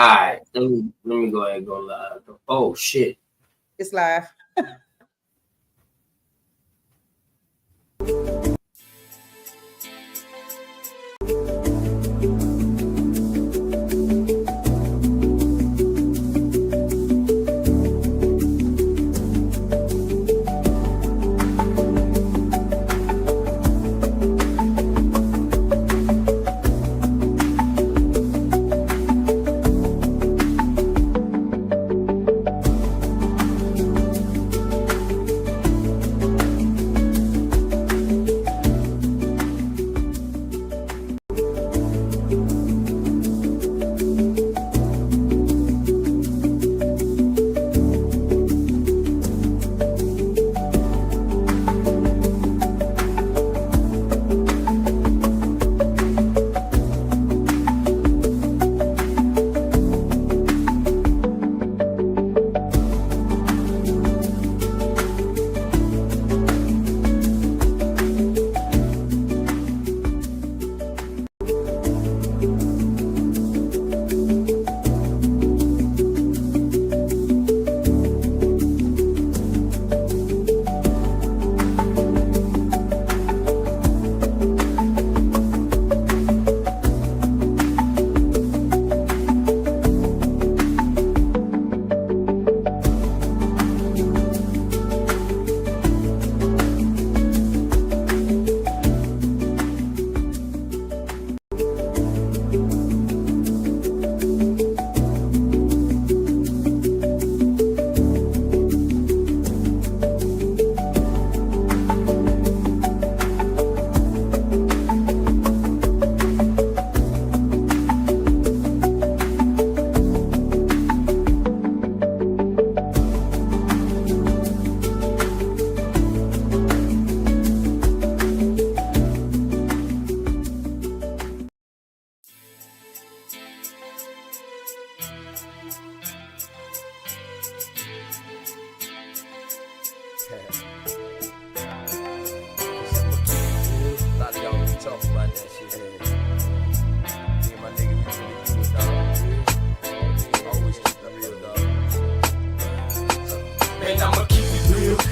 Alright, let me go ahead and go live. Oh shit. It's live.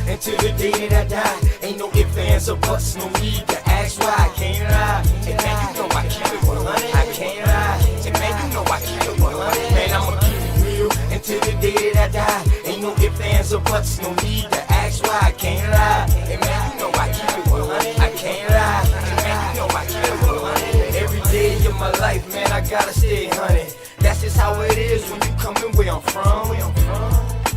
Until the day that I die, ain't no ifs, ands, or buts, no need to ask why. I can't lie, and man, you know I keep it 100. I can't lie, and man, you know I keep it 100. Man, I'ma keep it real until the day that I die. Ain't no ifs, ands, or buts, no need to ask why. I can't lie, and man, you know I keep it 100. I can't lie, and man, you know I keep it 100. Every day of my life, man, I gotta stay 100. That's just how it is when you coming where I'm from.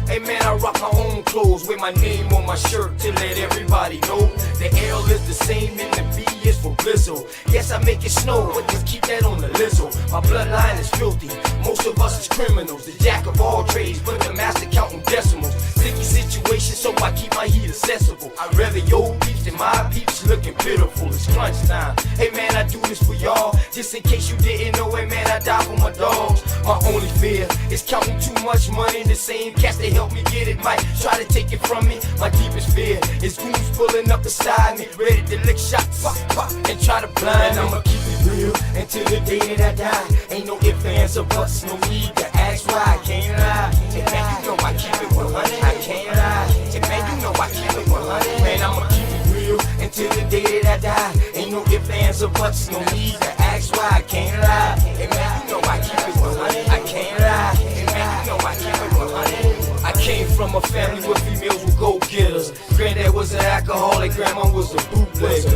Hey man, I rock my own clothes with my name on my shirt to let everybody know the L is the same and the B is for Blizzle. Yes, I make it snow, but just keep that on the lizzo. My bloodline is filthy, most of us is criminals. The jack of all trades, but the master counting decimals. Sticky situation, so I keep my heat accessible. I'd rather your peeps than my peeps looking pitiful. It's crunch time. Hey man, I do this for y'all, just in case you didn't know it, man, I die for my dogs. My only fear is counting too much money. The same cats that help me get it might try to take it from me. My deepest fear is goons pulling up beside me, ready to lick shots, pop, pop, and try to blind me. I'ma keep it real until the day that I die. Ain't no ifs, ands, or buts, no need to ask why. I can't lie, and man, you know I keep it 100. I can't lie, and man, you know I keep it 100. Man, I'ma keep it real until the day that I die. Ain't no ifs, ands, or buts, no need to ask why. I can't lie, and man, you know I keep it 100. I can't lie, and man, you know I keep it 100. I came from a family where females were go-getters. Granddad was an alcoholic, grandma was a bootlegger.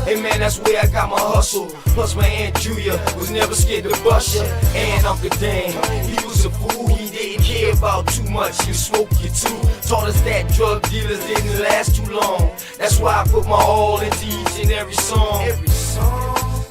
Hey man, that's where I got my hustle. Plus my Aunt Julia was never scared to bust ya. And Uncle Dan, he was a fool, he didn't care about too much. You smoke, you too. Taught us that drug dealers didn't last too long. That's why I put my all into each and every song.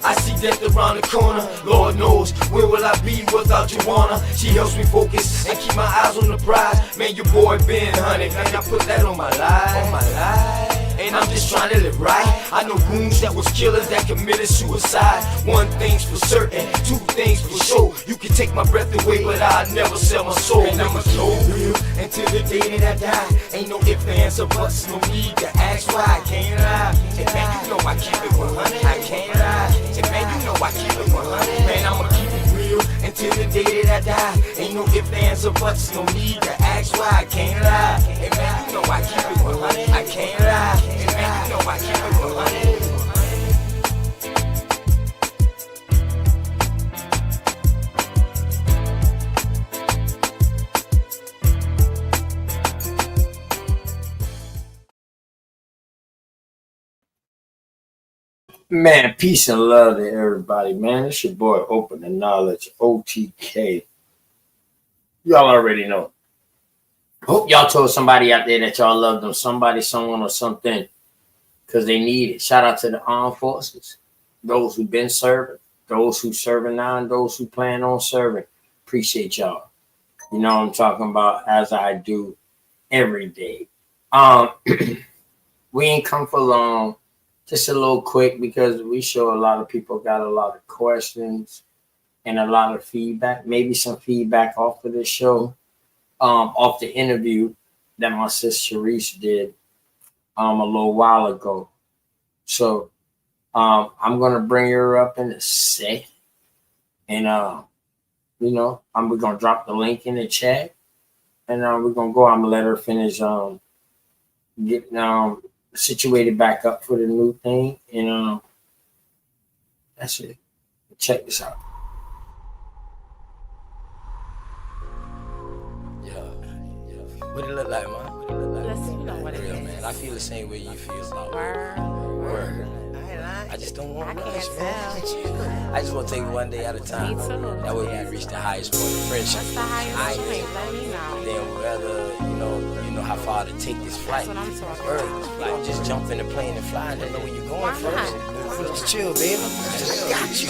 I see death around the corner. Lord knows, where will I be without Joanna? She helps me focus and keep my eyes on the prize. Man, your boy been hunted, man, I put that on my life. And I'm just trying to live right. I know goons that was killers that committed suicide. One thing's for certain, two things for sure. You can take my breath away, but I'll never sell my soul. And I'ma keep it real until the day that I die. Ain't no ifs, ands, or buts, no need to ask why. I can't lie, and man, you know I keep it 100. I can't lie, and man, you know I keep it 100. Man, I'ma keep it real until till the day that I die. Ain't no ifs, ands, or buts, no need to ask why. I can't lie. Hey man, you know I keep it 100. I can't lie. Hey man, you know I keep it 100. Man, peace and love to everybody, man. It's your boy, Open the Knowledge, OTK. Y'all already know. Hope y'all told somebody out there that y'all love them, somebody, someone, or something, because they need it. Shout out to the armed forces, those who've been serving, those who serving now, and those who plan on serving. Appreciate y'all. You know what I'm talking about, as I do every day. We ain't come for long. Just a little quick, because we show a lot of people got a lot of questions and a lot of feedback. Maybe some feedback off of this show, off the interview that my sister Charealist did a little while ago. So I'm gonna bring her up in a sec, and we're gonna drop the link in the chat, and we're gonna go. I'm gonna let her finish getting situated back up for the new thing, and that's it. Check this out. Yeah. What it look like, man? Let's see what it Real, is. man. I feel the same way you feel about Word. I just don't want to I rush, can't man. I just want to take it one day at a time. Me too. That way we can reach the highest point of friendship. What's the highest I point? Let me know. Then whether you know how far to take this flight. That's what I'm talking Word. about. You don't just jump in the plane and fly and don't know where you're going Why first. not? Just chill, baby. Just got you.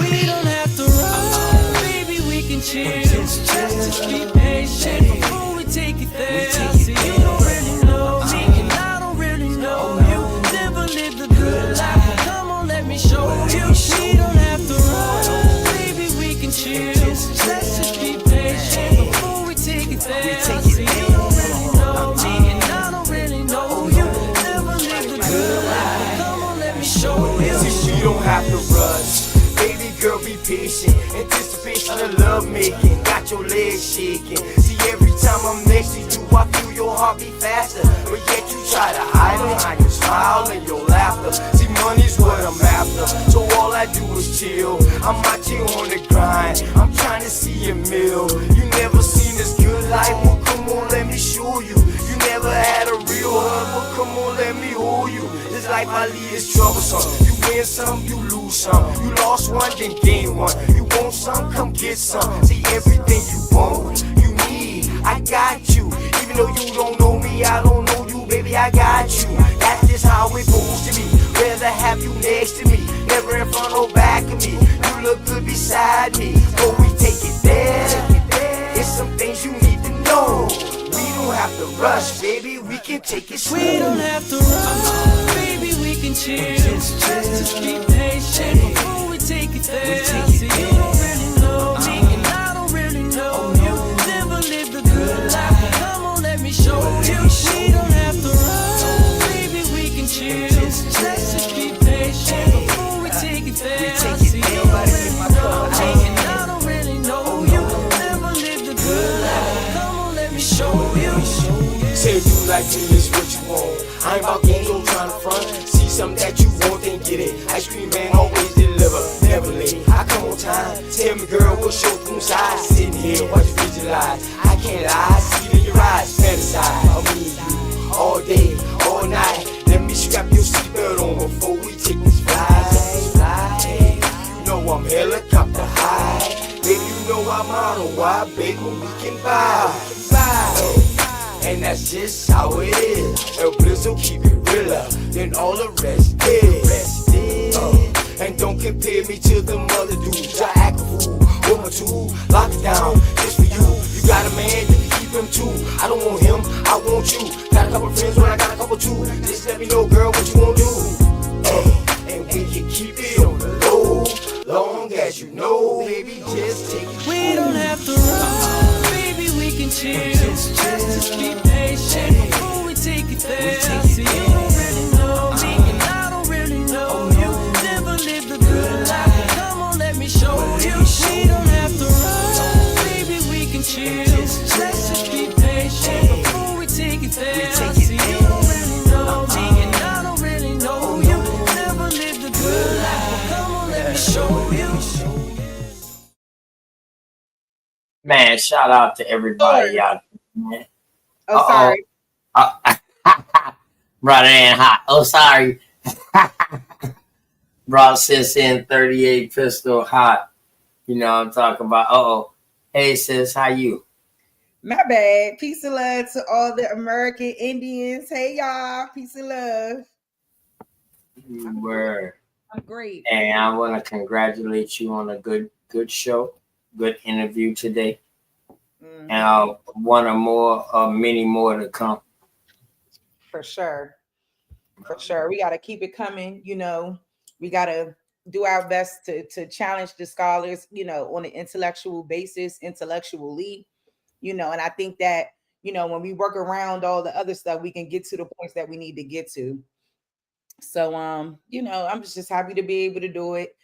We don't have to run, baby, we can chill. Just be patient before we take it there. See, you don't really know me, and I don't really know you. Never lived a good life. Come on, let me show you. We don't have to run, baby, we can chill. Let's just be patient before we take it there. See, you don't really know me, and I don't really know you. Never lived a good life. Come on, let me show you. See, we don't have to rush. Baby girl, be patient. Anticipation of love making. Got your legs shaking. See, every time I'm next to you, I feel your heart beat faster. But yet you try to hide behind your smile and your laughter. See, money's what I'm after, so all I do is chill. I'm out here on the grind. I'm trying to see a meal. You never seen this good life? Well, come on, let me show you. You never had a real hug? Well, come on, let me hold you. This life I lead is troublesome. You win some, you lose some. You lost one, then gain one. You want some, come get some. See, everything you want, you need, I got you. Even though you don't know me, I don't know you, baby, I got you. That's just how it supposed to be. Rather have you next to me, never in front or back of me. You look good beside me, so we take it there. It's some things you need to know. We don't have to rush, baby, we can take it slow. We don't have to run, baby, we can chill. Just be patient before we take it there. See, you don't really know me, and I don't really know you. Never lived a good life. Come on, let me show you. We don't have to run, baby, we can chill. Let's just be patient before we take it there. See, you don't really know me, and I don't really know you. Never lived a good life. Come on, let me show you. Say you like me, it's what you want. I ain't about games, don't tryna front. See something that you want, then get it. Ice cream man always deliver, never late. I come on time. Tell me, girl, what's your room size? Sitting here, watch you visualize. I can't lie, see it in your eyes. Fantasize, I mean you all day, all night. Let me strap your seatbelt on before we take this flight. You know I'm helicopter high. Baby, you know I'm on a wide, baby, we can buy. And that's just how it is. El Blizzo keep it realer than all the rest is. And don't compare me to them other dudes. I act a fool with my tool. Lock it down, just for you. You got a man, you can keep him too. I don't want him, I want you. Got a couple friends, but I got a couple too. Just let me know, girl, what you wanna do. And we can keep it on the low, long as you know, baby, just take it. We don't have to run, baby, we can chill. Just be patient before we take it there. See, you don't really know me, and I don't really know you. Never lived a good life. Come on, let me show you. We don't Man, shout out to everybody out there, man. Oh, sorry. Uh, brother ain't hot. Oh, sorry. Brought sis in 38 pistol hot. You know what I'm talking about. Hey sis, how you? My bad. Peace and love to all the American Indians. Hey y'all. Peace and love. You were. I'm great. And I want to congratulate you on a good show, good interview today. Mhm. And many more to come. For sure. For sure. We got to keep it coming. You know, we got to do our best to challenge the scholars, you know, on an intellectual basis, intellectually, you know, and I think that, you know, when we work around all the other stuff, we can get to the points that we need to get to. So, you know, I'm just happy to be able to do it.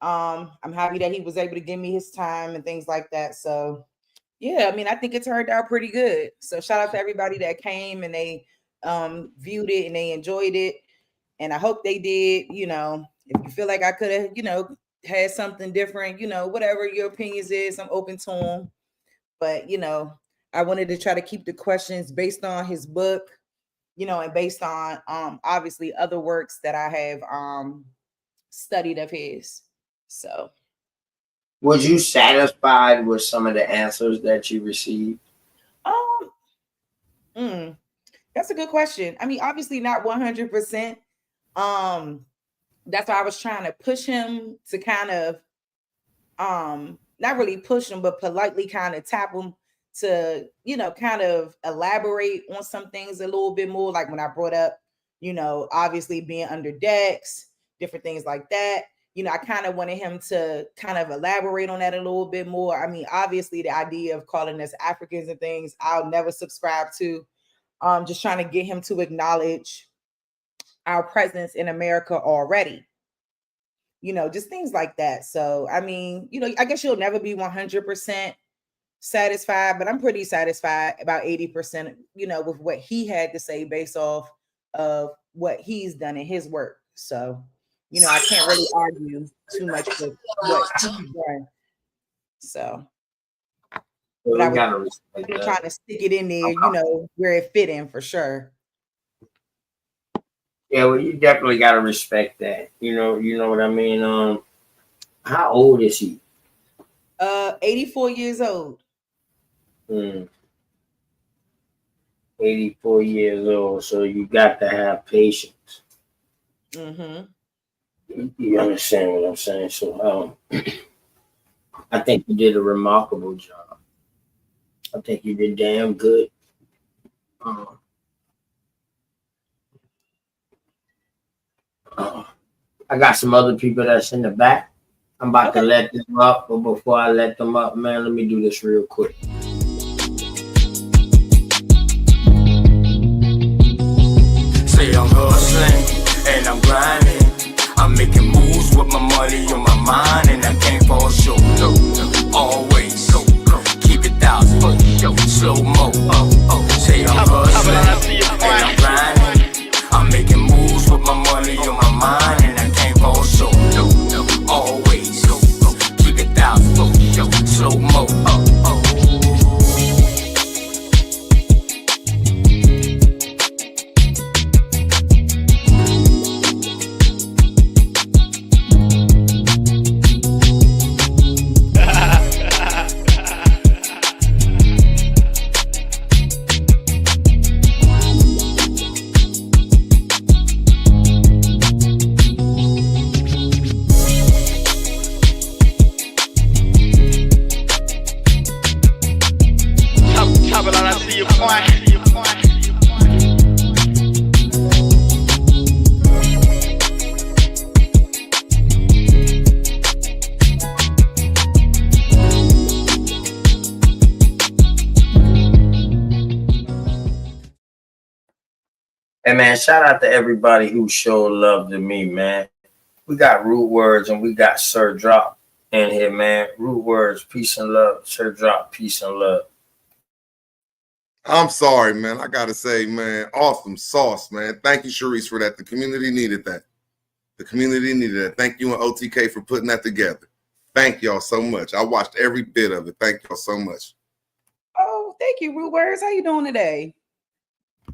I'm happy that he was able to give me his time and things like that. So, yeah, I mean, I think it turned out pretty good. So, shout out to everybody that came and they viewed it and they enjoyed it. And I hope they did. You know, if you feel like I could have, you know, had something different, you know, whatever your opinions is, I'm open to them. But, you know, I wanted to try to keep the questions based on his book, you know, and based on obviously other works that I have studied of his. So Was you satisfied with some of the answers that you received? um that's a good question. I mean, obviously not 100%. That's why I was trying to push him to kind of not really push him, but politely kind of tap him to, you know, kind of elaborate on some things a little bit more. Like when I brought up, you know, obviously being under decks, different things like that. You know, I kind of wanted him to kind of elaborate on that a little bit more. I mean, obviously the idea of calling us Africans and things, I'll never subscribe to. Just trying to get him to acknowledge our presence in America already, you know, just things like that. So, I mean, you know, I guess you'll never be 100% satisfied, but I'm pretty satisfied about 80%, you know, with what he had to say based off of what he's done in his work. So, you know, I can't really argue too much with what he's done. So, but I We was gotta respect that. trying to stick it in there, you know, where it fit in for sure. Yeah, well, you definitely gotta respect that. You know what I mean. How old is he? 84 years old. 84 years old. So you got to have patience. Mm-hmm. You understand what I'm saying? So I think you did a remarkable job. I think you did damn good. I got some other people that's in the back. I'm about to let them up, but before I let them up, man, let me do this real quick. Say I'm hustling and I'm grinding. I'm making moves with my money on my mind, and I can't fall short. No, always keep it thousand. Slow mo. Say I'm hustling and I'm grinding. I'm making moves with my money on my mind, and I can't fall short. No, always keep it thousand. Slow mo. Hey man, shout out to everybody who showed love to me, man. We got Root Words and we got Sir Drop in here, man. Root Words, peace and love. Sir Drop, peace and love. I'm sorry, man. I gotta say, man, awesome sauce, man. Thank you, Sharice, for that. The community needed that. The community needed that. Thank you and OTK for putting that together. Thank y'all so much. I watched every bit of it. Thank y'all so much. Oh, thank you, Rude Words. How you doing today?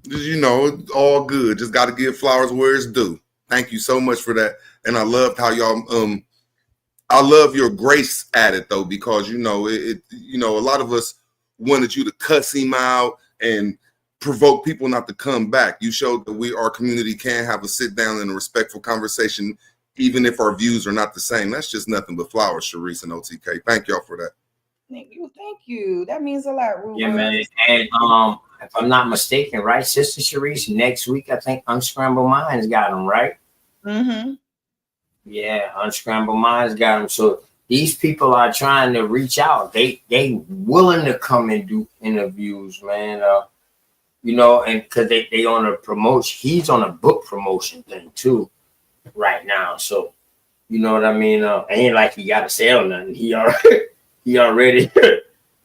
You know, it's all good. Just got to give flowers where it's due. Thank you so much for that. And I loved how y'all I love your grace at it though, because you know you know, a lot of us wanted you to cuss him out and provoke people not to come back. You showed that our community can have a sit down and a respectful conversation, even if our views are not the same. That's just nothing but flowers, Sharice and OTK. Thank y'all for that. Thank you, thank you. That means a lot, Rude Yeah, man. Words. And if I'm not mistaken, right, Sister Sharice, next week I think Unscrambled Minds got them, right? Mm-hmm. Yeah, Unscrambled Minds got them. So these people are trying to reach out. They willing to come and do interviews, man. You know, and because they on a promotion. He's on a book promotion thing too right now. So you know what I mean. Ain't like he got to sell nothing. He already he already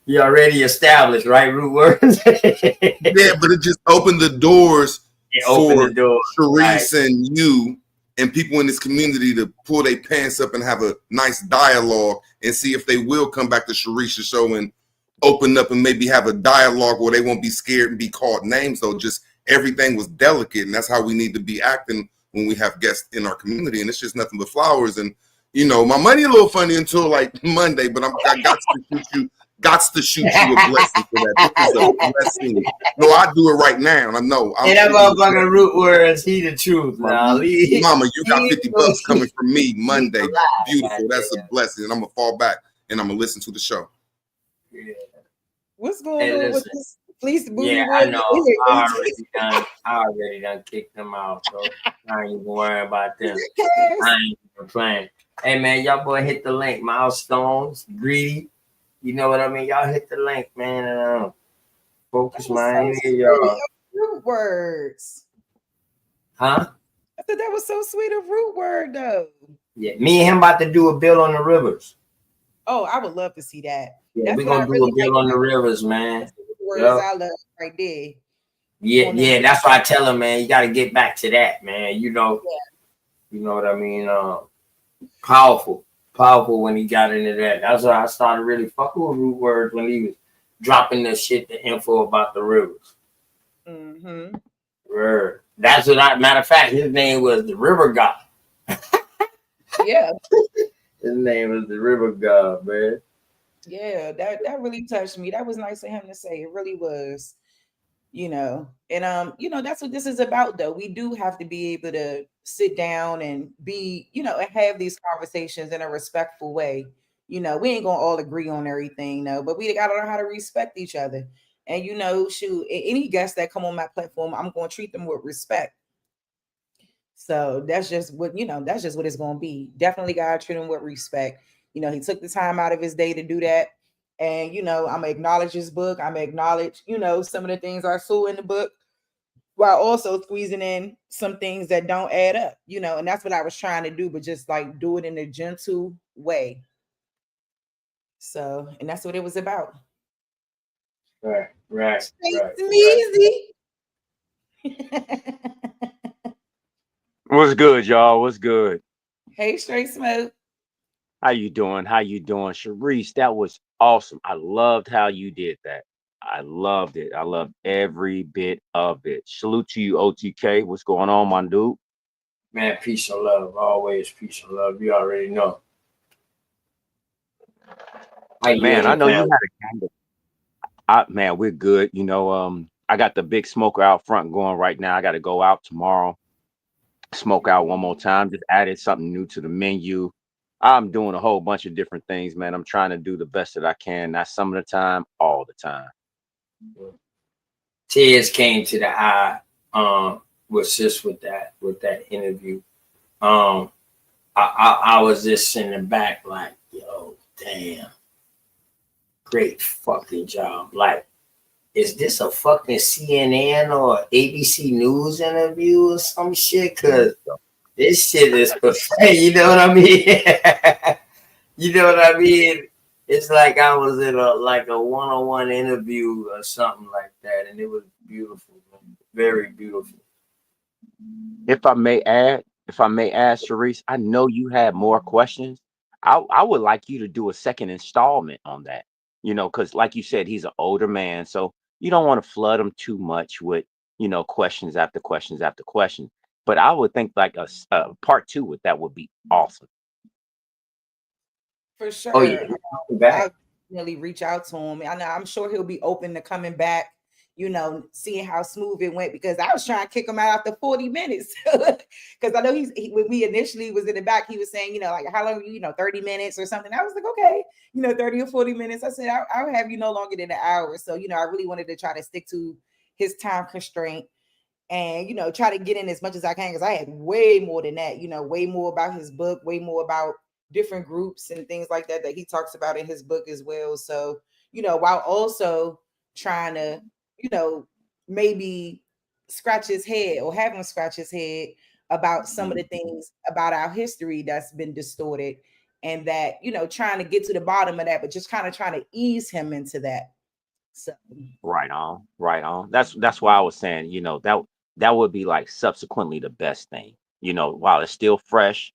he already established, right? Root words. Yeah, but it just opened the doors It opened for the door. Right. Sharice and you and people in this community to pull their pants up and have a nice dialogue and see if they will come back to Sharice's show and open up and maybe have a dialogue where they won't be scared and be called names. So just everything was delicate, and that's how we need to be acting when we have guests in our community. And it's just nothing but flowers. And you know, my money a little funny until like Monday, but I got to shoot you. Got to shoot you a blessing for that. This is a blessing. No, I do it right now. I know. And that motherfucking root words, he the truth. Now, Mama, you got 50 bucks coming from me Monday. Beautiful. That's a blessing. And I'm gonna fall back and I'm gonna listen to the show. Yeah. What's going on with this? Please, booty. Yeah, I know. I already done kicked them out, so I ain't even worry about them. I ain't even playing. Hey man, y'all boy hit the link. Milestones, greedy. You know what I mean? Y'all hit the link, man. And focus, man. So Y'all. Root Words. Huh? I thought that was so sweet of Root Word though. Yeah, me and him about to do a bill on the rivers. Oh, I would love to see that. Yeah, we're gonna do a bill on the rivers, man. Words I love right there. Yeah, that's why I tell him, man, you gotta get back to that, man. You know what I mean? Powerful when he got into that. That's why I started really fucking with Root Words when he was dropping the info about the rivers. Mm-hmm. Word. That's what matter of fact, his name was the River God. Yeah. His name was the River God, man. Yeah, that really touched me. That was nice of him to say. It really was. You know, and that's what this is about though. We do have to be able to sit down and be, and have these conversations in a respectful way. We ain't gonna all agree on everything, no, but we gotta learn how to respect each other. And shoot, any guests that come on my platform, I'm gonna treat them with respect. So that's just what it's gonna be. Definitely gotta treat them with respect. He took the time out of his day to do that. And I'm gonna acknowledge his book. I'm gonna acknowledge, some of the things I saw in the book, while also squeezing in some things that don't add up, and that's what I was trying to do, but just like do it in a gentle way. So, and that's what it was about. Right. Easy. What's good, y'all? What's good? Hey, Straight Smoke. How you doing? Sharice, that was awesome. I loved how you did that. I loved it. I loved every bit of it. Salute to you, OTK. What's going on, my dude? Man, peace and love. Always peace and love. You already know. Man, I know you had a kind of. Man, we're good. I got the big smoker out front going right now. I got to go out tomorrow. Smoke out one more time. Just added something new to the menu. I'm doing a whole bunch of different things, man. I'm trying to do the best that I can. Not some of the time, all the time. Tears came to the eye with that interview. I was just in the back like, yo, damn. Great fucking job. Like, is this a fucking CNN or ABC News interview or some shit? Cause this shit is perfect. You know what I mean? You know what I mean? It's like I was in a one-on-one interview or something like that, and it was beautiful, very beautiful. If I may add, Sharice, I know you had more questions. I would like you to do a second installment on that. Because like you said, he's an older man, so you don't want to flood him too much with questions after questions after questions. But I would think like a part two with that would be awesome. For Oh yeah, sure. he's back. I'll definitely reach out to him. I'm sure he'll be open to coming back, seeing how smooth it went, because I was trying to kick him out after 40 minutes. Because I know when we initially was in the back, he was saying, like, how long, 30 minutes or something. I was like, okay, 30 or 40 minutes. I said, I'll have you no longer than an hour. So, I really wanted to try to stick to his time constraint and, try to get in as much as I can, because I had way more than that, way more about his book, way more about different groups and things like that he talks about in his book as well. So, while also trying to, maybe scratch his head or have him scratch his head about some of the things about our history that's been distorted, and that, trying to get to the bottom of that, but just kind of trying to ease him into that. So Right on, right on. That's why I was saying, that would be like subsequently the best thing. While it's still fresh,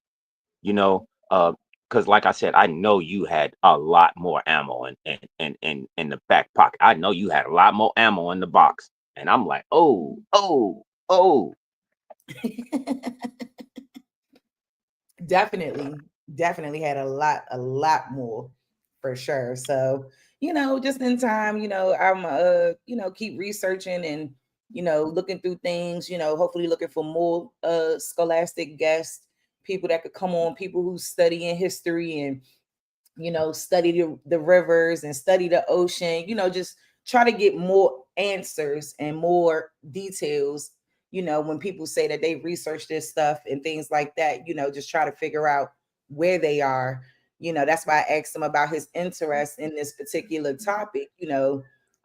you know, because like I said, I know you had a lot more ammo in the back pocket. I know you had a lot more ammo in the box, and I'm like, oh, oh, oh. definitely had a lot more, for sure. So, just in time, I'm keep researching and, looking through things, hopefully looking for more scholastic guests, people that could come on, people who study in history and, study the rivers and study the ocean, just try to get more answers and more details, when people say that they research this stuff and things like that, just try to figure out where they are. That's why I asked him about his interest in this particular topic,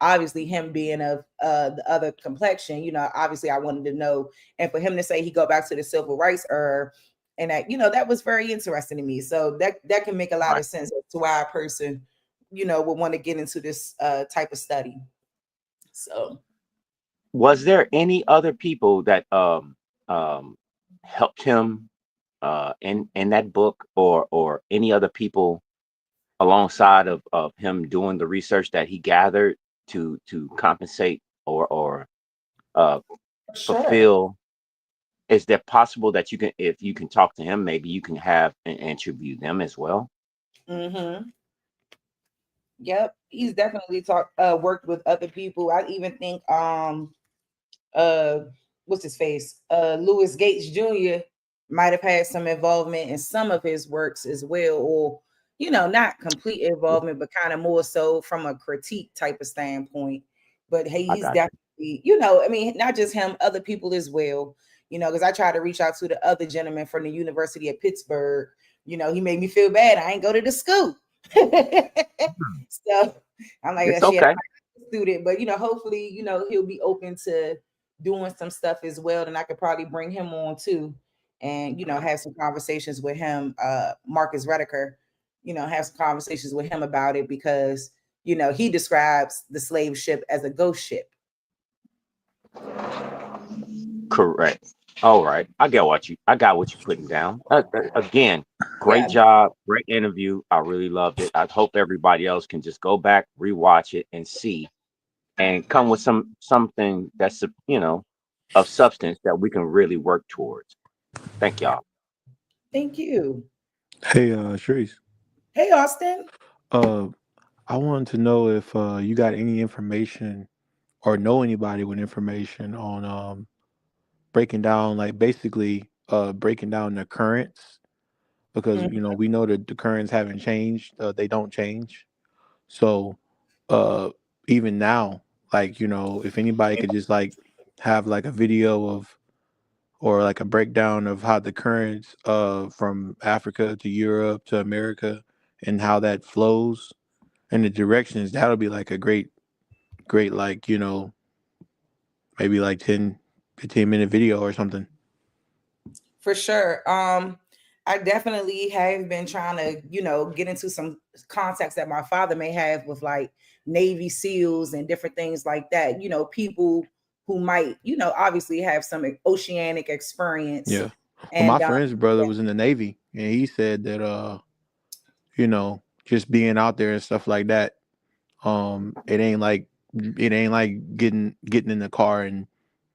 obviously him being of the other complexion, obviously I wanted to know, and for him to say he go back to the civil rights era, and that, that was very interesting to me. So that can make a lot Right. of sense as to why a person, would want to get into this type of study. So Was there any other people that um helped him in that book, or any other people alongside of him doing the research that he gathered to compensate or uh sure. fulfill? Is that possible that you can, if you can talk to him, maybe you can have and interview them as well? Mm-hmm. Yep, he's definitely worked with other people. I even think uh what's his face? Louis Gates Jr. might have had some involvement in some of his works as well, or not complete involvement, but kind of more so from a critique type of standpoint. But hey, I he's got you. definitely, I mean, not just him, other people as well. Because I tried to reach out to the other gentleman from the University of Pittsburgh. He made me feel bad. I ain't go to the school. So I'm like, It's shit, okay. I'm a student, but hopefully, he'll be open to doing some stuff as well. Then I could probably bring him on too, and have some conversations with him, Marcus Rediker, have some conversations with him about it, because he describes the slave ship as a ghost ship. Correct. All right. I got what you're putting down. Again, great Yeah, job. Great interview. I really loved it. I hope everybody else can just go back, rewatch it, and see, and come with something that's of substance that we can really work towards. Thank y'all. thank you. Hey, Sharice. Hey, Austin. Uh, I wanted to know if you got any information or know anybody with information on breaking down, like basically breaking down the currents, because Mm, we know that the currents haven't changed. They don't change. So uh, even now, like if anybody could just like have like a video of or like a breakdown of how the currents from Africa to Europe to America and how that flows and the directions, that'll be like a great like maybe like 10-15 minute video or something. for sure. I definitely have been trying to, get into some contacts that my father may have with like Navy SEALs and different things like that. People who might, obviously have some oceanic experience. Yeah. Well, my And friend's brother was in the Navy, and he said that just being out there and stuff like that. It ain't like getting in the car and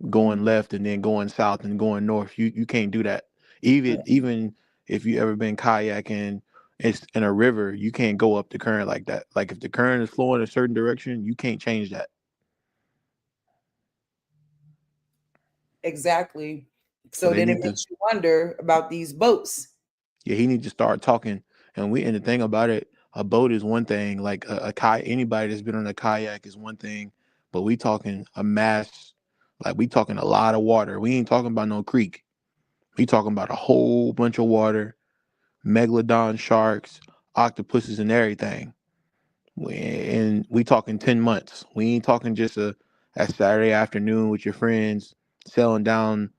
going left and then going south and going north. You can't do that. Even if you ever been kayaking, it's in a river, you can't go up the current like that. Like if the current is flowing a certain direction, you can't change that. Exactly. So So they then it need to makes you wonder about these boats. Yeah, he needs to start talking. And the thing about it, a boat is one thing. Like a kayak, anybody that's been on a kayak is one thing. But we talking a mass, like we talking a lot of water. We ain't talking about no creek. We talking about a whole bunch of water, megalodon sharks, octopuses, and everything. And we talking 10 months. We ain't talking just a Saturday afternoon with your friends sailing down,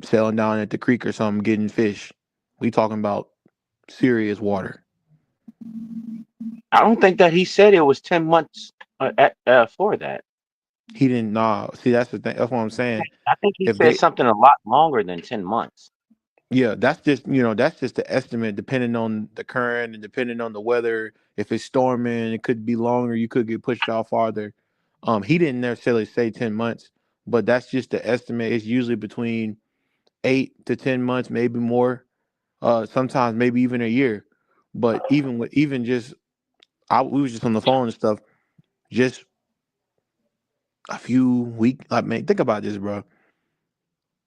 sailing down at the creek or something, getting fish. We talking about serious water. I don't think that he said it was 10 months for that. He didn't know. See, that's the thing. That's what I'm saying. I think he If said they, something a lot longer than 10 months. yeah, that's just the estimate, depending on the current and depending on the weather. If it's storming, it could be longer. You could get pushed out farther. He didn't necessarily say 10 months, but that's just the estimate. It's usually between 8 to 10 months, maybe more. Sometimes maybe even a year. But even just, we was just on the phone and stuff. Just a few weeks. Like, man, think about this, bro.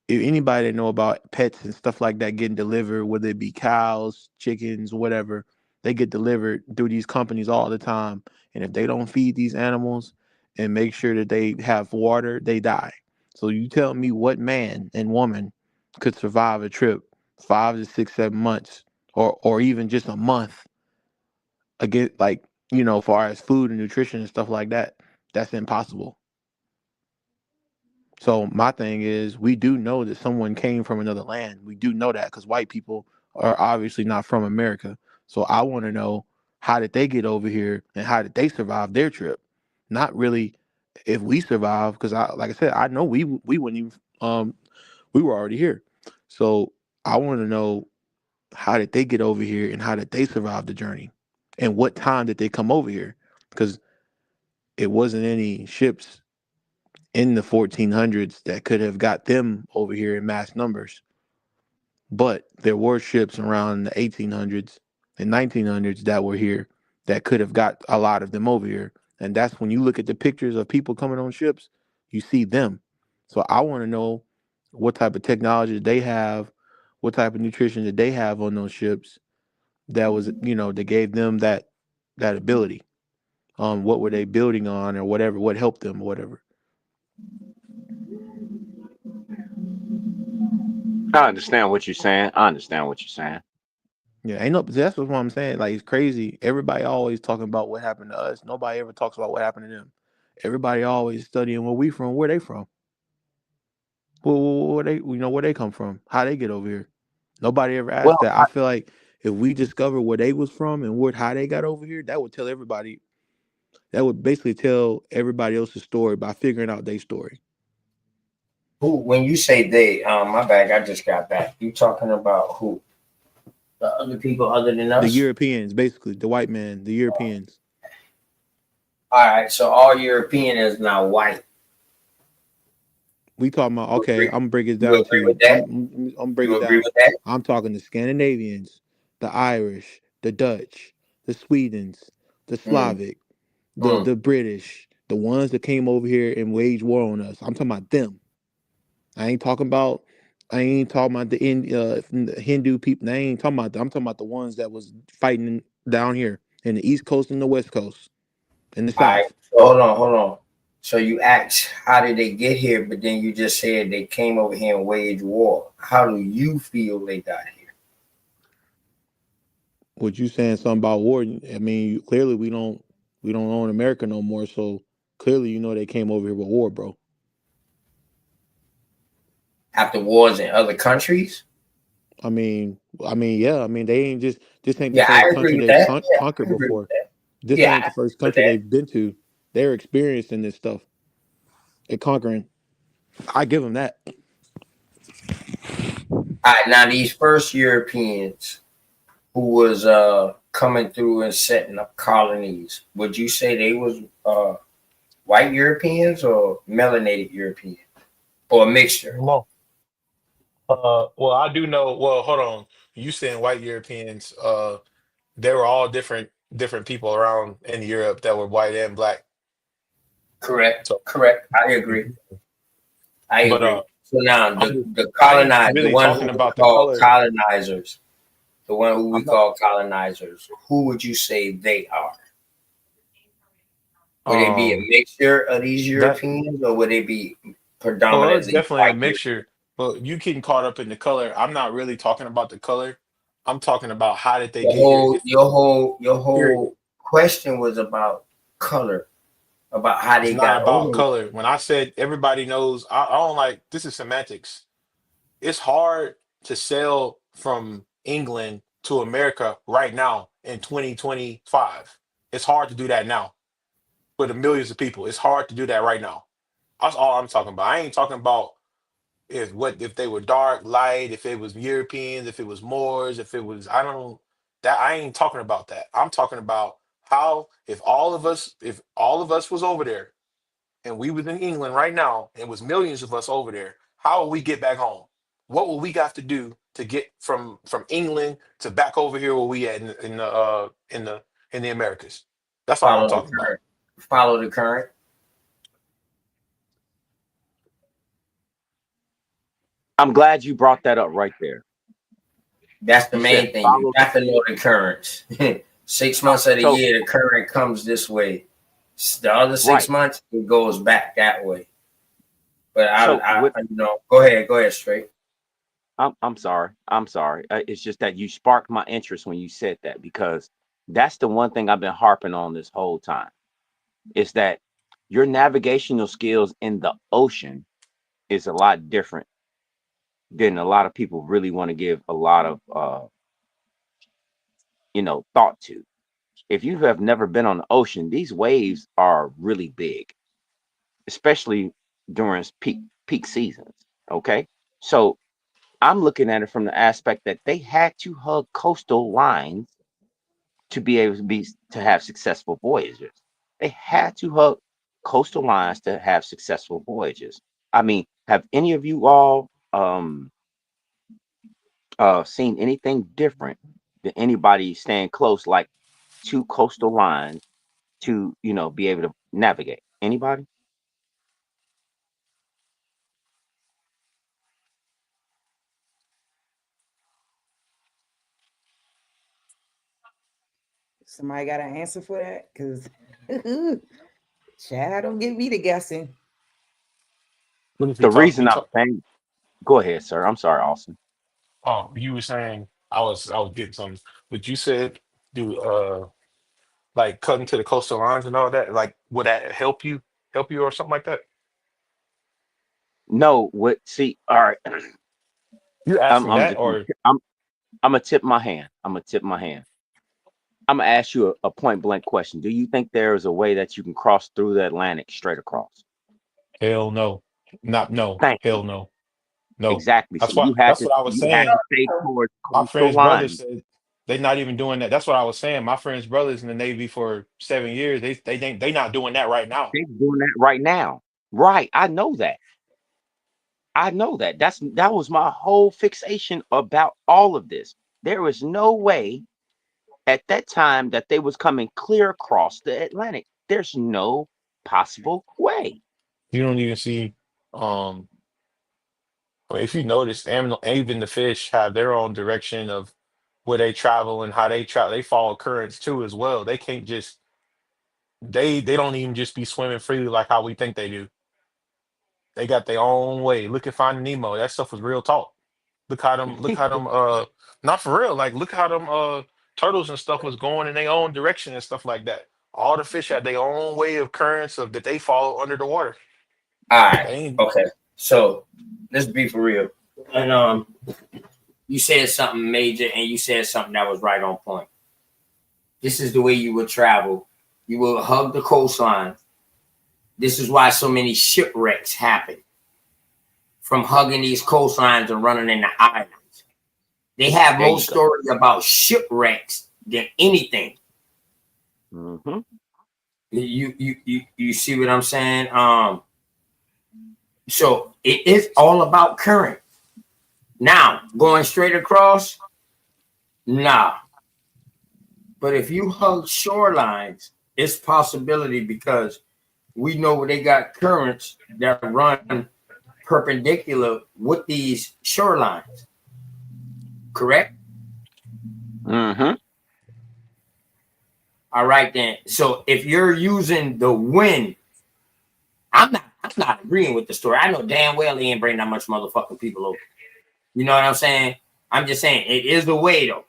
If anybody that know about pets and stuff like that getting delivered, whether it be cows, chickens, whatever, they get delivered through these companies all the time. And if they don't feed these animals and make sure that they have water, they die. So you tell me what man and woman could survive a trip 5 to 6, 7 months, or even just a month again, like, far as food and nutrition and stuff like that. That's impossible. So my thing is, we do know that someone came from another land. We do know that because white people are obviously not from America. So I want to know, how did they get over here and how did they survive their trip? Not really if we survive, because like I said, I know we wouldn't even we were already here. So I want to know, how did they get over here and how did they survive the journey, and what time did they come over here? Because it wasn't any ships in the 1400s that could have got them over here in mass numbers. But there were ships around the 1800s and 1900s that were here that could have got a lot of them over here. And that's when you look at the pictures of people coming on ships, you see them. So I want to know what type of technology they have, what type of nutrition that they have on those ships that was, that gave them that ability. What were they building on or whatever, what helped them or whatever. I understand what you're saying. I understand what you're saying. Yeah, ain't no. That's what I'm saying. Like, it's crazy. Everybody always talking about what happened to us. Nobody ever talks about what happened to them. Everybody always studying where we from, where they from, where they, where they come from, how they get over here. Nobody ever asked Well, that. I feel like if we discover where they was from and how they got over here, that would tell everybody. That would basically tell everybody else's story by figuring out their story. Who? When you say they, my bad. I just got back. You talking about who? The other people other than The us? Europeans, basically, the white man, the Europeans. All right. So all European is now white. We talking about, You okay, I'm agree? gonna break it You down to agree with you. that? I'm gonna break You it agree down. with that? I'm talking the Scandinavians, the Irish, the Dutch, the Swedens, the Mm, Slavic, the mm. the British, the ones that came over here and waged war on us. I'm talking about them. I ain't talking about I ain't talking about the Hindu people. I ain't talking about them. I'm talking about the ones that was fighting down here in the East Coast and the West Coast and the All right. South. So hold on. So you asked how did they get here, but then you just said they came over here and waged war. How do you feel they got here? What you saying something about war? I mean, clearly we don't own America no more. So clearly, they came over here with war, bro. After wars in other countries? Yeah. I mean, they ain't just this ain't the Yeah, I first agree country with they've that. Yeah, conquered I agree with before. that. This Yeah, ain't I the first agree with country that. they've been to. They're experienced in this stuff. They're conquering. I give them that. All right, now these first Europeans who was coming through and setting up colonies, would you say they was white Europeans or melanated Europeans or a mixture? Well, well, I do know. Well, hold on. You saying white Europeans? They were all different people around in Europe that were white and black. Correct. So, Correct. I agree. I but agree. So now I'm the I ain't colonize, the really one who talking we about the call color. colonizers, the one who we I'm not. call colonizers, who would you say they are? Would it be a Um, mixture of these that Europeans or would it be well, it's predominantly definitely a white Europeans? mixture. But you getting caught up in the color. I'm not really talking about the color. I'm talking about how did they Your get here? whole It's your whole your period. whole question was about color, about how It's they not got about over. color. When I said everybody knows, I don't like this is semantics. It's hard to sell from England to America right now in 2025. It's hard to do that now for the millions of people. It's hard to do that right now. That's all I'm talking about. I ain't talking about if they were dark, light, if it was Europeans, if it was Moors, if it was I don't that I ain't talking about that. I'm talking about how if all of us was over there and we was in England right now, and was millions of us over there, how will we get back home? What will we have to do to get from England to back over here where we at in the Americas? That's all I'm Follow the talking about. current. Follow the current. I'm glad you brought that up right there. That's the You said main thing. You follow. got to know the currents. 6 months of the So year, the current comes this way. The other six right. months, it goes back that way. But So with go ahead, straight. I'm sorry. I'm sorry. It's just that you sparked my interest when you said that because that's the one thing I've been harping on this whole time. Is that your navigational skills in the ocean is a lot different than a lot of people really want to give a lot of thought to. If you have never been on the ocean, these waves are really big, especially during peak seasons. Okay. So I'm looking at it from the aspect that they had to hug coastal lines to be able to have successful voyages. They had to hug coastal lines to have successful voyages. I mean, have any of you all seen anything different than anybody staying close, like to coastal lines to be able to navigate? Anybody? Somebody got an answer for that? Because Chad, don't get me to guessing. What if we The talk? reason I'm saying, go ahead, sir. I'm sorry, Austin. Oh, you were saying I was getting something, but you said do like cutting to the coastal lines and all that. Like, would that help you or something like that? No, what? See, all right. You I'm asking I'm that just or I'm gonna tip my hand. I'm gonna tip my hand. I'm gonna ask you a point blank question. Do you think there is a way that you can cross through the Atlantic straight across? hell no? Not no, Thank you. hell no, no. Exactly. So That's what that's what I was you had to saying. stay towards My coastal friend's brother lines. said they not even doing that. That's what I was saying. My friend's brother's in the Navy for 7 years. They think they not doing that right now. They're doing that right now. Right. I know that. I know that. That was my whole fixation about all of this. There was no way at that time that they was coming clear across the Atlantic. There's no possible way. You don't even see I mean, if you notice, even the fish have their own direction of where they travel and how they travel. They follow currents too as well. They can't just they don't even just be swimming freely like how we think they do. They got their own way. Look at Finding Nemo. That stuff was real talk. Look how them not for real. Like look how them turtles and stuff was going in their own direction and stuff like that. All the fish had their own way of currents of that they follow under the water. All right. They ain't Okay. So let's be for real. And you said something major and you said something that was right on point. This is the way you would travel. You will hug the coastline. This is why so many shipwrecks happen from hugging these coastlines and running into islands. They have There more you go. stories about shipwrecks than anything. Mm-hmm. You see what I'm saying? So it is all about current. Now going straight across, nah. But if you hug shorelines, it's possibility because we know they got currents that run perpendicular with these shorelines. Correct? Mm-hmm. All right then. So if you're using the wind, I'm not agreeing with the story. I know damn well he ain't bring that much motherfucking people over. You know what I'm saying? I'm just saying it is a way though.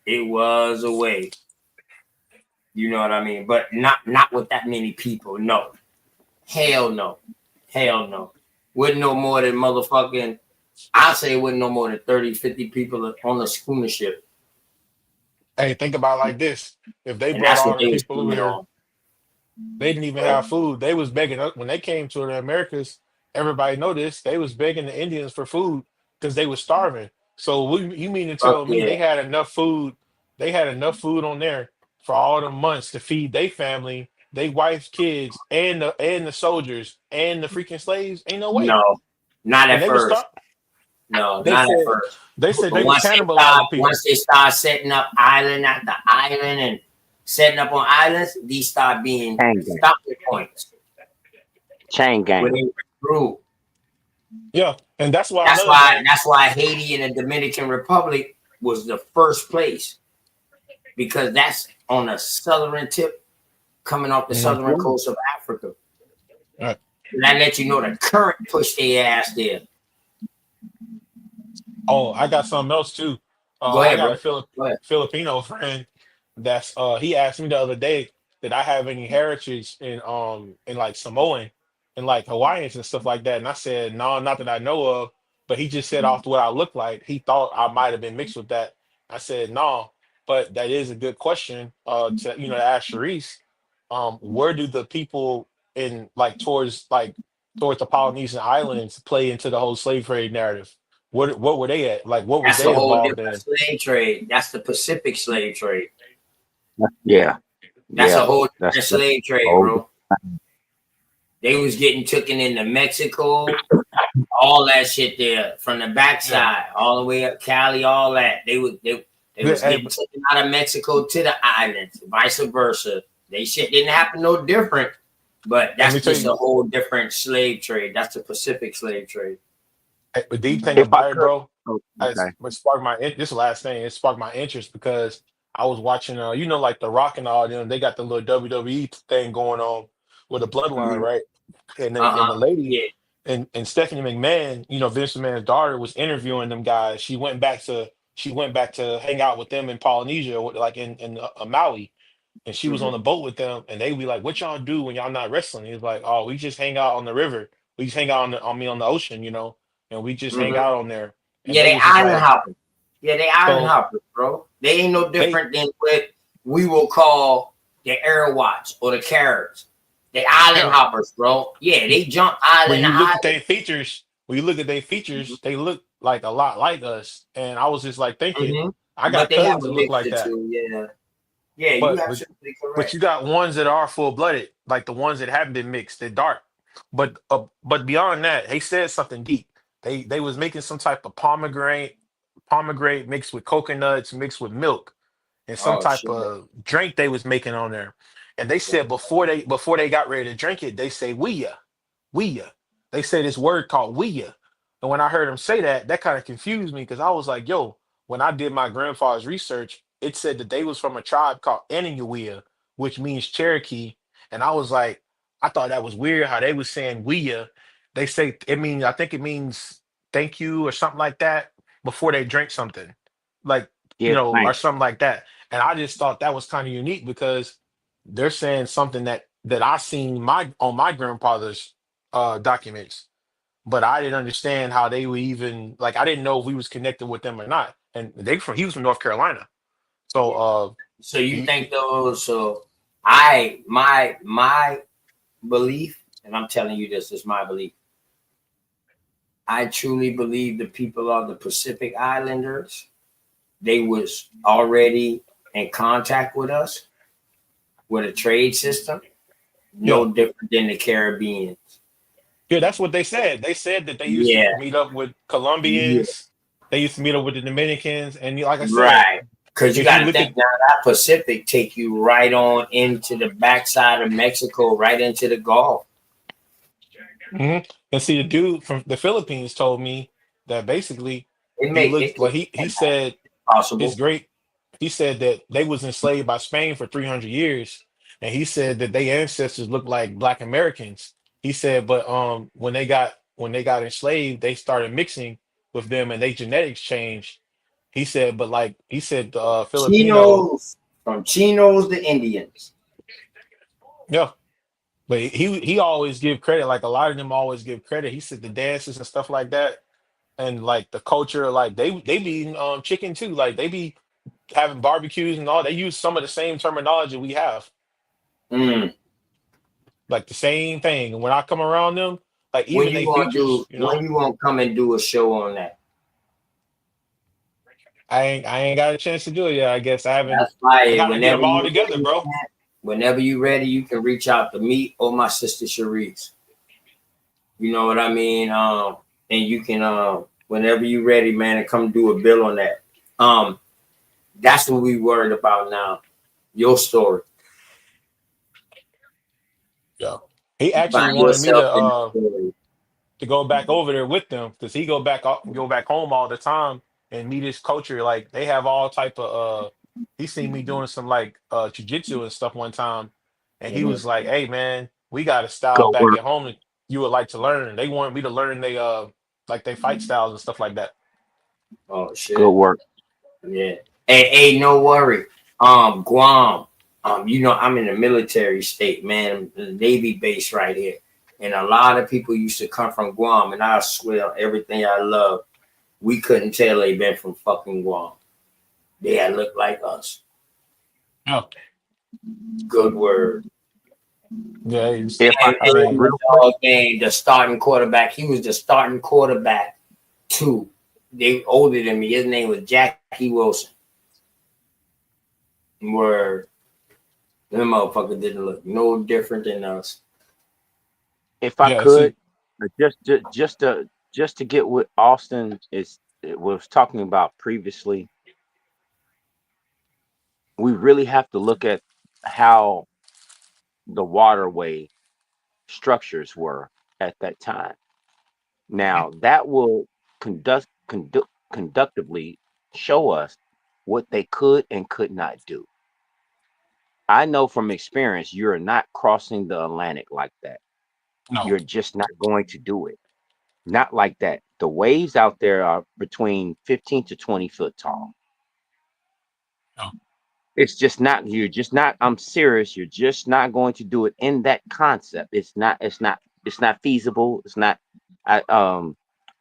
It was a way. You know what I mean? But not with that many people. No. Hell no. Hell no. Wouldn't no more than motherfucking, I say wouldn't no more than 30, 50 people on the schooner ship. Hey, think about it like this: if they And brought that's what all the they was people over schooning here, on. they didn't even have food. They was begging us when they came to the Americas. Everybody know this. They was begging the Indians for food because they was starving. So you mean to Fuck tell me yeah. they had enough food? They had enough food on there for all the months to feed their family, their wives, kids, and the soldiers and the freaking slaves? Ain't no way. No, not And at they was first. No, they not at said first. they said But they was cannibalizing once people. they start setting up island after island and setting up on islands, these start being Chain gang. stopping points Chain where gang. they recruit. Yeah, and that's why That's another why thing. that's why Haiti and the Dominican Republic was the first place because that's on the southern tip coming off the southern Mhm. coast of Africa. Right. And that let you know the current pushed their ass there. Oh, I got something else too. Go I ahead, got bro. a Go ahead. Filipino friend that's he asked me the other day that I have any heritage in like Samoan and like Hawaiians and stuff like that. And I said, no, not that I know of. But he just said off to what I look like, he thought I might have been mixed with that. I said, no, but that is a good question to to ask Sharice. Where do the people in like towards the Polynesian islands play into the whole slave trade narrative? What were they at? Like what was That's a they whole involved different in? slave trade. That's the Pacific slave trade. Yeah. That's Yeah. a whole That's different slave trade, old. bro. They was getting taken into Mexico, all that shit there from the Yeah. backside, all the way up Cali, all that. They was Hey, getting taken out of Mexico to the islands, vice versa. They shit didn't happen no different, but let me that's tell just you, a whole different slave trade. That's the Pacific slave trade. the deep thing If I about it, could. bro, Oh, it's okay. what sparked this is the last thing. It sparked my interest because I was watching like The Rock and all them, they got the little WWE thing going on with the bloodline, Mhm. right? And the Uh-huh. lady Yeah. and Stephanie McMahon, Vince McMahon's daughter, was interviewing them guys. She went back to hang out with them in Polynesia, like in Maui, and she was Mhm. on the boat with them, and they be like, "What y'all do when y'all not wrestling?" He's like, "Oh, we just hang out on the river. We just hang out on the ocean, and we just hang Mhm. out on there." And Yeah, they they was just island like, hoppers. Yeah, they island so hoppers, bro. They ain't no they different than what we will call the Airwatch or the Carrots. They island yeah. hoppers, bro. Yeah, they jump When island to you look at island. their features, they look like a lot like us. And I was just like thinking, Hmm. I But got they have cousins a that look like mixture that. too. Yeah, yeah, you But but absolutely but correct. you got ones that are full blooded, like the ones that haven't been mixed, they're dark. But beyond that, they said something deep. They was making some type of pomegranate mixed with coconuts, mixed with milk, and some Oh type shit. of drink they was making on there. And they said before they got ready to drink it, they say we ya. They say this word called we ya. And when I heard him say that, that kind of confused me because I was like, yo, when I did my grandfather's research, it said that they was from a tribe called Anahuia, which means Cherokee. And I was like, I thought that was weird how they was saying we ya. They say I think it means thank you or something like that before they drink something. Like, Yeah. or Thanks. something like that. And I just thought that was kind of unique because they're saying something that I seen my on my grandfather's documents, but I didn't understand how they were even like I didn't know if we was connected with them or not. And he was from North Carolina. So Yeah. So you you, think those? So my belief, and I'm telling you this is my belief. I truly believe the people of the Pacific Islanders. They was already in contact with us with a trade system, Yeah. no different than the Caribbean. Yeah, that's what they said. They said that they used to Yeah, meet up with yeah, Colombians. They used to meet up with the Dominicans. And like I said, right. Because you if got you to look think at, now that Pacific take you right on into the backside of Mexico, right into the Gulf. Mhm. And see, the dude from the Philippines told me that basically It he make it looked like he said his possible. great he said that they was enslaved by Spain for 300 years, and he said that their ancestors looked like Black Americans. He said, but when they got enslaved, they started mixing with them, and they genetics changed. He said, but like he said, the Filipino, Chinos, from Chinos to Indians. yeah. But he always give credit. Like a lot of them always give credit. He said the dances and stuff like that, and like the culture, like they be eating chicken too. Like they be having barbecues and all. They use some of the same terminology we have, Mm. like the same thing. And when I come around them, like When even you they gonna features, do? When you gonna come and do a show on that? I ain't got a chance to do it yet. I guess I haven't. That's I fire. got to get Whenever them all you together, ready, bro. whenever you ready, you can reach out to me or my sister Sharice. You know what I mean? And you can whenever you ready, man, and come do a bill on that. Um, that's what we worried about now. Your story Yeah. He by actually wanted me yourself in the story. to go back over there with them because he go back home all the time and meet his culture. Like they have all type of he seen me doing some like jujitsu and stuff one time, and he Mhm. was like, "Hey man, we got a style Good back work. at home that you would like to learn." They wanted me to learn they like they fight styles and stuff like that. Oh Good shit. work. Yeah. Hey, no worry. Guam. You know, I'm in a military state, man. The Navy base right here. And a lot of people used to come from Guam, and I swear everything I love, we couldn't tell they been from fucking Guam. They had looked like us. Yeah, Good word. yeah. If I And could, Hey, in the real quick, dog game, the starting quarterback, he was the starting quarterback too. They older than me. His name was Jackie Wilson. Word. Them motherfucker didn't look no different than us. if I yeah. could, See, just to get what Austin was talking about previously, we really have to look at how the waterway structures were at that time. Now that will conductively show us what they could and could not do. I know from experience you're not crossing the Atlantic like that. no, You're just not going to do it. Not like that. The waves out there are between 15 to 20 foot tall. no, It's just not, you're just not, I'm serious. You're just not going to do it in that concept. It's not feasible. It's not, I,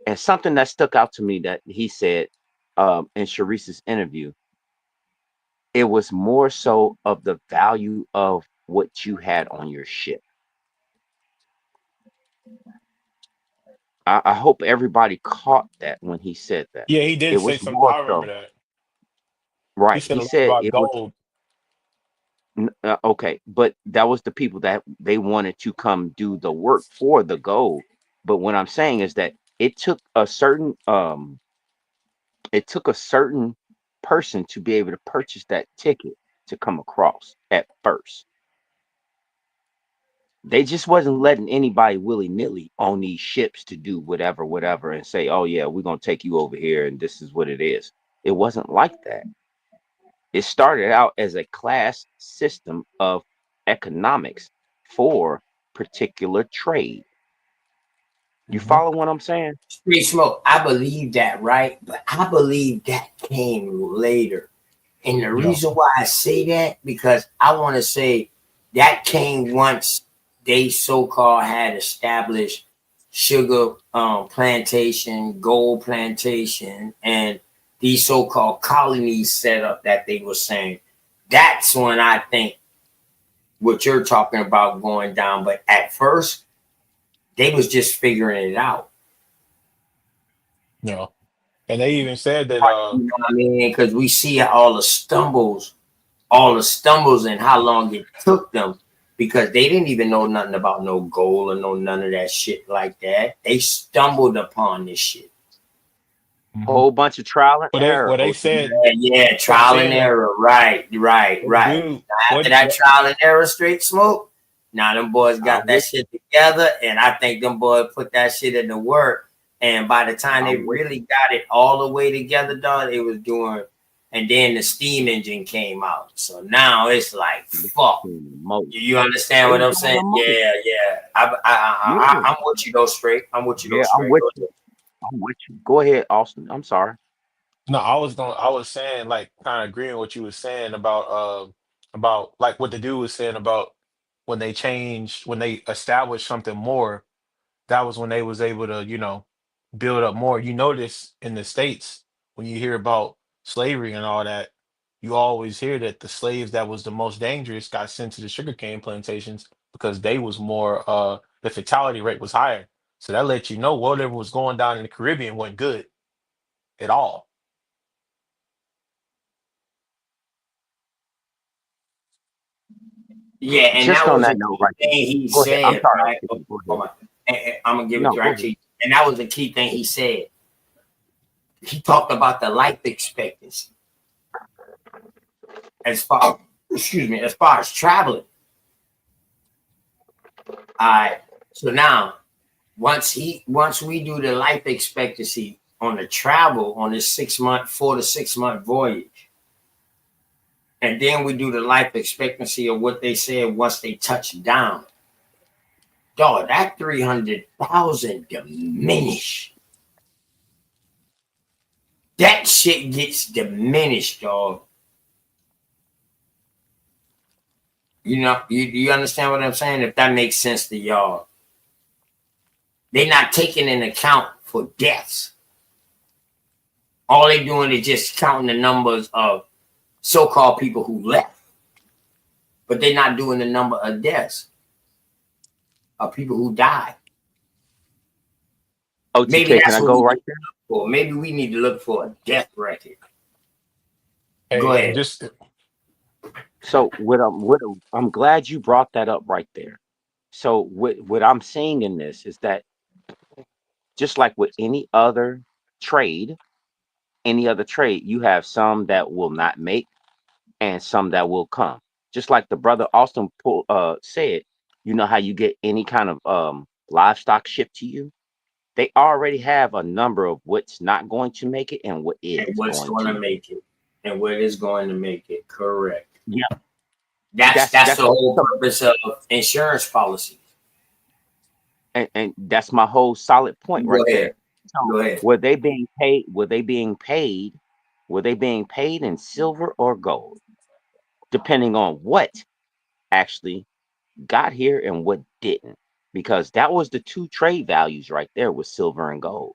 and something that stuck out to me that he said, in Sharice's interview, it was more so of the value of what you had on your ship. I hope everybody caught that when he said that. yeah. He It did say was something. more I remember so, that. He right. said He a lot said about it was gold. okay, but that was the people that they wanted to come do the work for the gold. But what I'm saying is that it took a certain person to be able to purchase that ticket to come across at first. They just wasn't letting anybody willy-nilly on these ships to do whatever, whatever, and say, oh yeah, we're gonna take you over here and this is what it is. It wasn't like that. It started out as a class system of economics for particular trade. You Mhm. follow what I'm saying? Street smoke. I believe that, right? But I believe that came later. And the Yeah, reason why I say that, because I want to say that came once they so-called had established sugar plantation, gold plantation, and these so-called colonies set up that they were saying. That's when I think what you're talking about going down. But at first, they was just figuring it out. yeah. And they even said that You know what I mean? Because we see all the stumbles. all the stumbles and how long it took them because they didn't even know nothing about no gold or no none of that shit like that. They stumbled upon this shit. Mhm. Whole bunch of trial and error. Well, they OG. said Yeah, they trial and saying error. Right. what dude After what that trial and error straight smoke, now them boys I'm got that with shit together, and I think them boys put that shit into work. And by the time they I'm with really got it all the way together, dog, it was doing. And then the steam engine came out, so now it's like you. fuck. Most. You understand They what was I'm doing saying? the most. Yeah. Yeah. I'm with you though, straight. I'm with you though, Yeah, I'm straight. with Go you. ahead. I'm with you. Go ahead, Austin. I'm sorry. No, I was saying like kind of agreeing with what you was saying about like what the dude was saying about when they established something more, that was when they was able to, build up more. You notice in the States when you hear about slavery and all that, you always hear that the slaves that was the most dangerous got sent to the sugarcane plantations because they was more the fatality rate was higher. So that let you know whatever was going down in the Caribbean wasn't good at all. Yeah, and Just that on was a that note key right there. thing he Go ahead. I'm said, sorry. right? Go Hold ahead. on. I'm gonna give it No, go right ahead. to you. And that was a key thing he said. He talked about the life expectancy as far, as far as traveling. All right. So now, once we do the life expectancy on the travel on this 6 month, 4 to 6 month voyage, and then we do the life expectancy of what they said once they touch down. Dog, that 300,000 diminish. That shit gets diminished, dog. You understand what I'm saying? If that makes sense to y'all, they're not taking into account for deaths. All they doing is just counting the numbers of so-called people who left, but they're not doing the number of deaths of people who died. Maybe OTK, can that's I what we go need right to there? look for. Maybe we need to look for a death record. Go Hey, and ahead. just So I'm glad you brought that up right there. So what I'm seeing in this is that just like with trade, any other trade, you have some that will not make and some that will come. Just like the brother Austin said, you know how you get any kind of livestock shipped to you? They already have a number of what's not going to make it and what And is what's going going to to make make it, and what is going to make it correct. it. Yeah, That's that's the whole purpose of insurance policy. and that's my whole solid point Go right ahead. there. So Go ahead. were they being paid? Were they being paid in silver or gold? Depending on what actually got here and what didn't. Because that was the two trade values right there with silver and gold.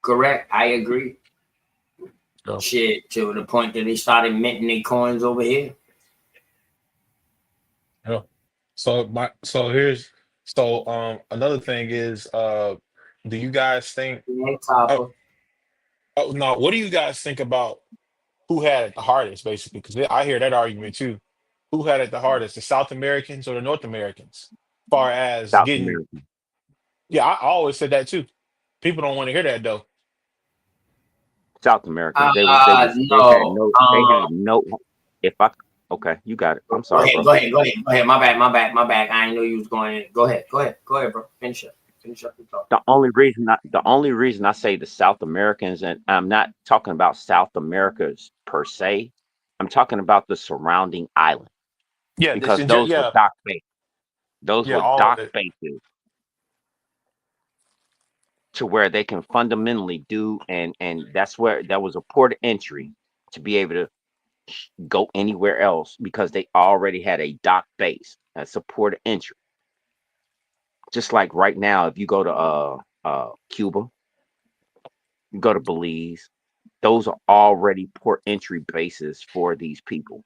Correct. I agree. go. Shit, to the point that they started minting their coins over here. Yeah. So here's another thing is do you guys think Hey, oh, Copper. no, what do you guys think about who had it the hardest basically? Because I hear that argument too. Who had it the hardest, the South Americans or the North Americans? Far as South getting America. yeah, I always said that too. People don't want to hear that though. South Americans. No. They had no if I okay, you got it. I'm Go sorry, ahead. bro. Go ahead. Go ahead. Go ahead. My bad. I didn't know you was going in. Go ahead. Go ahead. Go ahead, bro. Finish up. Finish up your thought. The only reason I say the South Americans, and I'm not talking about South Americas per se, I'm talking about the surrounding island Yeah, this because in those were yeah, dock bases. Those yeah, were all of dock it. bases to where they can fundamentally do, and that's where that was a port of entry to be able to go anywhere else because they already had a dock base. That's a port of entry. Just like right now, if you go to Cuba, you go to Belize, those are already port entry bases for these people.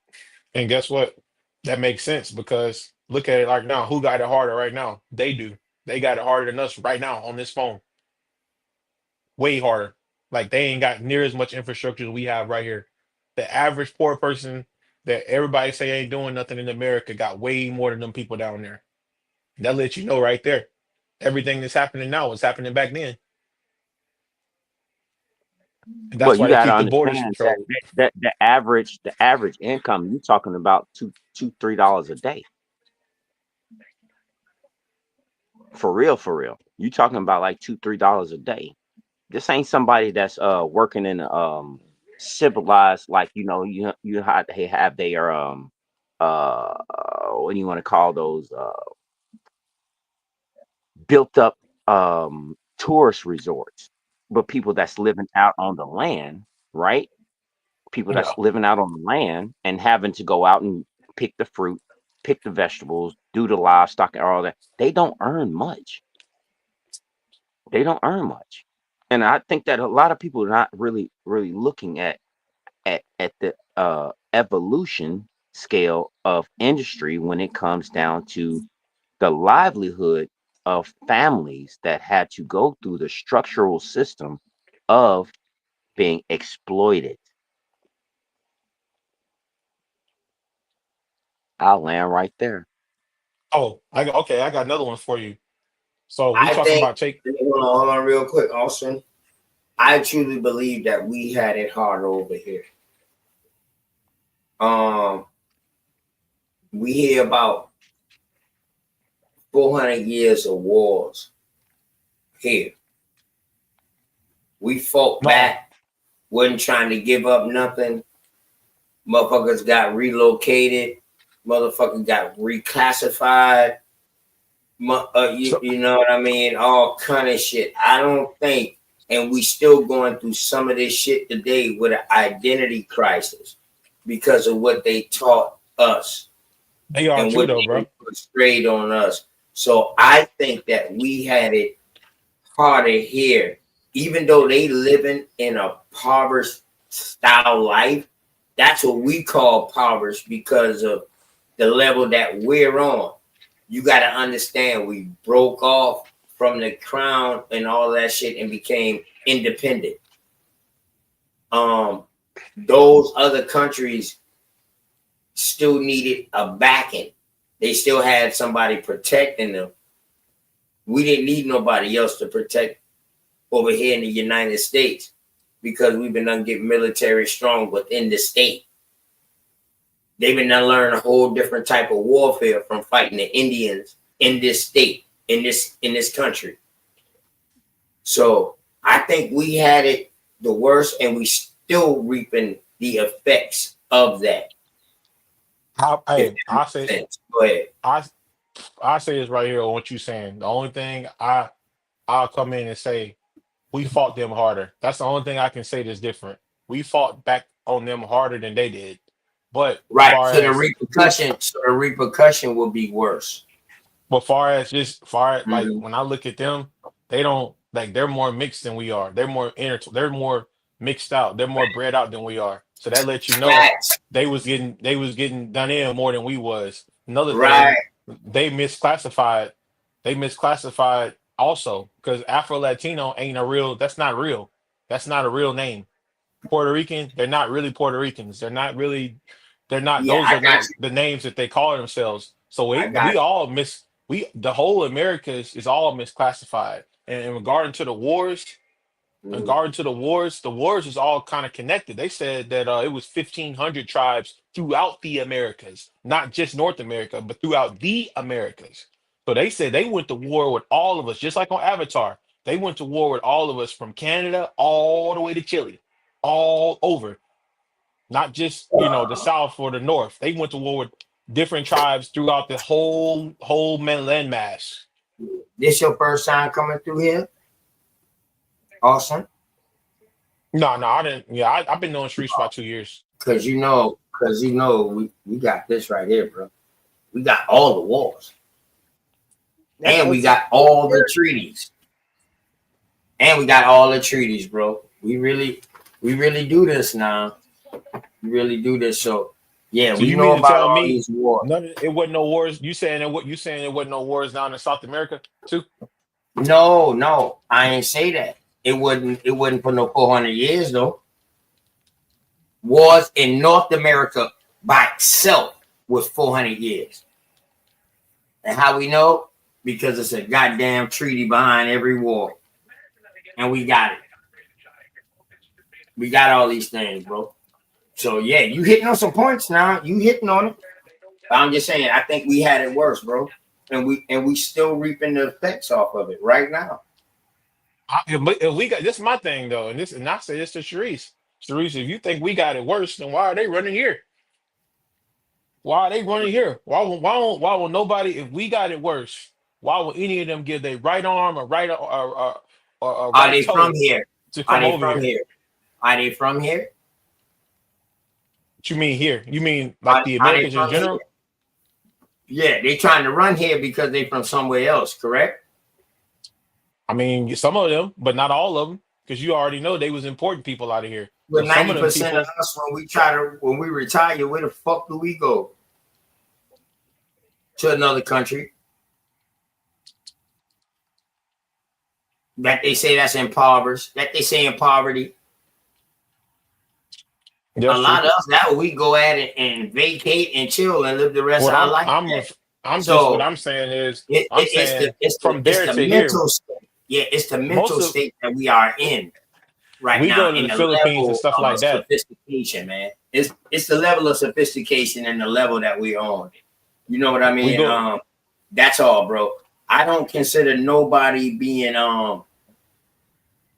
And guess what? That makes sense because Look at it like now. Who got it harder right now? They do. They got it harder than us right now on this phone. Way harder. Like they ain't got near as much infrastructure as we have right here. The average poor person that everybody say ain't doing nothing in America got way more than them people down there. That lets you know right there. Everything that's happening now was happening back then. And Well, that's you why they got to keep the borders understand that controlled. the average income you talking about $2-3 a day, for real, for real. You talking about like $2-3 a day. This ain't somebody that's working in civilized, like, you have they have their what do you want to call those, built up tourist resorts, but people that's living out on the land, right? People Yeah. that's living out on the land and having to go out and pick the fruit, pick the vegetables, do the livestock and all that. They don't earn much. They don't earn much. And I think that a lot of people are not really looking at the evolution scale of industry when it comes down to the livelihood of families that had to go through the structural system of being exploited. I'll land right there. Oh, okay. I got another one for you. So we I talking think, about take. hold on real quick, Austin. I truly believe that we had it hard over here. Um, we hear about 400 years of wars here. We fought No, back, wasn't trying to give up nothing. Motherfuckers got relocated. Motherfuckers got reclassified. so You know what I mean? All kind of shit. I don't think, and we still going through some of this shit today with an identity crisis because of what they taught us they are and too what though, they bro. portrayed on us. So I think that we had it harder here, even though they living in a impoverished style life. That's what we call impoverished because of the level that we're on. You got to understand, we broke off from the crown and all that shit and became independent. Um, those other countries still needed a backing. They still had somebody protecting them. We didn't need nobody else to protect over here in the United States because we've been done get military strong within the state. They've been done learn a whole different type of warfare from fighting the Indians in this state, in this country. So I think we had it the worst, and we still reaping the effects of that. If Hey, that makes sense. Go ahead. I I say this right here on what you saying. The only thing I'll come in and say we fought them harder. That's the only thing I can say that's different. We fought back on them harder than they did. But Right. So the repercussion will be worse. far as like Mhm. when I look at them, they don't like they're more mixed than we are. They're more mixed out. They're more bred out than we are. So that lets you know Facts. they was getting done in more than we was. Another thing, Right. they misclassified. They misclassified also because Afro Latino ain't a real. That's not real. That's not a real name. Puerto Rican, they're not really Puerto Ricans. They're not, Yeah, those I are got not you. the names that they call themselves. So I got we all the whole America is all misclassified. And in regard to the wars, you. in Mhm. regard to the wars is all kind of connected. They said that it was 1,500 tribes throughout the Americas, not just North America, but throughout the Americas. So they said they went to war with all of us, just like on Avatar. They went to war with all of us from Canada all the way to Chile, all over, not just the South or the North. They went to war with different tribes throughout the whole land mass. This your first time coming through here? Awesome. No, I didn't. Yeah, I've been doing streets for about 2 years. We got this right here, bro. We got all the wars. That's And we OT. got all the treaties. And we got all the treaties, bro. We really do this now. We really do this. So Yeah, So we you know mean to about tell all me these wars. it wasn't no wars? You saying it wasn't no wars down in South America too? No, no, I ain't say that. It wouldn't for no 400 years though. Wars in North America by itself was 400 years. And how we know? Because it's a goddamn treaty behind every war. And we got it. We got all these things, bro. So yeah, you hitting on some points now. You hitting on it. But I'm just saying, I think we had it worse, bro. And we still reaping the effects off of it right now. If we got this, is my thing though, and I say this to Sharice. Sharice, if you think we got it worse, then why are they running here? Why are they running here? Why will nobody? If we got it worse, why will any of them give their right arm or Are right they from toe here? to Are come they over from here? here? Are they from here? What you mean here? You mean like the Are they Americans in from here? general? Yeah, they trying to run here because they from somewhere else, correct? I mean, some of them, but not all of them, because you already know they was important people out of here. So But some of them 90% of people, us, when we retire, where the fuck do we go? To another country that they say that's impoverished, that they say in poverty. A that's true. lot of us that we go at it and vacate and chill and live the rest of What our life there. I'm just what So I'm saying is it, I'm it, it's the saying it's the from it's there the to here, mental state. Yeah, it's the most mental of state that we are in right we now, go to in the the Philippines and level stuff of like that. sophistication, man. It's the level of sophistication and the level that we're on. You know what I We mean? go That's all, bro. I don't consider nobody being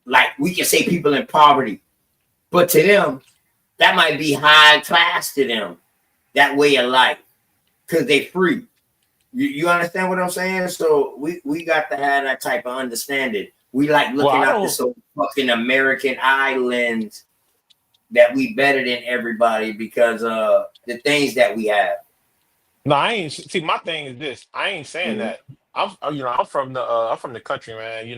like we can say people in poverty, but to them, that might be high class to them, that way of life, because they free. You understand what I'm saying? So we got to have that type of understanding. We like well, looking I at this don't. so fucking American islands that we better than everybody because the things that we have. No, I ain't see. My thing is this. I ain't saying Mhm. that. I'm from the country, man.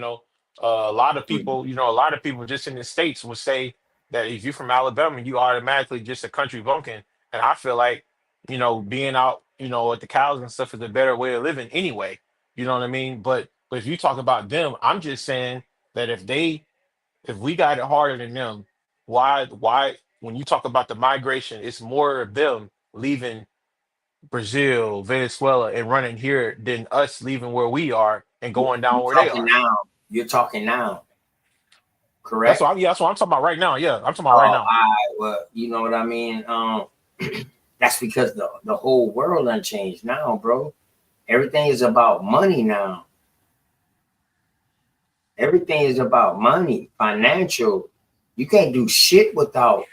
A lot of people, a lot of people just in the states would say that if you're from Alabama, you automatically just a country bumpkin. And I feel like, being out, at the cows and stuff is a better way of living anyway. You know what I mean? But if you talk about them, I'm just saying that if we got it harder than them, why when you talk about the migration, it's more of them leaving Brazil, Venezuela, and running here than us leaving where we are and going You down where they talking are. now? You're talking now, correct? That's what I'm talking about right now. Yeah, I'm talking about right Oh, now. well, you know what I mean. That's because the whole world done changed now, bro. Everything is about money now. Everything is about money, financial. You can't do shit without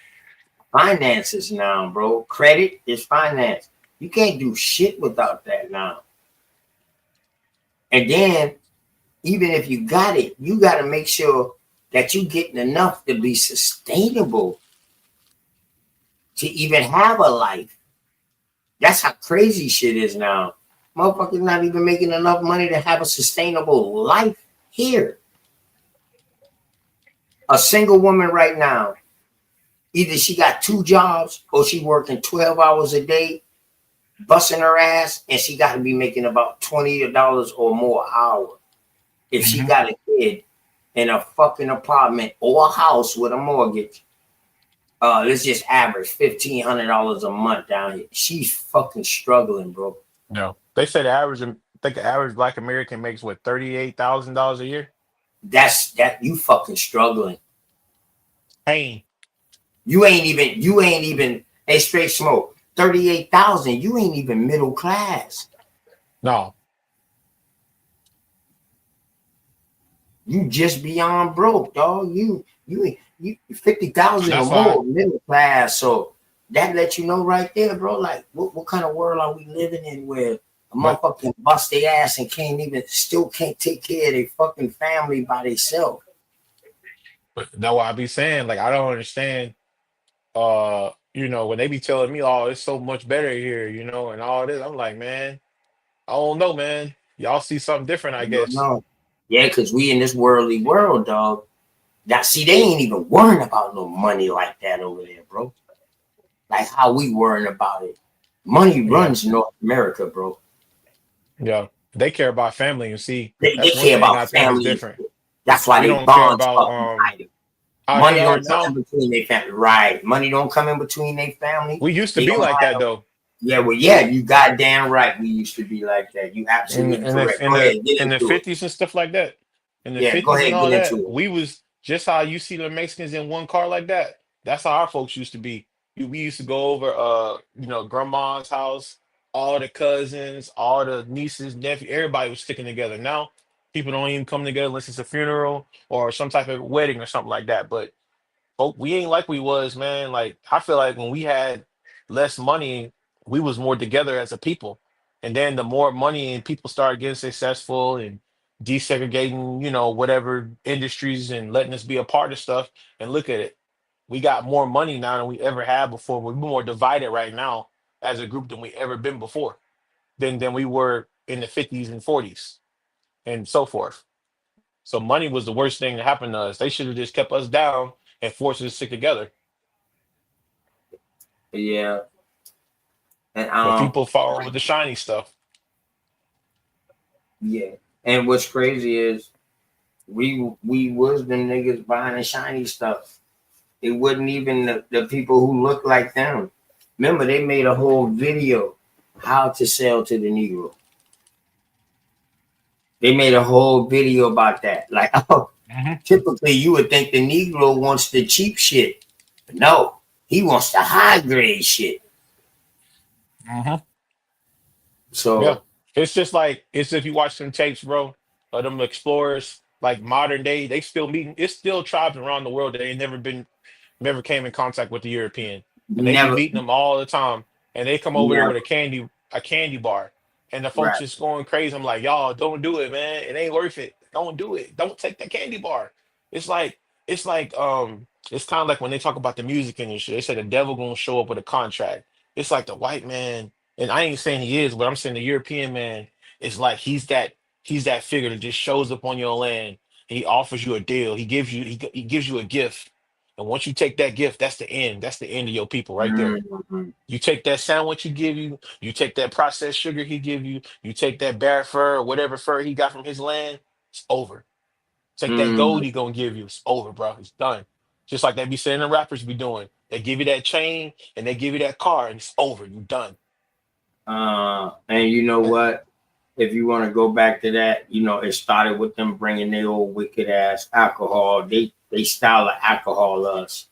finances now, bro. Credit is finance. You can't do shit without that now. And then, even if you got it, you got to make sure that you getting enough to be sustainable to even have a life. That's how crazy shit is now. Motherfuckers not even making enough money to have a sustainable life here. A single woman right now, either she got two jobs or she working 12 hours a day, busting her ass, and she got to be making about $20 or more an hour. If she Mhm. got a kid in a fucking apartment or a house with a mortgage, let's just average $1,500 a month down here. She's fucking struggling, bro. No, they say I think the average Black American makes what $38,000 a year. That you fucking struggling. Pain. You ain't even a straight smoke. 38,000. You ain't even middle class. No, You just beyond broke, dog. You 50,000 or that's why. more middle class. So that lets you know right there, bro. Like what kind of world are we living in where a But motherfucker can bust their ass and still can't take care of their fucking family by themselves. but that's why I be saying like I don't understand. When they be telling me, "Oh, it's so much better here," and all this, I'm like, man, I don't know, man. Y'all see something different, I You don't guess. know. Yeah, because we in this worldly world, dog. Now see, they ain't even worrying about no money like that over there, bro. like how we worrying about it. Money Yeah, runs North America, bro. yeah. They care about family, and see, They that's one care thing about I think is family and different. shit. That's why We they don't care bonds about fucking tight. how they Money are don't come now. in between their family. Right. Money don't come in between their family. We used to They be don't like that have though. yeah, well, yeah, you goddamn right. We used to be like that. You in absolutely in the correct. in Go the ahead, get in the into it. 50s and stuff like that. In the Yeah, go 50s and ahead, all get that, into it. we was just how you see the Mexicans in one car like that. That's how our folks used to be. We used to go over grandma's house, all the cousins, all the nieces, nephew, everybody was sticking together. Now people don't even come together unless it's a funeral or some type of wedding or something like that. But we ain't like we was, man. Like I feel like when we had less money, we was more together as a people. And then the more money and people started getting successful and desegregating, whatever industries and letting us be a part of stuff. And look at it. We got more money now than we ever had before. We're more divided right now as a group than we ever been before. Than we were in the 50s and 40s and so forth. So money was the worst thing that happened to us. They should have just kept us down and forced us to stick together. Yeah. And But people fall with the shiny stuff. yeah. And what's crazy is we was the niggas buying the shiny stuff. It wasn't even the people who look like them. Remember, they made a whole video how to sell to the Negro. They made a whole video about that. Like, oh, Hmm. typically you would think the Negro wants the cheap shit. But no, he wants the high grade shit. Hmm. Yeah. So It's just like it's if you watch some tapes, bro, of them explorers, like modern day, they still meeting. It's still tribes around the world that ain't never came in contact with the European, and they be never, meeting them all the time. And they come over there with never, a candy bar, and the folks right. just going crazy. I'm like, y'all, don't do it, man. It ain't worth it. Don't do it. Don't take that candy bar. It's like it's kind of like when they talk about the music industry. They say the devil gonna show up with a contract. It's like the white man, and I ain't saying he is, but I'm saying the European man is like he's that figure that just shows up on your land. He offers you a deal. He gives you a gift, and once you take that gift, that's the end. That's the end of your people right there. Mhm. You take that sandwich he give you, you take that processed sugar he give you, you take that bear fur or whatever fur he got from his land, it's over. Take that gold Mhm. he gonna give you, it's over, bro. It's done. Just like they be saying the rappers be doing. They give you that chain and they give you that car and it's over. You done. And you know Eh, what? If you want to go back to that, it started with them bringing their old wicked ass alcohol. They style of alcohol us,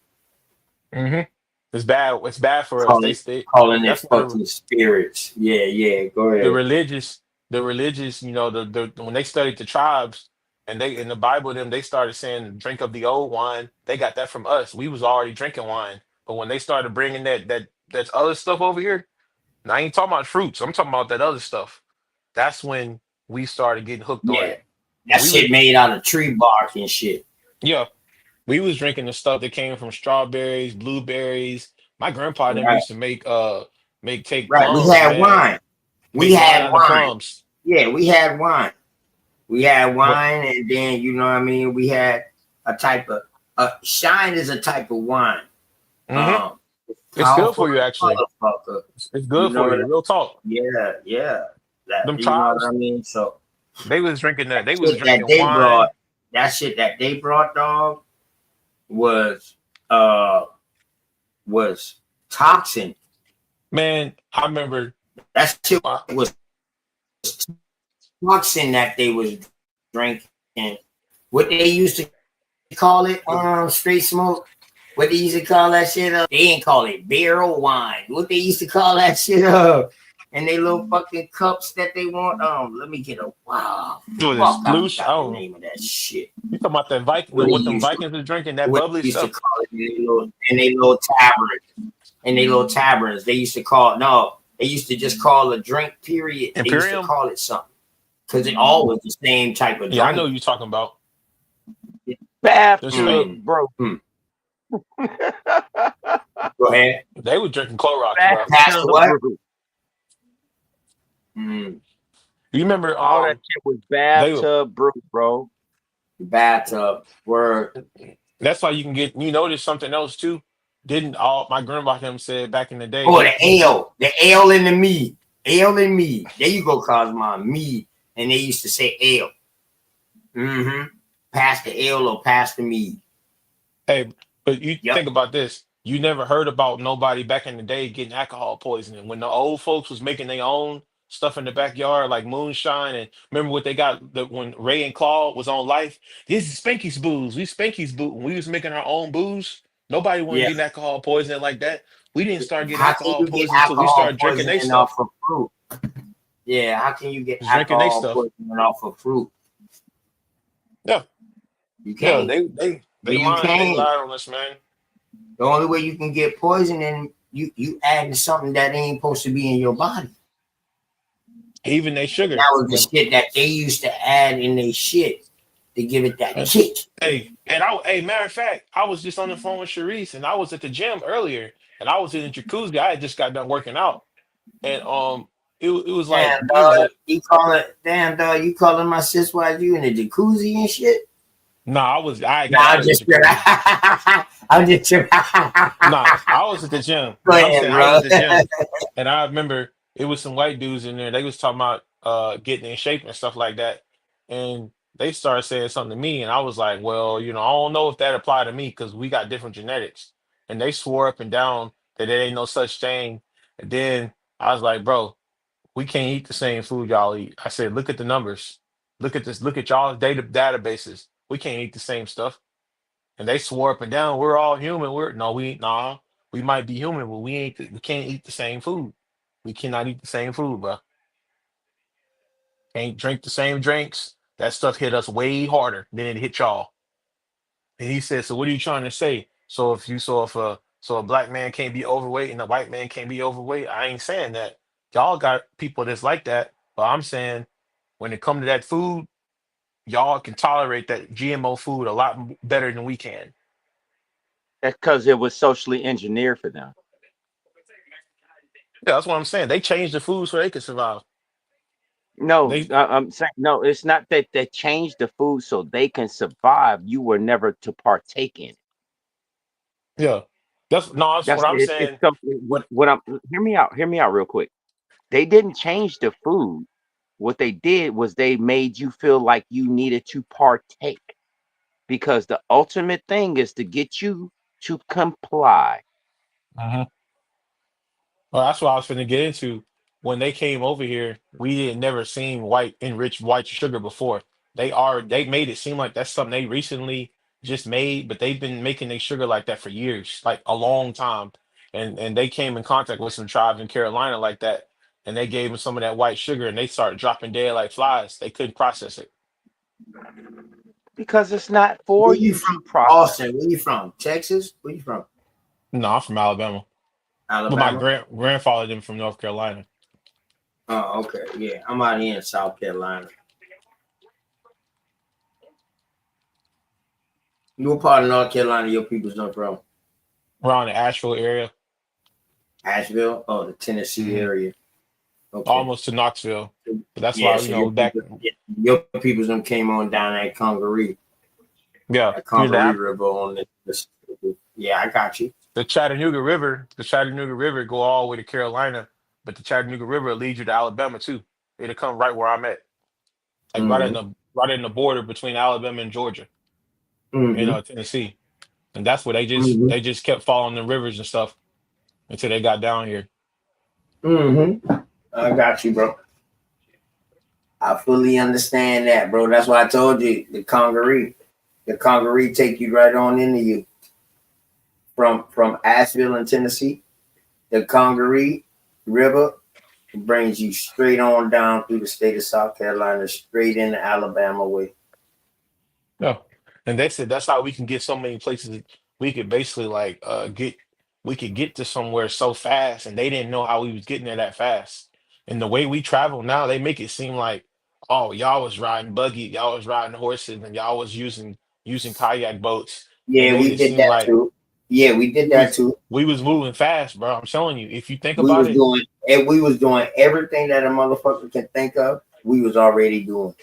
mhm. It's bad. It's bad for us. calling They calling it that's why fucking spirits. Yeah, yeah. Go the ahead. religious the religious when they studied the tribes and they in the bible they started saying drink of the old wine. They got that from us. We was already drinking wine, but when they started bringing that other stuff over here, and I ain't talking about fruits, I'm talking about that other stuff. That's when we started getting hooked on Yeah, it. But that we was shit made out of tree bark and shit. yeah, we was drinking the stuff that came from strawberries, blueberries. My grandpa and them Right, used to take right. We plums, had man. wine. We Make wine had out of wine. plums. Yeah, we had wine. We had But wine, and then you know what I mean. We had a type of shine is a type of wine. mhm, Um, it's good powerful for you as actually. motherfucker. It's You good know for what? you. Real talk. Yeah, yeah. That Them you know what tribes, I mean. So they was drinking that. that They was shit that drinking they brought, wine. dog, was uh was toxin. Man, I remember. That shit Uh, was toxin that they was drinking. What they used to call it, straight smoke. What they used to call that shit up? They didn't call it barrel wine. What they used to call that shit up? And they little fucking cups that they want. Let me get a wow. what is Fuck, I sploosh? I forgot the don't know. name of that shit. You talking about that Viking? What they What them used to Vikings are drinking? That what bubbly they used to stuff. call it in they little taverns. They used to call no, they used to just call a drink, period. They used to Imperium. call it something. Because it always the same type of Yeah, I know drink. what you're talking about. There's Bathtub, Mm, still bro. mm. Go ahead. they were drinking Clorox, bro. Pass the Bathtub, what? bro. Mm, You remember? All that shit was They were. bathtub brew, bro. bathtub. Word. That's why you can get. You notice something else too. didn't all my grandma him said back in the day Oh, they the used to. L, the L in the me, L and me. There you go, Cosmo. Me, and they used to say L. Mm-hmm. Pass the L or pass the me. Hey, but you Yep. think about this. You never heard about nobody back in the day getting alcohol poisoning when the old folks was making their own stuff in the backyard like moonshine and remember what they got when Ray and Claude was on Life. This is Spanky's booze. We Spanky's boo. When we was making our own booze, nobody wasn't Yeah. getting alcohol poisoning like that. We didn't start getting How can alcohol you get poisoning until we alcohol started drinking their poisoning off stuff. of fruit? Yeah. How can you get Drinking their alcohol stuff. poisoning off of fruit? Yeah, You yeah. can't. They You lying. They can't. lied on us, man. The only way you can get poisoning, you adding something that ain't supposed to be in your body. Even they And sugar. that was the shit that they used to add in their shit to give it that kick. Hey, and hey, matter of fact, I was just on the phone with Sharice, and I was at the gym earlier, and I was in the jacuzzi. I had just got done working out, and it was like Damn, we was dog. You call it, damn, dog. You calling my sis while you in the jacuzzi and shit? I Nah, got out I'm of the just kidding. jacuzzi. I'm just kidding. Nah, I was at the gym, Go but I'm ahead, saying I was bro. at the gym, and I remember it was some white dudes in there. They was talking about getting in shape and stuff like that, and they started saying something to me, and I was like, well, I don't know if that applied to me because we got different genetics, and they swore up and down that there ain't no such thing. And then I was like, bro, we can't eat the same food y'all eat. I said, look at the numbers, look at this, look at y'all's databases. We can't eat the same stuff. And they swore up and down, we're all human. We might be human, but we can't eat the same food. We cannot eat the same food, bro. Can't drink the same drinks. That stuff hit us way harder than it hit y'all. And he said, so what are you trying to say? So if a black man can't be overweight and a white man can't be overweight, I ain't saying that. Y'all got people that's like that, but I'm saying when it come to that food, y'all can tolerate that GMO food a lot better than we can. That's because it was socially engineered for them. Yeah, that's what I'm saying. They changed the food so they could survive. No, They I'm saying no. It's not that they changed the food so they can survive. You were never to partake in it. Yeah, that's That's what I'm it's saying. so What what I'm hear me out. Hear me out real quick. They didn't change the food. What they did was they made you feel like you needed to partake because the ultimate thing is to get you to comply. Mhm. Well, that's what I was finna get into. When they came over here, we didn't never seen enriched white sugar before. They made it seem like that's something they recently just made, but they've been making their sugar like that for years, like a long time. And they came in contact with some tribes in Carolina like that, and they gave them some of that white sugar, and they started dropping dead like flies. They couldn't process it. Because it's not for Where you you from? to process. Austin. Where you from? Texas? Where you from? No, I'm from Alabama, but my Alabama? grandfather them from North Carolina. Oh, okay. Yeah, I'm out here in South Carolina. What part of North Carolina your people's not from? Around the Asheville area. Asheville? Oh, the Tennessee Mhm. area. Okay. Almost to Knoxville. But that's Yeah, why, so your back, people, your people's them came on down at yeah, Congaree River on the. Yeah, I got you. The Chattanooga River go all the way to Carolina, but the Chattanooga River will lead you to Alabama too. It'll come right where I'm at, like Mm-hmm. right in the border between Alabama and Georgia, Mm-hmm. Tennessee. And that's where Mm-hmm. they just kept following the rivers and stuff until they got down here. Mm-hmm. I got you, bro. I fully understand that, bro. That's why I told you the Congaree. The Congaree take you right on into you from Asheville in Tennessee. The Congaree River brings you straight on down through the state of South Carolina, straight into Alabama way. Yeah. And they said that's how we can get so many places. We could basically we could get to somewhere so fast, and they didn't know how we was getting there that fast. And the way we travel now, they make it seem like, oh, y'all was riding buggy, y'all was riding horses, and y'all was using kayak boats. They Yeah, made we it did seem that like too. Yeah, we did that too. we was moving fast, bro. I'm telling you, if you think We about was it, doing and we was doing everything that a motherfucker can think of. We was already doing.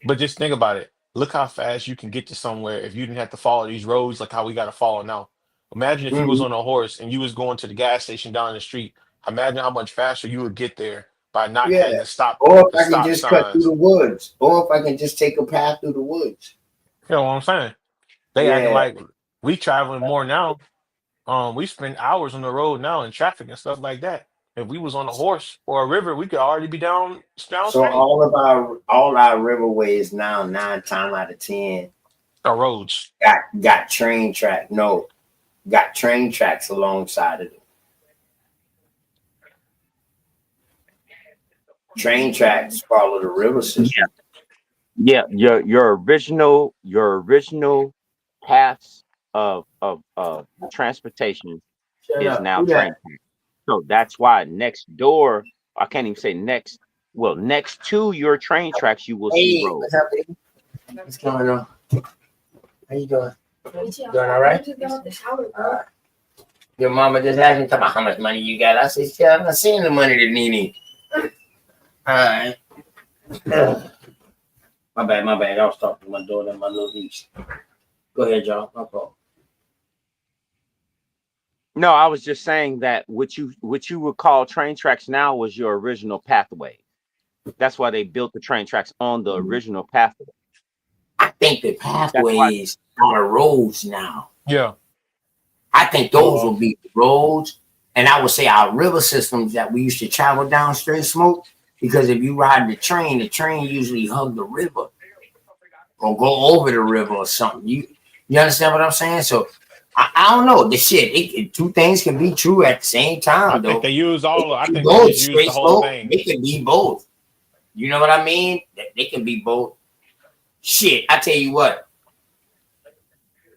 but just think about it. Look how fast you can get to somewhere if you didn't have to follow these roads like how we got to follow now. Imagine if you was Mhm. on a horse and you was going to the gas station down the street. Imagine how much faster you would get there by not Yeah. having to stop Or if the I can stop just cut through signs. the woods. Or if I can just take a path through the woods. You know what I'm saying? They acting Yeah. like we traveling more now. We spend hours on the road now in traffic and stuff like that. If we was on a horse or a river, we could already be So downstate. all our riverways now, 9 times out of 10, The roads. got train track. No, got train tracks alongside of it. Train tracks follow the river Yeah, system. yeah. Your original paths of transportation Shut is up. now Who train. that? So that's why next door, I can't even say next. Well, next to your train tracks, you will see Hey, roads. what's up, baby? What's going on? How you doing? Doing all right? Your mama just asked me about how much money you got. I said, "Yeah, I'm not seeing the money to Nene." All right. Ugh. My bad, my bad. I was talking to my daughter and my little niece. Go ahead, y'all. My fault. No, I was just saying that what you would call train tracks now was your original pathway. That's why they built the train tracks on the original pathway. I think the That's why. pathways are roads now. Yeah. I think those Well, will be the roads. And I would say our river systems that we used to travel down straight smoke. Because if you ride the train usually hug the river or go over the river or something. You understand what I'm saying? So I don't know. The shit, two things can be true at the same I time, think though. they use They all. can I be think they both just use straight the whole smoke. thing. They can be both. You know what I mean? They can be both. Shit, I tell you what,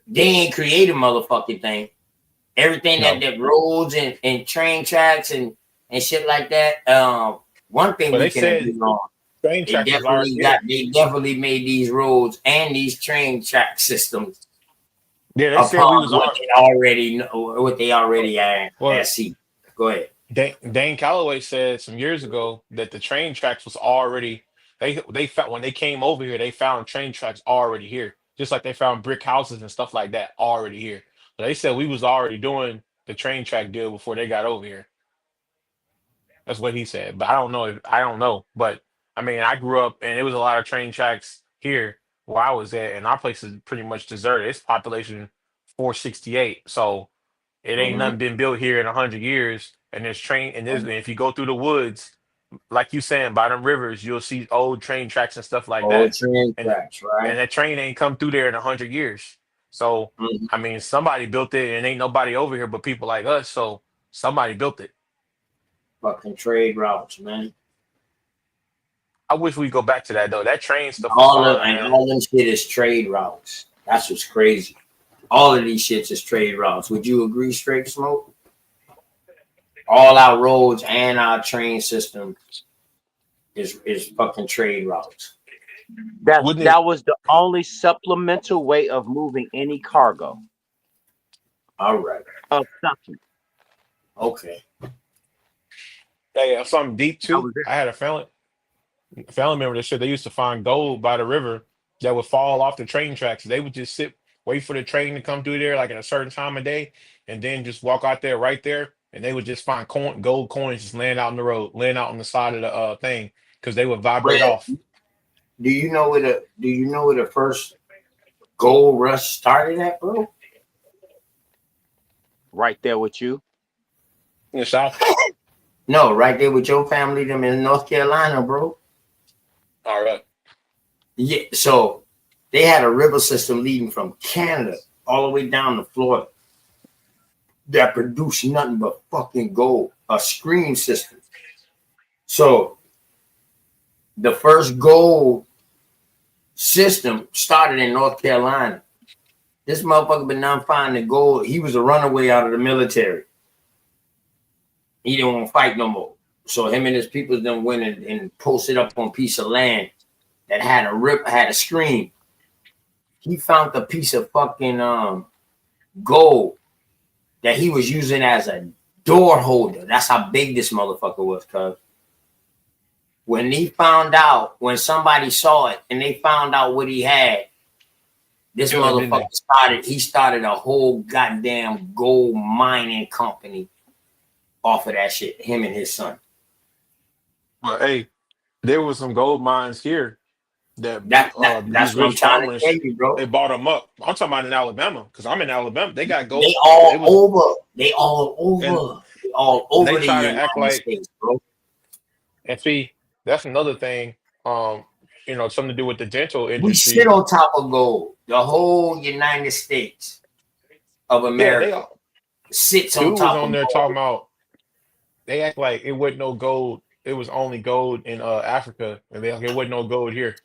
they ain't create a motherfucking thing. Everything No, that roads and train tracks and shit like that. One thing but we they can said agree on, train tracks was already here. they definitely made these roads and these train track systems Yeah, they said we upon was all. what they already are Well, at sea. Go ahead. Dane Calloway said some years ago that the train tracks was already they found when they came over here, they found train tracks already here, just like they found brick houses and stuff like that already here. So they said we was already doing the train track deal before they got over here. That's what he said, but I don't know. I don't know, but I mean, I grew up and it was a lot of train tracks here where I was at, and our place is pretty much deserted. It's population 468, so it ain't Mm-hmm. nothing been built here in 100 years. And there's train and if you go through the woods, like you saying, by them rivers, you'll see old train tracks and stuff like All that. train And tracks, right? that train ain't come through there in 100 years. So Mm-hmm. I mean, somebody built it, and ain't nobody over here but people like us. So somebody built it. Fucking trade routes, man. I wish we go back to that though. That train stuff was fun, man. All them shit is trade routes. That's what's crazy. All of these shits is trade routes. Would you agree, Straight Smoke? All our roads and our train system is fucking trade routes. That Wouldn't it? that was the only supplemental way of moving any cargo All right. of something. Okay. Hey, something deep That too. was it. I had a family member that said they used to find gold by the river that would fall off the train tracks. They would just sit, wait for the train to come through there, like at a certain time of day, and then just walk out there right there, and they would just find gold coins just laying out in the road, laying out on the side of the thing, because they would vibrate Where off. do you know where the first gold rush started at, bro? Right there with you. In the south. No, right there with your family, them in North Carolina, bro. All right. Yeah, so they had a river system leading from Canada all the way down to Florida that produced nothing but fucking gold, a screen system. So the first gold system started in North Carolina. This motherfucker been now finding gold. He was a runaway out of the military. He didn't want to fight no more. So him and his people then went and posted up on a piece of land that had a screen. He found a piece of fucking gold that he was using as a door holder. That's how big this motherfucker was, cuz. When somebody saw it and they found out what he had, This Yeah, didn't motherfucker they? started a whole goddamn gold mining company off of that shit. Him and his son. But hey, there was some gold mines here that That's these what I'm rich trying to tell farmers you, they bro. bought them up. I'm talking about in Alabama because I'm in Alabama. They got They gold. It all was over. They all and over. They all they over the try to act United like States, bro. and see that's another thing. Um, something to do with the dental We sit industry. on top of gold. The whole United States of Yeah, they America all sits on dude was top on of there talking gold. about they act like it wasn't no gold. It was only gold in Africa, and they like it wasn't no gold here.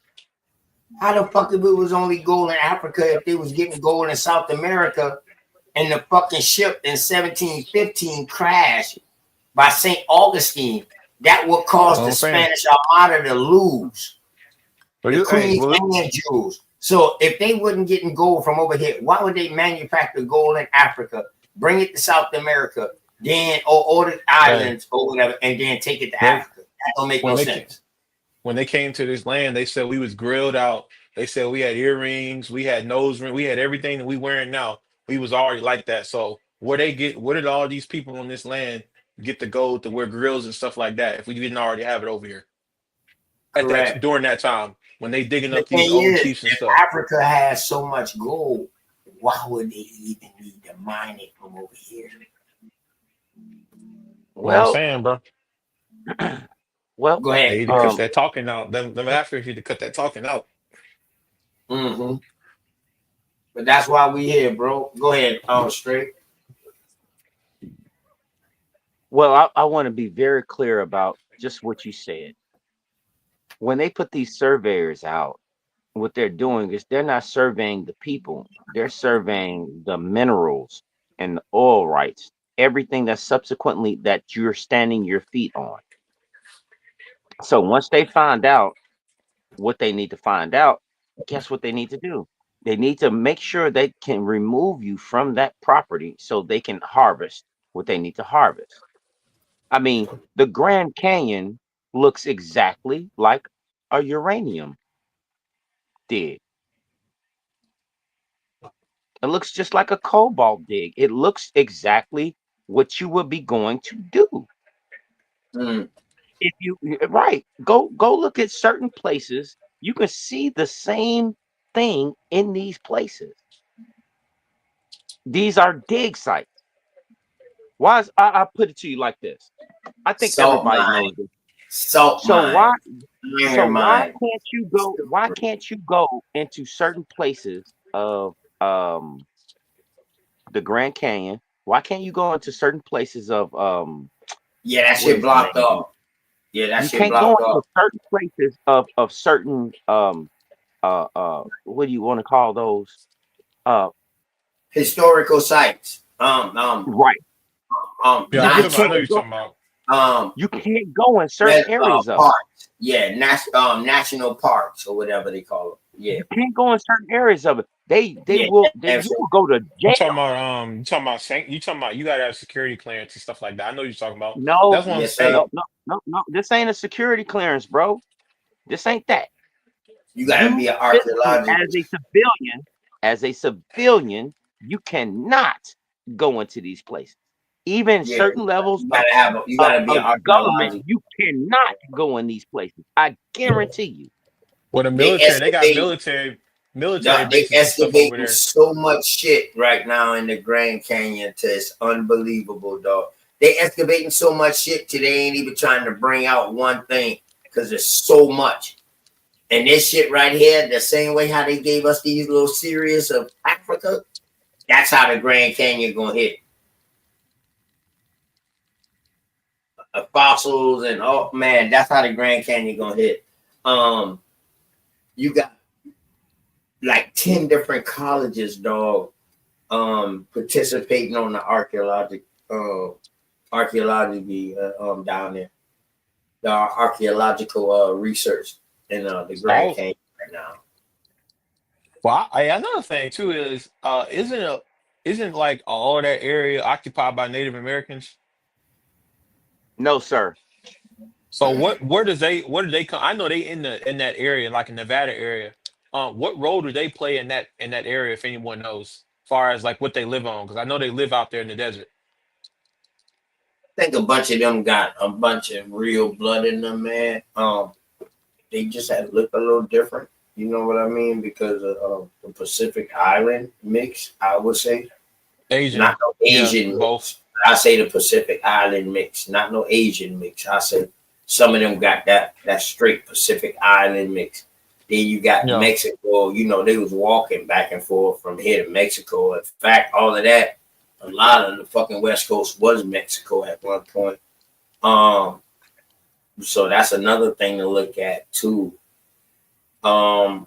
How the fuck if it was only gold in Africa if they was getting gold in South America and the fucking ship in 1715 crashed by St. Augustine? That would cause Know what the I'm saying? Spanish Armada to lose But the hey, Queen's well, and Jews. So if they wasn't getting gold from over here, why would they manufacture gold in Africa, bring it to South America, then or the hey, islands or whatever, and then take it to they Africa? That don't make when no they ca- sense. when they came to this land, they said we was grilled out. They said we had earrings, we had nose ring, we had everything that we wearing now. We was already like that. So where did all these people on this land get the gold to wear grills and stuff like that if we didn't already have it over here at that Correct. during that time when they digging The up these thing old is, chiefs and if stuff? Africa has so much gold, why would they even need to mine it from over here? You know what I'm Well, saying, bro? well, Go ahead. They need to Go cut ahead. that talking out. Them Africans need to cut that talking out. Mm-hmm. But that's why we here, bro. Go ahead. Straight. well, I want to be very clear about just what you said. When they put these surveyors out, what they're doing is they're not surveying the people, they're surveying the minerals and the oil rights, everything that's subsequently that you're standing your feet on. So once they find out what they need to find out, guess what they need to do? They need to make sure they can remove you from that property so they can harvest what they need to harvest. I mean, the Grand Canyon looks exactly like a uranium dig. It looks just like a cobalt dig. It looks exactly what you would be going to do. Mm. If you right, go look at certain places. You can see the same thing in these places. These are dig sites. Why is I put it to you like this? I think Salt everybody mine. knows this. Salt So mine. why so Iron mine. why can't you go into certain places of the Grand Canyon? Why can't you go into certain places of Yeah, that what shit is the blocked name? off. Yeah, that You shit can't go blocked into off. certain places of certain what do you want to call those? Historical sites. Right. Yeah, You I'm just talking about. I National know can't you're go. talking about. um You can't go in certain areas of it. parks. Yeah, national parks or whatever they call them. Yeah, You can't go in certain areas of it. yeah. You will go to I'm jail. talking about. You talking about. You talking about. You got to have security clearance and stuff like that. I know you're talking about. No, That's what I'm Yes, saying. sir. no. This ain't a security clearance, bro. This ain't that. You gotta be You an physically, archaeologist. as a civilian, you cannot go into these places. Even Yeah, certain levels you gotta be an of government, archaeologist. you cannot go in these places. I guarantee you. Well, the They military. They got excavate military they bases and stuff over excavating there. so much shit right now in the Grand Canyon to it's unbelievable, dog. They excavating so much shit till they ain't even trying to bring out one thing because there's so much. And this shit right here, the same way how they gave us these little series of Africa, that's how the Grand Canyon gonna hit. Fossils and oh man, that's how the Grand Canyon gonna hit. Um, you got like 10 different colleges, dog, participating on the archaeology down there. The archaeological research in the Grand Oh, Canyon right now. well, another thing too is isn't like all that area occupied by Native Americans? No, sir. So where do they come? I know they in that area, like in Nevada area. What role do they play in that area, if anyone knows, as far as like what they live on? Because I know they live out there in the desert. I think a bunch of them got a bunch of real blood in them, man. They just had to look a little different. You know what I mean? Because of the Pacific Island mix, I would say. Asian, Not no yeah, Asian both. mix. I say the Pacific Island mix, not no Asian mix. I say some of them got that straight Pacific Island mix. Then you got Yeah, Mexico. You know, they was walking back and forth from here to Mexico. In fact, all of that, a lot of the fucking West Coast was Mexico at one point. Um, so that's another thing to look at too. Um,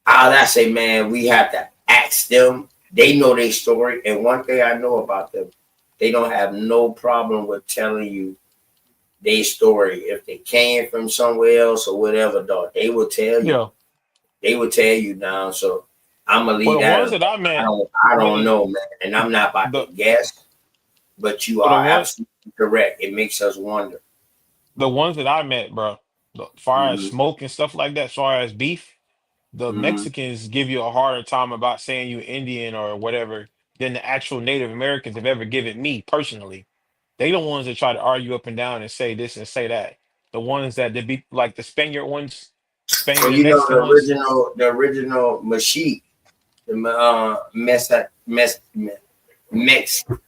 I say, man, we have to ask them. They know their story, and one thing I know about them, they don't have no problem with telling you their story. If they came from somewhere else or whatever, dog, they will tell you. yeah. They will tell you now. So I'm gonna Well, leave the that ones alone. that I I met, don't, I don't really, know, man, and I'm not about to the guess. But you well, are absolutely correct. It makes us wonder. the ones that I met, bro, as far as Mm-hmm, smoke and stuff like that, as far as beef, the mm-hmm. Mexicans give you a harder time about saying you Indian or whatever than the actual Native Americans have ever given me personally. They the ones that try to argue up and down and say this and say that. The ones that they be like the Spaniard ones, Well, Spaniard and you know Mexican ones. the original Mashik, the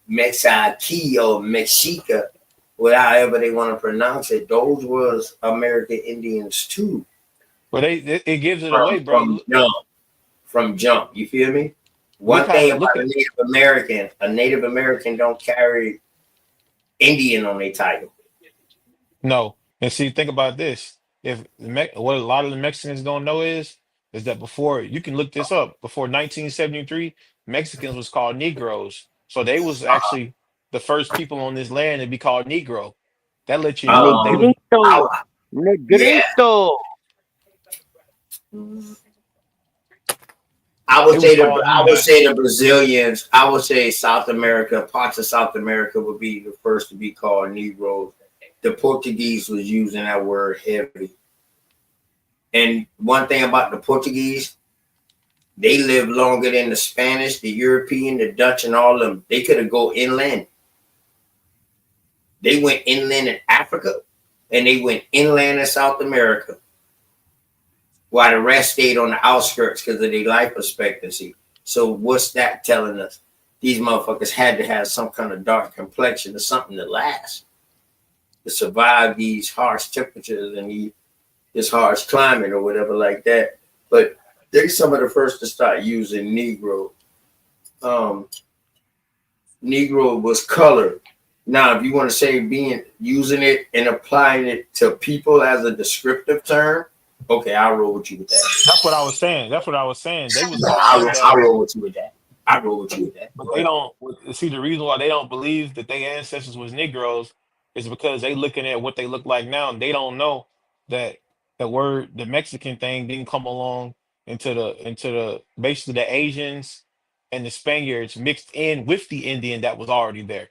Mexiki or Mexica, however they want to pronounce it. Those was American Indians too, But it gives it away, bro. from jump, from jump. You feel me? Look One how thing about look at A Native American don't carry Indian on their title. no. And see, think about this. If what a lot of the Mexicans don't know is that before you can look this up, before 1973, Mexicans was called Negroes. So they was actually the first people on this land to be called Negro. That lets you know that they was Negrito, I, yeah, negrito. they was called I them would that. say the Brazilians. I would say South America, parts of South America would be the first to be called Negroes. The Portuguese was using that word heavy. And one thing about the Portuguese, they lived longer than the Spanish, the European, the Dutch, and all of them. They could have go inland. They went inland in Africa, and they went inland in South America, while the rest stayed on the outskirts because of their life expectancy. So what's that telling us? These motherfuckers had to have some kind of dark complexion or something to last, to survive these harsh temperatures and this harsh climate or whatever like that. But they're some of the first to start using Negro. Um, Negro was color. Now, if you want to say using it and applying it to people as a descriptive term, okay, I'll roll with you with that. That's what I was saying. That's what I was saying. They was calling them that. I'll roll with you with that. I roll with you with that. But Go they ahead. don't see the reason why they don't believe that their ancestors was Negroes is because they looking at what they look like now and they don't know that the Mexican thing didn't come along into the basically the Asians and the Spaniards mixed in with the Indian that was already there.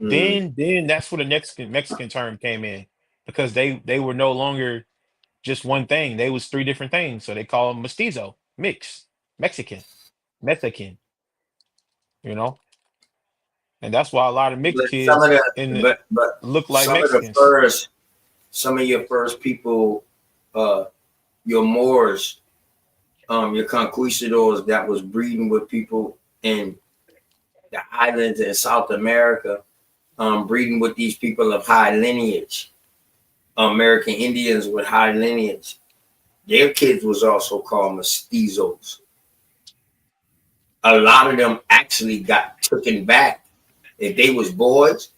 Mm. Then that's where the Mexican term came in because they were no longer just one thing. They was three different things. So they call them mestizo, mix, Mexican, Mexican, you know? And that's why a lot of mixed But some of kids in the but look like some of the Mexicans. first, some of your first people, uh, your Moors, your conquistadors that was breeding with people in the islands in South America, breeding with these people of high lineage, American Indians with high lineage. Their kids was also called mestizos. A lot of them actually got taken back. If they was boys,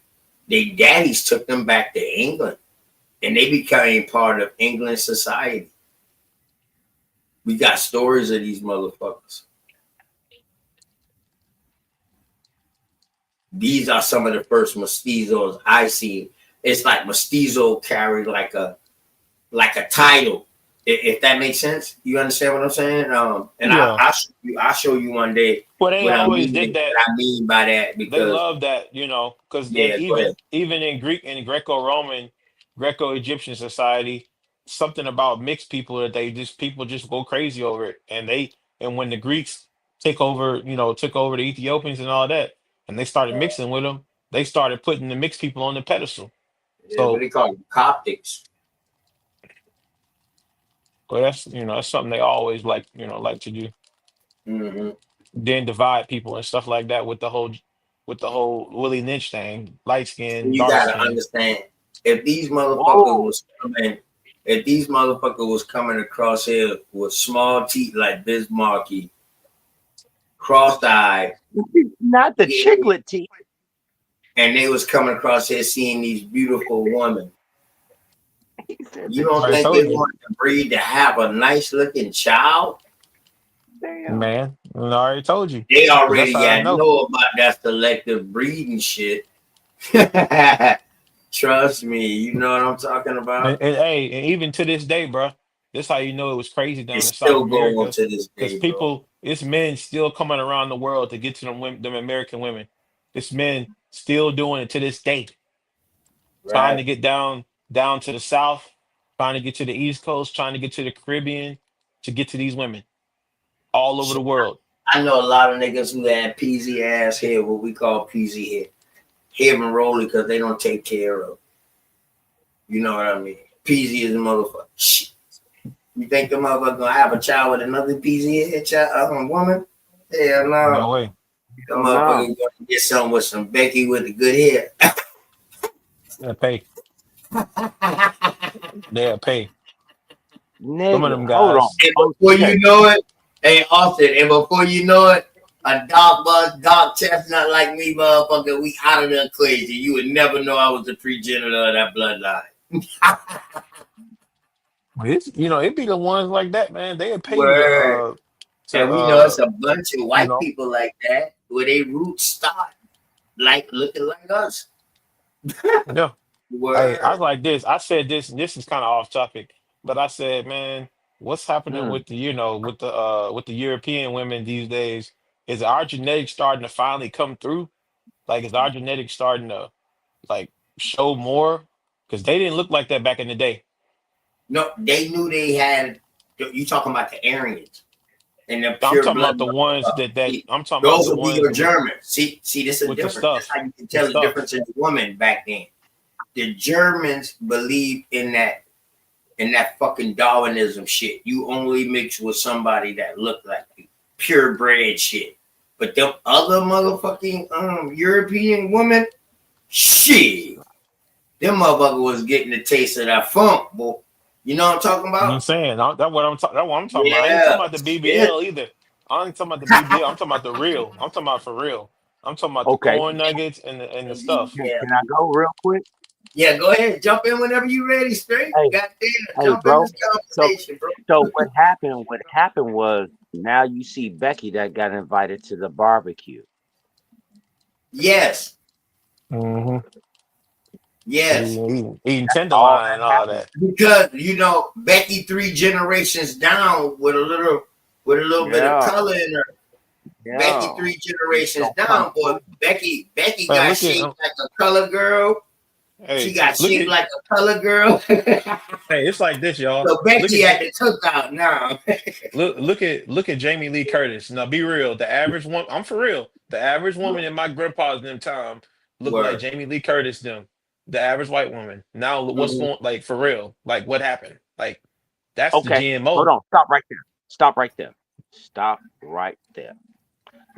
their daddies took them back to England, and they became part of England society. We got stories of these motherfuckers. These are some of the first mestizos I see. It's like mestizo carried like a title, if that makes sense. You understand what I'm saying? And Yeah. I'll show you one day Well, they always did that. what I mean by that, They because love that, because then yeah, go ahead. even in Greek and Greco-Roman, Greco-Egyptian society, something about mixed people that they just people just go crazy over it, and when the Greeks took over the Ethiopians and all that, and they started mixing with them, they started putting the mixed people on the pedestal. Yeah, what So, they call them? Coptics. well, that's something they always like to do. Hmm. Then divide people and stuff like that with the whole Willie Lynch thing, light skin, You dark gotta skin. understand, if these motherfuckers Whoa, was coming, if these motherfuckers was coming across here with small teeth like Bismarcky, cross-eyed, not the yeah, chiclet teeth. and they was coming across here seeing these beautiful women, He said you the don't I think chiclet. they told you, want to breed to have a nice looking child? Damn. man. I already told you, They 'cause that's already how I got know. know about that selective breeding shit. Trust me, you know what I'm talking about. And hey, and even to this day, bro, this how you know it was crazy down It's in South still going on America, to this because day, bro. it's men still coming around the world to get to them women, them American women. It's men still doing it to this day, trying to Right? get down to the South, trying to get to the East Coast, trying to get to the Caribbean, to get to these women all over the world. I know a lot of niggas who had peasy ass hair, what we call peasy hair. Hair and rolling because they don't take care of. You know what I mean? Peasy is a motherfucker. Shit. You think the motherfucker gonna have a child with another peasy hair child, woman? Hell No no. way. The Oh no, motherfucker gonna get something with some Becky with the good hair. They pay. They pay. Some of nigga, them hold on. guys. And before Okay, you know it, hey Austin, and before you know it, a dark chestnut like me, motherfucker, we out of the equation. You would never know I was the progenitor of that bloodline. It's it be the ones like that, man. They'll pay you Word. to And we know it's a bunch of you white know, people like that where they roots start like looking like us. yeah. I was Word. like this. I said this, and this is kind of off topic, but I said, man, what's happening mm, with with the European women these days? Is our genetics starting to finally come through? Like, is our genetics starting to like show more? Because they didn't look like that back in the day. No, they knew they had. You talking about the Aryans and the I'm pure talking blood about the ones motherfuckers. that See, I'm talking about those the would be ones your Germans. See, this is a with the difference. That's stuff, how you can the tell the stuff. difference in the woman back then. The Germans believe in that fucking Darwinism shit. You only mix with somebody that looked like you. Purebred shit. But them other motherfucking European women, shit. Them motherfucker was getting the taste of that funk, boy. You know what I'm talking You know what I'm about? saying? That's what I'm talking about. I ain't Yeah. talking about the Shit. BBL either. I ain't talking about the BBL. I'm talking about the real. I'm talking about for real. I'm talking about the okay. corn nuggets and the stuff. Yeah. Can I go real quick? Yeah, go ahead. Jump in whenever you ready, straight. Hey, God damn. hey, Jump in bro. this So, conversation, bro. so what happened? What happened was now you see Becky that got invited to the barbecue. Yes. Hmm. Yes. Eating All tenderloin and that all happened. that. Because Becky 3 generations down with a little bit of Yeah, color in her. Becky yeah. three It's generations gonna come down, boy. through. Becky Man, got look at shaped like a color girl. She hey, got look shaped at like a color girl. hey, it's like this, y'all. So Look Becky at at the cookout now. look at Jamie Lee Curtis. Now be real. The average one, I'm for real. The average woman in my grandpa's them time looked like Word. Jamie Lee Curtis them. The average white woman. Now what's Mhm. going like for real? Like what happened? Like that's the Okay, hold GMO. on. Stop right there. Stop right there. Stop right there.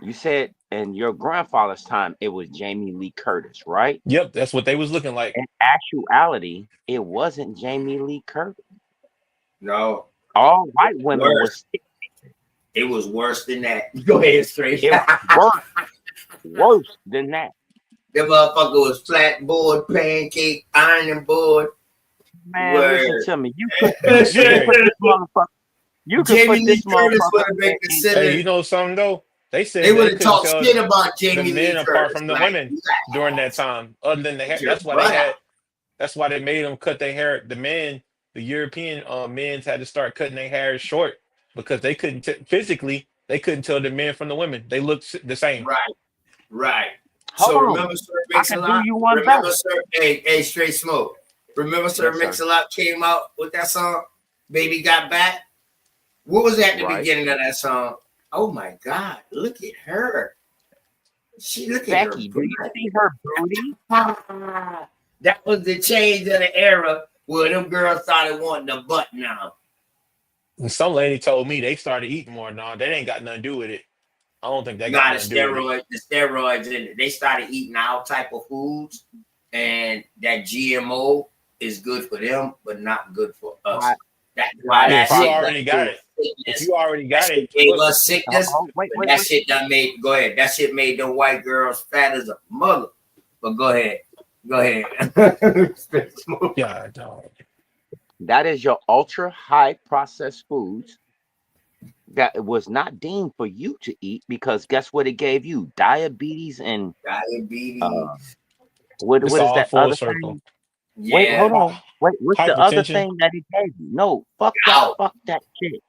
You said in your grandfather's time it was Jamie Lee Curtis, right? Yep, that's what they was looking like. In actuality, it wasn't Jamie Lee Curtis. No, All white women worse. was It was worse than that. Go ahead, straight. it was worse than that. The motherfucker was flat board, pancake, ironing board. Man, listen Word. to me. You You could put serious? this motherfucker. You could Jamie put Lee this Curtis would motherfucker have been Hey, considered. you know something though? They They said would they have couldn't talked tell shit about the Jamie men Lee apart Curtis. from the Like, women you got during that time, other than the hair. your That's why they butt out. had. That's why they made them cut their hair. The men, the European men's had to start cutting their hair short because they couldn't physically. They couldn't tell the men from the women. They looked the same. Right, right. hold So on. remember, Sir I Mix a could do lot. you one Remember, better. Sir, hey, Straight Smoke. Remember Sir Yes, sir. Mix-a-Lot came out with that song, Baby Got Back? What was at the Right. beginning of that song? Oh my God, look at her. Look at her Becky, do you butt. see her booty? Ah, that was the change of the era where them girls started wanting a butt now. And some lady told me they started eating more. No, that ain't got nothing to do with it. I don't think that got Got nothing to do with it. the steroids in it. They started eating all type of foods, and that GMO is good for them, but not good for us. High, That's why high Yeah, that if you shit processed already got food. it, if sickness. you already That got shit it, gave look, us sickness, Wait, but wait, that wait. shit done made. Go ahead. That shit made them white girls fat as a mother. But go ahead. Go ahead. yeah, dog. That is your ultra high processed foods that was not deemed for you to eat because guess what it gave you? Diabetes and uh Diabetes. It's what is all that full other circle. thing? Wait, Yeah. hold on. Wait, what's the other Hypertension. thing that it gave you? No, Gout. fuck that shit.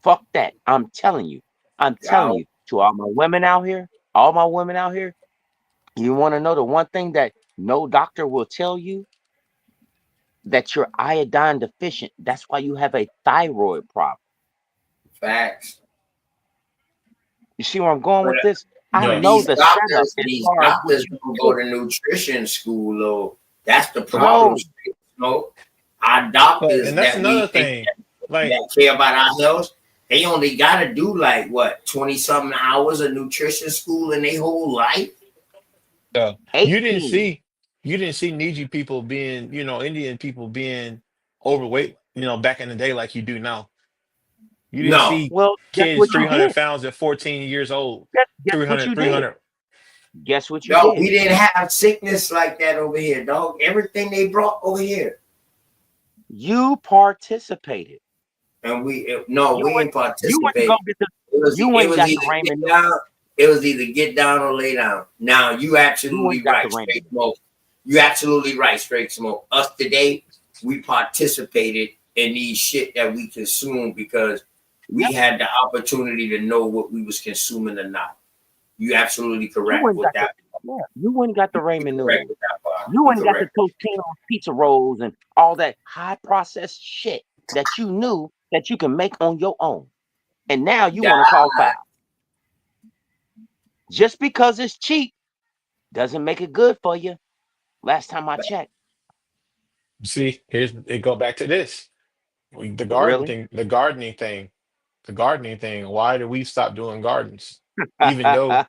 Fuck that. I'm telling Gout. you, to all my women out here, all my women out here, you want to know the one thing that no doctor will tell you that you're iodine deficient. That's why you have a thyroid problem. Facts. You see where I'm going But with this? I But Yeah. know the setup as these far as what doctors you don't go took, to nutrition school though. That's the problem. bro. Straight Smoke. Our But doctors and that's that another we think thing. Like, that care about ourselves, they only gotta do like what 20 something hours of nutrition school in their whole life. you didn't 18. see Niji people being, Indian people being overweight, back in the day like you do now. You didn't No, see Well, guess kids what you 300 did? pounds at 14 years old. Guess what 300, you did? 300. Guess what you no, did? we didn't have sickness like that over here, dog. Everything they brought over here. You participated. And no, You we went. ain't You went to go participate. get the. You It went and was got the either get ramen down, noodles. it was either get down or lay down. Now you You went absolutely and got the right, ramen straight noodles. smoke. You absolutely right, straight smoke. Us today, we participated in these shit that we consume because we Yep. had the opportunity to know what we was consuming or not. You absolutely You correct went and with got the. that. Yeah. You went and got the You ramen correct noodles. with that part. You You went and got the correct. Totino's pizza rolls and all that high processed shit that you knew that you can make on your own. And now you Yeah, want to call foul. Just because it's cheap doesn't make it good for you. Last time I checked. See, it go back to this. The garden Really? thing, the gardening thing. Why did we stop doing gardens? Even though,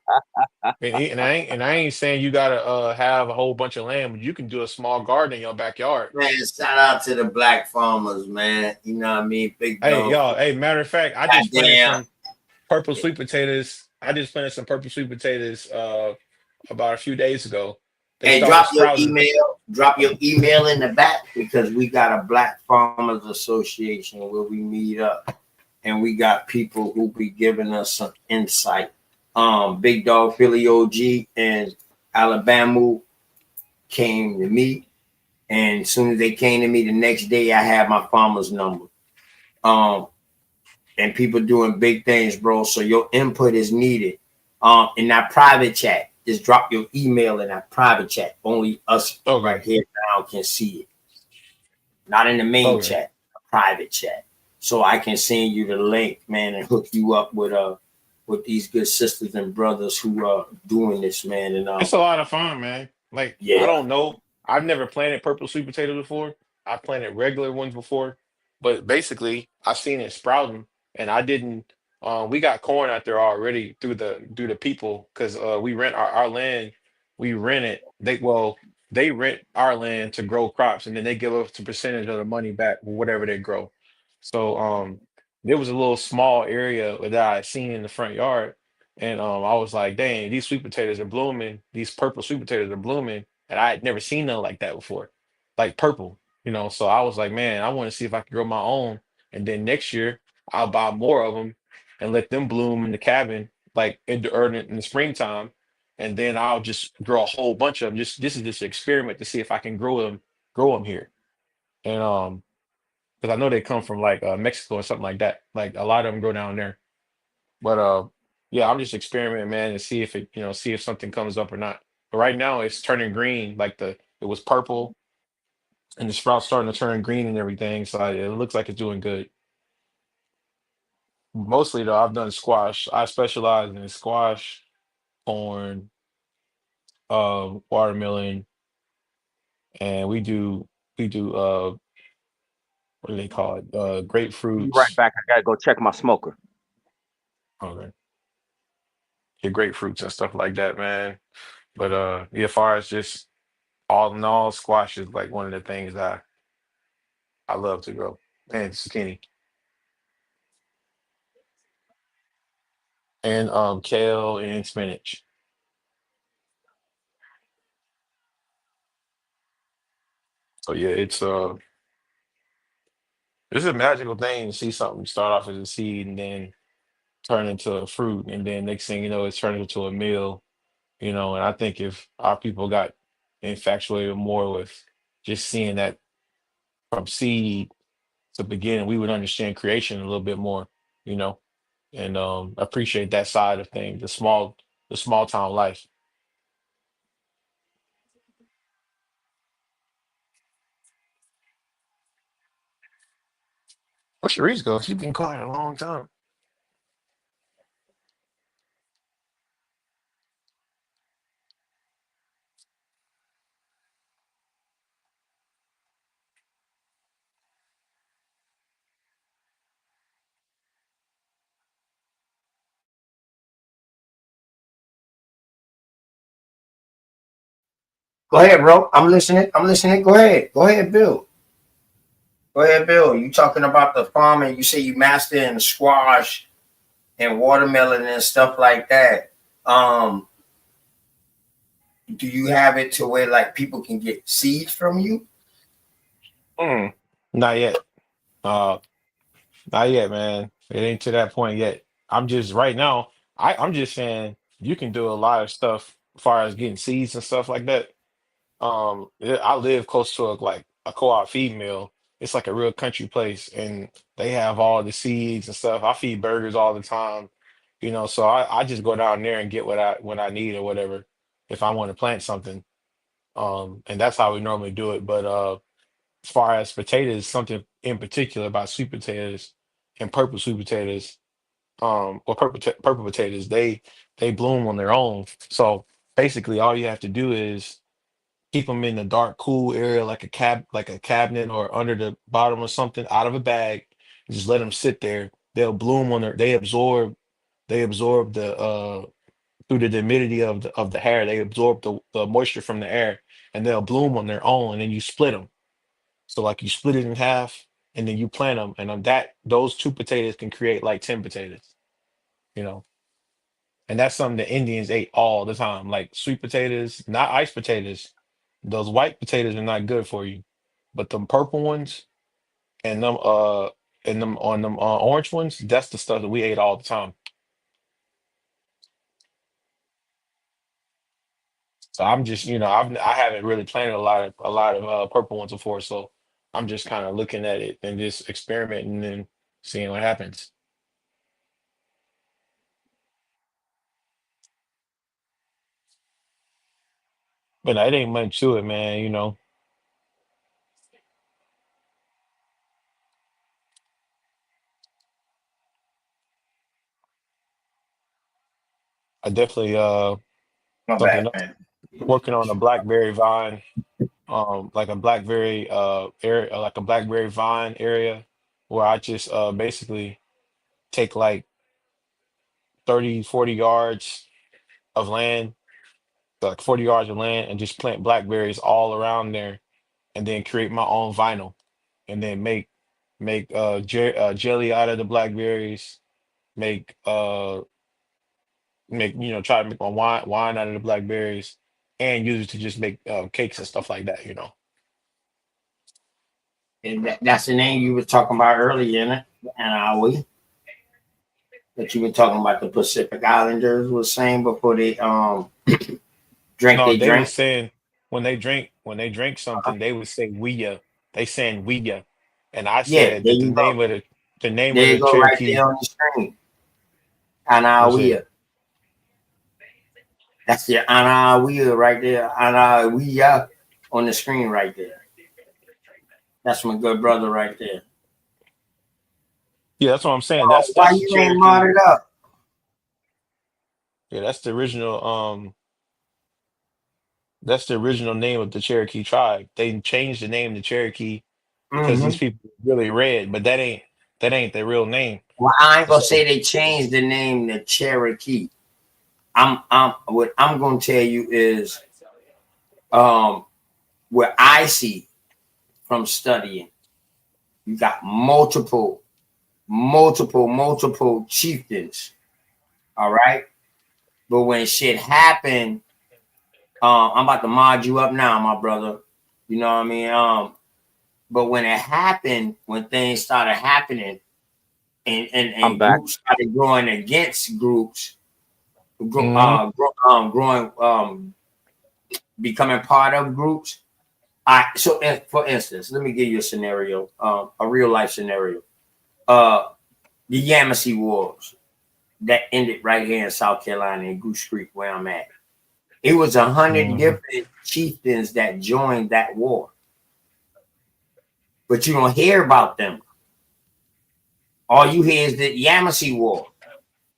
and I ain't saying you gotta have a whole bunch of land, but you can do a small garden in your backyard. man. Shout out to the black farmers, man. You know what I mean? Big Hey, dog. y'all. Hey, matter of fact, I just planted Goddamn. some purple sweet potatoes. I just planted some purple sweet potatoes about a few days ago. They Hey, started sprouting. drop your email in the back because we got a Black Farmers Association where we meet up and we got people who be giving us some insight. Big Dog Philly OG and Alabama came to me, and as soon as they came to me the next day, I had my farmer's number. Um, and people doing big things, bro. So your input is needed. In that private chat, just drop your email in that private chat. Only us right Okay. here now can see it. Not in the main Okay. chat, a private chat. So I can send you the link, man, and hook you up with these good sisters and brothers who are doing this, man. And It's a lot of fun, man. Like, I yeah, don't know. I've never planted purple sweet potatoes before. I planted regular ones before, but basically, I've seen it sprouting, and I didn't. We got corn out there already through the people because we rent our land. We rent it. They rent our land to grow crops, and then they give us a percentage of the money back, whatever they grow. So there was a little small area that I seen in the front yard, and I was like, dang, these sweet potatoes are blooming. These purple sweet potatoes are blooming. And I had never seen nothing like that before, like purple, So I was like, man, I want to see if I can grow my own. And then next year, I'll buy more of them and let them bloom in the cabin, like in the springtime. And then I'll just grow a whole bunch of them. This is just an experiment to see if I can grow them here. And because I know they come from like Mexico or something like that. Like a lot of them grow down there. But yeah, I'm just experimenting, man, and see if see if something comes up or not. But right now it's turning green, like it was purple, and the sprout's starting to turn green and everything. So it looks like it's doing good. Mostly though, I've done squash. I specialize in squash, corn, watermelon, and we do what do they call it? Be right Grapefruits. back. I gotta go check my smoker. Okay, yeah, grapefruits and stuff like that, man. But yeah, as far as just all in all, squash is like one of the things I love to grow. And zucchini and kale and spinach. So yeah, it's a magical thing to see something start off as a seed and then turn into a fruit, and then next thing you know, it's turned into a meal. And I think if our people got infatuated more with just seeing that from seed to beginning, we would understand creation a little bit more. You know, and appreciate that side of things, the small town life. What's your reason go? She's been quiet a long time. Go ahead, bro. I'm listening. I'm listening. Go ahead. Go ahead, Bill. Go ahead, Bill. You talking about the farm and you say you master in squash and watermelon and stuff like that. Um, do you have it to where like people can get seeds from you? Mm, not yet. Uh, Not yet, man. It ain't to that point yet. I'm just right now. I'm just saying you can do a lot of stuff as far as getting seeds and stuff like that. Yeah, I live close to like a co-op feed mill. It's like a real country place, and they have all the seeds and stuff. I feed burgers all the time, so I just go down there and get what I need or whatever if I want to plant something. And that's how we normally do it. But as far as potatoes, something in particular about sweet potatoes and purple sweet potatoes, or purple potatoes, they bloom on their own. So basically, all you have to do is keep them in a dark, cool area, like a cabinet or under the bottom or something, out of a bag. Just let them sit there. They'll bloom on their. They absorb the through the humidity of the hair. They absorb the moisture from the air, and they'll bloom on their own. And then you split them. So like you split it in half and then you plant them, and on that those two potatoes can create like 10 potatoes, you know. And that's something the Indians ate all the time, like sweet potatoes, not iced potatoes. Those white potatoes are not good for you, but them purple ones and them orange ones, that's the stuff that we ate all the time. So I'm just, I haven't really planted a lot of purple ones before, so I'm just kind of looking at it and just experimenting and seeing what happens. But it ain't much to it, man. I definitely My something bad, else, man. working on a blackberry vine, like a blackberry area, like a blackberry vine area where I just basically take like 30, 40 yards of land, like 40 yards of land, and just plant blackberries all around there, and then create my own vinyl, and then make jelly out of the blackberries, make try to make my wine out of the blackberries, and use it to just make cakes and stuff like that. And that's the name you were talking about earlier, in it, Anawi. That you were talking about the Pacific Islanders was saying before they drink No, they they was drink. saying when they drink something, they would say "we ya." They saying "we ya," and I Yeah, said there that the you go. name of There you the go, right Cherokee there on the screen. was it. Anawi. That's the Anawi right there. Anawi on the screen right there. That's my good brother right there. Yeah, that's what I'm saying. Oh, why That's the you ain't Cherokee. modded up? Yeah, that's the original name of the Cherokee tribe. They changed the name to Cherokee because these Mm-hmm. people really read, but that ain't their real name. Well, I ain't gonna say So they changed the name to Cherokee. What I'm gonna tell you is um what I see from studying. You got multiple chieftains. All right. But when shit happened, I'm about to mod you up now, my brother. You know what I mean? But when it happened, when things started happening I'm and back. groups started growing against groups, mhm. growing, becoming part of groups. For instance, let me give you a scenario, a real life scenario. Uh, the Yamasee Wars that ended right here in South Carolina in Goose Creek, where I'm at. It was 100 Mhm. different chieftains that joined that war, but you don't hear about them. All you hear is the Yamasee War,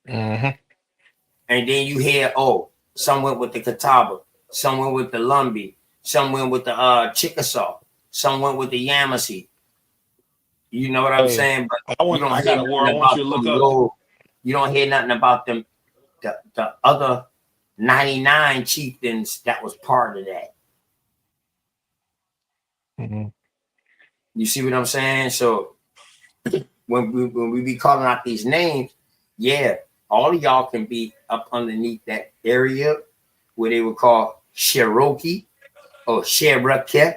Mhm. and then you hear, oh, some went with the Catawba, some went with the Lumbee, some went with the Chickasaw, some went with the Yamasee. You know what I'm Hey, saying? But I you want don't I hear got a war I nothing want you about to look them up. low. You don't hear nothing about them. The other 99 chieftains that was part of that. Mhm. You see what I'm saying? So when we be calling out these names, yeah, all of y'all can be up underneath that area where they would call Cherokee or Cherokee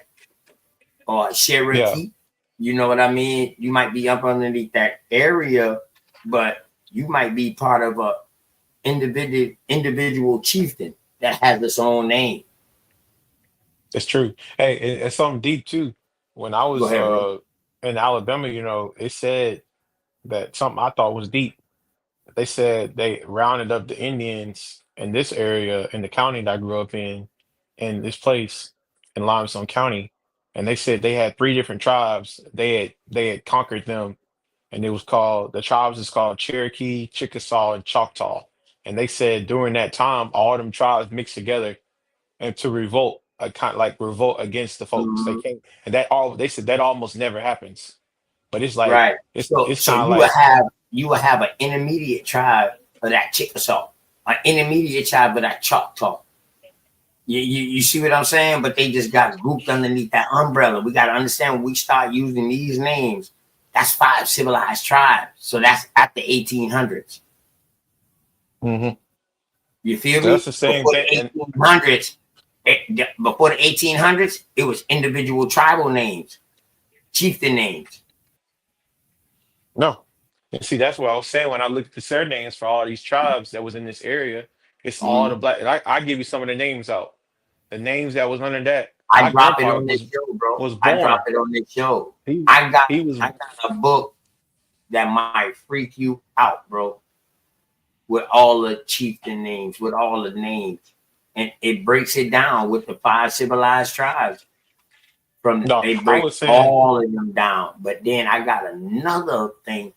or Yeah, Cherokee. You know what I mean? You might be up underneath that area, but you might be part of a individual chieftain that has its own name. it's true. Hey, it's something deep too. When I Go was ahead, bro. in Alabama, it said that something I thought was deep. They said they rounded up the Indians in this area in the county that I grew up in this place in Limestone County, and they said they had three different tribes. They had conquered them, and it was called the tribes is called Cherokee, Chickasaw, and Choctaw. And they said during that time, all them tribes mixed together and to revolt, a kind of like revolt against the folks. They Mhm. came, and that all they said that almost never happens. But it's like Right. it's So it's so kind of like you will have an intermediate tribe of that Chickasaw, an intermediate tribe of that Choctaw. You see what I'm saying? But they just got grouped underneath that umbrella. We got to understand when we start using these names, that's five civilized tribes. So that's at the 1800s. mhm. You feel So that's me? the same thing. And Before the 1800s, it was individual tribal names, chieftain names. no, and see that's what I was saying when I looked at the surnames for all these tribes that was in this area. It's all the Mhm. black. And I give you some of the names out. The names that was under that. I My drop it grandpa on this show, bro. was I drop born. it on this show. He I got he was I got a book that might freak you out, bro, with all the chieftain names, with all the names. And it breaks it down with the five civilized tribes. From no. it I breaks was saying all of them down. But then I got another thing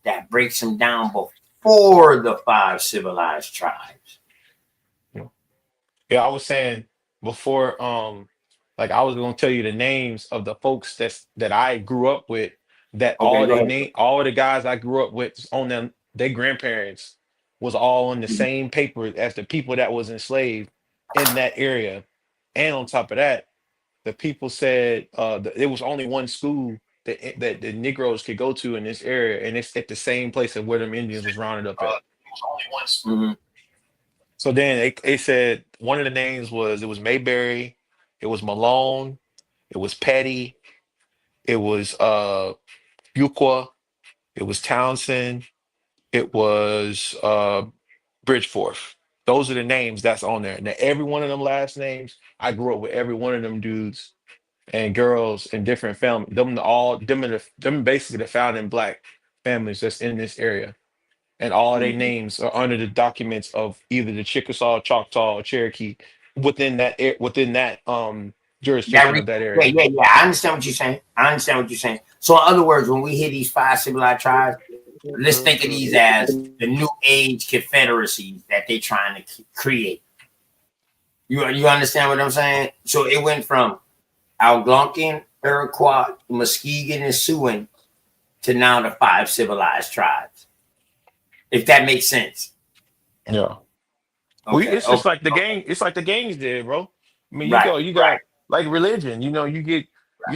that breaks them down before the five civilized tribes. yeah. I was saying before. Like I was gonna tell you the names of the folks that I grew up with. That Okay, all go they ahead. name all the guys I grew up with on them. Their grandparents was all on the same paper as the people that was enslaved in that area. And on top of that, the people said there was only one school that the Negroes could go to in this area, and it's at the same place that where them Indians was rounded up at. Mhm. So then they said one of the names was it was Mayberry, it was Malone, it was Petty, it was Fuqua, it was Townsend, it was Bridgeforth. Those are the names that's on there. Now every one of them last names, I grew up with every one of them dudes and girls in different families. Them basically the founding black families that's in this area. And all their Mhm. names are under the documents of either the Chickasaw, Choctaw, or Cherokee within that jurisdiction of that Yeah, area. yeah, yeah. I understand what you're saying. I understand what you're saying. So, in other words, when we hear these 5 civilized tribes, let's think of these as the new age confederacies that they're trying to create. You understand what I'm saying? So it went from Algonquin, Iroquois, Muskegon, and Siouan to now the 5 civilized tribes. If that makes sense. Yeah. Well, Okay. it's just Okay. like the Okay. gang. It's like the gangs did, bro. I mean, Right. you Right. got like religion. You know, you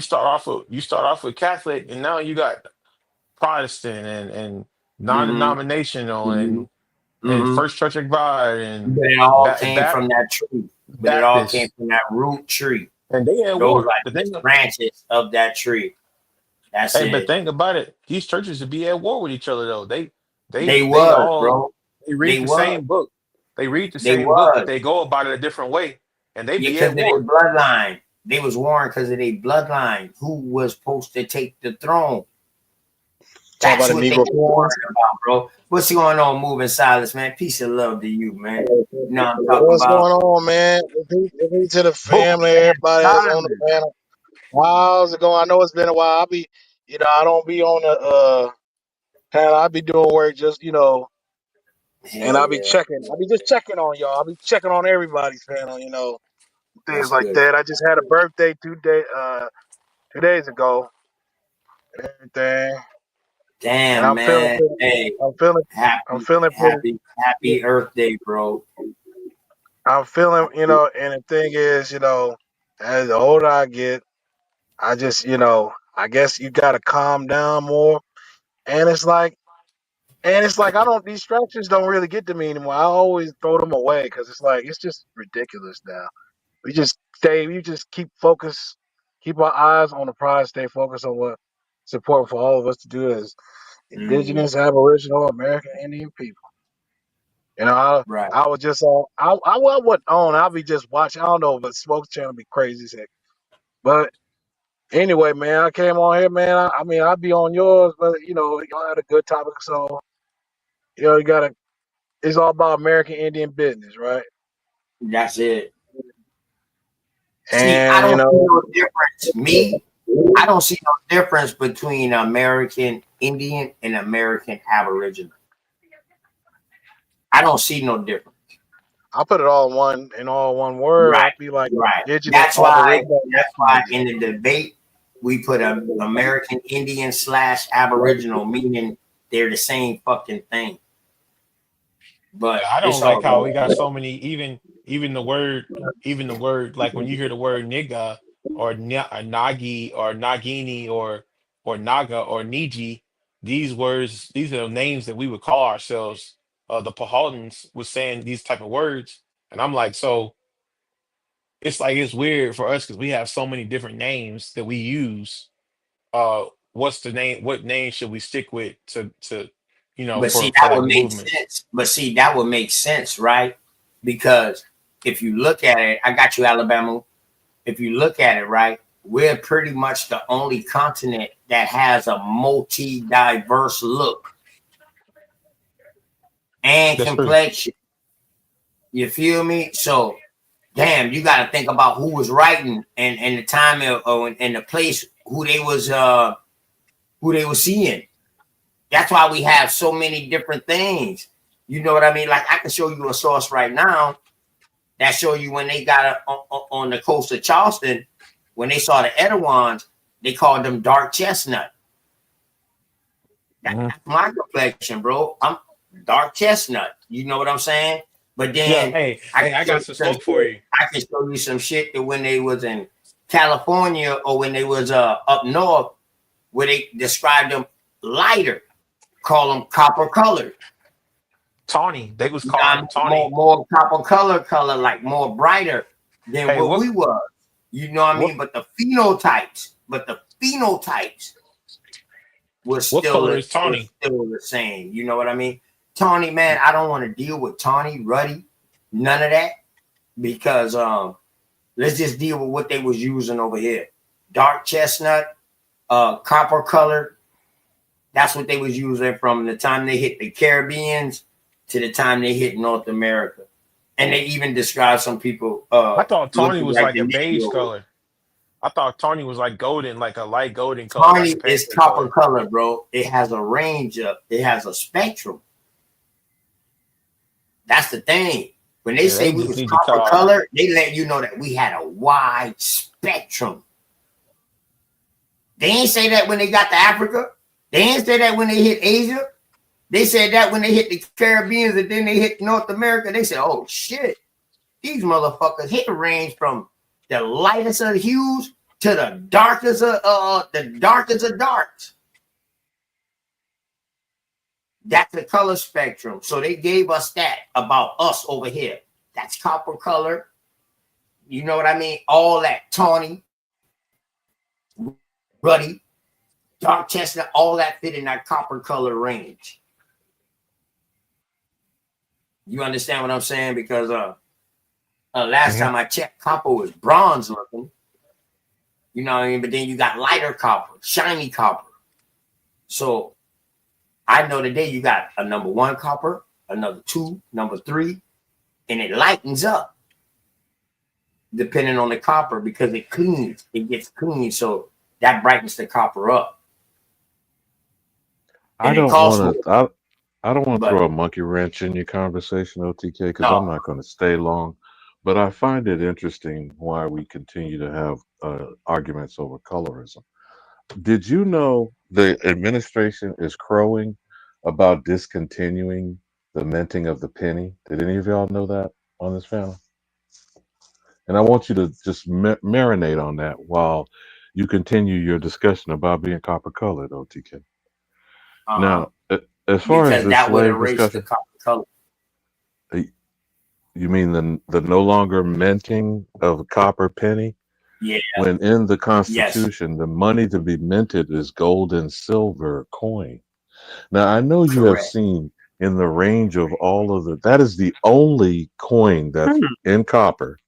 start off with Catholic, and now you got Protestant and Mm-hmm. non-denominational Mm-hmm. and Mm-hmm. First Church of God and But it all came from that tree. But it all came Baptist, from that root tree. and they at Those war. like just branches of that tree. That's Hey, but it. think about it. These churches would be at war with each other though. They They was, all bro. they read They the was. same book. They read the They same book, but was. they go about it a different way, and they Yeah, be because at of their war. bloodline. They was warring because of their bloodline. Who was supposed to take the throne? Talk about That's the what they Negro were Corn. warring about, bro. What's going on, moving silence, man? Peace and love to you, man. You know what I'm talking What's about? going on, man? Greetings to the family, Moving everybody that's on the silence. panel. How's it going? I know it's been a while. I don't be on the panel. I be doing work just, and Hell I'll be yeah. checking. I'll be just checking on y'all. I'll be checking on everybody's panel, things That's like good. that. I just had a birthday 2 days ago and everything, and Damn, I'm feeling man. pretty. Hey, I'm feeling. I'm happy, feeling happy, pretty. happy Earth Day, bro. I'm feeling, and the thing is, as the older I get, I just, I guess you gotta calm down more. And it's like I don't distractions don't really get to me anymore. I always throw them away because it's just ridiculous now. We just keep focused, keep our eyes on the prize, stay focused on what's important for all of us to do as Mm, indigenous, aboriginal, American Indian people. right. I was just on I wasn't on, I'll be just watching, I don't know, but Smoke Channel be crazy as heck. But anyway, man, I came on here, man. I mean, I'd be on yours, but y'all had a good topic. So, you gotta. It's all about American Indian business, right? That's it. See, I And don't see no difference. Me, I don't see no difference between American Indian and American Aboriginal. I don't see no difference. I put it all in one word. Right, I'd be like right. indigenous, That's why. aboriginal, That's why indigenous. in the debate we put a American Indian slash Aboriginal, meaning they're the same fucking thing. Yeah, But I don't it's like all how we got good. so many even the word like when you hear the word nigga or nagi or nagini or naga or niji, these are names that we would call ourselves. The Powhatans was saying these type of words, and I'm like, so it's like it's weird for us because we have so many different names that we use. What's the name? What name should we stick with to But see, for that like would make movements? sense. But see, that would make sense, right? Because if you look at it, I got you, Alabama. If you look at it, right, we're pretty much the only continent that has a multi-diverse look and That's true. complexion. You feel me? So, damn, you got to think about who was writing and the time and the place who they were seeing. That's why we have so many different things. You know what I mean? Like I can show you a source right now that show you when they got on the coast of Charleston, when they saw the Etowans, they called them dark chestnut. That's Mhm. my complexion, bro. I'm dark chestnut. You know what I'm saying? But Yeah. then Hey, I can I show got you some some smoke for shit. you. I can show you some shit that when they was in California or when they was up north, where they described them lighter, call them copper colored. Tawny. They was calling them More Tawny. copper color, like more brighter than Hey, what we was. You know what I what mean? But the phenotypes was what still color is Tawny? the same. You know what I mean? Tawny, man, I don't want to deal with Tawny, Ruddy, none of that. Because let's just deal with what they was using over here. Dark chestnut, copper color. That's what they was using from the time they hit the Caribbeans to the time they hit North America. And they even describe some people I thought Tawny looking was like like the a beige Negro. color. I thought tawny was like golden, like a light golden color, like Tawny a is pancake copper color. color, bro. It has a range of, it has a spectrum. That's the thing. When they Yeah, say they we just was need to cut copper off. color, they let you know that we had a wide spectrum. They ain't say that when they got to Africa. They ain't say that when they hit Asia. They said that when they hit the Caribbeans and then they hit North America. They said, oh shit, these motherfuckers hit a range from the lightest of hues to the darkest of darks. That's the color spectrum. So they gave us that about us over here. That's copper color. You know what I mean? All that tawny, ruddy, dark chestnut, all that fit in that copper color range. You understand what I'm saying? Because last time I checked, copper was bronze looking. You know what I mean? But then you got lighter copper, shiny copper. So I know today you got a number 1 copper, another 2, number 3, and it lightens up depending on the copper because it cleans. It gets clean, so that brightens the copper up. I And it don't costs want more, to. I don't want to but throw a monkey wrench in your conversation, OTK, because I'm no. not going to stay long. But I find it interesting why we continue to have arguments over colorism. Did you know the administration is crowing about discontinuing the minting of the penny? Did any of y'all know that on this panel? And I want you to just marinate on that while you continue your discussion about being copper colored, OTK. Uh-huh. Now, as far as Because this that would slave erase the discussion, copper color. uh, you mean the no longer minting of copper penny? Yeah. When in the Yes. Constitution, the money to be minted is gold and silver coin. Now, I know you have Correct. seen in the range of all of that is the only coin that's in copper.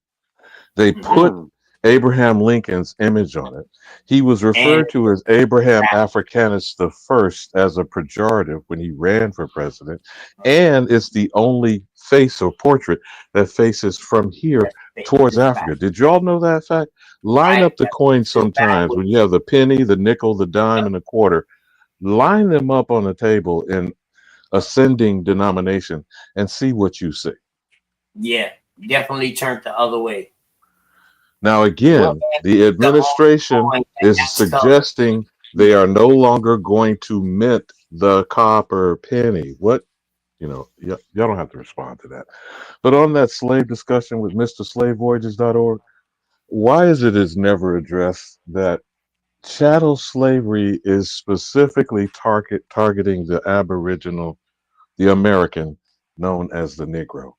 They put Hmm. Abraham Lincoln's image on it. He was And referred to as Abraham Africanus the First as a pejorative when he ran for president. And it's the only face or portrait that faces from here that's towards the fact. Africa. Did y'all know that fact? Line Right? up the coins That's sometimes when backwards. you have the penny, the nickel, the dime, and the quarter. Line them up on the table in ascending denomination and see what you see. Yeah. Definitely turned the other way. Now, Well, again, the The administration only coin is that's colored. suggesting they are no longer going to mint the copper penny. What, y'all don't have to respond to that. But on that slave discussion with MrSlaveVoyages.org, why is never addressed that chattel slavery is specifically targeting the Aboriginal, the American, known as the Negro?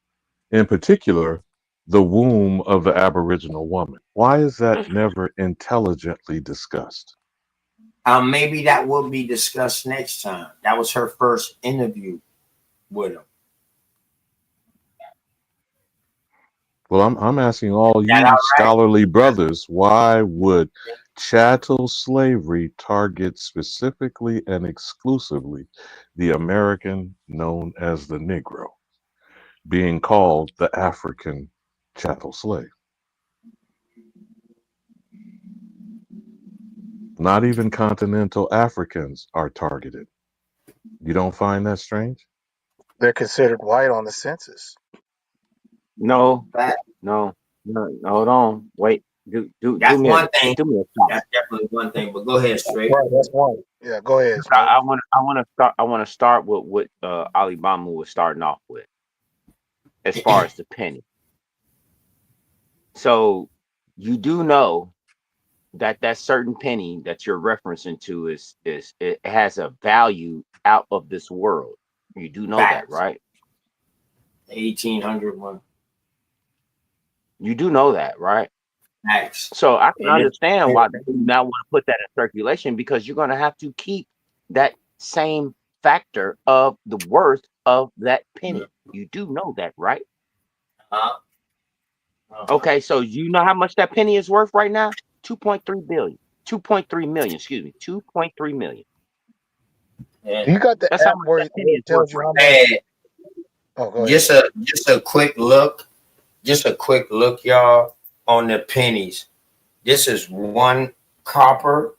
In particular, the womb of the Aboriginal woman. Why is that never intelligently discussed? Maybe that will be discussed next time. That was her first interview with him. Well, I'm asking all That you all right? scholarly brothers, why would chattel slavery target specifically and exclusively the American known as the Negro, being called the African chattel slave? Not even continental Africans are targeted. You don't find that strange? They're considered white on the census. no, That, no, no. Hold on. Wait. Do that's me a one thing. do me a favor. That's definitely one thing. But go ahead, straight. Right, that's one. Yeah, go ahead, I, Smoke. I want to start with what Alibama was starting off with as far as the penny. So you do know that certain penny that you're referencing to is it has a value out of this world. You do know that, Facts. right? The 1800 one. You do know that, right? Facts. So I can And understand it's, why you now want to put that in circulation because you're going to have to keep that same factor of the worth of that penny. You do know that, right? uh-huh. Okay, so you know how much that penny is worth right now? 2.3 billion. 2.3 million, excuse me. 2.3 million. And You got the That's how app much where that penny it is worth tells you right how now. much. and Oh, go ahead. just a quick look, y'all, on the pennies. This is one copper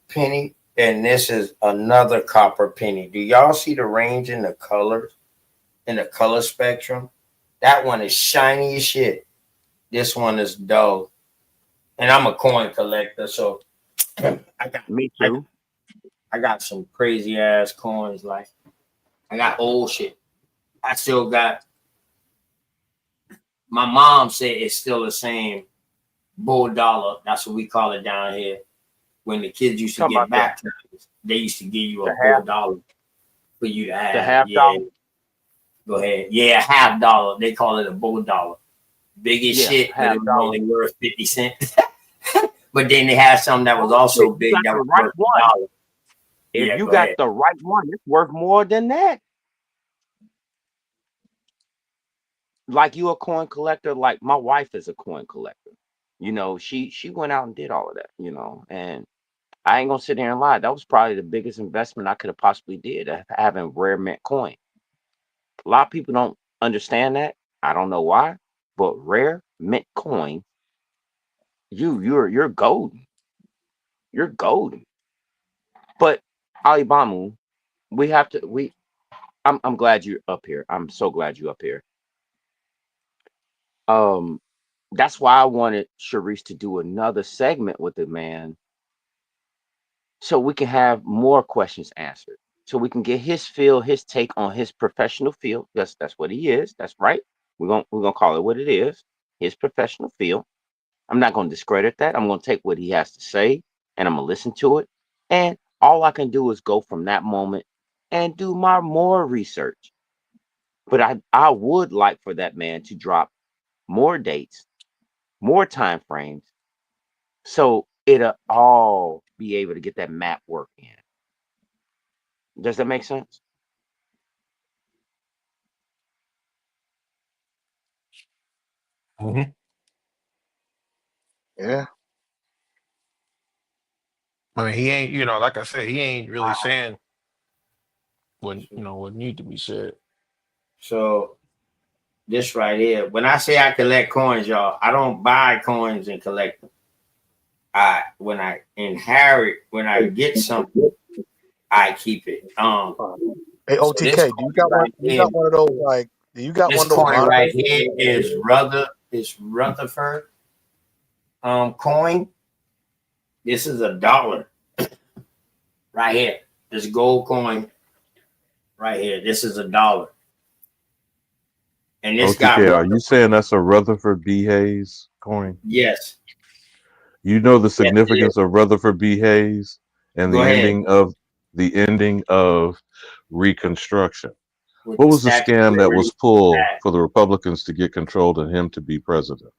penny, and this is another copper penny. Do y'all see the range in the colors, in the color spectrum? That one is shiny as shit. This one is dull. And I'm a coin collector, so I got Me I, too. I got some crazy ass coins. Like I got old shit. I still got. My mom said it's still the same bull dollar. That's what we call it down here. When the kids used to Talking get about baptized, they used to give you a the bull half dollar for you to the have. half Yeah, dollar. go ahead. Yeah, $50. They call it a bull dollar. Big as Yeah, shit, but half it was dollar. only worth 50 cents. But then they had some that was If also you got big that the was right worth a one, dollar. if Yeah, you go got ahead. the right one, it's worth more than that. Like you a coin collector, like my wife is a coin collector. She went out and did all of that, and I ain't gonna sit here and lie. That was probably the biggest investment I could have possibly did, having rare mint coin. A lot of people don't understand that. I don't know why, but rare mint coin, you're golden. You're golden. But Alibamu, we have to we I'm glad you're up here. I'm so glad you're up here. Um, that's why I wanted Sharice to do another segment with the man so we can have more questions answered. So we can get his feel, his take on his professional field. That's what he is. That's right. We're gonna call it what it is. His professional field. I'm not gonna discredit that. I'm gonna take what he has to say and I'm gonna listen to it. And all I can do is go from that moment and do my more research. But I would like for that man to drop more dates, more time frames, so it'll all be able to get that map work in. Does that make sense? Mhm. Yeah. I mean, he ain't, like I said, he ain't really Wow. saying what need to be said. So this right here, when I say I collect coins, y'all, I don't buy coins and collect them. When I inherit, when I get something, I keep it. Hey, So this OTK, do you coin got one? right Do you here, got one of those like? Do you got this one of those coin right moderators? here is Rutherford coin. This is a dollar right here. This gold coin right here. This is a dollar, and this got OTK, are you Rutherford. saying that's a Rutherford B. Hayes coin? Yes, You know the yes, it is. significance of Rutherford B. Hayes and Go ahead the ending of Reconstruction. with What the was the Statue of scam that was Liberty. pulled for the Republicans to get control and him to be president?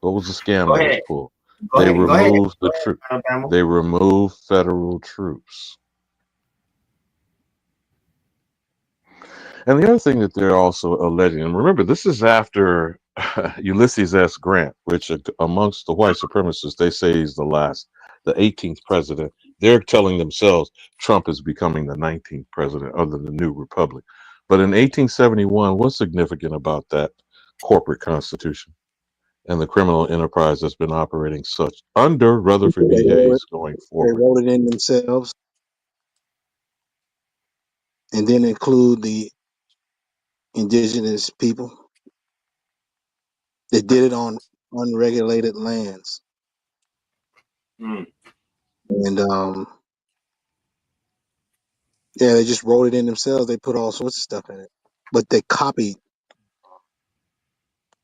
What was the scam Go that was ahead. pulled? Go They ahead. Go ahead. removed Go the troop. ahead, Alabama. They removed federal troops. And the other thing that they're also alleging, and remember, this is after Ulysses S. Grant, which amongst the white supremacists, they say is the 18th president. They're telling themselves Trump is becoming the 19th president of the new republic. But in 1871, what's significant about that corporate constitution and the criminal enterprise that's been operating such under Rutherford They B. wrote it. Hayes going They forward? wrote it in themselves, and then include the indigenous people. They did it on unregulated lands, Mm. and yeah, they just wrote it in themselves. They put all sorts of stuff in it, but they copied.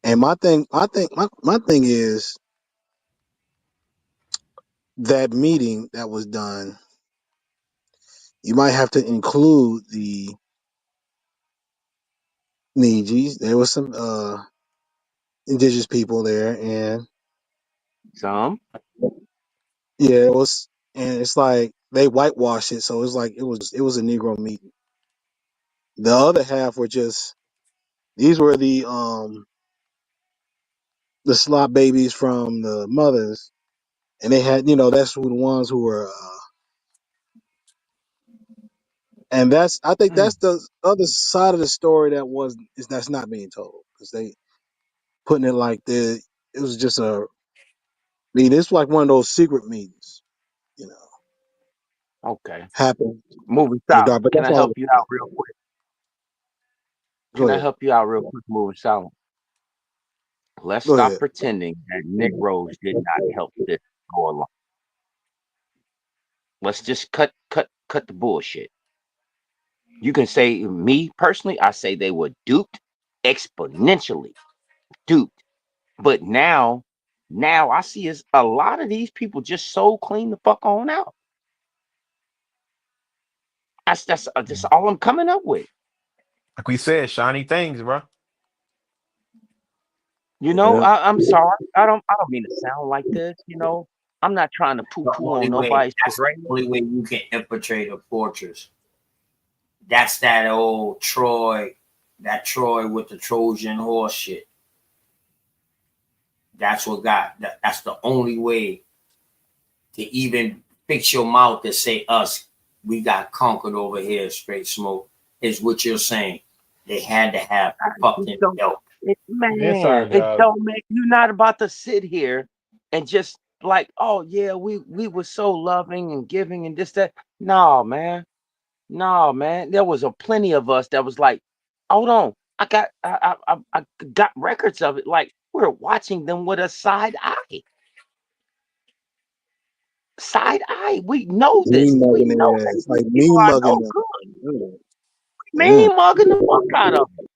And my thing is that meeting that was done. You might have to include the Nijis. There was some indigenous people there, and Some. yeah, it was. And it's like they whitewashed it, so it's like it was a Negro meeting. The other half were just these were the slop babies from the mothers, and they had that's who the ones who were, and I think that's the other side of the story that's not being told because they putting it like it was just a mean, it's like one of those secret meetings, you know, Okay. happen Moving in the silent. dark. But Can that's I all. help you out real quick? Go Can I ahead. help you out real quick, moving silent? Let's Go stop ahead. pretending that Negroes did not help this go along. Let's just cut the bullshit. You can say me personally, I say they were duped exponentially. Duped. But now I see is a lot of these people just so clean the fuck on out. That's all I'm coming up with. Like we said, shiny things, bro. You know, Yeah. I'm sorry. I don't mean to sound like this, you know. I'm not trying to The poo-poo on only way nobody's that's the parade. only way you can infiltrate a fortress. That's that old Troy, that Troy with the Trojan horse shit. That's what got that. That's the only way to even fix your mouth to say us. We got conquered over here. Straight smoke is what you're saying. They had to have It fucking don't, help. It's our it job. don't make you not about to sit here and just like, oh yeah, we were so loving and giving and this, that. No, man. No, man. There was a plenty of us that was like, hold on. I got records of it. Like we're watching them with a side eye. Side eye. We know this. Mean We mugging know their that ass. these Like people mean are mugging no them. good. Yeah. Mean mugging the fuck out of them.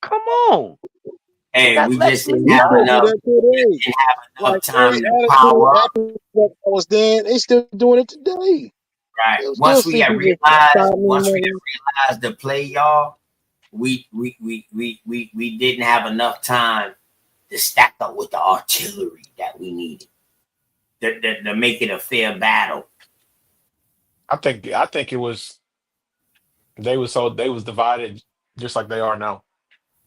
Come on. We Hey, got we just Leslie didn't We have still do Young. enough. that We just today. didn't have enough Like every time to attitude power up. actor that was then, they still doing it today. Right. You'll still Once we see had people realized, stop mean once we mugging. had realized the play, y'all, we didn't have enough time to stack up with the artillery that we needed to make it a fair battle. I think it was they was divided just like they are now.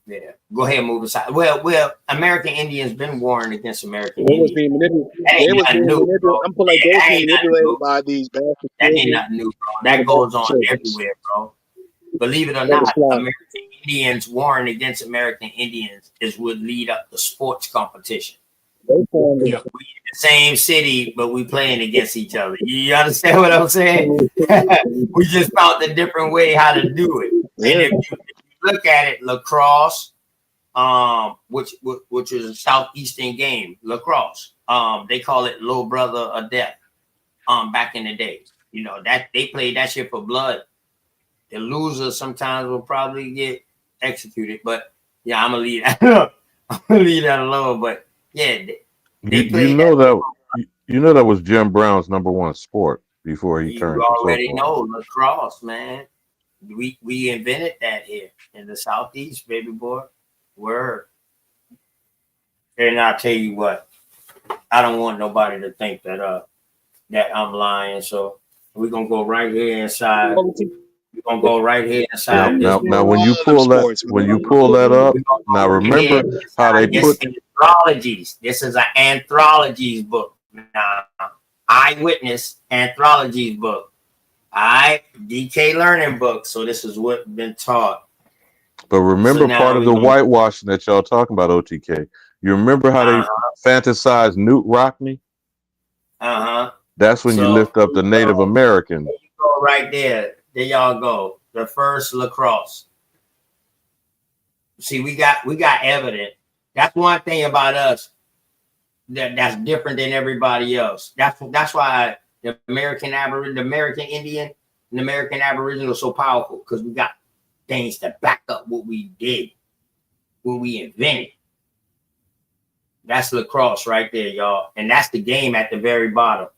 Yeah. Go ahead and move aside. Well, American Indians been warring against American They was Indians. being manipulated. That They ain't was nothing being new, manipulated. bro. I'm put like Yeah, they was that being ain't nothing manipulated new. by these bastard That ain't children nothing new, bro. and the That goes bastard on servants. everywhere, bro. Believe it or They was not, slaughter. American Indians warring against American Indians is what lead up to sports competition. They formed Yeah. We in the same city, but we playing against each other. You understand what I'm saying? We just found a different way how to do it. And yeah. if you look at it, lacrosse, which is a southeastern game, lacrosse. They call it little brother of death. Back in the day, you know that they played that shit for blood. The loser sometimes will probably get executed, but yeah, I'm gonna leave that. I'm gonna leave that alone. But yeah, they You played know that shit. you know that was Jim Brown's number one sport before he You turned to already football. know lacrosse, man. We invented that here in the southeast, baby boy. Word. And I'll tell you what, I don't want nobody to think that I'm lying. So we're gonna go right here inside. We're gonna go right here Now, inside this now, now, book. when All you of them pull that, sports, when you man. pull that up, We're gonna now go right here remember how they inside this put. anthologies. This is an anthologies book. Now, eyewitness anthologies book. All right, DK learning book. So this is what been taught. But So remember, part now of we're the gonna whitewashing that y'all talking about, OTK. You remember how they uh-huh, fantasized Newt Rockney? uh-huh. That's when you So lift up the Native American. you go right there. There y'all go. The first lacrosse. See, we got evidence. That's one thing about us that's different than everybody else. That's why the the American Indian, and the American Aboriginal are so powerful because we got things to back up what we did, what we invented. That's lacrosse right there, y'all, and that's the game at the very bottom.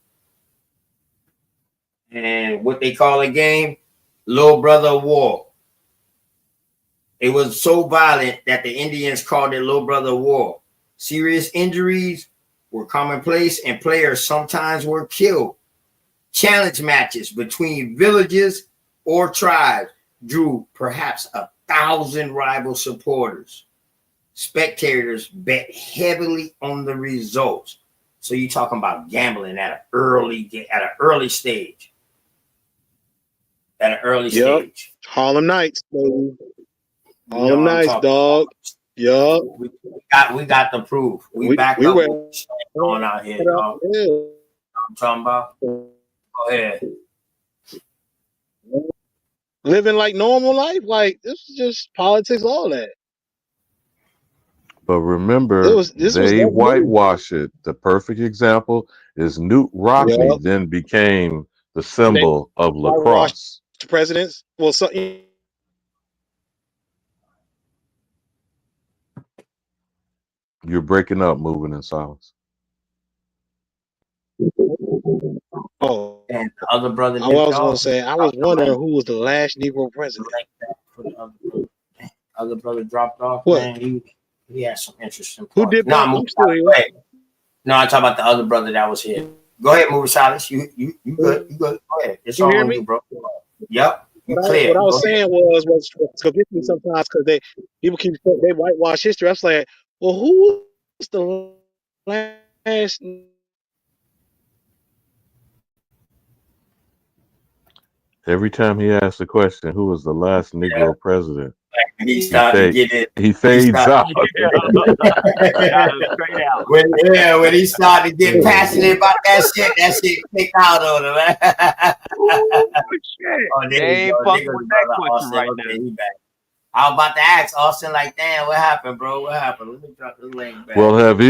And what they call a game, little brother war. It was so violent that the Indians called it little brother war. Serious injuries were commonplace, and players sometimes were killed. Challenge matches between villages or tribes drew perhaps 1,000 rival supporters. Spectators bet heavily on the results. So you're talking about gambling at an early stage. At an early Yep. stage. Harlem Nights, baby. You know Harlem what I'm Nights, talking about. dog. Yeah, We got the proof. We back we up were what we going out here, dog. I'm talking about. Go ahead. living like normal life. Like this is just politics, all that. But remember, This was they nothing new. whitewash it. The perfect example is Newt Rockney Yeah, then became the and they symbol of whitewash lacrosse. presidents. Well, so You're breaking up, moving in silence. oh, And the other brother I dipped was going to off. He say I was dropped the wondering link. who was the last Negro The president. link back for the other brother. Other brother dropped off, What? man. He had some interesting Who points. dipped No, out? I'm moving I'm still silence. here. Go ahead. No, I'm talking about the other brother that was here. Go ahead, moving silence. You good. You good. Go ahead. It's You all hear on you, me? bro. Yep. You What clear. I Go was ahead. saying was convict me sometimes because people keep saying they whitewash history. I was like, well, who was the last? Every time he asks the question, who was the last Yeah. Negro president, And he he started to fade get it. he He fades started out. to Straight out. when he started to get passionate about that shit kicked out on him, man. Oh, there you They ain't go. There fucking goes with that brother question Austin. right now. Okay, he back. I was about to ask Austin, like, damn, what happened, bro? What happened? Let me drop this link Well, back. have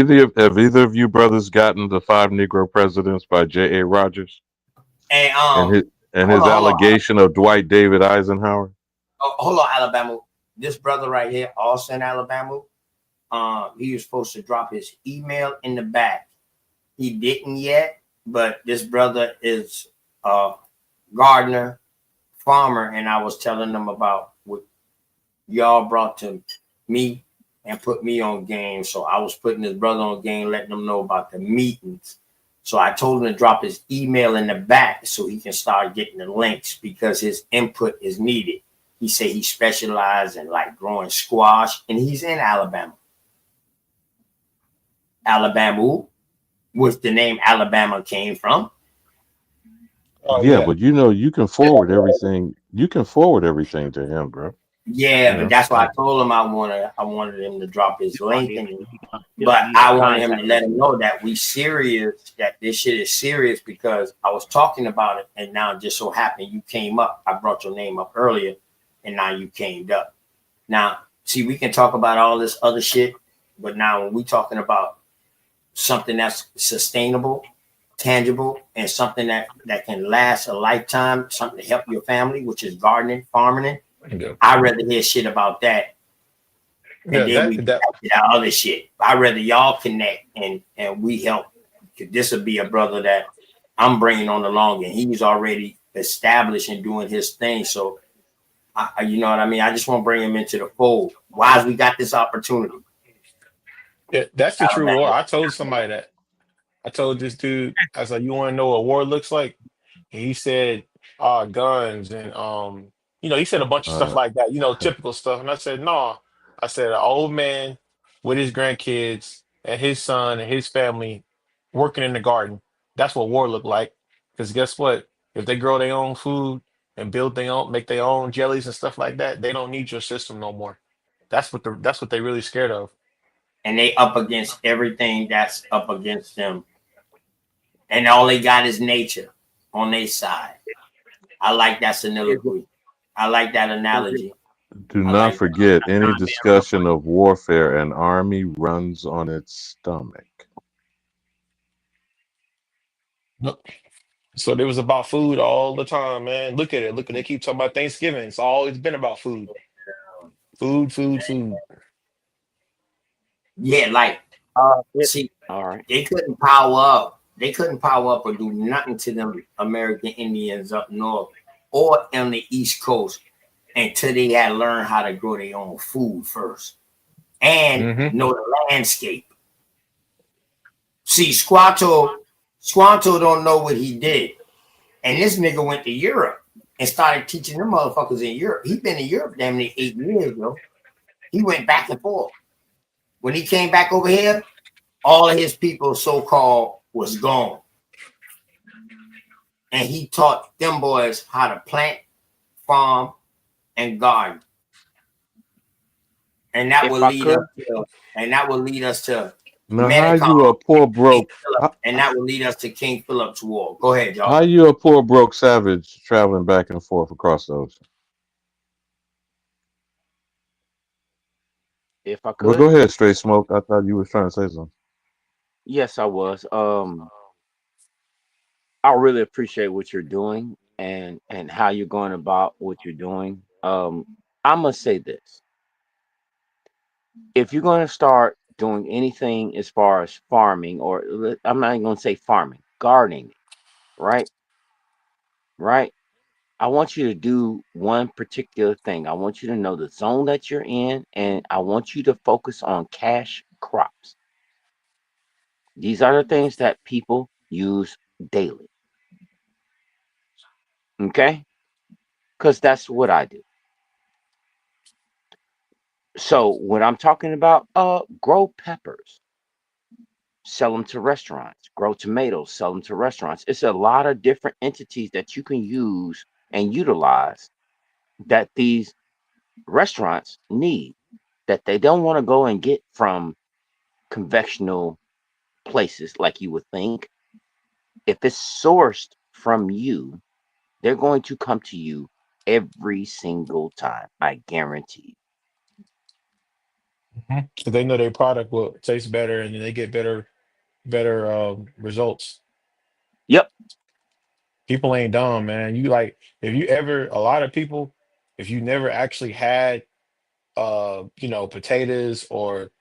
either of you brothers gotten the Five Negro Presidents by J.A. Rogers And and his hold on, allegation of Dwight David Eisenhower? hold on, Alabama. This brother right here, Austin, Alabama. He was supposed to drop his email in the back. He didn't yet, but this brother is a gardener, farmer, and I was telling them about what y'all brought to me and put me on game. So I was putting his brother on game, letting him know about the meetings. So I told him to drop his email in the back so he can start getting the links because his input is needed. He said he specialized in like growing squash, and he's in Alabama. Alabama, which the name Alabama came from. Oh Yeah, yeah. but you can forward everything. You can forward everything to him, bro. Yeah, You but know, that's why I like, told him I wanted him to drop his You don't link, need and you don't but need a I wanted him to contact let him person. know that we serious, that this shit is serious because I was talking about it, and now it just so happened you came up. I brought your name up earlier, and now you came up. Now, see, we can talk about all this other shit, but now when we talking about something that's sustainable, tangible, and something that can last a lifetime, something to help your family, which is gardening, farming. Yeah. I'd rather hear shit about that, and Yeah. then we That. get that other shit. I'd rather y'all connect and we help. This would be a brother that I'm bringing on along, and he's already established and doing his thing. So, you know what I mean? I just want to bring him into the fold. Why we got this opportunity? Yeah. That's the true war. Alabama. I told somebody that. I told this dude. I was like, "You want to know what war looks like?" And he said, guns and he said a bunch of stuff uh, like that. Typical stuff. And I said, no. I said, an old man with his grandkids and his son and his family working in the garden. That's what war looked like. Because guess what? If they grow their own food and make their own jellies and stuff like that, they don't need your system no more. That's what they really scared of. And they up against everything that's up against them, and all they got is nature on their side. I like that soliloquy. I like that analogy. do I not like that. forget any discussion of warfare. An army runs on its stomach. Yep. So it was about food all the time, man. Look at it. Look at they keep talking about Thanksgiving. It's always been about food. Food, food, food. Yeah, like It, see, All right. they couldn't power up. They couldn't power up or do nothing to them American Indians up north or on the East Coast until they had learned how to grow their own food first and Hmm. know the landscape. See, Squanto don't know what he did. And this nigga went to Europe and started teaching them motherfuckers in Europe. He been in Europe damn near 8 years, bro. He went back and forth. When he came back over here, all of his people, so-called, was gone. And he taught them boys how to plant, farm, and garden. and that If will I lead us could, to, and that will lead us to Now, how Medicom, you a poor King broke? Philip, and that will lead us to King Philip's War. Go ahead, How y'all. you a poor broke savage traveling back and forth across the ocean? if I Well, could, go ahead, straight smoke. I thought you was trying to say something. yes, I was. I really appreciate what you're doing and how you're going about what you're doing. I must say this: if you're going to start doing anything as far as farming, or I'm not even going to say farming, gardening, right? Right? I want you to do one particular thing. I want you to know the zone that you're in, and I want you to focus on cash crops. These are the things that people use daily. Okay? Because that's what I do. So when I'm talking about grow peppers, sell them to restaurants, grow tomatoes, sell them to restaurants. It's a lot of different entities that you can use and utilize that these restaurants need that they don't want to go and get from conventional places like you would think. If it's sourced from you, they're going to come to you every single time. I guarantee. So they know their product will taste better, and then they get better results. Yep. People ain't dumb, man. You like if you ever a lot of people, if you never actually had potatoes or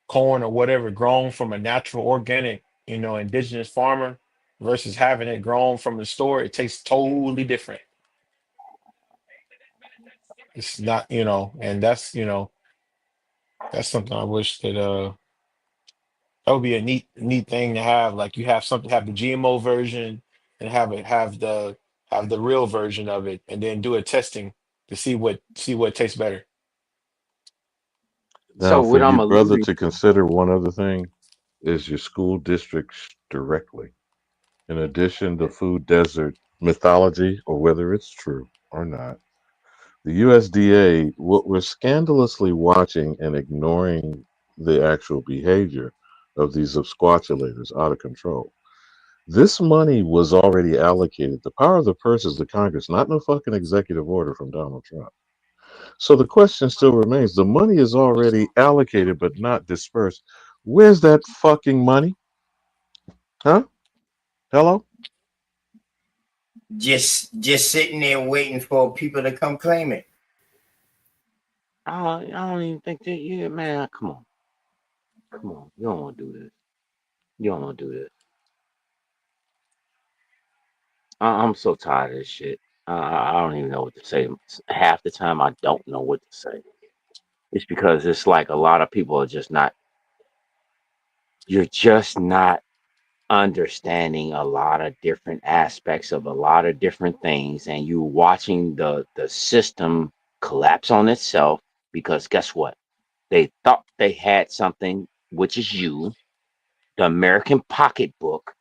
corn or whatever grown from a natural organic, indigenous farmer versus having it grown from the store, it tastes totally different. It's not, and that's something I wish that would be a neat thing to have. Like you have the GMO version and have the real version of it, and then do a testing to see what tastes better. Now, So for what you, I'm brother, alluding to consider one other thing is your school districts directly. In addition to food desert mythology, or whether it's true or not, the USDA, what we're scandalously watching and ignoring the actual behavior of these absquatulators out of control. This money was already allocated. The power of the purse is the Congress, not no fucking executive order from Donald Trump. So the question still remains: the money is already allocated but not dispersed. Where's that fucking money? Huh? Hello? Just sitting there waiting for people to come claim it. I don't even think that. Yeah, man. Come on. You don't want to do this. You don't want to do this. I'm so tired of this shit. I don't even know what to say. Half the time, I don't know what to say. It's because it's like a lot of people are just not. You're just not understanding a lot of different aspects of a lot of different things, and you watching the system collapse on itself. Because guess what? They thought they had something, which is you, the American pocketbook,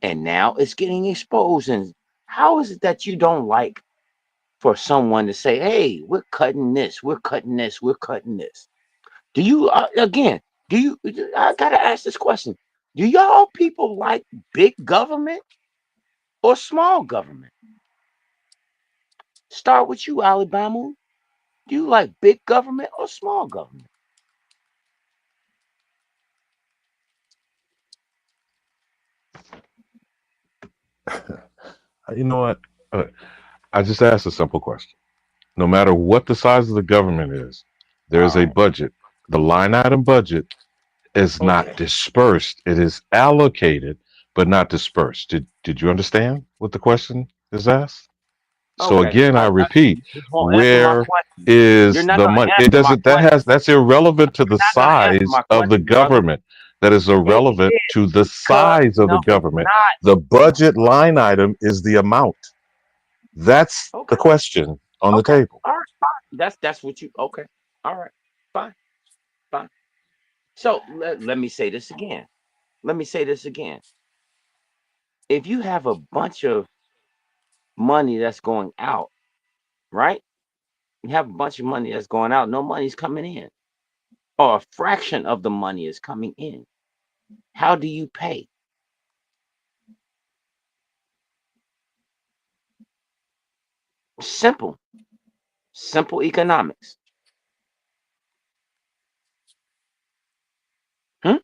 and now it's getting exposed. And how is it that you don't like for someone to say, "Hey, we're cutting this, we're cutting this, we're cutting this"? Do you again? Do you? I gotta ask this question: do y'all people like big government or small government? Start with you, Alabama. Do you like big government or small government? You know what? Uh, I just asked a simple question. No matter what the size of the government is, there is All a right. budget. The line item budget is not Okay. dispersed. It is allocated, but not dispersed. Did you understand what the question is asked? So Okay. again, I repeat, You just won't answer my where question. You're is not the gonna money? It answer my doesn't question. that's irrelevant to You're the not gonna answer size my of the question, brother. government. That is It irrelevant is to the because size of the no, it's government. not. The budget line item is the amount. That's the Okay. question on the Okay. table. All right. Fine. That's what you. Okay. All right. Fine. Fine. So let me say this again. Let me say this again. If you have a bunch of money that's going out, right? You have a bunch of money that's going out. No money's coming in. or a fraction of the money is coming in. How do you pay? Simple, simple economics. Hmm?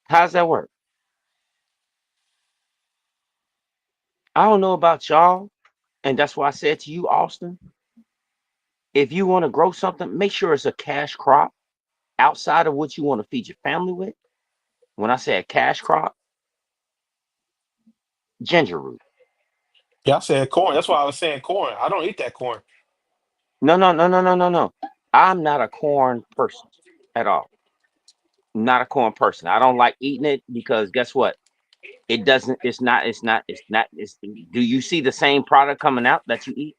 How's that work? I don't know about y'all, and that's why I said to you, Austin, if you want to grow something, make sure it's a cash crop outside of what you want to feed your family with. When I say a cash crop, ginger root. Yeah, I said corn. That's why I was saying corn. I don't eat that corn. No, no, no, no, no, no, no. I'm not a corn person at all. Not a corn person. I don't like eating it because guess what? It doesn't, do you see the same product coming out that you eat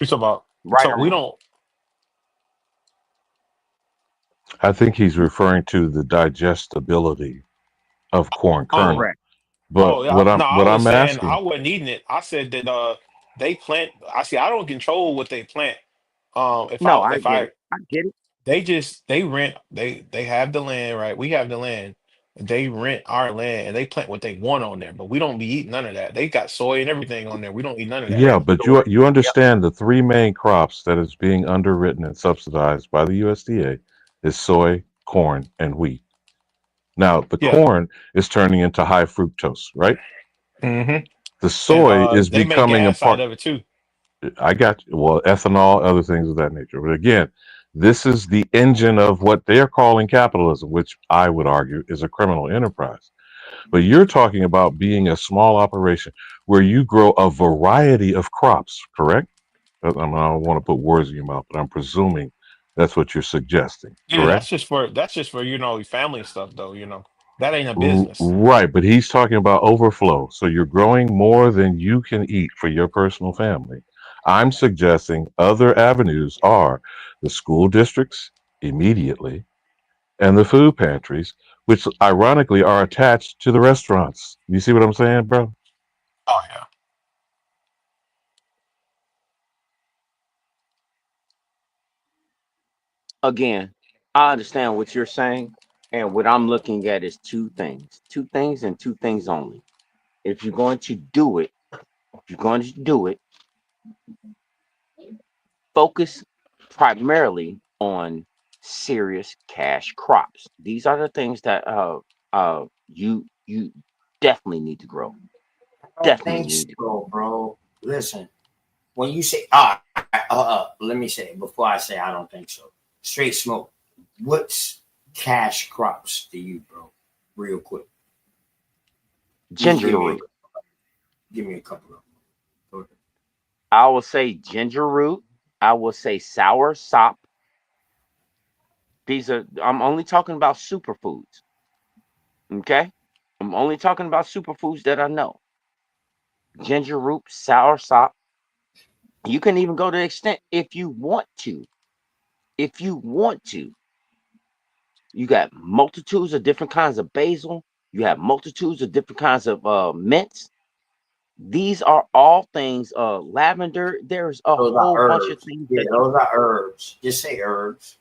You talk about. right So or we wrong? don't. I think he's referring to the digestibility of corn Oh, kernel. Correct. But oh yeah. what I'm No, I what was I'm saying I asking, wasn't eating it. I said that they plant. I see. I don't control what they plant. No, I If get I it. I get it. they rent they have the land, right? We have the land. They rent our land and they plant what they want on there, but we don't be eating none of that. They got soy and everything on there. We don't eat none of that. yeah, Correct. but Soy. you Yep. understand the three main crops that is being underwritten and subsidized by the USDA is soy, corn, and wheat. Now, the Yeah. corn is turning into high fructose, right? Hmm. The And soy is they make becoming a gas out part. of it too. I got you. Well, ethanol, other things of that nature. But again, this is the engine of what they're calling capitalism, which I would argue is a criminal enterprise. But you're talking about being a small operation where you grow a variety of crops, correct? I don't want to put words in your mouth, but I'm presuming that's what you're suggesting, Yeah, correct? that's just for family stuff though. That ain't a business. Right, but he's talking about overflow. So you're growing more than you can eat for your personal family. I'm suggesting other avenues are the school districts immediately and the food pantries, which ironically are attached to the restaurants. You see what I'm saying, bro? Oh yeah. Again, I understand what you're saying, and what I'm looking at is two things, and two things only. If you're going to do it, if you're going to do it, focus primarily on serious cash crops. These are the things that you definitely need to grow. I don't Definitely think need to grow. so, bro. Listen, when you say, let me say it before I say I don't think so. Straight smoke. What's cash crops to you, bro? Real quick. Just Ginger root. give me a couple of them. Go ahead. I will say ginger root. I will say sour sop. These are, I'm only talking about superfoods. Okay? I'm only talking about superfoods that I know. Ginger root, sour sop. You can even go to the extent if you want to. If you want to, you got multitudes of different kinds of basil. You have multitudes of different kinds of mints. These are all things. Lavender. There's a Those are whole bunch of herbs. things Yeah, that you. those are herbs. Just say herbs.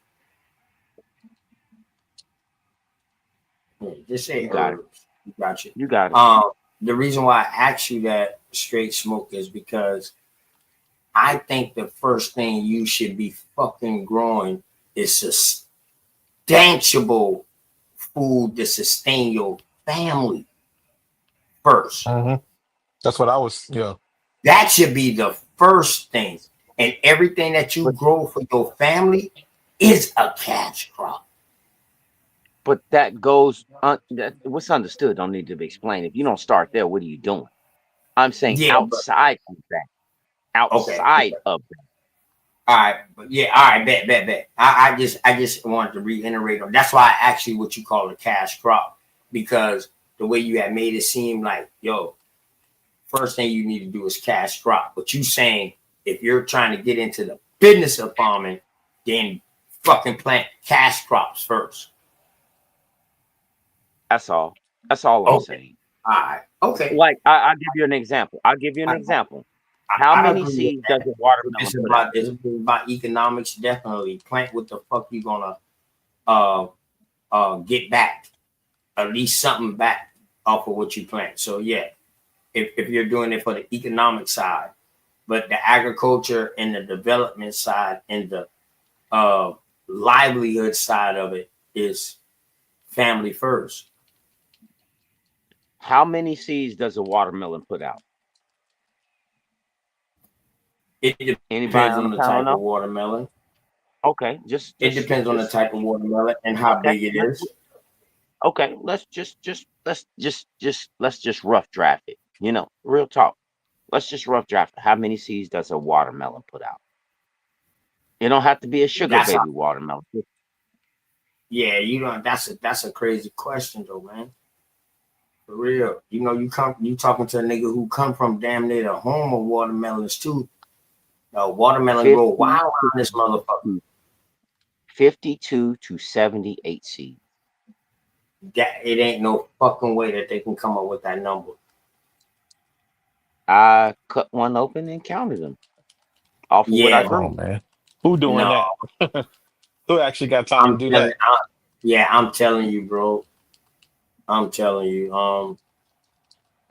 Yeah, just say You got it. herbs. You got you. You got it. The reason why I asked you that straight smoke is because I think the first thing you should be fucking growing is substantial food to sustain your family first. Hmm. That's what I was. Yeah. That should be the first thing. And everything that you But grow for your family is a cash crop. that goes. That what's understood don't need to be explained. If you don't start there, what are you doing? I'm saying Yeah, but outside of that. okay. Outside of that. All right, but yeah, all right, bet. I just wanted to reiterate on. That's why I asked you what you call a cash crop, because the way you had made it seem like, yo, first thing you need to do is cash crop. But you saying if you're trying to get into the business of farming, then fucking plant cash crops first. That's all. That's all I'm Okay, saying. all right, okay. Like I'll give you an example. I'll give you an I, example. How I many agree with seeds does that. a If watermelon it's put out? about economics, definitely. Plant what the fuck you gonna uh get back. At least something back off of what you plant. So yeah, if you're doing it for the economic side, but the agriculture and the development side and the uh livelihood side of it is family first. How many seeds does a watermelon put out? It depends Anybody on on the the type panel of know? watermelon. Okay, It depends on the type of watermelon and how okay. big it is. Okay, let's just rough draft it. Real talk. Let's just rough draft it. How many seeds does a watermelon put out? It don't have to be a sugar That's how, baby watermelon. yeah, you know that's a crazy question though, man. For real. You talking to a nigga who come from damn near the home of watermelons too. Watermelon grow 50 wild around this motherfucker. to 52 to 78 seeds. That it ain't no fucking way that they can come up with that number. I cut one open and counted them off of what I Yeah, Come on, grew. man. Who doing no, that? Who actually got time to I'm do telling, that? yeah, I'm telling you, bro. I'm telling you.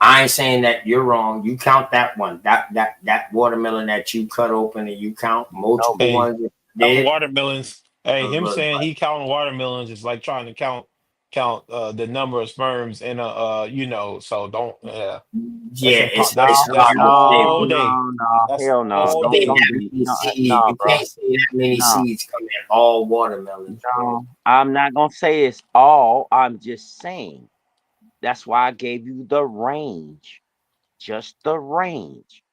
I ain't saying that you're wrong. You count that one. That watermelon that you cut open and you count No, multiple Hey, ones that you counting did. watermelons. Hey, him saying But he counting watermelons is like trying to count the number of sperms in a so don't that's yeah, impo- it's that's hard to say, all bro. day. That's hell no. all Say day. that Don't be many no, seeds. no, You bro. can't say that many No, seeds come in all watermelons, bro. no. I'm not gonna say it's all. I'm just saying. That's why I gave you the range, just the range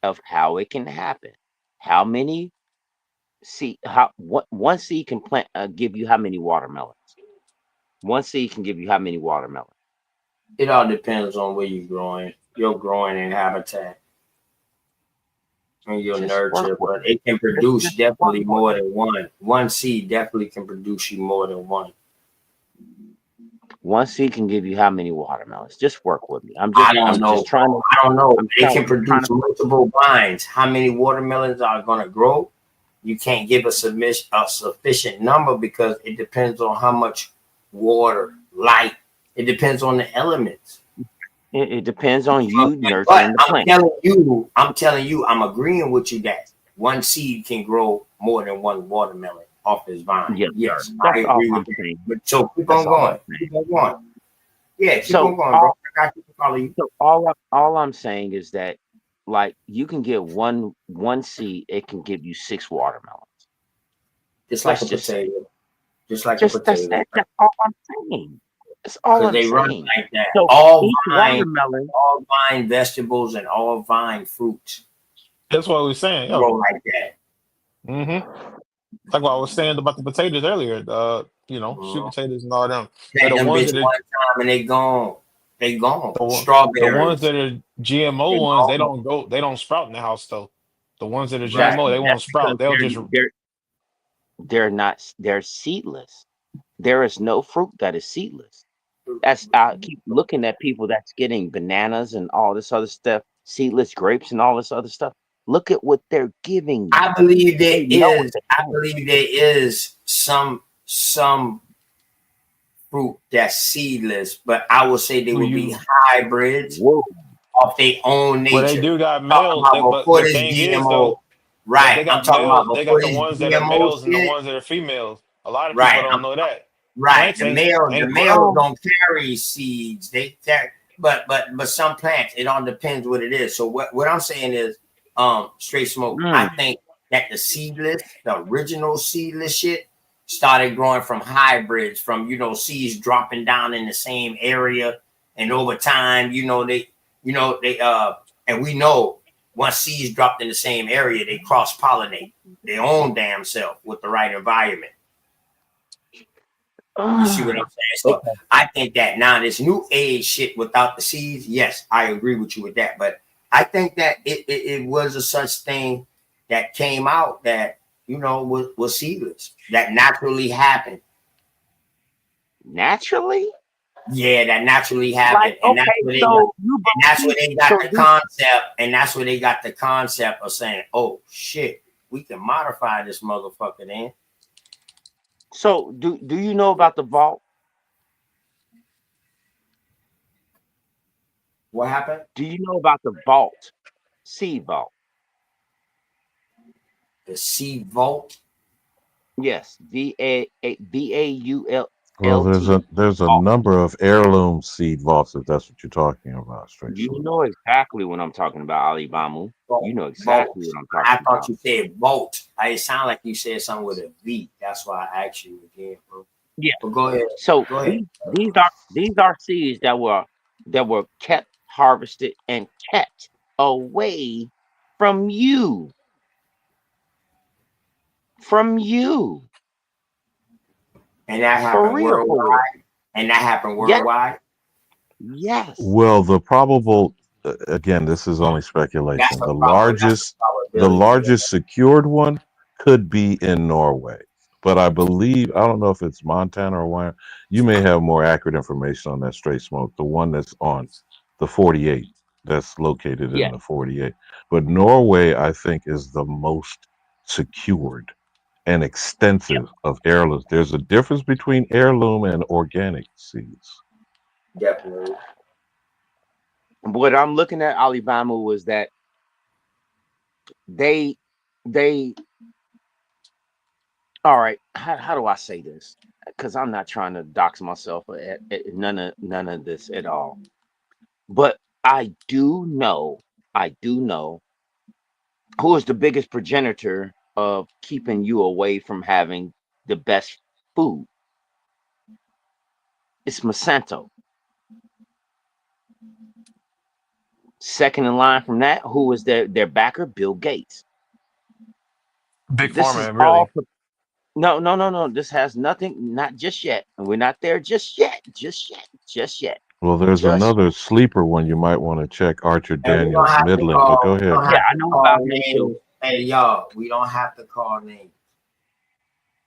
of how it can happen. How many seed? How what one seed can plant give you how many watermelons? One seed can give you how many watermelons? It all depends on where you're growing. You're growing in habitat and your Just work nurture, with but me. it can produce Just work definitely with more me. than one. One seed definitely can produce you more than one. One seed can give you how many watermelons? Just work with me. I don't I'm know, just trying bro. to I don't know. It can I'm trying produce to multiple vines. How many watermelons are going to grow? You can't give a sufficient number because it depends on how much water, light. It depends on the elements. it depends on You know what you I'm saying? But nurturing the plant. I'm agreeing with you that one seed can grow more than one watermelon off his vine. Yes, sir. Yes, I That's all agree with I'm that. saying. But so keep That's on all going. I'm saying. Keep on going. Yeah, keep on So going, bro. all I got you to follow you. all I'm saying is that like you can get one seed, it can give you six watermelons. Just like Let's a just say. potato. Just like a Just potato. that's all I'm saying. That's all Because I'm they run saying. like that. So each watermelon, All vine vegetables and all vine fruits That's what I was saying. grow like that. Mm-hmm. Like what I was saying about the potatoes earlier. Sweet Mhm. potatoes and all them. But Plant them bitch one time and they gone. They gone. the ones Strawberries. that are GMO They ones, gone. they don't sprout in the house though. The ones that are Right. GMO, they won't that's because sprout. They'll just they're not they're seedless. There is no fruit that is seedless. That's I keep looking at people that's getting bananas and all this other stuff, seedless grapes and all this other stuff. Look at what they're giving you. I believe there They know what is. they're I doing. believe there is some fruit that's seedless, but I would say they who would be you hybrids Whoa. of their own well they nature. do got Talking males, about but before the this thing is though, GMO. but Right. I'm talking about they before got the this ones that are GMO males and the shit. ones that are females. A lot of people Right. don't know that. Right. Plants The ain't males Oh, don't carry seeds. They carry, but some plants, it all depends what it is. So what I'm saying is, straight smoke. I mm, think that the original seedless shit, started growing from hybrids, from seeds dropping down in the same area, and over time, and we know once seeds dropped in the same area, they cross pollinate their own damn self with the right environment. You see what I'm saying? So okay. I think that now this new age shit without the seeds, yes, I agree with you with that. But I think that it was a such thing that came out that was seedless, that naturally happened. Naturally? Yeah, that naturally Like, happened, and that's okay, where they got, so you and that's where believe, they got so the do, concept, and that's where they got the concept of saying, "Oh shit, we can modify this motherfucker." Then do you know about the vault? what happened? Do you know about the vault? Seed vault. The C Vault. Yes, Well, VAULT. there's a Vault. number of heirloom seed vaults if that's what you're talking about, straight You smoke. know exactly what I'm talking about, Ali Bamu. You Vault. know Vault. exactly what I'm I talking thought about. you said Vault. It sounded like you said something with a V. That's why I asked you again, bro. Yeah. But go ahead. So Go ahead. these are seeds that were kept, harvested, and kept away from you. From you. And that For happened real, for real. worldwide. And that happened Yes, worldwide. yes, Well, the probable again, this is only That's speculation. a problem. That's a The probability. Yeah. largest secured one could be in Norway, but I believe I don't know if it's Montana or where. You may have more accurate information on that straight smoke. The one that's on the 48, that's located in yes. the 48. But Norway, I think, is the most secured and extensive of heirlooms. There's a difference between heirloom and organic seeds. Definitely. What I'm looking at, Ali Bamu, was that they they all right, how do I say this? Because I'm not trying to dox myself at none of this at all. But I do know who is the biggest progenitor of keeping you away from having the best food. It's Monsanto. Second in line from that, who is their backer? Bill Gates. Big This is pharma, all really. no, no, no, no. This has nothing, not just yet. And we're not there just yet. Just yet. Just yet. Well, there's Just another sleeper one you might want to check, Archer And we don't Daniels have to Midland, but go call. We ahead. don't yeah, have I to know call about him too. names. Hey, y'all. We don't have to call names,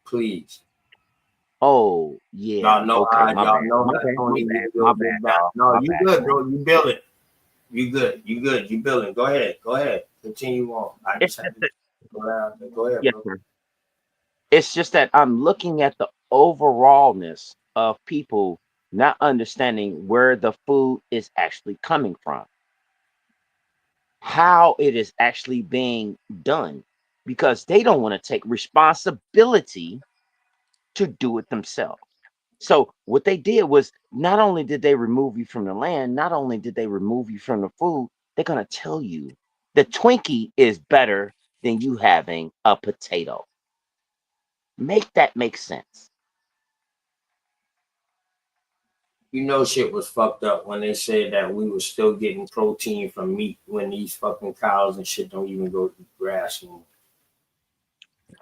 please. Oh yeah. Y'all know Okay, how. my Y'all bad. know My how bad. My Tony bad. will My get bad, down. dog. No, My you bad, good, dog. bro. You building. You good. You good. You building. Go ahead. Go ahead. Continue on. I It's just had just to that, go out there. Go ahead, yes, bro. sir. It's just that I'm looking at the overallness of people not understanding where the food is actually coming from, how it is actually being done, because they don't want to take responsibility to do it themselves. So what they did was, not only did they remove you from the land, not only did they remove you from the food, they're gonna tell you the Twinkie is better than you having a potato. Make that make sense. You know shit was fucked up when they said that we were still getting protein from meat when these fucking cows and shit don't even go eat grass anymore.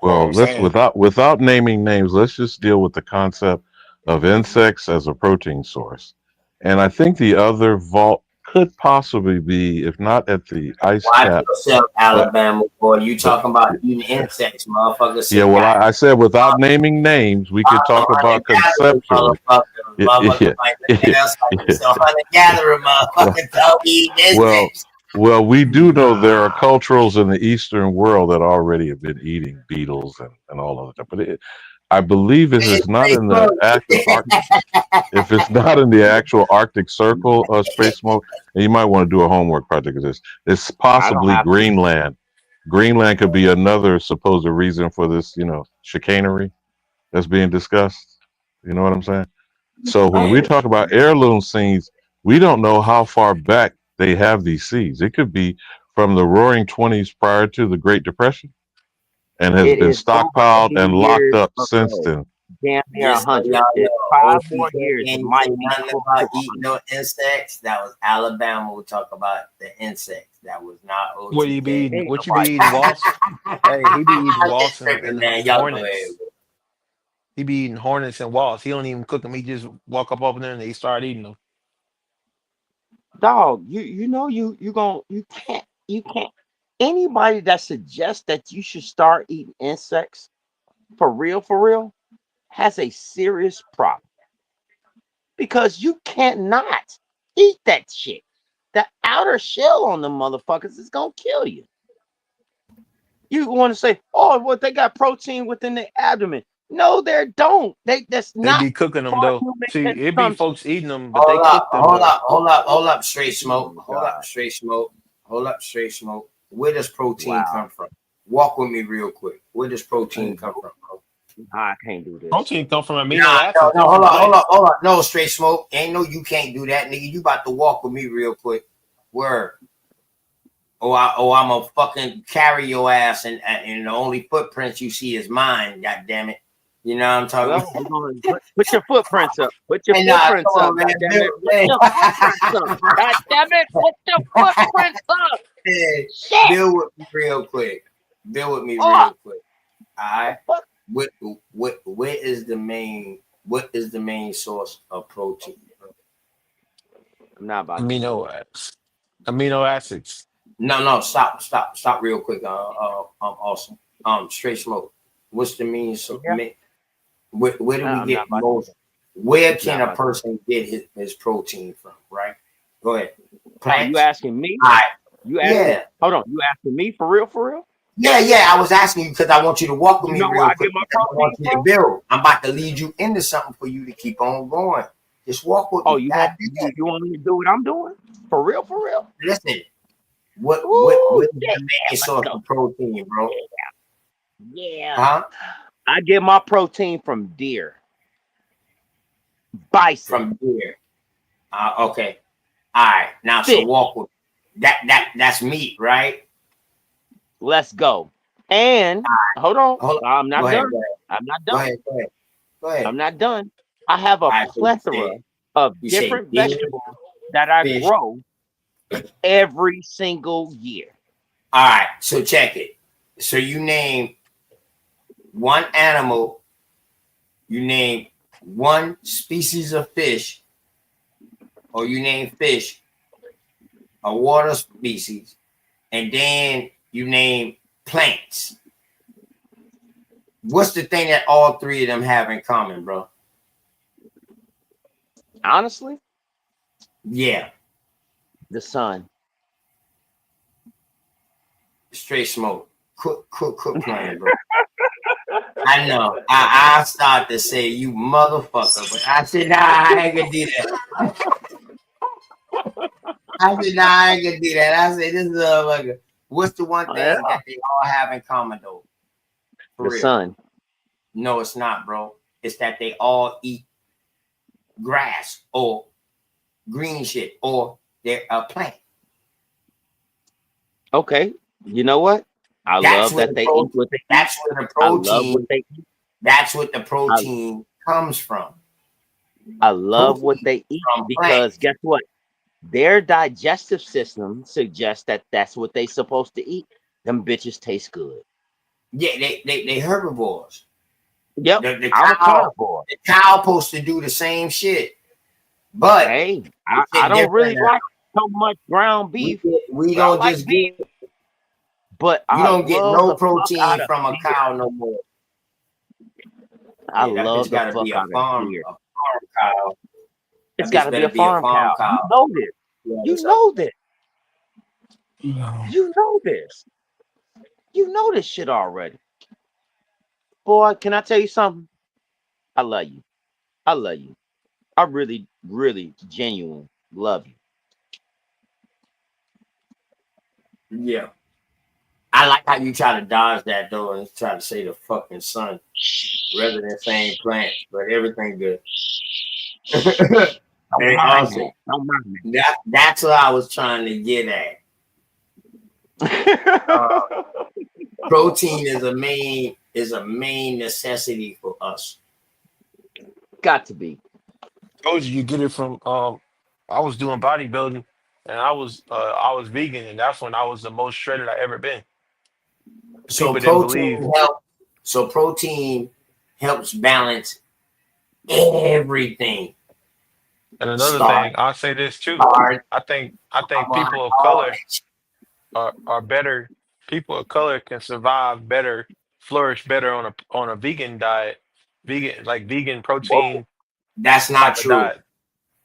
Well, Well, I'm let's saying, without naming names, let's just deal with the concept of insects as a protein source. And I think the other vault could possibly be, if not at the ice Watch cap, yourself, but Alabama boy. You but talking about eating insects, motherfucker. yeah, Said well, got I said without naming names, we could some talk hunter about gatherer, conceptually. motherfucker. Yeah, Motherfucker yeah, like look yeah, at us like we yeah. some hunter gatherer, Well, motherfucker. Don't eat well, insects. well, we do know there are cultures in the Eastern world that already have been eating beetles and all of that. But I believe if It's it's not in the Facebook. active if it's not in the actual Arctic Circle space smoke, and you might want to do a homework project of this. It's I don't possibly have to. Greenland. Greenland could be another supposed reason for this, chicanery that's being discussed. You know what I'm saying? So when we Yeah. talk about heirloom seeds, we don't know how far back they have these seeds. It could be from the Roaring Twenties prior to the Great Depression, and has It been is over stockpiled 80 and locked years up since ago. then. Damn near Just so 100. y'all It's know, 5 more years. OTK It ain't say might be nothing close to about eating 100. no insects. That was Alabama who talk about the insects. That was not what you be OTK. eating? Ain't What you be nobody eating? eating that. Wasp? Hey, he be eating I'm just wasps tripping, and man. Y'all go ahead. hornets. He be eating hornets and wasps. He don't even cook them. He just walk up over there and they start eating them. Dog, you can't anybody that suggests that you should start eating insects for real has a serious problem. because you cannot eat that shit. The outer shell on the motherfuckers is gonna kill you. You want to say, oh, well, they got protein within the abdomen. No, they don't. That's They not be cooking them for though. human See, it be consumption. folks eating them, but they Hold up, cook them hold though. up, hold up, hold up, straight Oh smoke. my Hold up, god! straight smoke. Hold up, straight smoke. Where does protein Wow, come from? Walk with me real quick. Where does protein come from, bro? I can't do this. Protein come from amino Nah, no, acids, no, come from hold up, hold up, plants. hold up. No, straight smoke. Ain't no you can't do that, nigga. You about to walk with me real quick. Word. I'm a fucking carry your ass, and the only footprints you see is mine. God damn it. You know what I'm talking Well, about? we're gonna put your footprints up. Put your Hey, nah, come footprints up. on, God man. damn it! Bill, Put hey, your footprints up. God damn it! Put your footprints up. hey, Shit! Bill with me real quick. Bill with me Fuck! real quick. All right. Fuck! Where is the main? What is the main source of protein? I'm not about to do Amino this. acids. Amino acids. No, no, stop, real quick. Awesome. Straight smoke. What's the mean? So, Yeah, where do we I'm not get about to do most? that. Where Not can a about to. person get his protein from? Right. Go ahead. Oh, you Plants. asking me? All right. You asking? Yeah. Hold on. You asking me for real? For real? Yeah, yeah. I was asking you because I want you to walk with You me know where real I quick get my because I want protein you to from? build. I'm about to lead you into something for you to keep on going. Just walk with Oh, me. you God want damn. you want me to do what I'm doing? For real? For real? Listen, what Ooh, is shit. the Yeah, main let's source go. of protein, bro? Yeah. Huh? I get my protein from deer, bison, From deer. Okay. All right. Now, so fish. walk with me. That's meat, right? Let's go. And hold on. Hold on. I'm Go not ahead. done. Go ahead. I'm not Go done. ahead. Go ahead. Go ahead. I'm not done. I have a All right. So plethora of you say different deer, vegetables that I fish. grow every single year. All right. So check it. So you name one animal. You name one species of fish, or you name fish a water species, and then you name plants. What's the thing that all three of them have in common, bro? Honestly, Yeah, the sun. straight smoke. Quit playing, bro. I know. I start to say you motherfucker, but I said nah, I ain't gonna do that. I said nah, I ain't gonna do that. I said this motherfucker. What's the one Oh, yeah, thing that they all have in common though? For the real? sun. No, it's not, bro. It's that they all eat grass or green shit or they're a plant. Okay. You know what? I That's love where that the they eat protein. what they eat. That's where the I love what protein. they eat. That's what the I, protein comes from. I love what Protein they eat from because plants. guess what? Their digestive system suggests that that's what they supposed to eat. Them bitches taste good. Yeah, they herbivores. Yep. The I'm a cow carnivore. the cow supposed to do the same shit, but Hey, it's I shit don't different really now. like so much ground beef, We but I don't like just beef. get But you I don't get love no the fuck out protein of from a deer. cow no more. I Yeah, that love bitch the got to fuck be out of deer. a farm cow. It's That got bitch to be better a be a farm farm cow. You cow. know this. Yeah, You that's up. know this. No. You know this. You know this shit already. Boy, can I tell you something? I love you. I love you. I really, really, genuine love you. Yeah. I like how you try to dodge that though and try to say the fucking sun rather than saying plants, but everything good. Don't Hey, mind awesome. me. Don't mind That's what I was trying to get at. me. Uh, protein is a main necessity for us. Got to be. Told you get it from I was doing bodybuilding and I was vegan and that's when I was the most shredded I ever been. So People didn't believe. protein helps balance everything. And another Start, thing, I'll say this too. start, I think people of all color that shit. are better. People of color can survive better, flourish better on a vegan diet, vegan like vegan Whoa, protein that's not type of true. diet.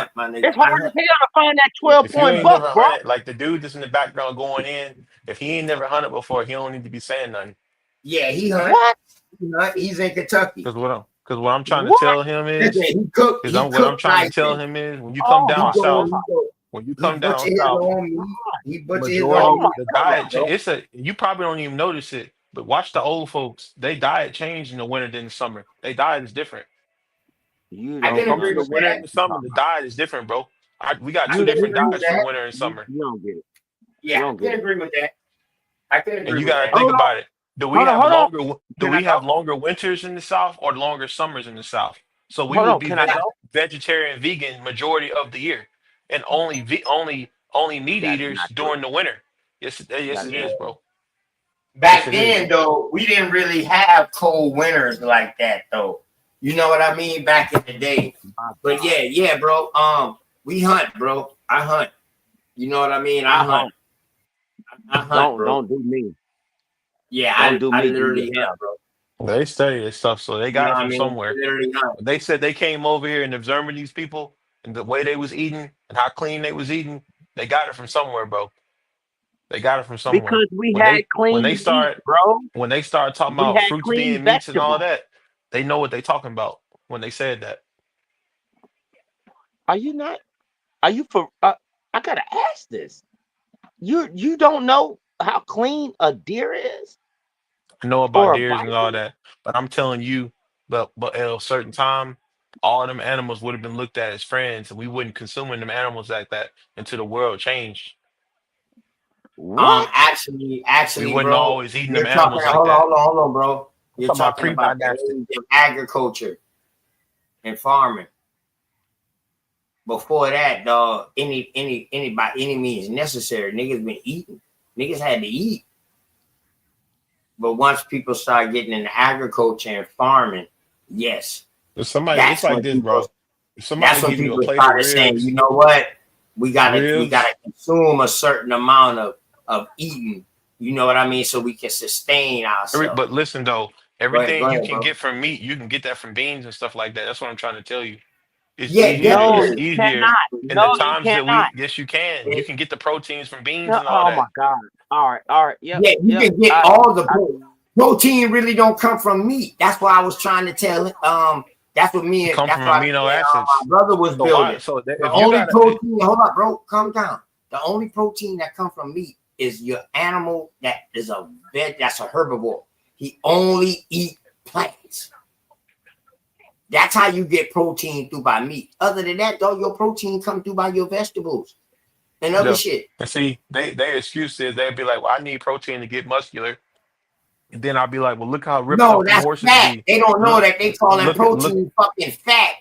hunt, my nigga. It's I hard as hunt. hell to find that If you 12-point ain't buck, never bro. hunted, like the dude that's in the background going in, if he ain't never hunted before, he don't need to be saying nothing. Yeah, he hunt. What? He hunt. He's in Kentucky. Cause what I'm Because what I'm trying to What? tell him Listen, is, he what I'm cooked trying to nice. tell him is, when you come Oh He my down go, south, God. when you he come down butcher his south, own meat. He butcher his Oh own majority my meat. the Come diet on, change. bro. You probably don't even notice it, but watch the old folks. They diet change in the winter than the summer. They diet is different. You I When it don't can comes agree to the with understand winter that. and the what summer, you're the talking about. diet is different, bro. We got I two You can different agree with diets for that. winter and summer. you don't get it. You Yeah, don't I get can it. agree with that. I can And agree you with got to that. think Hold on. about it. Hold on. Do Can I we go? have longer winters in the South or longer summers in the South? So we Hold would on. be Can I go? vegetarian, vegan majority of the year, and only meat That is eaters not true. during the winter. Yes, That is it not is, true. bro. Yes, Back it is. then, though, we didn't really have cold winters like that, though. You know what I mean? Back in the day. My But God. yeah, bro. We hunt, bro. I hunt. You know what I mean? I hunt. Don't I hunt, bro. don't do me. Yeah, Don't do I me. Do literally hunt, yourself. bro. They study this stuff, so they You know got it what I from mean? I somewhere. literally hunt. They said they came over here and observing these people and the way they was eating and how clean they was eating. They got it from somewhere, bro. They got it from somewhere. Because we When had they when they clean meat, start bro. when they start talking We about had fruits clean being meats and all vegetables. that, they know what they talking about when they said that. Are you not? Are you for? I gotta ask this. You don't know how clean a deer is I know about or a deers and all bison? that, but I'm telling you, but at a certain time, all them animals would have been looked at as friends, and we wouldn't consuming them animals like that until the world changed. What? We Actually, wouldn't bro, always eating them you're talking. animals like that. Hold on, bro. I'm You're talking about talking about the pre-dynastic. age of agriculture and farming. Before that, dog, any by any means necessary, niggas been eating. Niggas had to eat. But once people start getting into agriculture and farming, yes, If somebody, it's that's like when this, people bro. If somebody give you a plate of started saying, ribs, you know what, we ribs, gotta consume a certain amount of eating. You know what I mean, so we can sustain ourselves. but listen though, Go everything you ahead, can bro. get from meat, you can get that from beans and stuff like that. That's what I'm trying to tell you. Yeah, there No, It's you is. easier cannot. in the No, you times that cannot. yes, you can. You It, can get the proteins from beans No, and all oh that. my God. All right. Yep, yeah, you yep. can get all the protein. Really don't come from meat. That's why I was trying to tell. That's what It come That's from why amino acids. my brother was So why? building. So The if you only got protein. Hold up, bro. Calm down. The only protein that come from meat is your animal that is a that's a herbivore. He only eat plants. That's how you get protein through by meat. Other than that, though, your protein come through by your vegetables and other yeah, shit. and see, their excuse is they'd be like, "Well, I need protein to get muscular," and then I'll be like, "Well, look how ripped No, up them that's horses fat. be. They don't know Look, that they calling look, protein fucking fat.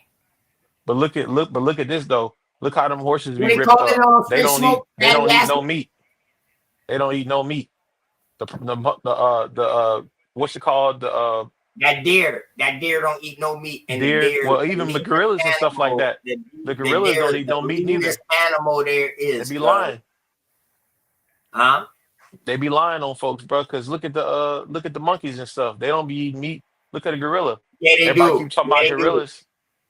but look at this though. Look how them horses What be they call ripped it up. on fish smoke? They Fatty don't eat no acid. meat. They don't eat no meat. The what's it called? The That deer don't eat no meat, and the deer. deer, Well, the even the leanest gorillas and stuff like animal, that. The gorillas don't eat the no meat leanest neither. animal there They is, be cuz. lying. Huh? They be lying on folks, bro. Because look at the monkeys and stuff. They don't be eating meat. Look at a gorilla. Yeah, they Everybody do. keep talking Yeah, about they do. gorillas.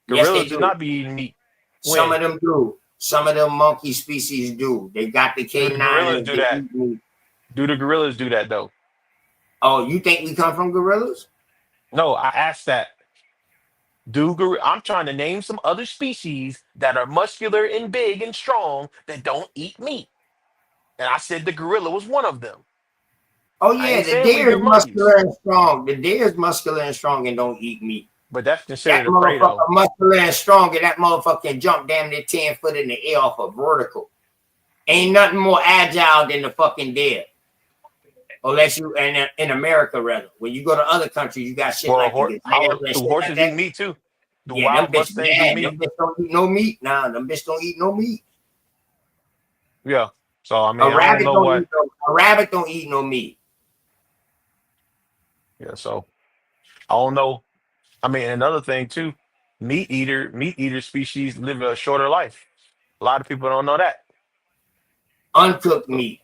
Yes, they Gorillas do do. not be eating meat. Some When? of them do. Some of them monkey species do. They got the Do the gorillas canines. do They that? eat meat. Do the gorillas do that though? Oh, you think we come from gorillas? No, I asked that. I'm trying to name some other species that are muscular and big and strong that don't eat meat. And I said the gorilla was one of them. Oh I yeah, ain't the saying we deer is them muscular monkeys, and strong. The deer is muscular and strong and don't eat meat. but that's That considered a prey motherfucker though. muscular and strong, and that motherfucker can jump damn near 10 foot in the air off a vertical. Ain't nothing more agile than the fucking deer. Unless you in America rather. When you go to other countries, you got shit Well, like the gazelles and do shit like horses eat that. meat too? Do Yeah, them wild bitches mustangs eat mad. Them meat? bitches don't eat no meat. Nah, them bitches don't eat no meat. Yeah. So I mean, I don't know what. A rabbit don't eat no meat. Yeah. So I don't know. I mean, another thing too, meat eater species live a shorter life. A lot of people don't know that. Uncooked So meat.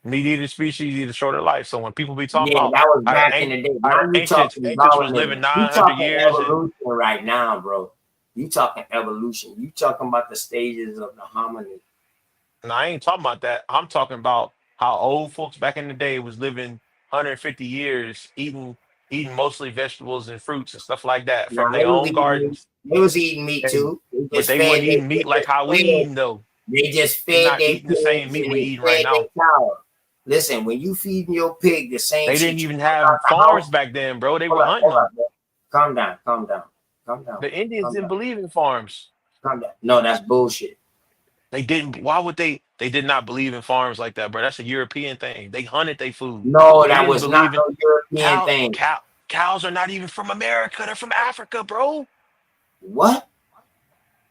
meat eater species eat a shorter life. So when people be talking Yeah, about that was back in the day. how Now the you talking ancients was living Darwinism. You 900 talking years and evolution right now, bro. You talking evolution. You talking about the stages of the hominid. and I ain't talking about that. I'm talking about how old folks back in the day was living 150 years, eating mostly vegetables and fruits and stuff like that Now from their own gardens. they was eating meat And too. They but just they fed wasn't they, eating meat like how we eating though. they just They fed not their eating the same pigs meat and we they eating right fed their now. cow. Listen, when you feeding your pig the same They didn't shit you even cook out have the farms house. back then, bro. They Hold were up, hunting hold them. up, bro. Calm down, calm down, calm down, The Indians calm didn't down, believe in farms. calm down. No, that's bullshit. They didn't. Why would they? They did not believe in farms like that, bro. That's a European thing. They hunted their food. No, They that didn't was not believe in no European thing. cows are not even from America. They're from Africa, bro. What?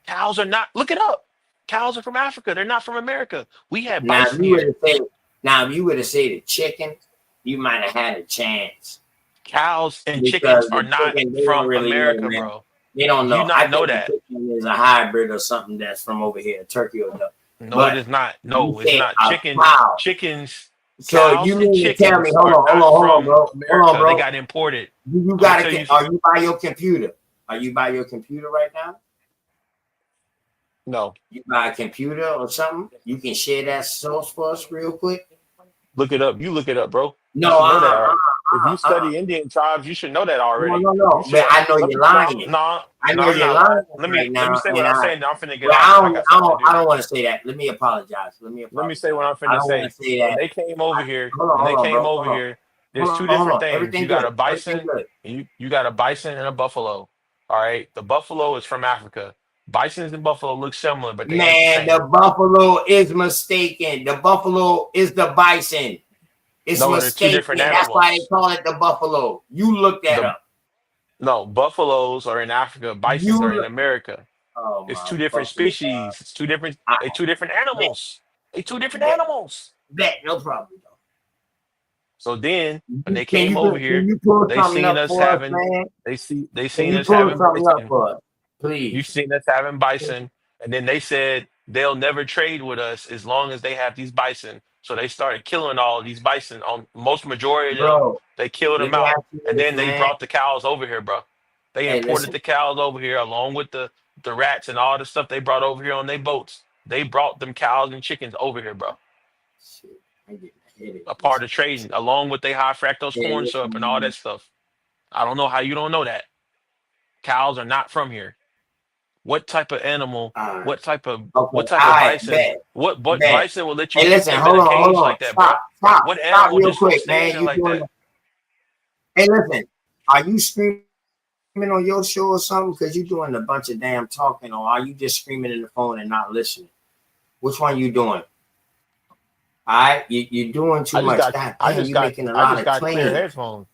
Cows are not. Look it up. Cows are from Africa. They're not from America. We had Now, if bison you would here. have said, now if you would have said the chicken, you might have had a chance Cows and chickens because are the not chicken they don't from really know, America, man. bro. They don't Do you know. I not know think the that? chicken is a hybrid or something that's from over here, turkey or duck. No, it But is not. you No, it's said not. a cow. Chickens, So you cows and mean to tell me? chickens Hold are on, hold not on, hold on, from bro. Hold on, America. They bro. got imported. You I'm gonna tell you. are you by your computer? Are you by your computer right now? No, You buy a computer or something? You can share that source for us real quick. look it up. You look it up, bro. You No, should know that. If you uh. study Indian tribes, you should know that No, already. no, You no. But should. I know Let you're me. No, lying. no, I no. know I'm you're not lying lying. Let me. right Let me now, say what and I'm saying. Then I'm finna get well, off because I got stuff to I do. don't want to say that. Let me apologize. Let me Let me apologize. say what I'm I finna don't want say. to say When that. they came over here, when they Hold on, came bro. over here, there's two Hold different on. things. You Everything got good. a Everything bison, good. and you got a bison and a buffalo. All right, the buffalo is from Africa. Bisons and buffalo look similar, but they ain't the Man, the same. buffalo is mistaken. The buffalo is the bison. It's No, they're two different mistaken. That's why they animals. call it the buffalo. You look that The up. No, buffaloes are in Africa. Bisons You are in look. America. Oh It's my two different fucking species. It's two different. I They two different bet, animals. They two different bet, animals. bet. No problem. So then, when they Can came you over can here, you pull they something seen up us for us, having. man? They Can seen you us pull having something up bison. for us, You've please? seen us having bison, and then they said they'll never trade with us as long as they have these bison. So they started killing all of these bison. On most majority of them, Bro, they killed let them me out, ask you and this, then they man. brought the cows over here, bro. They Hey, imported listen. the cows over here along with the rats and all the stuff they brought over here on their boats. They brought them cows and chickens over here, bro. Shit, I'm getting a headache A part listening of to this trading, shit. along with they high fructose Hey, corn syrup and all listen, that stuff. I don't know how you don't know that. Cows are not from here. What type of animal, man. Okay, what all type of right, bison, bet, what bet. bison will let you Hey, keep listen, them in a hold cage on. like that, bro? What Stop animal real just gonna quick, stay in man. there You like doing that? the Hey, listen. Are you screaming on your show or something? Because you're doing a bunch of damn talking, or are you just screaming in the phone and not listening? Which one you doing? All right, you're doing too much. God damn, you're making a I lot just of got clear claims. headphones.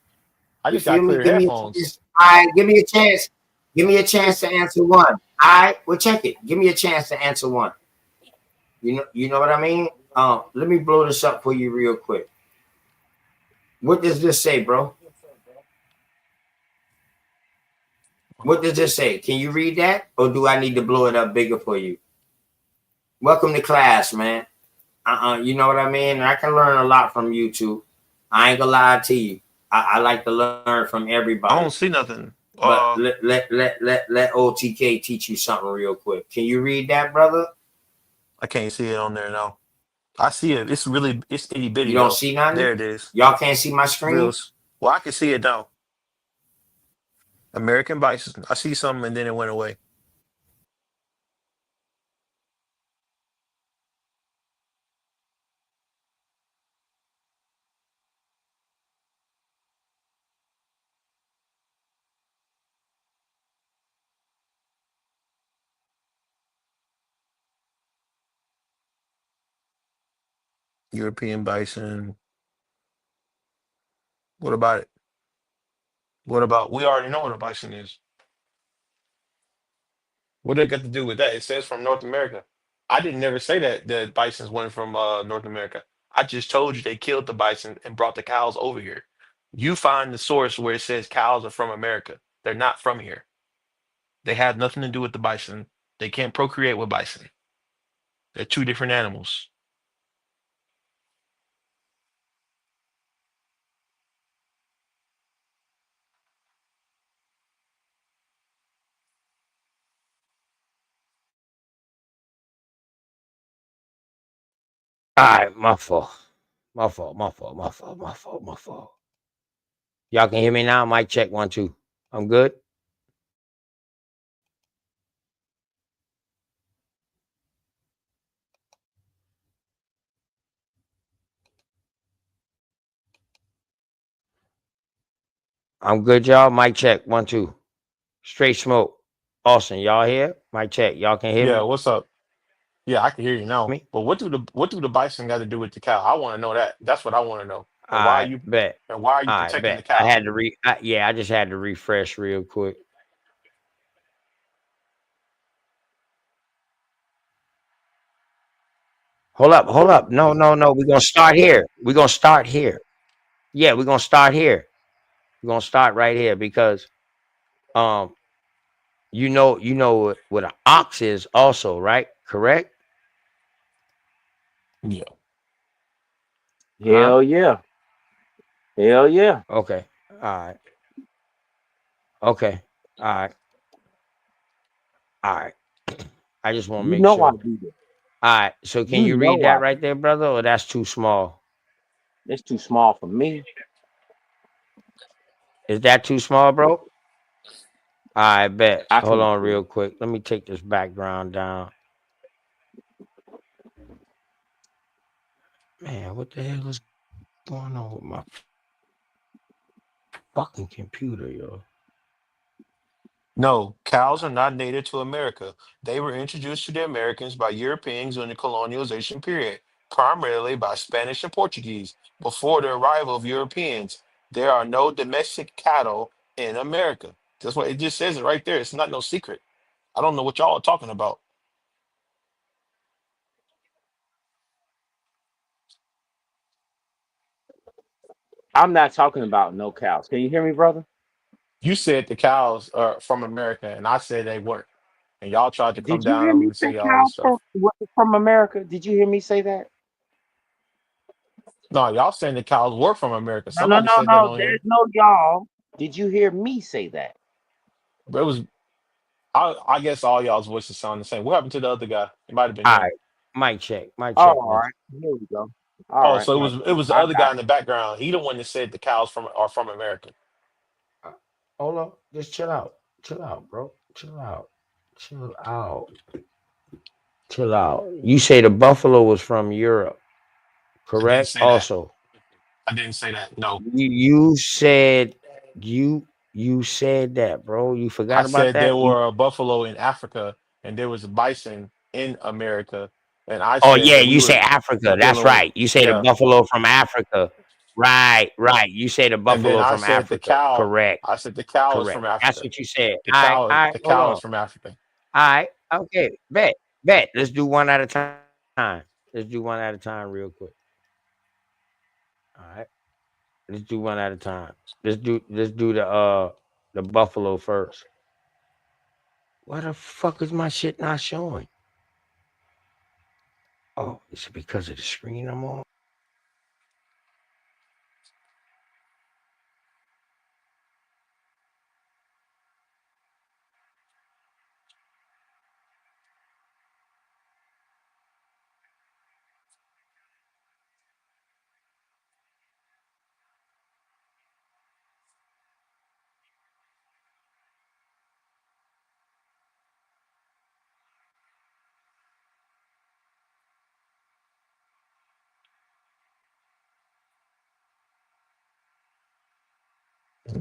I You just feel got me? clear Give me a headphones. chance. All right, give me a chance. Give me a chance to answer one. All right, well, check it. Give me a chance to answer one. You know what I mean? Let me blow this up for you real quick. What does this say, bro? What does this say? Can you read that, or do I need to blow it up bigger for you? Welcome to class, man. You know what I mean? I can learn a lot from YouTube. I ain't gonna lie to you. I like to learn from I everybody. don't see nothing. But let OTK teach you something real quick. Can you read that, brother? I can't see it on there now. I see it. It's itty You bitty don't though. see nothing? There it is. Y'all can't see my screen? Well, I can see it now. American bison. I see something and then it went away. European bison. What about it? What about we already know what a bison is. What they got to do with that? It says from North America. I didn't never say that the bisons went from North America. I just told you they killed the bison and brought the cows over here. You find the source where it says cows are from America. They're not from here. They have nothing to do with the bison. They can't procreate with bison. They're two different animals. All right, my fault. My fault. My fault. My fault. My fault. My fault. Y'all can hear me now? Mic check 1 2. I'm good. I'm good, y'all. Mic check 1 2. Straight smoke. Austin, y'all here? Mic check. Y'all can hear Yeah, me? what's up? Yeah, I can hear you now. But what do the bison got to do with the cow? I want to know that. That's what I want to know. And why are I you bet. and why are you I protecting the bet. I cow? had to yeah, I just had to refresh real quick. Hold up, hold up. No, no, no. We're gonna start here. We're gonna start here. Yeah, we're gonna start here. We're gonna start right here because um you know what an ox is also, right? Correct? Yeah. Huh? Hell yeah. Hell yeah. Okay. All right. Okay. All right. All right. I just want to You make know I sure. do that. All right. So can You you read know that I right do. there, brother, or that's too small? It's too small for me. Is that too small, bro? I bet. I Hold can't on do real it. quick. Let me take this background down. Man, what the hell is going on with my fucking computer, yo? No, cows are not native to America. They were introduced to the Americans by Europeans during the colonialization period, primarily by Spanish and Portuguese. Before the arrival of Europeans, there are no domestic cattle in America. That's what it just says it right there. It's not no secret. I don't know what y'all are talking about. I'm not talking about no cows. Can you hear me, brother? You said the cows are from America, and I said they weren't. And y'all tried to come Did you down hear on me me and say say all this cows stuff. from America? Did you hear me say that? No, y'all saying the cows were from America. No, no, Somebody no, said that no. on There's here, no y'all. Did you hear me say that? but it was. I guess all y'all's voices sound the same. What happened to the other guy? It might have been All him. right. Mic check. Mic Oh, check all one. right. Here we go. All Oh, right, so it Mike. was it was the I other got guy in the background. He the one that said the cows are from America. Uh, Hold on. Just chill out. Chill out, bro. Chill out. Chill out. Chill out. You say the buffalo was from Europe, I didn't correct? say that. Also, I didn't say that. No, you said you said that, bro. You I forgot about said there that? You were a buffalo in Africa and there was a bison in America, and I Oh said yeah, that we you say were Africa. That's dealing with right. You say the yeah. buffalo from Africa. Right, right. You say the And then buffalo I from said the Africa. cow. Correct, I said the cow is correct. from That's Africa. what you said. The cow, All right. the Hold cow is on. from Africa. All right. Okay. Bet. Bet. Let's do one at a time. Let's do one at a time real quick. All right. Let's do one at a time. Let's do the buffalo first. Why the fuck is my shit not showing? Oh, is it because of the screen I'm on?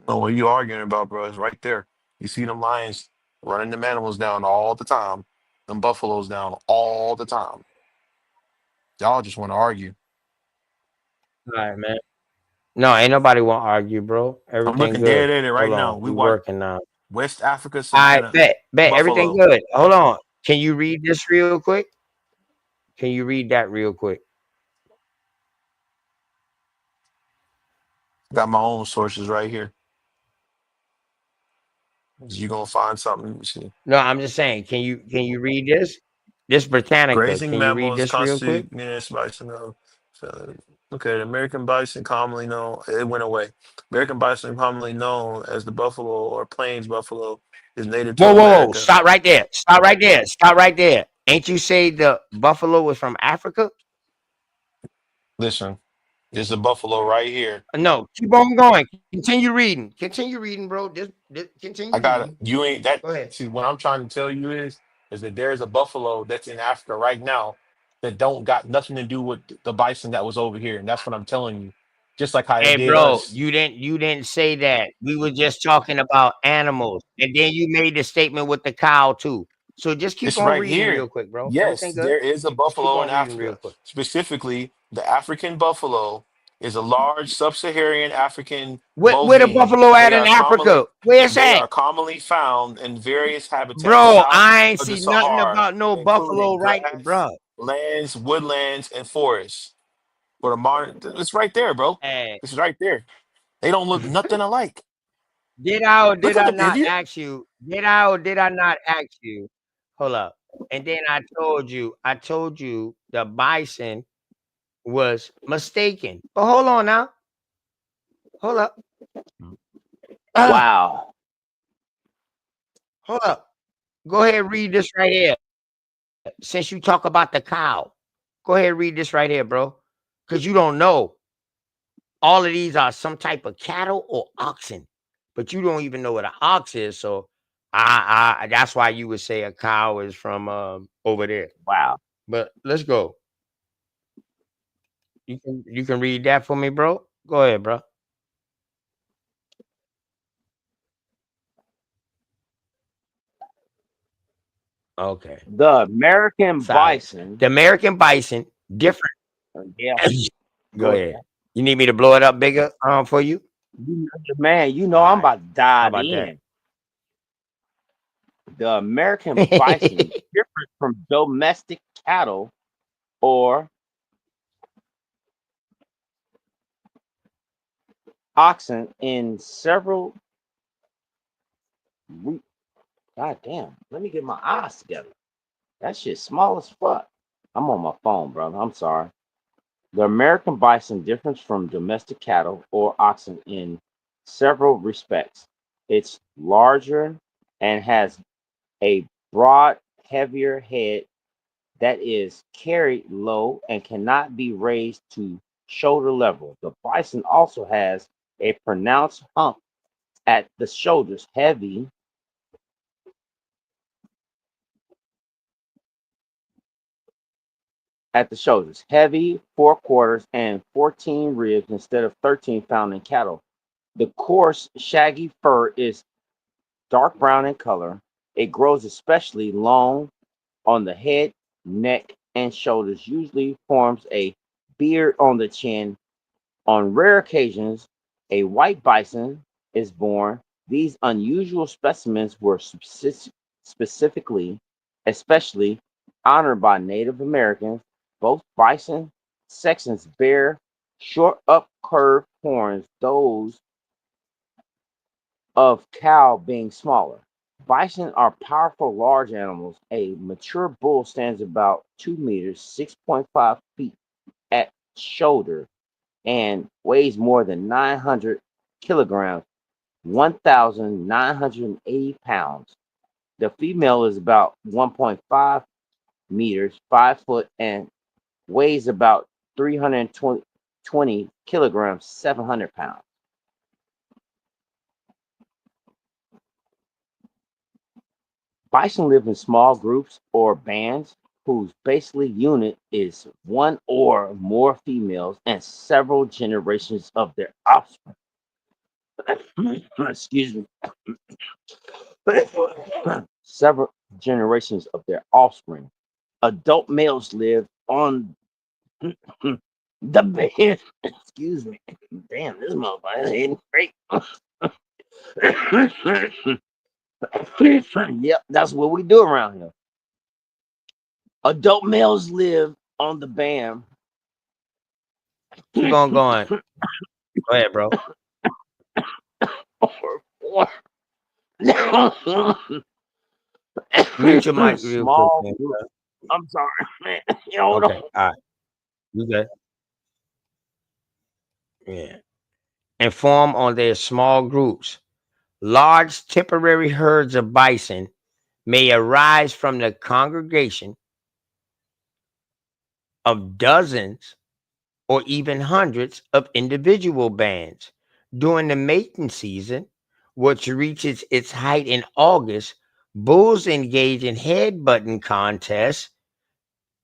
Oh, what you arguing about, bro? It's right there. You see them lions running them animals down all the time, them buffaloes down all the time. Y'all just want to argue. All right, man. No, ain't nobody want to argue, bro. I'm Everything looking dead good. at it right Hold now. on. We We watch working now. West Africa, I Savannah, bet. Everything buffalo. good. Hold on. Can you read this real quick? Can you read that real quick? Got my own sources right here. You gonna find something? Let me see. No, I'm just saying. Can you read this? This Britannica. Grazing Can you read mammals this real quick? constitute yes, bison. So, okay, the American bison, commonly known, it went away. American bison, commonly known as the buffalo or plains buffalo, is native to Whoa. America. Stop right there. Stop right there. Stop right there. Ain't you say the buffalo was from Africa? Listen, There's a buffalo right here. No, keep on going. Continue reading. Continue reading, bro. Just I continue got it. reading. You ain't that. Go ahead. See, what I'm trying to tell you is that there's a buffalo that's in Africa right now that don't got nothing to do with the bison that was over here, and that's what I'm telling you. Just like how they Hey, did bro, us. you didn't say that. We were just talking about animals, and then you made the statement with the cow too. So just keep It's on right reading real here. quick, bro. Yes, Everything good? there is a Just keep buffalo in on reading real Africa. quick. Specifically, the African buffalo is a large sub-Saharan African Where the bovine. buffalo at in Africa? Where's They that? are commonly found in various habitats Bro, south I ain't of the see nothing Sahara, about no buffalo including right, grass, bro. lands, woodlands, and forests. For the modern, it's right there, bro. Hey, It's right there. They don't look nothing alike. did I or Look did at I them, not idiot. ask you? Did I or did I not ask you? Hold up. And then I told you the bison was mistaken. But hold on now. Hold up. Ah, Wow. hold up. Go ahead and read this right here. Since you talk about the cow, go ahead and read this right here, bro. Because you don't know. All of these are some type of cattle or oxen, but you don't even know what an ox is. So that's why you would say a cow is from over there. Wow. But let's go. You can read that for me, bro. Go ahead, bro. Okay. The American Solid. bison. The American bison, different. Yeah, Go go ahead. ahead. You need me to blow it up bigger for you? Man, All I'm right. about to How dive about that? in. The American bison differs from domestic cattle or oxen in several. Re- God damn. Let me get my eyes together. That shit's small as fuck. I'm on my phone, brother. I'm sorry. The American bison differs from domestic cattle or oxen in several respects. It's larger and has a broad, heavier head that is carried low and cannot be raised to shoulder level. The bison also has a pronounced hump at the shoulders, heavy forequarters and 14 ribs instead of 13 found in cattle. The coarse, shaggy fur is dark brown in color. It grows especially long on the head, neck, and shoulders, usually forms a beard on the chin. On rare occasions, a white bison is born. These unusual specimens were specifically, especially honored by Native Americans. Both bison sections bear short, up curved horns, those of cow being smaller. Bison are powerful, large animals. A mature bull stands about 2 meters, 6.5 feet at shoulder, and weighs more than 900 kilograms, 1,980 pounds. The female is about 1.5 meters, 5 foot, and weighs about 320 kilograms, 700 pounds. Bison live in small groups or bands whose basically unit is one or more females and several generations of their offspring. Excuse me. Several generations of their offspring. Adult males live on the band. Excuse me. Damn, this motherfucker is hitting great. Yep, that's what we do around here. Adult males live on the band. Keep on going. Go ahead, bro. Or Mute your mic real quick, small man. group. I'm sorry, man. Hold Okay. on. All right. You good? Yeah. And form on their small groups. Large temporary herds of bison may arise from the congregation of dozens or even hundreds of individual bands. During the mating season, which reaches its height in August, bulls engage in head-butting contests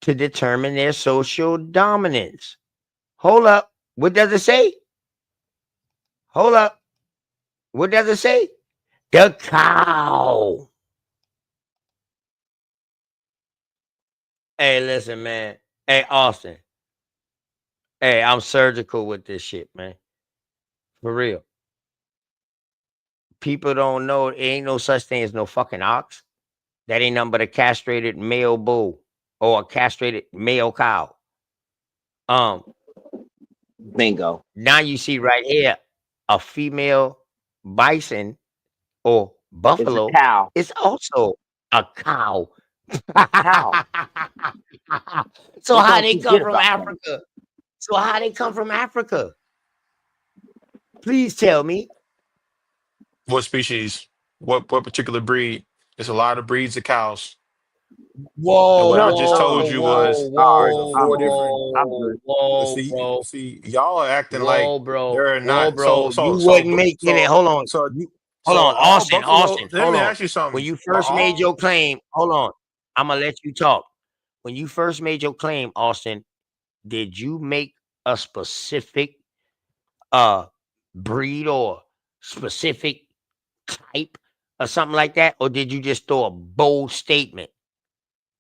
to determine their social dominance. Hold up. What does it say? Hold up. What does it say? The cow. Hey, listen, man. Hey, Austin. Hey, I'm surgical with this shit, man. For real. People don't know it ain't no such thing as no fucking ox. That ain't nothing but a castrated male bull or a castrated male cow. Bingo. Now you see right here a female bison or It's a buffalo cow. is also a cow. Cow. So What how don't they you come get from about that? Africa? So how they come from Africa? Please tell me. What species? What particular breed? There's a lot of breeds of cows. And Whoa, what I None. just told whoa, you whoa, was All right. there's a whoa, four I'm good. different. I'm whoa, good. whoa, See, bro. y'all are acting like there are Whoa, not. bro. So You so so wouldn't make it. so Hold on. so Hold so on, all Austin, buffalo. Austin, Let hold me on. ask you When something. you Are first made all your claim, hold on. I'm gonna let you talk. When you first made your claim, Austin, did you make a specific uh breed or specific type or something like that? Or did you just throw a bold statement?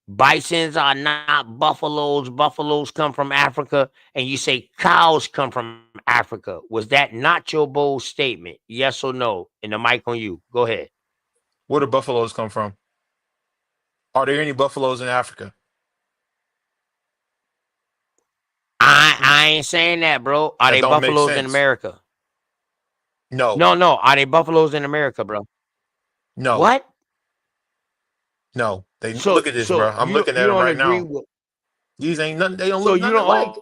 Bisons are not buffaloes. Buffaloes come from Africa, and you say cows come from Africa. Was that not your bold statement? Yes or no? And the mic on you. Go ahead. where do buffaloes come from? Are there any buffaloes in Africa? I ain't saying that, bro. Are That they don't make buffaloes in sense. America? No, No. Are they buffaloes in America, bro? no, What? no. They So look at this, so bro. I'm you looking you at them don't right agree now. with These ain't nothing. They don't so look you nothing don't alike.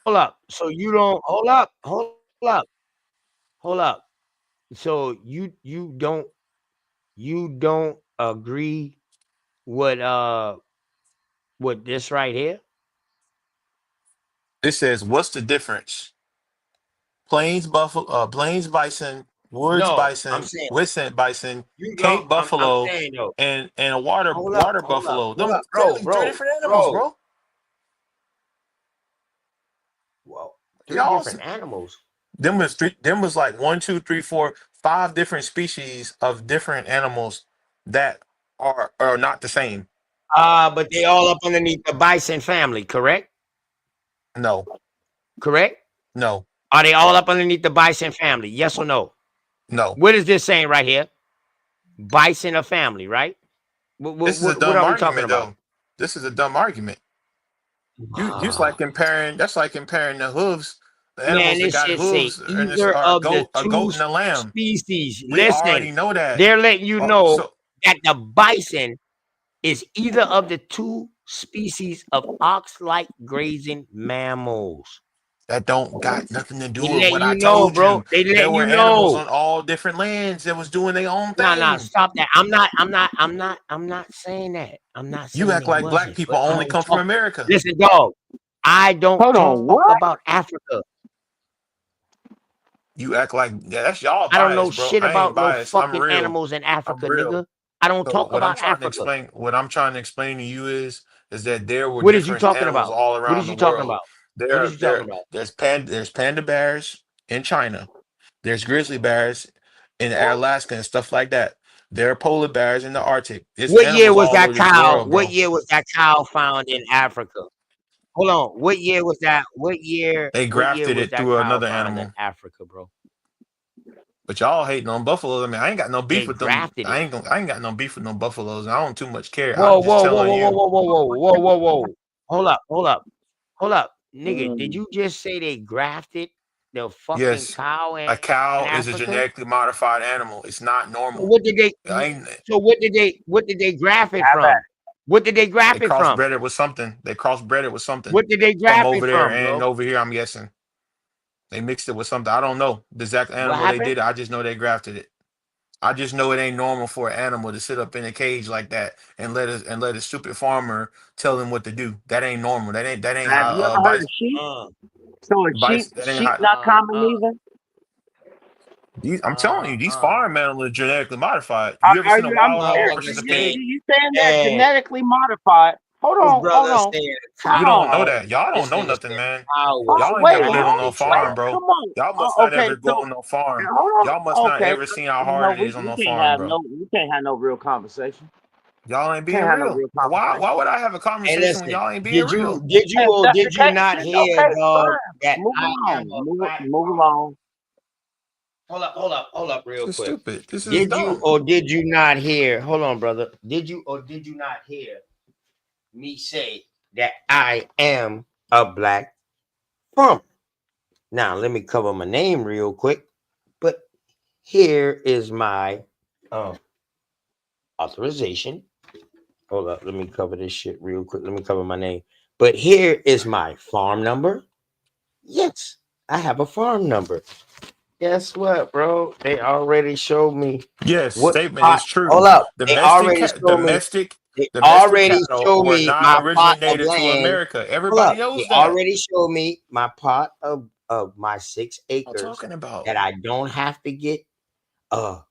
hold up. So you don't hold up. So you don't agree with this right here? It says, "What's the difference? Plains bison, woods No, I'm bison, saying Wisconsin bison, you don't. Cape I'm buffalo, saying though. and a water buffalo. Hold Them up, clearly three different animals, bro. bro. Well, three Y'all, different animals. them was three. Them was like one, two, three, four, five different species of different animals that are not the same. But they all up underneath the bison family, correct? No, Correct? no, Are they all up underneath the bison family? Yes or no? no. What is this saying right here? Bison a family, right? What This what is a what, what dumb are we talking argument, about? though. This is a dumb argument. You just like comparing. That's like comparing the hooves. The Man, animals that this got shit say hooves and this either are of the a two goat and a lamb. species. We Listen, already know that. they're letting you Oh, know so that the bison is either of the two species of ox-like grazing mammals. that don't got nothing to do They with letting what I you know, told bro. you. They There letting were you animals know. on all different lands that was doing their own Nah, thing. stop that. I'm not saying that. I'm not You saying act it like black wasn't, people but I only don't come from talk. America. Listen, dog. I don't Hold on. talk What? about Africa. You act like that's y'all I don't know bias, bro. shit I ain't about no biased. I'm fucking real. animals in I'm Africa, real. nigga. I don't So talk about Africa. what I'm trying to explain to you is that there were What is you different talking animals about? all What around is the you talking world. about? What is you talking about? There's panda bears in China. There's grizzly bears in Alaska and stuff like that. There are polar bears in the Arctic. There's What year animals was all that over this cow? world, What bro. year was that cow found in Africa? Hold on. What year was that? What year? They What year grafted was it that through cow another found in animal. Africa, bro? But y'all hating on buffaloes. I mean, I ain't got no beef They with them. grafted it. I ain't got no beef with no buffaloes. I don't too much care. Whoa, I'm just whoa, whoa, telling whoa, whoa, you. whoa, whoa, whoa, whoa, whoa, whoa. Hold up. Nigga, did Mm. you just say they grafted the fucking Yes, cow a in cow is a Africa? genetically modified animal. It's not So normal. what did they I ain't. what did they graft it Have at from? What did they They graft it from? crossbred it with something. They crossbred it with something What did they from graft it over there from, and bro? over here. I'm guessing they mixed it with something. I don't know the exact What animal they happened? did it. I just know they grafted it. I just know it ain't normal for an animal to sit up in a cage like that and let a stupid farmer tell him what to do. That ain't normal. That ain't Have how you ever heard bison. of sheep? Uh, So is sheep Bison, that ain't hot. not common either? I'm telling you, these farm animals are genetically modified. Are, You ever are seen a you? I'm wild hog serious. Motherfucker versus a saying, pig? You saying that hey, genetically modified? Hold this on, hold brother on, saying hold You cow, don't on. know that. Y'all don't this know nigga nothing, said man. cow was Oh Y'all ain't wait, never straight been on hold no wait. farm, trash. bro. Come on. Y'all must Oh, not okay, ever go so on no farm. hold Y'all must on. not Okay, ever seen how no, hard it is on we no can't farm, have bro. no real conversation. Y'all ain't being Can't have no real. real conversation. Why would I have a Hey, conversation when listen, y'all ain't being real? did you Hey, if or that's the did you case, not then hear, okay, dog, fine. that Move I am along. a black Move farmer? along. Hold up, real This is quick. stupid. This is Did you dumb. or did you not hear? Hold on, brother. Did you or did you not hear me say that I am a black farmer? Now, let me cover my name real quick. But here is my authorization. Hold up, let me cover this shit real quick. Let me cover my name. But here is my farm number. Yes, I have a farm number. Guess what, bro? They already showed me Yes, what statement pot. is true. Hold up. They already showed me. They Domestic already cattle showed were me not my originally pot of native to land. America. Hold up. Everybody They knows that. already showed me my pot of my 6 What I'm acres talking about. that I don't have to get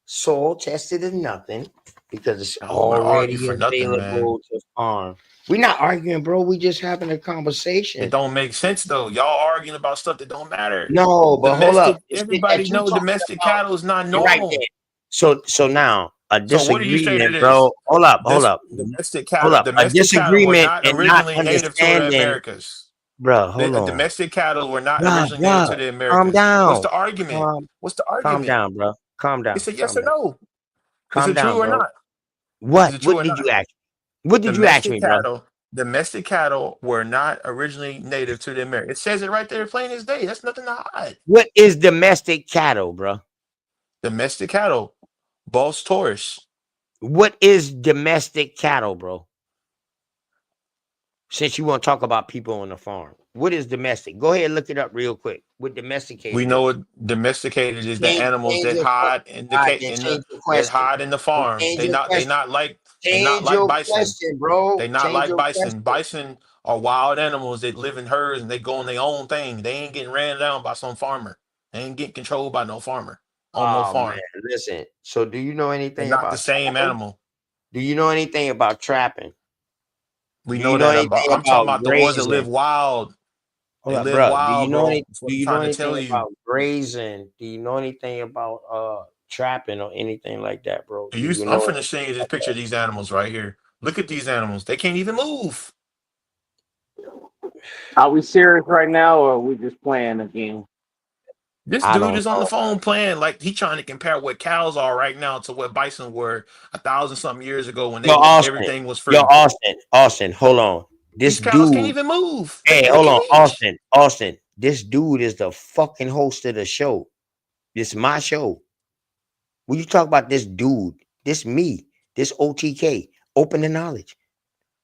soil tested or nothing because it's I don't want to argue already for nothing, man. available to farm. We're not arguing, bro. We just having a It conversation. don't make sense though. Y'all arguing about stuff that don't matter. No, but hold up. Domestic, The shit everybody that you know talking domestic about, cattle is not all right then. normal. So now a So what do you say that disagreement, bro. is? Hold This up, hold up. A domestic cattle were disagreement not and not originally native to the understanding, Americas. bro. Hold on, Domestic cattle were not bro, originally native bro. to the Calm Americas. What's down, the argument? What's the calm argument? down, bro. Calm down, It's a yes calm or down, no. Is calm it true down, or bro. not? Is What? it true What or did not? you ask? What did you ask Domestic me, bro? cattle, domestic cattle were not originally native to the Americas. It says it right there, plain as day. That's nothing to hide. What is domestic cattle, bro? Domestic cattle, Bos Taurus. What is domestic cattle, bro? Since you want to talk about people on the farm, what is domestic? Go ahead and look it up real quick. What We domesticated know is? what domesticated is. The Change, animals change that your hide in the all right, then in the change your that question. hide in the Then farm. change your question. They not Change like your bison. question, bro. They not Change like your bison. question. Bison are wild animals that live in herds and they go on their own thing. They ain't getting ran down by some farmer. They ain't getting controlled by no farmer on no Oh man, farm. listen. So do you know They're anything not the about same trapping? animal. Do you know anything about trapping? We Do you know know that about. anything I'm talking about about the ones that live grazing? wild. Hold They up, live bro. wild, bro. That's what Do I'm you know trying to anything tell you. about grazing? Do you know anything about trapping or anything like that, bro? Do you I'm know finna anything show you this like picture of these animals right here. Look at these animals. They can't even move. Are we serious right now, or are we just playing again? This I dude don't is on the know. phone playing like he trying to compare what cows are right now to what bison were 1,000 something years ago when Yo, Austin. everything was Yo, free. Austin, hold on. This These cows can't dude, even move. They hey, in a hold on, cage. Austin. This dude is the fucking host of the show. This is my show. When you talk about this dude, this me, this OTK, open the knowledge.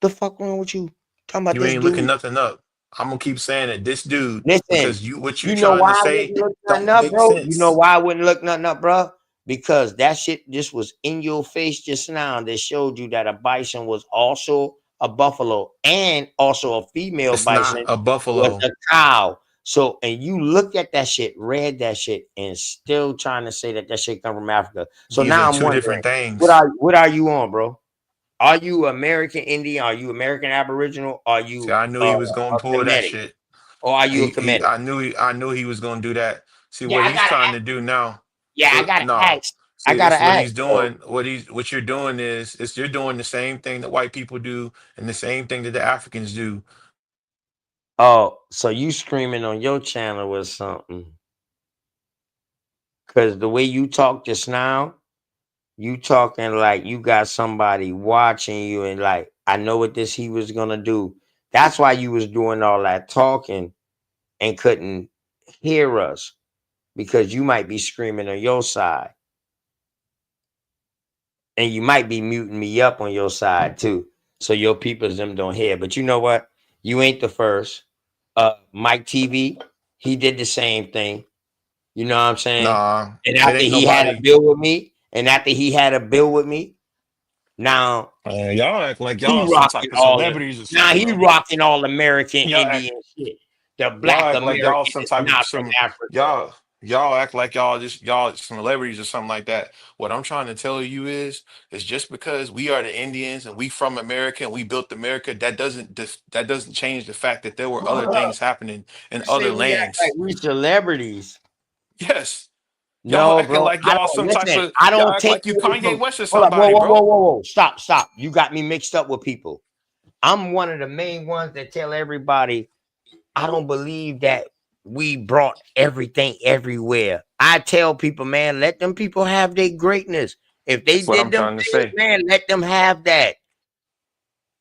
The fuck wrong with you? Talking about You this ain't looking dude. nothing up. I'm gonna keep saying it. This dude, Listen, because what you you know trying why to I say wouldn't look nothing don't up, make bro? You know sense. why I wouldn't look nothing up, bro? Because that shit just was in your face just now. That showed you that a bison was also a buffalo and also a female It's not bison a was buffalo. a cow. So, and you looked at that shit, read that shit, and still trying to say that that shit come from Africa. So These are now I'm two wondering, different things. what are you on, bro? Are you American Indian? Are you American Aboriginal? Are See, you I knew he was a gonna pull that Kemetic? shit. Or are you a Kemetic? I knew he was gonna do that. See Yeah, what I he's gotta trying to do now. Yeah, I gotta No. ask. I See, gotta this what ask. he's So, doing. What you're doing is you're doing the same thing that white people do and the same thing that the Africans do. oh, so you screaming on your channel was something? Cause the way you talk just now, you talking like you got somebody watching you, and like I know what this he was gonna do. That's why you was doing all that talking and couldn't hear us because you might be screaming on your side, and you might be muting me up on your side too, so your peoples them don't hear. But you know what? You ain't the first. Mike TV, he did the same thing. You know what I'm saying? Nah, And it after ain't he had a nobody. bill with me, now Y'all act like he y'all some type rocking of all the celebrities or something, he bro. rocking all American Y'all act Indian shit. The Y'all black act like y'all American some is type of not from some Africa. y'all act like y'all celebrities or something like that. What I'm trying to tell you is just because we are the Indians and we from America and we built America, that doesn't change the fact that there were other Hold up. things happening in You say other we act like lands. we celebrities. Yes. Y'all No, acting bro. like I y'all don't some type listen. of I y'all don't act take like you away Kanye from. West or Hold up. Whoa, somebody, whoa, whoa, bro. whoa, whoa. Stop, stop. You got me mixed up with people. I'm one of the main ones that tell everybody I don't believe that we brought everything everywhere. I tell people, man, let them people have their greatness. If they That's what did I'm them trying to things, say. man, let them have that.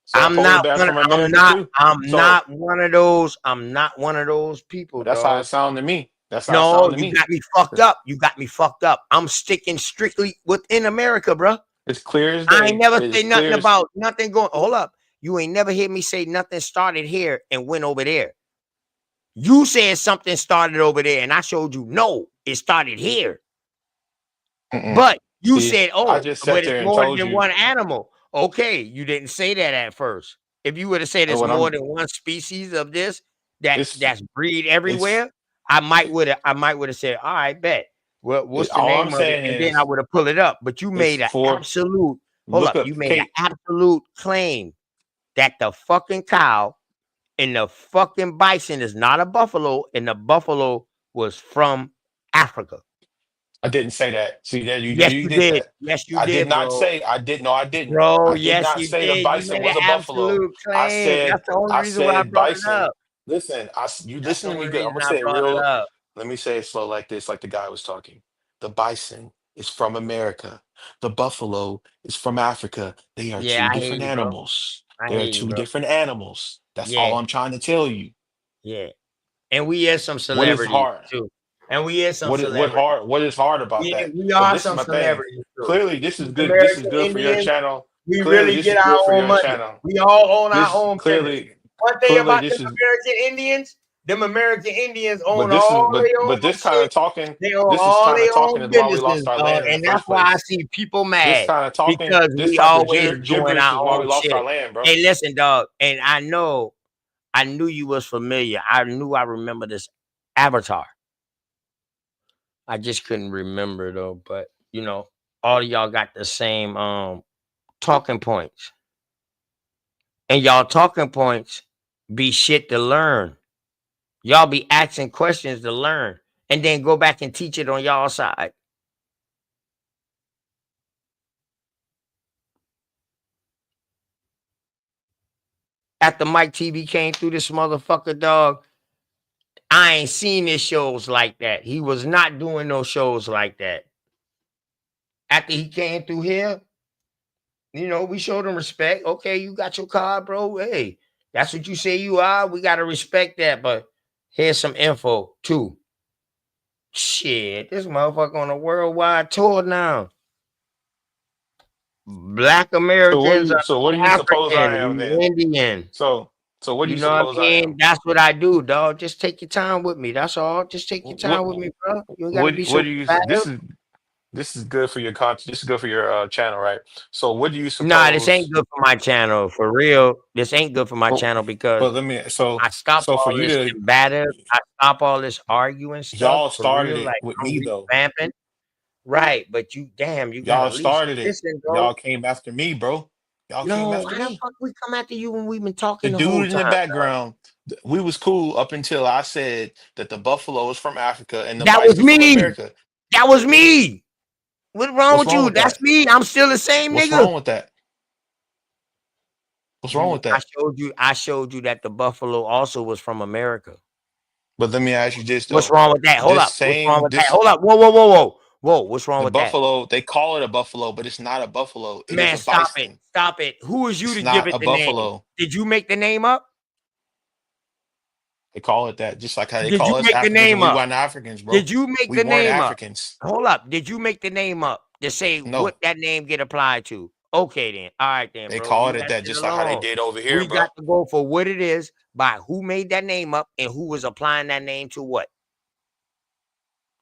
So I pulled it back from America too. I'm So not one of those. I'm not one of those people, that's how it dog. sounded to me. That's how it No, sounded to you me. got me fucked up. You got me fucked up. I'm sticking strictly within America, bro. It's clear as I ain't day. never It's say nothing clear as about nothing going. Hold up. You ain't never hear me say nothing started here and went over there. You said something started over there, and I showed you no, it started here. mm-mm. But you See, said, I oh, just but sat it's there and more told than you. one animal. Okay, you didn't say that at first. If you would have said And it's what more I'm than one species of this it's that's breed it's everywhere, I might would have said, all right, bet. Well, what's the all I'm name of it? saying And then I is would have pulled it up. But you it's made an for absolute, hold look up, up you made an Kate. absolute claim that the fucking cow and the fucking bison is not a buffalo, and the buffalo was from Africa. I didn't say that. See that you know Yes, you you did did. that. Yes, you I did did, not bro. say I did no I didn't. Bro, I did yes, not you say the did. You bison made an was a buffalo. absolute claim. That's the only I reason why I said brought it bison. up. Listen, you That's the listen to me only good. I'm reason gonna I say it brought it real. up. Let me say it slow like this, like the guy was talking. The bison is from America. The buffalo is from Africa. They are Yeah, two I hear different you, bro. animals. I They hear are you, two bro. different animals. That's all Yeah, I'm trying to tell you. yeah. And we is some What is celebrities hard? too. And we is some celebrities. What is hard about that? We But are this is some my thing. celebrities too. Clearly, this is These good. This is American good for your Indians, channel. we Clearly, really this get is good our for own your money. channel. We all own our This own business. clearly, One thing clearly, about this them is. American Indians But own this is, all their but own this kind shit. of talking. They own This is all kind of their talking own is why we businesses, lost our dog. land in the And that's first why I place. see people This mad kind of talking, because this we type of always doing gibberish our is why we own lost our shit. land, bro. Hey, listen, dog. And I knew you was familiar. I knew I remember this avatar. I just couldn't remember though. But all of y'all got the same talking points. And y'all talking points be shit to learn. Y'all be asking questions to learn. And then go back and teach it on y'all side. After Mike TV came through this motherfucker, dog, I ain't seen his shows like that. He was not doing no shows like that. After he came through here, we showed him respect. Okay, you got your card, bro. Hey, that's what you say you are. We got to respect that. But here's some info, too. Shit, this motherfucker on a worldwide tour now. Black Americans are So what do you suppose I African, am we then? Indian. So what do You you know what suppose I I mean? am? That's what I do, dog. Just take your time with me. That's all. Just take your What time with me, bro. You ain't got to be so what do you? combative. This is good for your content. This is good for your channel, right? So what do you Nah, this ain't suppose? good for my channel. For real. This ain't good for my But, channel because but let me. I stop So for all you this to combative. I stop all this arguing stuff y'all for started real. it Like with I'm me though. revamping. Right. But you gotta Y'all at least started it. listen, bro. Y'all came after me, bro. Y'all came No, after how the me. fuck we come after you when we've been The talking the whole dude in the time? background, we was cool up until I said that the buffalo is from Africa and the That was bison from me. America. That was me. What's wrong What's with wrong you? with That's that? me. I'm still the same What's nigga. wrong with that? What's wrong You with I that? showed you I showed you that the buffalo also was from America. But let me ask you this What's though. wrong with that? Hold This up. What's wrong same with that? this Hold up. Whoa, whoa, whoa, whoa. Whoa, what's wrong the with that? buffalo, they call it a buffalo, but it's not a buffalo. It is Man, a stop it. bison. Stop it. Who is you It's to give not it a the name? buffalo. Did you make the name up? They call it that, just like how they Did you call us make the Africans and name we up? weren't Africans, bro. Did you make We the weren't name up? Africans. Hold up. Did you make the name up to say what No, that name get applied to? Okay, then. All right, then, they bro. call Leave it that that, shit just like how they alone. did over here, We bro. got to go for what it is by who made that name up and who was applying that name to what.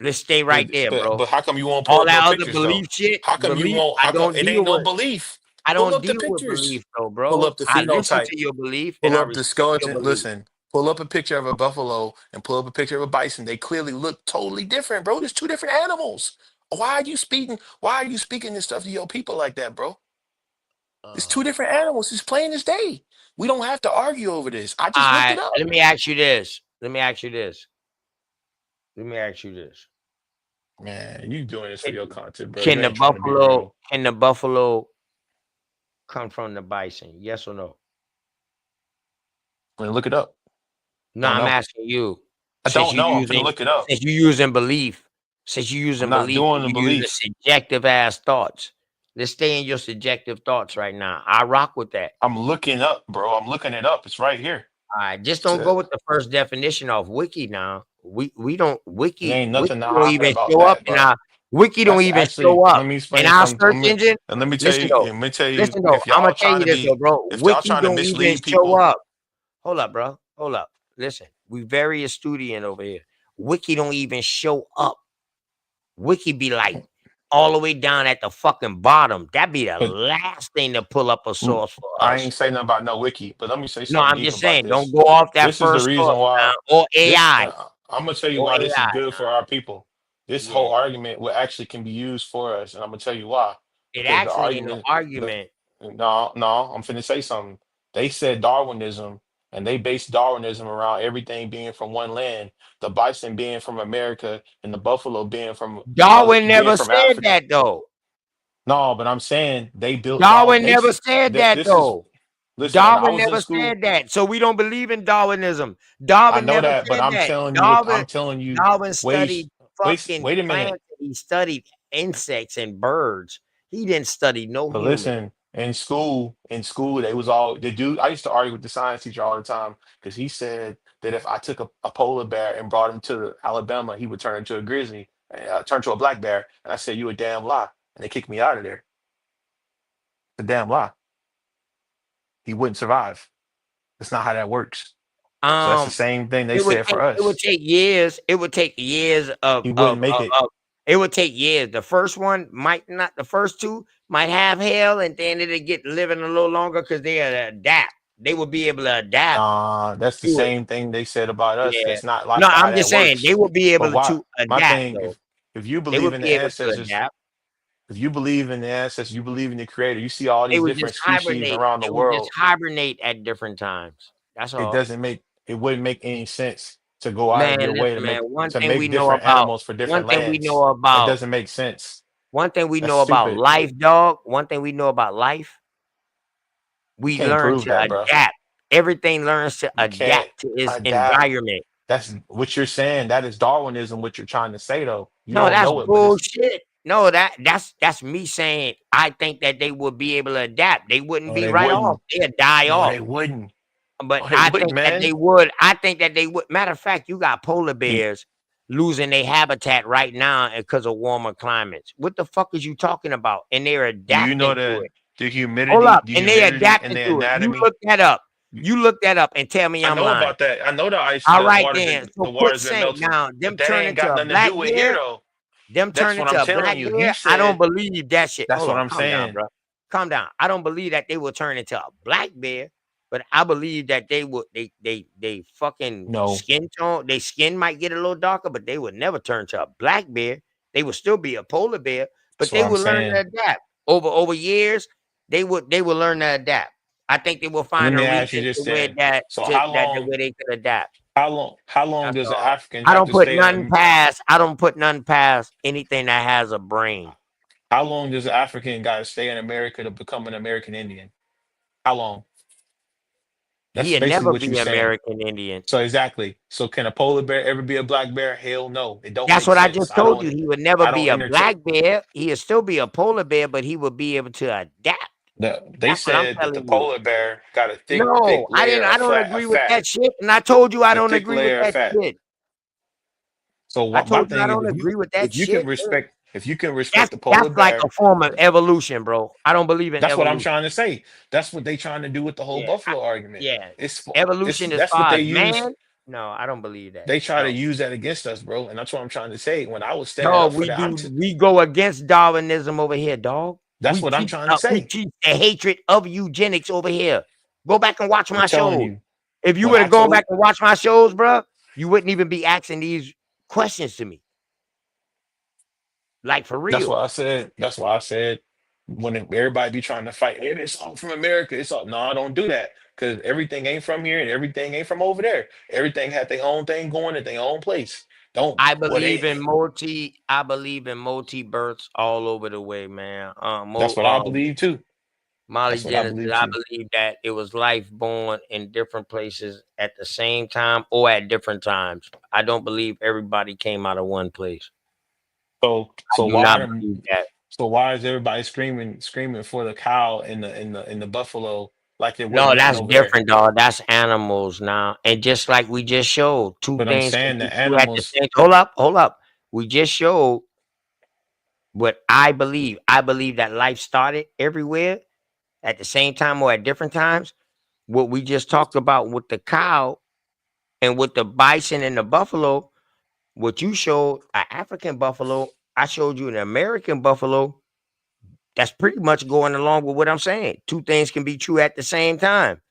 Let's stay right there, bro. But how come you won't pull All up no that other pictures though? belief shit, How come you belief, won't? I How come don't it ain't deal no with. belief? I Pull don't up the deal with belief pictures. though, Pull bro. up the I listen phenotype. to your belief and Pull I up the respect your skeleton. belief. Listen. Pull up a picture of a buffalo and pull up a picture of a bison. They clearly look totally different, bro. There's two different animals. Why are you speaking? Why are you speaking this stuff to your people like that, bro? It's two different animals. It's plain as day. We don't have to argue over this. I just looked it up. Let me ask you this. Let me ask you this. Let me ask you this. Man, you doing this for your content, bro. Can You the ain't trying to be real. buffalo come from the bison? Yes or no? I'm gonna look it up. No, Don't I'm know. asking you. I don't know. I'm gonna look it up. Since you using belief, I'm not doing the you using belief. subjective ass thoughts. Let's stay in your subjective thoughts right now. I rock with that. I'm looking up, bro. I'm looking it up. It's right here. All right, just don't go with the first definition of wiki now. We don't There wiki ain't nothing to don't hide even about show up that, in bro. our wiki don't That's even actually. show up Let me in explain our something. search engine. And let me tell Listen you. though, Let me tell you. listen though. If I'm gonna y'all tell trying you to this though, be, bro. if y'all Wiki trying to don't even mislead show people, up. Hold up, bro. Hold up. Listen, we very astute over here. Wiki don't even show up. Wiki be like all the way down at the fucking bottom. That'd be the but last thing to pull up a source for I us. ain't saying nothing about no wiki. But let me say No, something I'm deep just about saying, don't this. go off that This is the first reason source why now, or this. AI, I'm gonna tell you or why this is AI. good for our people. This Yeah, whole argument will actually can be used for us, and I'm gonna tell you why. it Because the actually ain't no argument, argument. no, I'm finna say something. They said Darwinism, and they based Darwinism around everything being from one land, the bison being from America, and the buffalo Darwin being never from said Africa. that though. No, but I'm saying they built Darwin. Darwin never said that This is though. listen. When I Darwin was in never school, said that. So we don't believe in Darwinism. I Darwin know never that, but said I'm that. telling you, Darwin wait, studied fucking wait a minute. plants. He studied insects and birds. He didn't study no But human. listen, in school, they was all the dude. I used to argue with the science teacher all the time because he said that if I took a polar bear and brought him to Alabama, he would turn into a grizzly, turn to a black bear. And I said, "You a damn lie," and they kicked me out of there. It's a damn lie. He wouldn't survive. That's not how that works. So that's the Um, same thing they said for it would us. take years. It would take years He wouldn't make it. it would take years. The first one might not. The first two might have hell, and then it'll get living a little longer because they adapt. They will be able to adapt That's the to it. same thing they said about us. Yeah. That's not No, like how I'm just that saying they works. will be But able why? to My adapt thing, though. if you They believe would in the be able to ancestors, adapt. if you believe in the ancestors, you believe in the creator. You see all They these would just different species hibernate. around the They would just world. hibernate at different times. That's It all. doesn't make it wouldn't make any sense to go out Man, of your way listen, man. to make different animals for different lands. It doesn't make sense. One thing we That's know about stupid. life, dog. One thing we know about life, You we can't learn prove to that, bro. adapt. Everything learns to You can't adapt to its adapt. environment. That's what you're saying. That is Darwinism. What you're trying to say, though, you No, don't that's know it, but it's bullshit. No, that's me saying I think that they would be able to adapt. They wouldn't no, be they right off. wouldn't. They'd die No, off. they wouldn't. But No, they I wouldn't, think that man. they would. I think that they would. Matter of fact, you got polar You, bears losing their habitat right now because of warmer climates. What the fuck is you talking about? And they're do you know adapting to that it. Hold up. the And they humidity and adapting the to it. You anatomy? look that up. You look that up and tell me I I'm know lying. about that. I know All right then. the So quit water's been saying melting, now but them that turn ain't into got a nothing to black do with here bear. though. Them That's turn what into I'm a telling black you. You bear. I don't said believe that shit. that's Hold what on, I'm calm down, saying. bro. Calm down. I don't believe that they will turn into a black bear, but I believe that they would. They fucking No, skin tone. Their skin might get a little darker, but they would never turn to a black bear. They would still be a polar bear, that's but what they I'm would learn to saying. adapt over years. They would learn to adapt. I think they will Let find a me ask region you this to where then. that So the way they could adapt. how long That's does an all. African have to stay I don't put none past anything that has a brain. how long does an African got to stay in America to become an American Indian? How long? That's He'd basically never what you're be saying. American Indian. So exactly. So can a polar bear ever be a black bear? Hell no. It don't That's make what I sense. just told you. He would never I don't be a entertain. black bear. He'd still be a polar bear, but he would be able to adapt. They That's what I'm said that the telling you. polar bear got a thick No, I layer didn't. of I don't agree with fat. that shit. And I told you I A don't thick agree with layer of that fat. shit. So I what my told you I thing is, don't agree with that shit. if you can respect That's the polar that's like bear, a form of evolution, bro. I don't believe in that's what I'm evolution. trying to say. That's what they trying to do with the whole Yeah, Buffalo argument. yeah. It's Evolution as that's what far they as use. man. No, I don't believe that. They try to No. use that against us, bro. And that's what I'm trying to say. When I was standing Dog, up for that, we go against Darwinism over here, dog. that's what I'm trying to We say. teach the hatred of eugenics over here. Go back and watch I'm my telling shows. you. If you When would I have gone told, back and watched my shows, bro, you wouldn't even be asking these questions to me. Like for that's real. why I said. That's why I said when everybody be trying to fight, hey, it's all from America. It's all no, I don't do that because everything ain't from here and everything ain't from over there. Everything had their own thing going at their own place. Don't I what believe they. in multi births all over the way, man. That's what I believe too. Molly That's what I Genesis, believe I too. believe that it was life born in different places at the same time or at different times. I don't believe everybody came out of one place. So I so do why not are them? believe that. So why is everybody screaming for the cow and the buffalo like there wasn't No, nothing that's over there? different, dog. That's animals now. And just like we just showed, two But I'm things can saying be the true at the animals. same. Hold up. We just showed what I believe. I believe that life started everywhere at the same time or at different times. What we just talked about with the cow and with the bison and the buffalo, what you showed an African buffalo, I showed you an American buffalo. That's pretty much going along with what I'm saying. Two things can be true at the same time.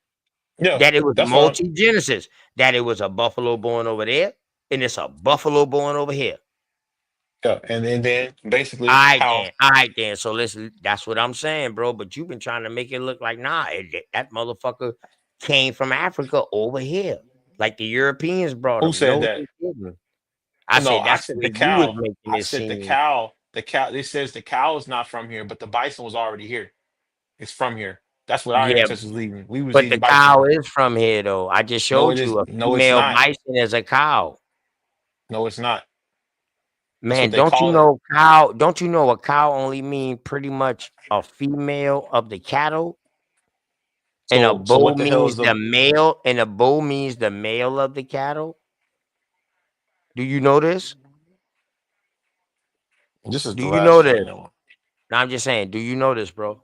Yeah, That it was that's what I'm. multi-genesis, that it was a buffalo born over there, and it's a buffalo born over here. Yeah, and then basically how All right, then. So listen, that's what I'm saying, bro. But you've been trying to make it look like that motherfucker came from Africa over here, like the Europeans brought who him. said No, that? they didn't. I No, said I that's said the the way you was cow. making I it said the seem. cow. The cow. It says the cow is not from here, but the bison was already here. It's from here. That's what our Yeah, ancestors was eating. We was but the eating bison. cow is from here, though. I just No, it showed is. you a No, it's female not. bison as a cow. No, it's not. That's what Man, they don't you call it. know cow? Don't you know a cow only mean pretty much a female of the cattle, and a So bull what the hell is means the? the male, and a bull means the male of the cattle. Do you know this? This is Do the you know last this? one. Now. No, I'm just saying. Do you know this, bro?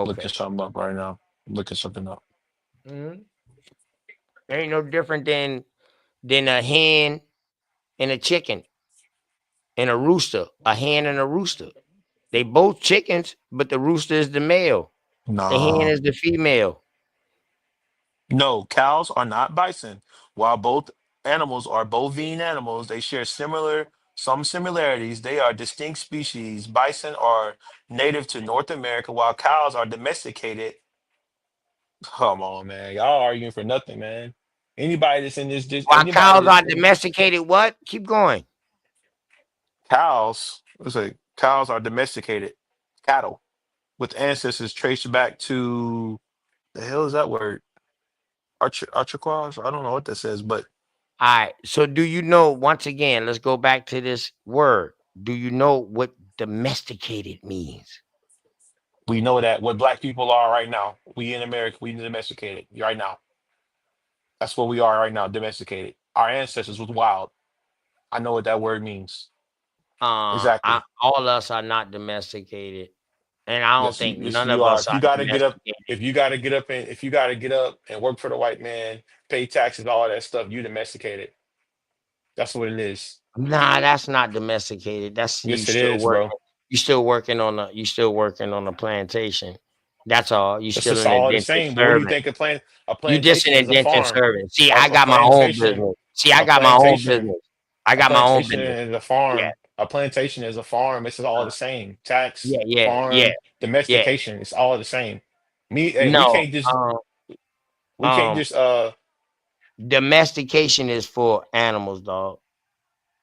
Looking Okay. something up right now. Looking something up. Mhm. Ain't no different than a hen and a chicken and a rooster. A hen and a rooster. They both chickens, but the rooster is the male. The hen Nah. is the female. No, cows are not bison. While both animals are bovine animals, they share some similarities. They are distinct species. Bison are native to North America, while cows are domesticated. Come on, man. Y'all arguing for nothing, man. Anybody that's in While anybody cows that's are in domesticated, what? Keep going. cows, let's say cows are domesticated cattle with ancestors traced back to the hell is that word? Archaquas? I don't know what that says, but All right. So do you know, once again, let's go back to this word. Do you know what domesticated means? we know that what black people are right now. We in America, we domesticated right now. That's what we are right now, domesticated. Our ancestors was wild. I know what that word means. Exactly. All us are not domesticated. And I don't think Yes, none you of are. us If are you got to get up, domesticated. if you got to get up and if you got to get up and work for the white man, pay taxes, all that stuff, you domesticated. That's what it is. Nah, that's not domesticated. That's Yes, it is, bro. you still working on a plantation. That's all. You It's still just an all the indentured same. But what do you servant. think a You just an plantation is a indentured farm? servant. See, A, I a got my own plantation, business. See, I a got my own plantation, business. I a got my own plantation business. is a Yeah, farm. A plantation is a farm. It's all uh, the same. Tax, yeah, farm, yeah. domestication. It's all the same. Me, hey, No, we can't um, just domestication is for animals, dog.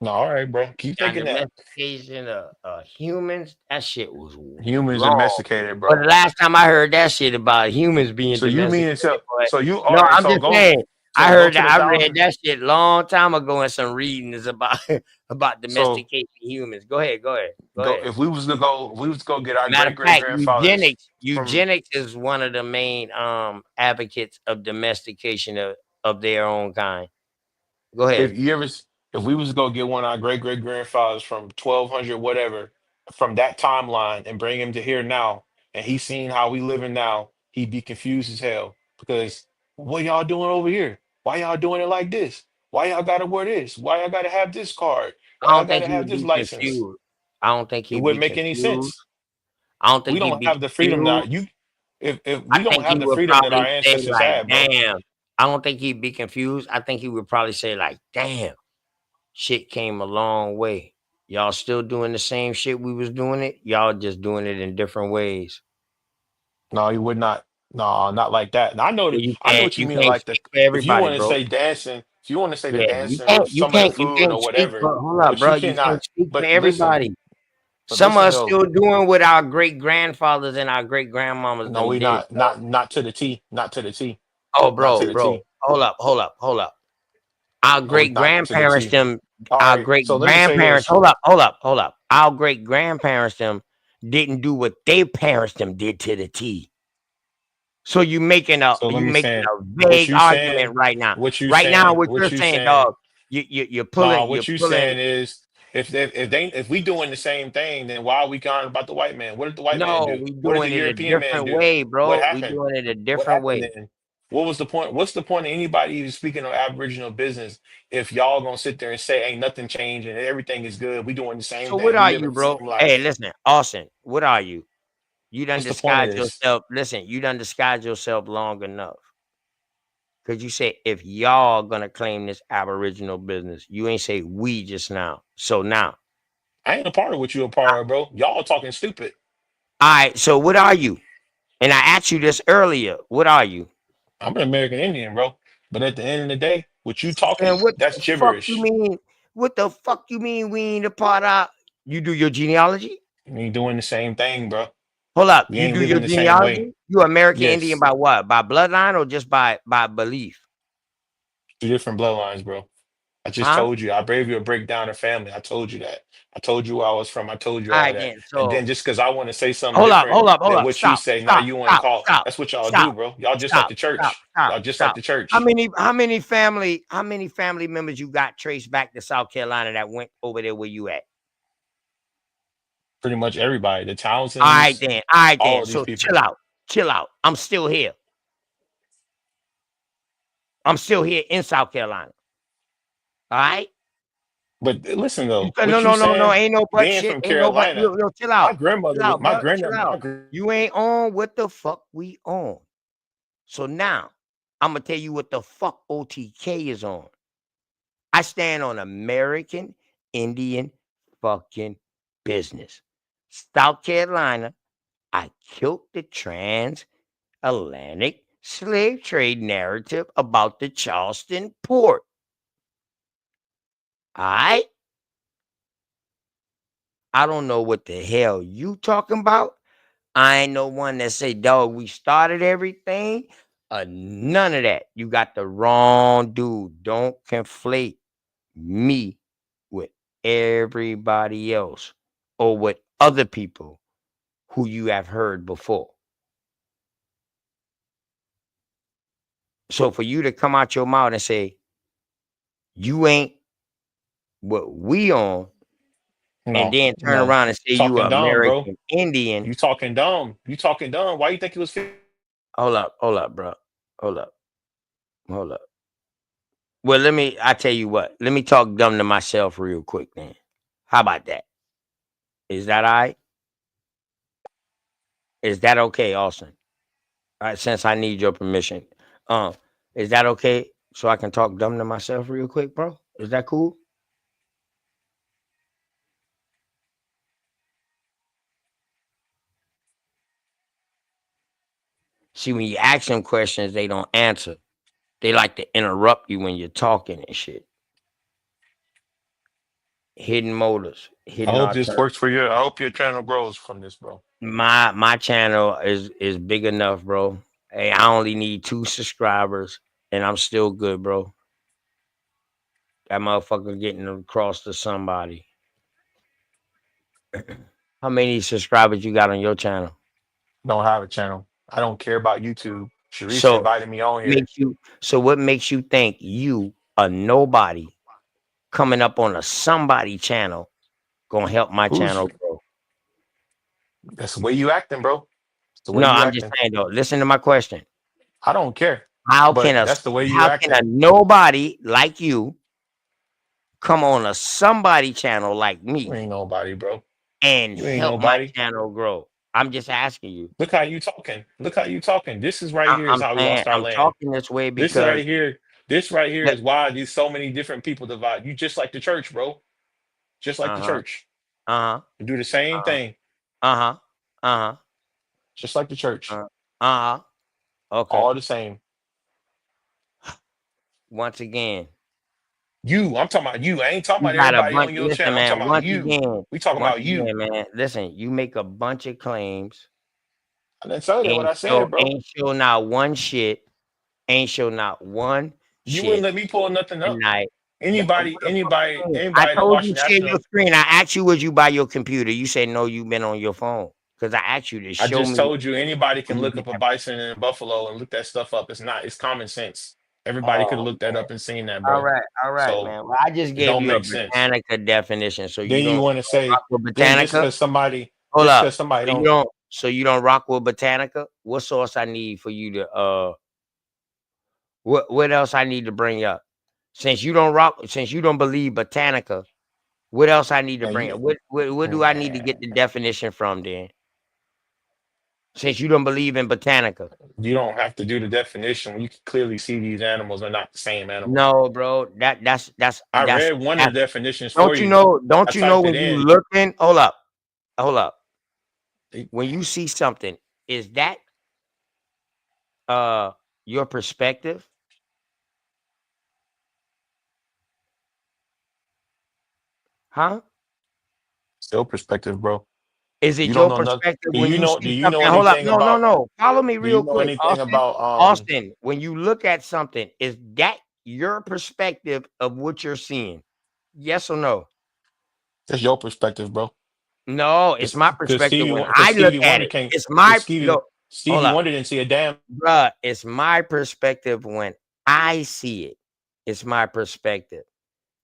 no, all right, bro. Keep Now, thinking that. domestication of humans, that shit was Humans wrong. domesticated, But bro. the last time I heard that shit about humans being So you mean domesticated, to tell but so you all no, right, I'm just saying. I read that shit long time ago in some readings about about so domesticating humans. Go ahead, go ahead, go go ahead. if we was to go get our Matter great of great fact, grandfathers from eugenics is one of the main advocates of domestication of their own kind. Go if ahead. you ever if we was to go get one of our great great grandfathers from 1200 whatever from that timeline and bring him to here now and he seen how we living now he'd be confused as hell because what y'all doing over here, why y'all doing it like this, why y'all gotta wear this, why y'all gotta have this card, I why y'all don't think gotta he have would this be license. confused. I don't think It he'd be wouldn't make any confused. sense. I don't We think he'd don't be have the freedom now. confused. You if I we don't think he have the would freedom that our probably say ancestors like, had, bro. damn. I don't think he'd be confused. I think he would probably say like, damn, shit came a long way. Y'all still doing the same shit we was doing it. Y'all just doing it in different ways. No, he would not. No, not like that. And I know Well, that I know what you you mean. can't Like the speak for if you everybody, want to bro. say dancing, if you want to say the Yeah, dancing with you some of the can't, you food or can't speak whatever, for. Hold up, but you bro. You can't cannot. speak for Listen, everybody. but Some of listen us though. still doing what our great grandfathers and our great grandmamas No, them we did, not. bro. Not to the T. Not to the T. Oh, Not to bro, the bro. T. Hold up. Our No, we great not to the grandparents, T. them, All our right. great So let me say grandparents. this. Hold up. Our great grandparents, them, didn't do what their parents them did to the T. So So let you me making say a what vague you argument saying. right now. What you Right now, saying. what What you're you saying, saying. dog, Nah, you're what you pulling. saying is if we doing the same thing, then why are we crying about the white man? What did the white man No, do? we What did the doing it a European man different do? way, What bro. We happened? doing it a What different happened way. then? What was the point? What's the point of anybody even speaking on Aboriginal business if y'all gonna sit there and say ain't nothing changed and everything is good? We doing the same So what thing. We are living you, the bro? same Hey, life. listen, Austin, what are you? You done What's the point of disguised this? yourself. Listen, you done disguised yourself long enough. Cause you said if y'all gonna claim this Aboriginal business, you ain't say we just now. So now, I ain't a part of what you a part of, bro. Y'all talking stupid. all right. So what are you? And I asked you this earlier. What are you? I'm an American Indian, bro. But at the end of the day, what you talking, And what that's the fuck you gibberish. mean? What the fuck you mean we ain't a part of? You do your genealogy? We ain't doing the same thing, bro. Hold up. We You ain't do your living the same way. genealogy? You American Indian Yes, by what? By bloodline or just by belief? two different bloodlines, bro. I just Huh? told you. I gave you a breakdown of family. I told you that. I told you where I was from. I told you All all right that. then. And So then just because I want to say something different hold than up. what you Stop, say, now stop, you want to stop, call. stop, That's what y'all stop, do, bro. Y'all just like stop, the stop, church. stop, Y'all just like stop. the church. How many family members you got traced back to South Carolina that went over there where you at? Pretty much everybody. The Townsends, All right all then. of these So people. chill out. I'm still here. I'm still here in South Carolina. All right. But listen though, No, what you no. saying, Ain't no but being shit. from Ain't no but. Carolina, Chill my out. grandmother Chill was out, my bro. Chill granddad. out. You ain't on what the fuck we on. So now I'm gonna tell you what the fuck OTK is on. I stand on American Indian fucking business. South Carolina, I killed the transatlantic slave trade narrative about the Charleston port. All right? I don't know what the hell you talking about. I ain't no one that say, dog, we started everything. None of that. You got the wrong dude. Don't conflate me with everybody else or with other people who you have heard before. So for you to come out your mouth and say, you ain't what we on, and No, then turn no. around and say you Talking dumb, bro. American Indian. You talking dumb. You talking dumb. Why you think it was Hold up, bro. Hold up, hold up. Well, I tell you what, let me talk dumb to myself real quick then. How about that? Is that all right? Is that okay, Austin? All right, since I need your permission. Um, is that okay? So I can talk dumb to myself real quick, bro? Is that cool? See, when you ask them questions, they don't answer. They like to interrupt you when you're talking and shit. Hidden motives, I hidden hope this artillery. works for you. I hope your channel grows from this, bro. My channel is big enough, bro. Hey, I only need 2 subscribers, and I'm still good, bro. That motherfucker getting across to somebody. How many subscribers you got on your channel? Don't have a channel. I don't care about YouTube. Sharice So invited me on here. what makes you think you a nobody coming up on a somebody channel gonna help my Who's channel grow? that's the way you acting, bro. It's the way No, you I'm just acting. saying though. Listen to my question. I don't care. How can But a that's the way you how can a acting. nobody like you come on a somebody channel like You me ain't nobody, bro. and You ain't help my nobody. channel grow? I'm just asking you. Look how you talking. Look how you talking. This is right here is I'm how we saying lost our I'm land. talking this way This is because right here. This right here that, is why these so many different people divide. You just like the church, bro. Just like the uh-huh, church. uh-huh, You do the same uh-huh, thing. uh-huh, uh-huh, Just like the church. uh-huh. Okay. All the same. Once again, You. I'm talking about you. I ain't talking you about got a everybody bunch. on your Listen, channel. I'm man. talking about you. We talking Once about you. again, man. Listen, you make a bunch of claims. I didn't say that what I said, bro. Ain't show not one shit. Ain't show not one You wouldn't shit let me pull nothing up. tonight. Anybody, anybody, I anybody that told watch you share your national. screen. I asked you, was you by your computer? You said no, you've been on your phone. Because I asked you to I show just me told you anybody when can you look get up a that. bison and a buffalo and look that stuff up. It's not. It's common sense. Everybody could have Oh, looked that up and seen that, all bro. right, So man. Well, I just it gave don't you a make sense. Britannica definition, so Then you want to say, rock with then just Britannica. because somebody, Hold just up. because somebody So you don't, don't. So you don't rock with Britannica. What sauce I need for you to What else I need to bring up? Since you don't rock, since you don't believe Britannica, what else I need to man, bring up? you, What do I need to get man, the definition from then? Since you don't believe in Britannica. you don't have to do the definition when you can clearly see these animals are not the same animal. No, bro. I read one of That's the definitions for don't you you. know? I Don't you know typed it when you in. looking? Hold up. It- When you see something, is that uh your perspective? Huh? Still perspective, bro. Is You it don't your know nothing. perspective when you Do see you know something? Hold up. anything No, no, about? no. Follow me Do you real know quick. anything about? Austin, when you look at something, is that your perspective of what you're seeing? Yes or no? That's your perspective, bro. No, it's my Because perspective when I look Stevie at Wonder it. can't. It's Because my no. Hold Stevie up, Wonder didn't see a damn. bruh. It's my perspective when I see it. It's my perspective.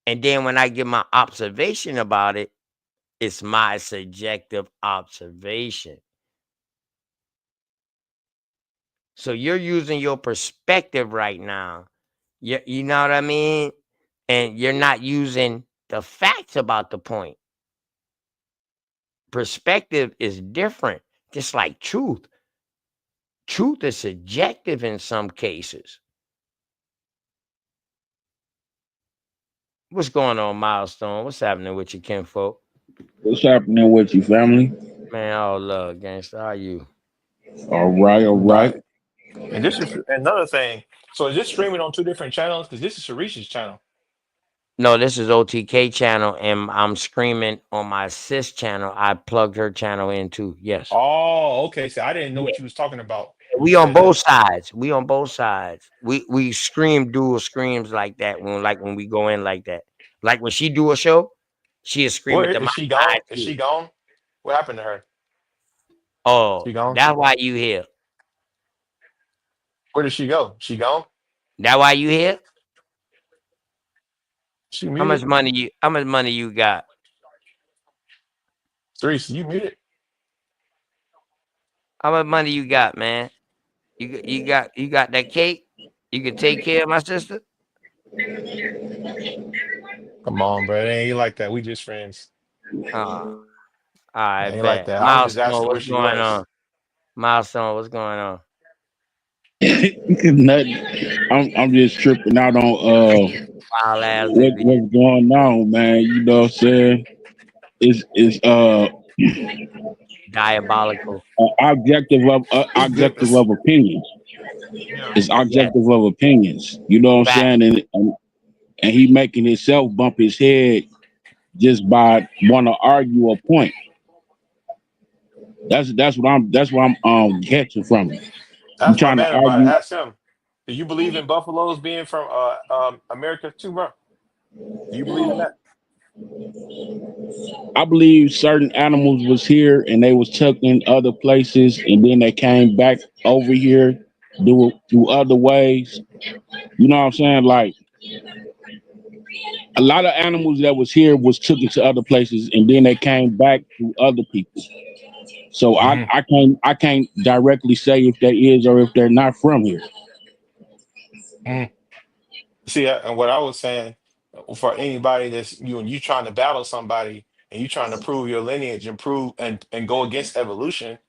And then when I give my observation about it, it's my subjective observation. So you're using your perspective right now. You know what I mean? And you're not using the facts about the point. Perspective is different, just like truth. Truth is subjective in some cases. What's going on, Milestone? What's happening with you, kinfolk? What's happening with you, family? Man, all love, gangster. How are you? All right, all right. Right. And this is another thing. So is this streaming on two different channels? Because this is Sharice's channel. No, this is OTK channel, and I'm screaming on my sis channel. I plugged her channel in too. Yes. Oh, okay. So I didn't know Yeah. what you was talking about when you We on said both that. sides. We on both sides. We scream dual screams like that when we go in like that. Like when she do a show, she is screaming Where to my is she side gone? Is too. she gone? What happened to her? Oh, She gone? that's why you here. Where did she go? She gone? That why you here? She muted? How much money you got? Therese, you muted? How much money you got, man? You got that cake? You can take care of my sister? Come on, bro. It ain't like that. We just friends. Oh, I It ain't like bet. that. I was just Milestone, asking where what's she going on? was. Milestone, what's going on? Nothing. I'm just tripping out on Wild ass video. what's going on, man. You know what I'm saying? It's Diabolical. objective of opinions. It's Yes. objective of opinions. You know what I'm Fact. saying? And he making himself bump his head just by want to argue a point. That's what I'm catching from it. You Ask my trying to man about it. argue? Ask him. Do you believe in buffaloes being from America too, bro? Do you believe in that? I believe certain animals was here and they was took in other places and then they came back over here through other ways. You know what I'm saying? Like a lot of animals that was here was took into other places and then they came back through other people. So I can't directly say if they is or if they're not from here. Mm-hmm. See, and what I was saying for anybody that's you trying to battle somebody and you trying to prove your lineage and prove and go against evolution,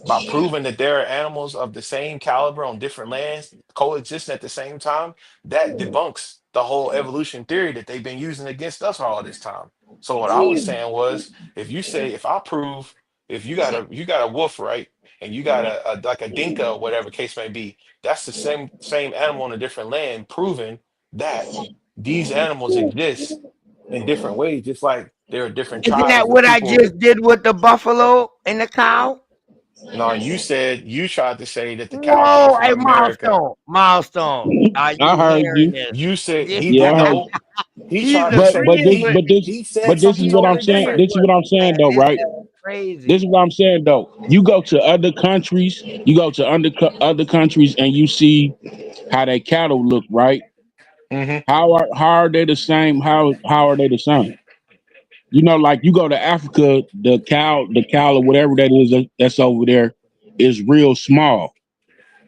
by proving that there are animals of the same caliber on different lands coexisting at the same time, that debunks the whole evolution theory that they've been using against us all this time. So what I was saying was, if you say, if I prove, if you got a wolf, right, and you got a like a dinka or whatever case may be, that's the same animal on a different land, proving that these animals exist in different ways, just like there are different Isn't that tribes of what I people. just did with the buffalo and the cow? No, you said you tried to say that the cow came Whoa, from hey, America. milestone. Are I you heard hearing you. this? You said Yeah, he Yeah, did I heard. know. He he's tried to But say but agreeing this with. he said this is something He's what I'm totally saying. agreeing different. This is with. what I'm saying Man, though, this right? is This crazy. is what I'm saying though. You go to other countries, you go to other countries, and you see how their cattle look, right? Hmm. How are they the same? How are they the same? You know, like you go to Africa, the cow or whatever that is that's over there is real small.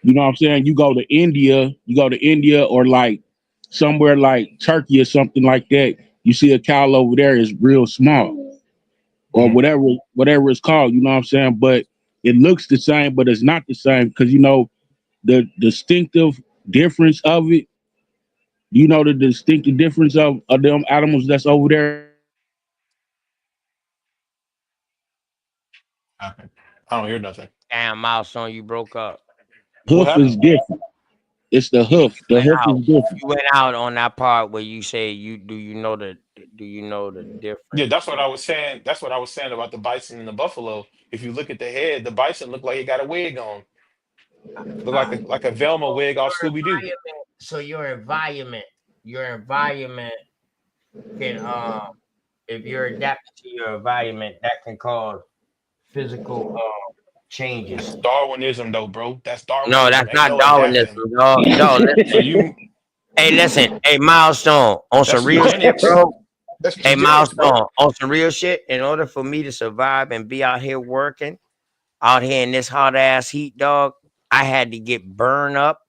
You know what I'm saying? You go to India or like somewhere like Turkey or something like that. You see a cow over there is real small or Hmm. whatever it's called. You know what I'm saying? But it looks the same, but it's not the same because you know the distinctive difference of it. You know the distinctive difference of them animals that's over there. Okay. I don't hear nothing. Damn, milestone, you broke up. What Hoof is happened? different. It's the Yeah, hoof. The hoof is different. you went out on that part where you say you know the Yeah, difference. that's what I was saying. That's what I was saying about the bison and the buffalo. If you look at the head, the bison look like he got a wig on. Look Uh, like a Velma so wig off your Scooby Doo. environment, your environment can if you're adapted to your environment, that can cause physical That's changes. Darwinism, though, bro. That's No, Darwinism. that's Ain't not no Darwinism, adapting. dog. No, So listen. you Hey, listen. Hey, milestone on some that's real shit, eugenics. bro. That's Hey, eugenics, bro. milestone on some real shit. In order for me to survive and be out here working, out here in this hot ass heat, dog, I had to get burned up,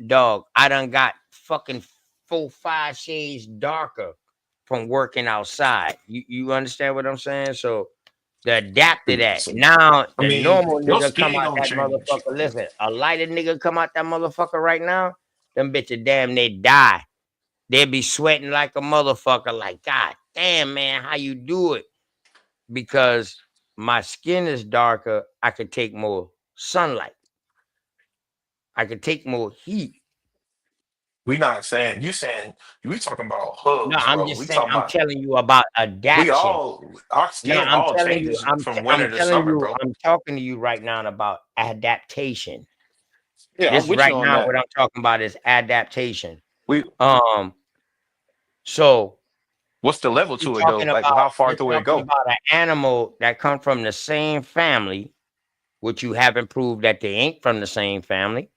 dog. I done got fucking 4, 5 shades darker from working outside. You understand what I'm saying? So to adapt to that. So, Now I the mean, normal your nigga come skin out gonna that change. motherfucker. Listen, a lighter nigga come out that motherfucker right now. Them bitches damn they die. They be sweating like a motherfucker. Like God damn man, how you do it? Because my skin is darker. I can take more sunlight. I can take more heat. We not saying you saying we talking about No, hooves, I'm bro. just We saying. talking I'm about telling you about we adaptation. all our No, skin I'm all telling you. changes from I'm winter to telling summer, you. bro. I'm talking to you right now about adaptation. Yeah, I'm This with you right on now, that. what I'm talking about is adaptation. We So what's the level to it though? Like how far you're do it talking go? about an animal that come from the same family, which you haven't proved that they ain't from the same family.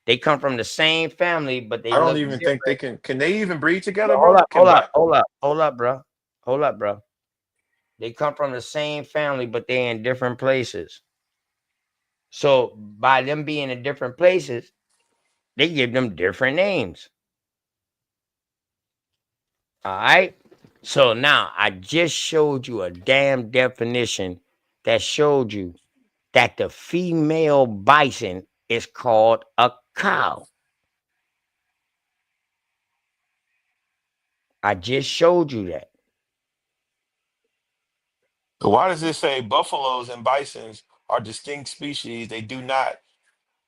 They come from the same family, but they I don't look even think they different. can they even breed No, together, hold bro? up, Can hold up, black hold up, hold up, bro. Hold up, bro. They come from the same family, but they're in different places. So by them being in different places, they give them different names. All right. So now I just showed you a damn definition that showed you that the female bison is called a cow. I just showed you that. So why does it say buffaloes and bisons are distinct species? They do not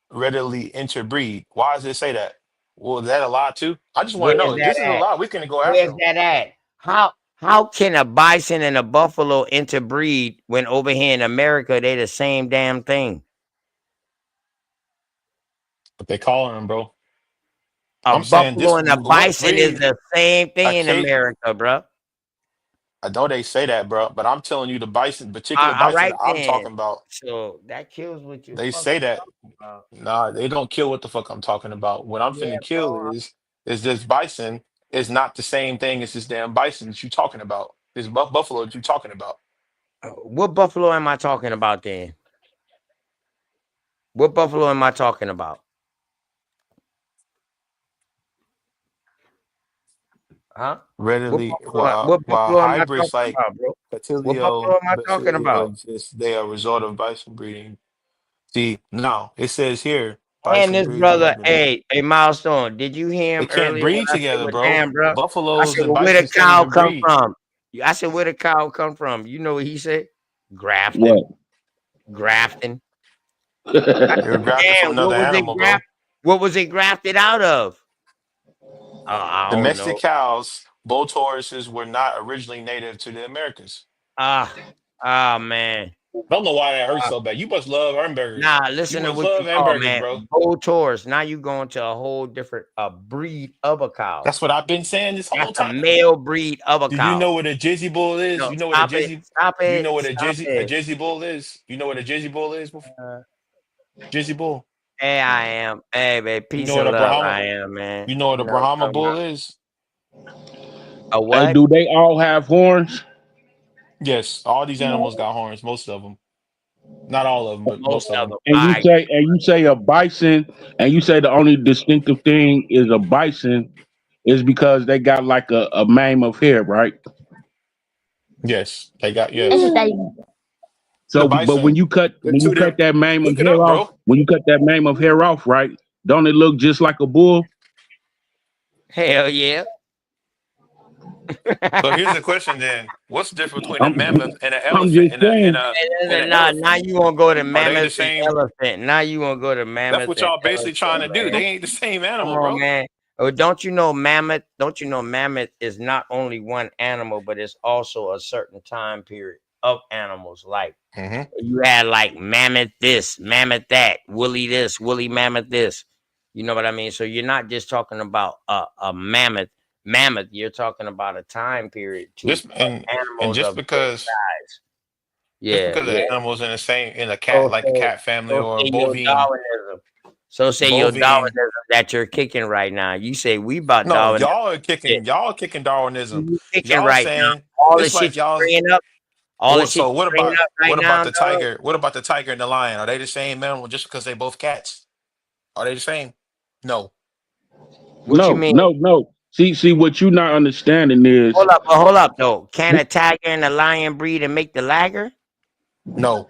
readily interbreed. Why does it say that? Well, is that a lie too? I just want to know Where's if that this is a at? lie. We can go after Where's them. that at? How can a bison and a buffalo interbreed when over here in America they the same damn thing? But they calling them, bro. A I'm saying buffalo this. and a What bison is breed? the same I thing in can't. America, bro. I know they say that, bro. But I'm telling you, the bison, particular All bison right that I'm then. talking about, So that kills what you're they fucking say that. talking about. Nah, they don't kill what the fuck I'm talking about. What I'm Yeah, finna kill bro. is this bison is not the same thing as this damn bison that you talking about. This buffalo that you talking about. What buffalo am I talking about then? What buffalo am I talking about? Huh? Readily, What while buffalo am I hybrids talking like about, bro? What buffalo Catilio am I talking basilia about? exist, they are a result of bison breeding. See, now it says here, And bison this breed brother, together. hey, Milestone, did you hear They him can't earlier when breed I said, together, well, bro. damn, bro? I Buffaloes said, and well, where the bisons can't cow even come breed. from? I said, where the cow come from? You know what he said? Grafting. What? Grafting. They were grafted from Damn, another animal, bro. what was it grafted out of? Oh, I don't Domestic know. cows, bull Tauruses were not originally native to the Americas. Man. I don't know why that hurts so bad. You must love hamburgers. Nah, You listen to must what you love call, hamburgers, man. bro. Bull Taurus. Now you going to a whole different breed of a cow. That's what I've been saying this That's whole a time. male breed of a Do you cow. know what a Jizzy bull is? No, You know what a stop it. Jizzy Stop you it. know what Stop a it. Jizzy bull is? You know what a Jizzy bull is? Uh, Jizzy bull. hey, I am. Hey, man. You Peace know what and a love. Brahma I am, man. you know what You a know what Brahma I'm talking bull is? about. A Hey, what? do they all have horns? Yes, all these animals got horns, most of them. Not all of them, but Most most of of them. them. And All you right. say, a bison, and you say the only distinctive thing is a bison is because they got like a mane of hair, right? Yes, they got yes. The So, but when bison, you cut the two different that mane of look it hair up, off, bro. right? Don't it look just like a bull? Hell yeah. So here's the question then. What's the difference between a I'm, mammoth and an I'm elephant just and a and saying. a and an Now elephant? you want to go to Are they the mammoth and same? elephant. Now you want to go to That's mammoth what and y'all basically trying elephant, to do. man. They ain't the same Come animal, on, bro. man. Oh, don't you know mammoth? Don't you know mammoth is not only one animal, but it's also a certain time period of animals. Like Hmm. you had like mammoth this, mammoth that, woolly this, woolly mammoth this. You know what I mean? So you're not just talking about a mammoth. Mammoth, you're talking about a time period too Just of and animals of this size. just Yeah, because the yeah. animals in the same in a cat So like a say, cat family so or a say your bovine Darwinism. So say your bovine. Darwinism that you're kicking right now. You say we about No, Darwinism shit. y'all are kicking Darwinism. You kicking Y'all right now. saying All the it's shit like you y'all. bringing up, all the shit So you bringing up right what about now, the dog. tiger? What about the tiger and the lion? Are they the same animal just because they both cats? Are they the same? No. What you No, mean? no, no. See, what you not understanding is Hold up though. Can a tiger and a lion breed and make the lager? No.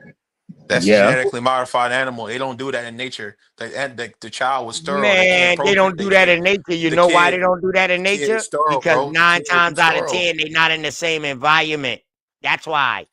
That's a yeah. genetically modified animal. They don't do that in nature. The child was sterile. They can't Man, they procreate. don't They do that can't. in nature. You The know why they kid, don't do that in the kid is nature? sterile, Because bro. The nine kid will be times out of sterile. 10, they're not in the same environment. That's why.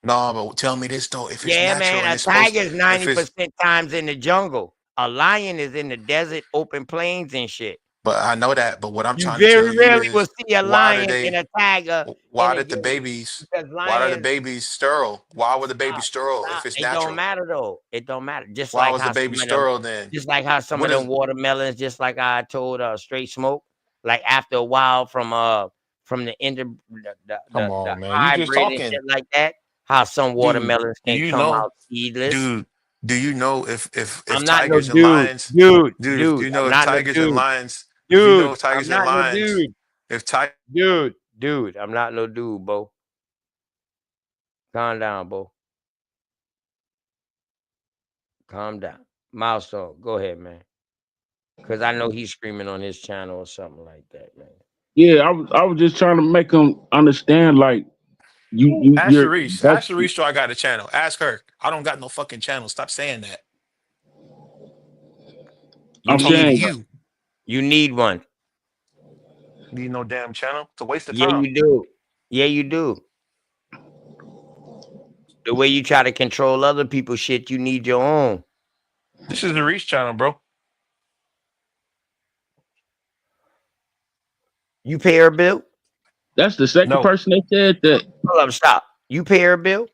No, but tell me this though. If it's Yeah, natural man. and A it's supposed, tiger's if it's, 90% times in the jungle. A lion is in the desert, open plains and shit. but I know that. But what I'm You trying to very tell you rarely will is, see a why did lion and they? a tiger in Why the did the jungle babies? because Why are the lions babies sterile? Why were the babies stop, sterile if stop. it's It don't natural? matter though. It don't matter. Why was the baby sterile then? Some What of them is? watermelons, just like I told Straight Smoke, like after a while from the end of Come the on, man. You just hybrid and talking, shit like that, how some dude. watermelons Do can you come know? out seedless. Dude, do you know if I'm not no tigers and dude. lions, Dude, dude, if dude. you know I'm if not no tigers and dude. lions, if you know Dude, if I'm tigers and not no lions, dude. if tiger Dude, I'm not no dude, Bo. Calm down, Bo. Calm down. Milestone, go ahead, man. Cause I know he's screaming on his channel or something like that, man. Yeah, I was just trying to make them understand, like ask you're Sharice, that's ask Sharice do I got a channel. Ask her. I don't got no fucking channel. Stop saying that. I'm You I'm talking to need saying one. you. You need one. Need no damn channel. It's a waste of Yeah, time. you do. Yeah, you do. The way you try to control other people's shit, you need your own. This is the Reach channel, bro. You pay her bill? that's the second No, person that said that. Hold up, stop. You pay her bill?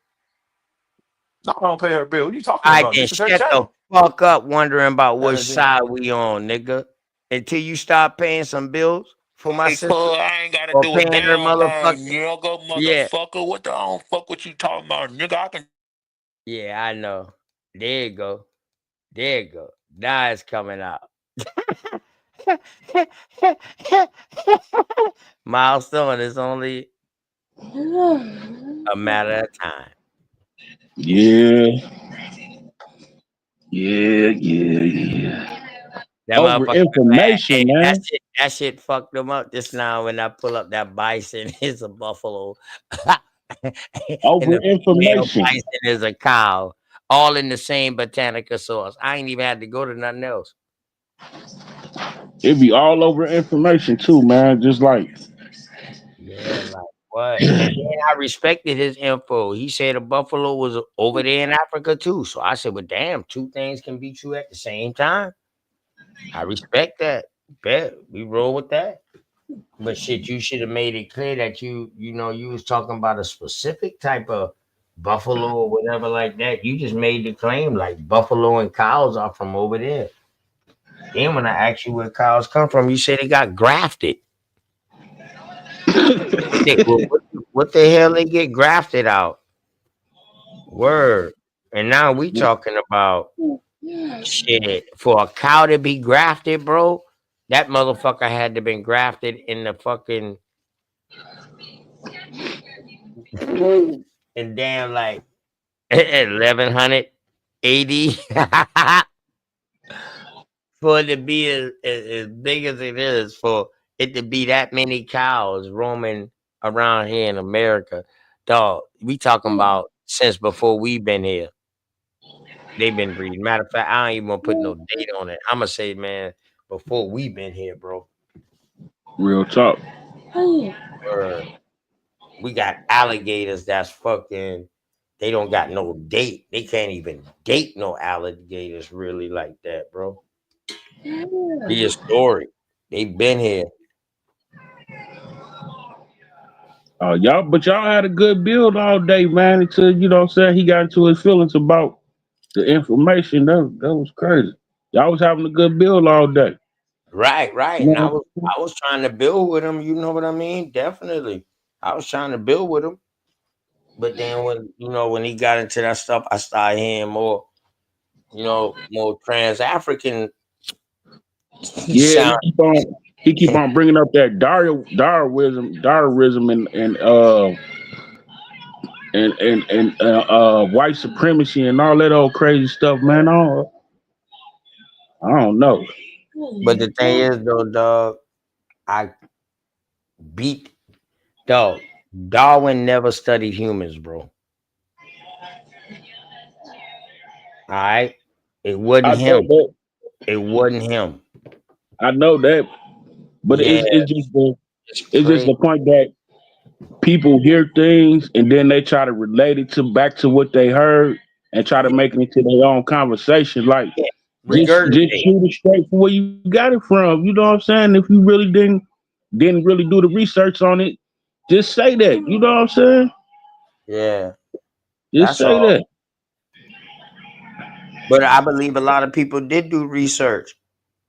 no, I don't pay her bill. What are you talking All right, about? then This is her shut the channel. fuck up wondering about which Then side we on, nigga. Until you start paying some bills for my hey, sister cuz I ain't gotta or do a paying her damn thing, motherfucking nigga, yeah. motherfucker. What the I don't fuck what you talking about, nigga? I can. Yeah, I know. There you go. There you go. Now it's coming out. Milestone is only a matter of time. Yeah, yeah. That Over motherfucker, man. Hey, information, man. that shit fucked them up just now when I pull up that bison is a buffalo. And Over the female information. bison is a cow. all in the same botanica sauce. I ain't even had to go to nothing else. It be all over information too, man. Just like Yeah, like what? And then I respected his info. He said a buffalo was over there in Africa too. So I said, well, damn, two things can be true at the same time. I respect that. Bet we roll with that. But shit, you should have made it clear that you was talking about a specific type of buffalo or whatever like that. You just made the claim like buffalo and cows are from over there. Then when I asked you where cows come from, you said they got grafted. Well, what the hell they get grafted out? Word. And now we talking about shit for a cow to be grafted, bro. That motherfucker had to been grafted in the fucking and damn like 1100 AD for it to be as big as it is, for it to be that many cows roaming around here in America. Dog, we talking about since before we been here. They've been breeding. Matter of fact, I ain't even gonna put no date on it. I'm gonna say, man, before we been here, bro. real talk. Word. We got alligators that's fucking. They don't got no date. They can't even date no alligators really like that, bro. Prehistoric. They been here. Y'all had a good build all day, man. Until what I'm saying, he got into his feelings about the information. That was crazy. Y'all was having a good build all day. Right, right. You And know? I was trying to build with him, you know what I mean? Definitely. I was trying to build with him. But then when he got into that stuff, I started hearing more, more trans African Yeah, sound. he keep on bringing up that Darwinism, and white supremacy and all that old crazy stuff, man. I don't know. But the thing is though, dog, I beat dog. Darwin never studied humans, bro. All right. It wasn't I know him. that. It wasn't him. I know that. But Yeah, it's it's just crazy. the point that people hear things and then they try to relate it to back to what they heard and try to Yeah, make it into their own conversation. Like yeah. just Regurgitate. shoot it straight from where you got it from. You know what I'm saying? If you really didn't really do the research on it, just say that. You know what I'm saying? Yeah, Just that's say all. that. But I believe a lot of people did do research,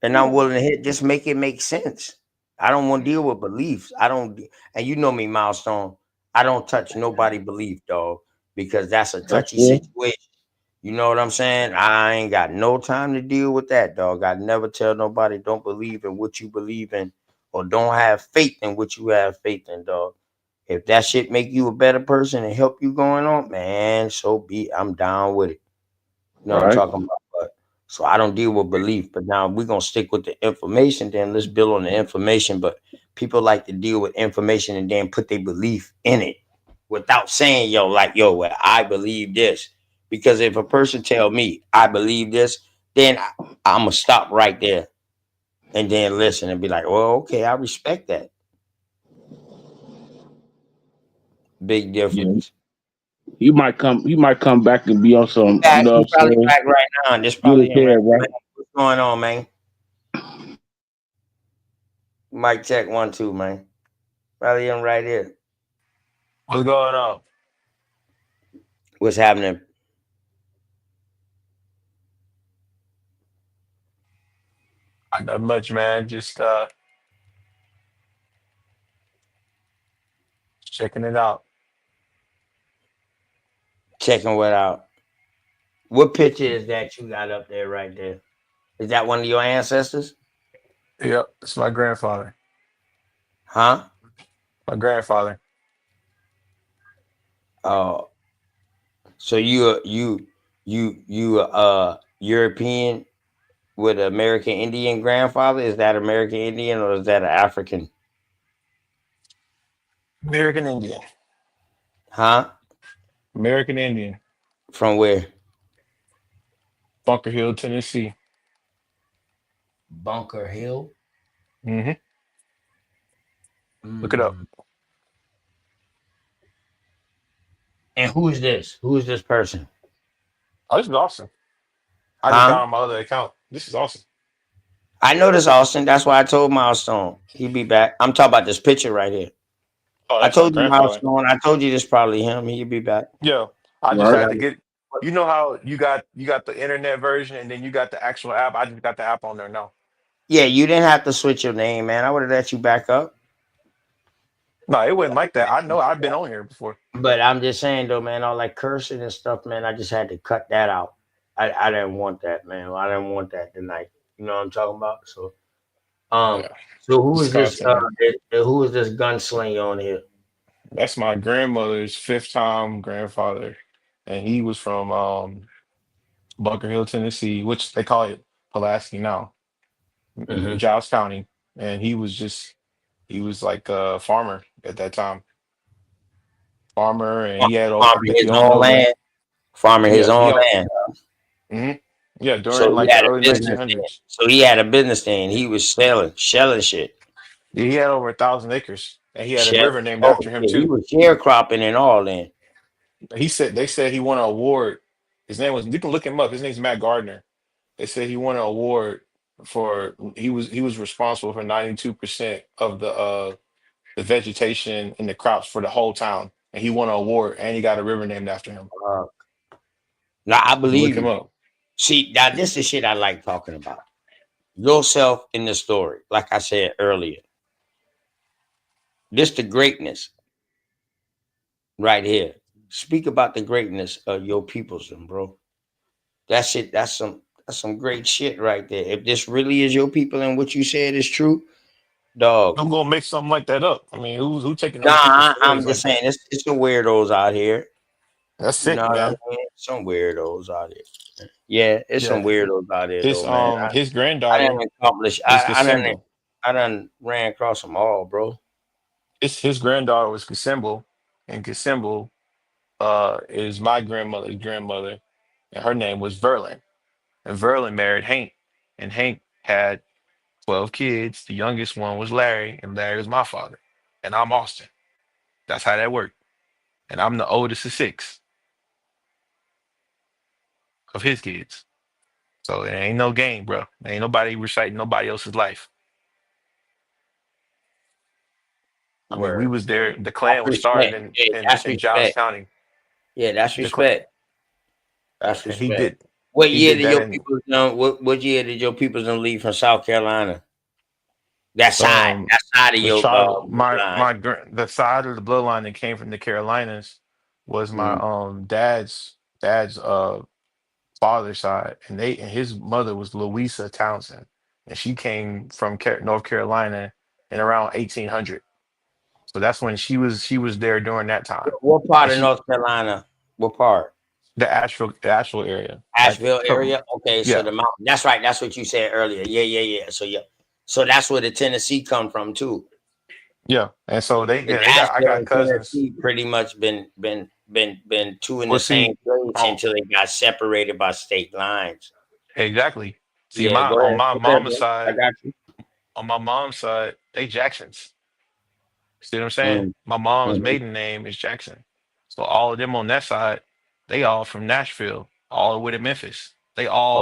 and I'm willing to hit. Just make it make sense. I don't want to deal with beliefs. I don't, and you know me, Milestone. I don't touch nobody belief, dog, because that's a That's touchy cool. situation. You know what I'm saying? I ain't got no time to deal with that, dog. I never tell nobody don't believe in what you believe in, or don't have faith in what you have faith in, dog. If that shit make you a better person and help you going on, man, so be it. I'm down with it. You know what I'm Right. talking about? But so I don't deal with belief. But now we're gonna stick with the information. Then let's build on the information. But people like to deal with information and then put their belief in it without saying, well, I believe this. Because if a person tell me I believe this, then I'm gonna stop right there and then listen and be like, well, okay, I respect that. Big Yeah. difference. He might come back and be on He some, you back. know what He I'm probably saying? back right now. And this Get probably it him right there, now. right? Man, what's going on, man? Mic check 1 2, man. Probably him right here. What's going on? What's happening? Not much, man. Just checking it out. Checking what out. What picture is that you got up there right there? Is that one of your ancestors? Yep, it's my grandfather. Huh? My grandfather. Oh, so you European with an American Indian grandfather? Is that American Indian or is that an African? American Indian. Huh? American Indian. From where? Bunker Hill, Tennessee. Bunker Hill. Hmm. Look it up. Mm. And who is this? Who is this person? Oh, this is awesome. I just Huh? got on my other account. This is awesome. I know this Austin. That's why I told Milestone he'd be back. I'm talking about this picture right here. Oh, I that's my told you grandfather. Milestone. I told you this probably him. He'd be back. Yeah, I just Right. had to get. You know how you got the internet version and then you got the actual app. I just got the app on there now. Yeah, you didn't have to switch your name, man. I would have let you back up. No, it wasn't like that. I know I've been on here before. But I'm just saying though, man, all like cursing and stuff, man, I just had to cut that out. I didn't want that, man. I didn't want that tonight. You know what I'm talking about? So Yeah, so who it's is this content. who is this gunslinger on here? That's my grandmother's fifth time grandfather, and he was from Bunker Hill, Tennessee, which they call it Pulaski now, Hmm. Giles County, and he was like a farmer at that time, farmer, and Farming he his owned own over. land. Farming his Yeah, own land. hmm yeah, So during he like the had a early business then. 1900s. So he had a business then. He was shelling shit. He had over 1,000 acres, and he had a Shell. river named Oh after him shit, he too. was sharecropping and all then. They said he won an award. His name was, you can look him up. His name's Matt Gardner. They said he won an award for he was responsible for 92% of the vegetation and the crops for the whole town, and he won an award and he got a river named after him. Uh, now I You can look believe him you. up. See, now this is shit I like talking about. Yourself in the story, like I said earlier. This the greatness right here. Speak about the greatness of your peoples, and bro. That shit, that's some great shit right there. If this really is your people and what you said is true, dog. I'm gonna make something like that up. I mean, who taking Nah, other people's I'm stories just like saying, that? it's some weirdos out here. That's You know sick, what I man. mean? Some weirdos out here. Yeah, it's some Yeah, weirdos out there though, man. his I granddaughter didn't accomplish. was Gasimba. I done ran across them all, bro. His granddaughter was Gasimba, and Gasimba is my grandmother's grandmother, and her name was Verlin. And Verlin married Hank, and Hank had 12 kids. The youngest one was Larry, and Larry was my father. And I'm Austin. That's how that worked. And I'm the oldest of six of his kids. So it ain't no game, bro. Ain't nobody reciting nobody else's life. I mean, we Word. was there. The That's clan was started respect. Hey, that's in Giles respect. County. Yeah, that's The clan, respect. That's and he respect. did What he year did did that your in people what year did your people done leave from South Carolina? um That side of the your child line. the side of the bloodline that came from the Carolinas was my Mm. dad's father's side, and his mother was Louisa Townsend, and she came from North Carolina in around 1800. So that's when she was there during that time, What part and of she North Carolina? What part? the Asheville area, like Asheville area. Okay, so yeah, the mountain. That's right. That's what you said earlier. Yeah, yeah, yeah. So yeah, so that's where the Tennessee come from too. yeah, and so The they got I Asheville got and cousins. Tennessee pretty much been two in Well, the same see, place on until they got separated by state lines. exactly. See, Yeah, go ahead. Go ahead, bro. I got you. on my mom's side, they Jacksons. See what I'm saying? Mm, My mom's mhm. maiden name is Jackson. So all of them on that side, they all from Nashville, all the way to Memphis.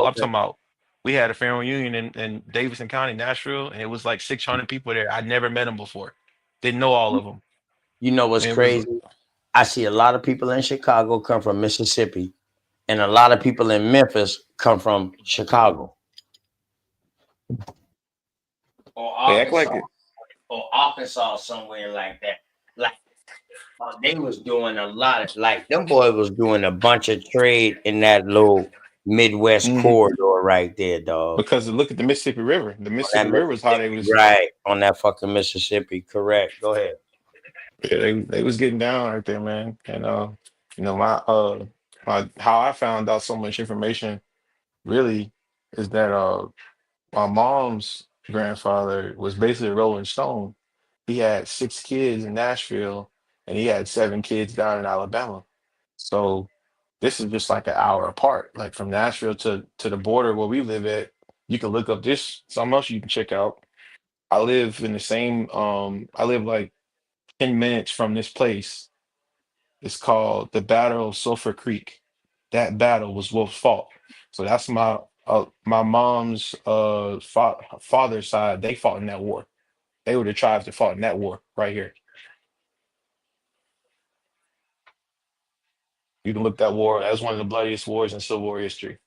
I'm Okay. talking about, we had a family reunion in Davidson County, Nashville, and it was like 600 people there. I'd never met them before. Didn't know all of them. You know what's And it was, crazy? I see a lot of people in Chicago come from Mississippi, and a lot of people in Memphis come from Chicago or they act like Arkansas it. or Arkansas somewhere like that. Like they was doing a lot of like them boys was doing a bunch of trade in that little Midwest Hmm. corridor right there, dog. Because look at the Mississippi River. The On that Mississippi River is how they Mississippi, was, right? On that fucking Mississippi, correct. Go ahead. yeah, they was getting down right there, man. And my how I found out so much information really is that my mom's grandfather was basically a Rolling Stone. He had six kids in Nashville, and he had seven kids down in Alabama. So This is just like an hour apart. Like from Nashville to the border where we live at. You can look up this something else you can check out. I live in the same I live like 10 minutes from this place. It's called the Battle of Sulphur Creek. That battle was Wolf's fault. So that's my mom's father's side. They fought in that war. They were the tribes that fought in that war right here. You can look that war. That was one of the bloodiest wars in Civil War history.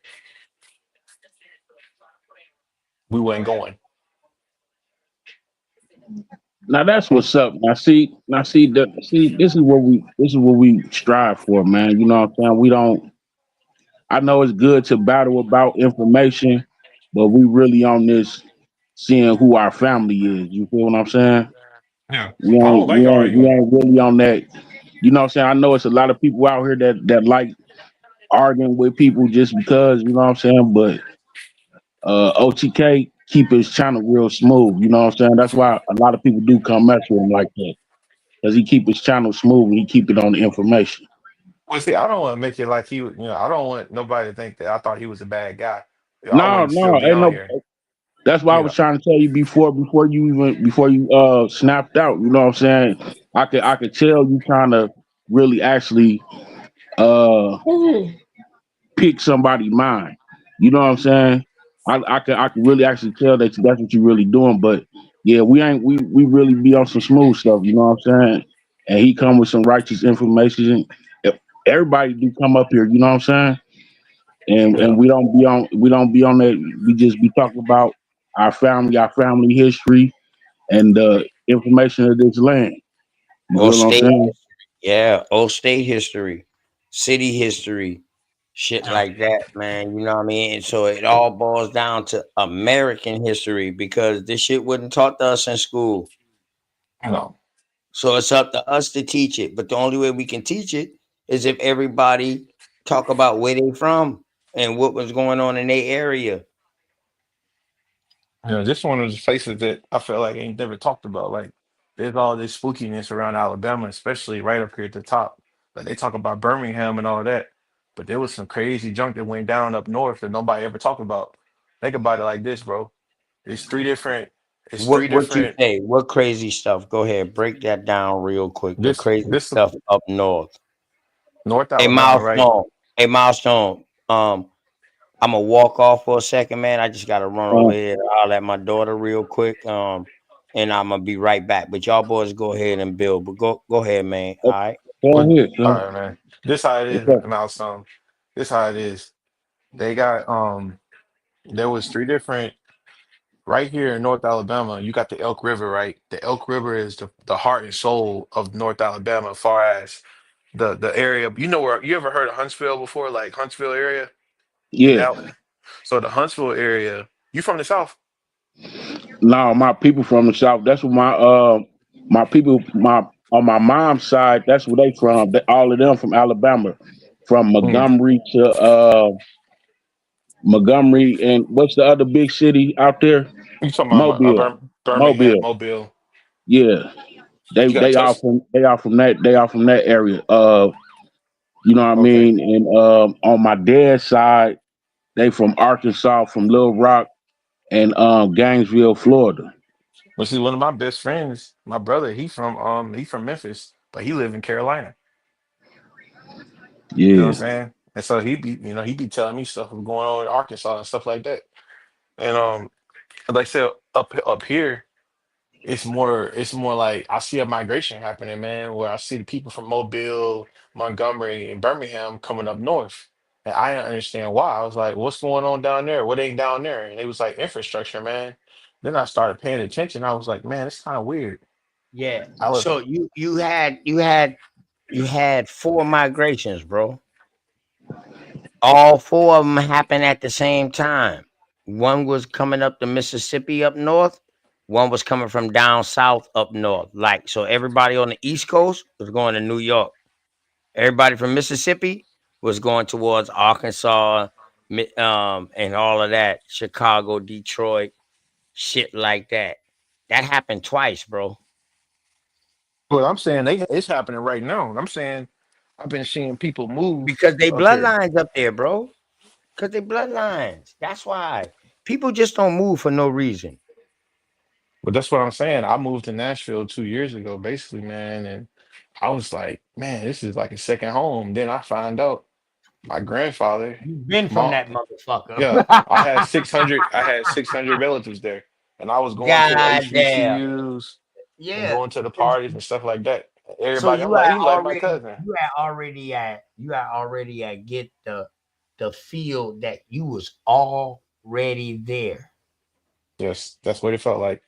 We weren't going. Now that's what's up. Now see, this is what we strive for, man. You know what I'm saying? We don't. I know it's good to battle about information, but we really on this seeing who our family is. You feel what I'm saying? Yeah. We I don't ain't we like ain't we arguing. ain't really on that. You know what I'm saying? I know it's a lot of people out here that like arguing with people just because, you know what I'm saying? But OTK keep his channel real smooth. You know what I'm saying? That's why a lot of people do come mess with him like that. Because he keep his channel smooth and he keep it on the information. Well, see, I don't want to make it like I don't want nobody to think that I thought he was a bad guy. I No, wouldn't still no, be ain't on no. here. That's why I You was know, trying to tell you before you snapped out. You know what I'm saying? I could tell you trying to really actually uh pick somebody's mind. You know what I'm saying? I can really actually tell that that's what you're really doing. But yeah, we really be on some smooth stuff. You know what I'm saying? And he come with some righteous information. Everybody do come up here. You know what I'm saying? And yeah. we don't be on that. We just be talking about our family history, and the information of this land. You Or feel what I'm state saying? history. Yeah, or state history, city history, shit Yeah. like that, man. You know what I mean? And so it all boils down to American history because this shit wasn't taught to us in school. You know, So it's up to us to teach it. But the only way we can teach it is if everybody talk about where they from and what was going on in their area. this one of the places that I feel like ain't never talked about. Like, there's all this spookiness around Alabama, especially right up here at the top. Like they talk about Birmingham and all that, but there was some crazy junk that went down up north that nobody ever talked about. Think about it like this, bro. It's three different. It's three What you different. say? What crazy stuff? Go ahead, break that down real quick. The This crazy this stuff up north. North A Alabama, right? milestone. A milestone. I'm gonna walk off for a second, man. I just gotta run over Uh, here and holler at my daughter real quick. And I'm gonna be right back. But y'all boys go ahead and build. But go ahead, man. All right. go Well, ahead, all son. right, man. This how it is, What's up? milestone. This how it is. They got there was three different right here in North Alabama. You got the Elk River, right? The Elk River is the heart and soul of North Alabama, as far as the area. You know where you ever heard of Huntsville before, like Huntsville area? Yeah. That so the Huntsville area. You from the South? Now my people from the south. That's what my people my on my mom's side. That's where they from. All of them from Alabama, from Mm. Montgomery, and what's the other big city out there? You talking about Mobile. Birmingham, Mobile. Mobile? Yeah. They You got they are touch. from that area. You know what I Okay. mean? And on my dad's side, they from Arkansas, from Little Rock and Gainesville, Florida. Well, see, one of my best friends, my brother, he from Memphis, but he live in Carolina. You know what I'm Yeah. saying? And so he be telling me stuff going on in Arkansas and stuff like that. And like I said, up here, it's more like I see a migration happening, man, where I see the people from Mobile, Montgomery, and Birmingham coming up north. And I didn't understand why. I was like, what's going on down there? What ain't down there? And it was like infrastructure, man. Then I started paying attention. I was like, man, it's kind of weird. Yeah. I was So you had four migrations, bro. All four of them happened at the same time. One was coming up the Mississippi up north. One was coming from down south up north. Like so, everybody on the East Coast was going to New York. Everybody from Mississippi was going towards Arkansas, and all of that, Chicago, Detroit, shit like that. That happened twice, bro. Well, I'm saying it's happening right now. I'm saying I've been seeing people move because they up here. bloodlines up there, bro. Because they bloodlines. That's why people just don't move for no reason. But that's what I'm saying. I moved to Nashville 2 years ago, basically, man, and I was like, man, this is like a second home. Then I find out my grandfather, You've been from mom, that motherfucker. yeah, I had 600 relatives there, and I was going to the God damn. HBCUs and Yeah. going to the parties and stuff like that. So Everybody, I'm you like, had you like my already cousin. get the feel that you was already there. Yes, that's what it felt like.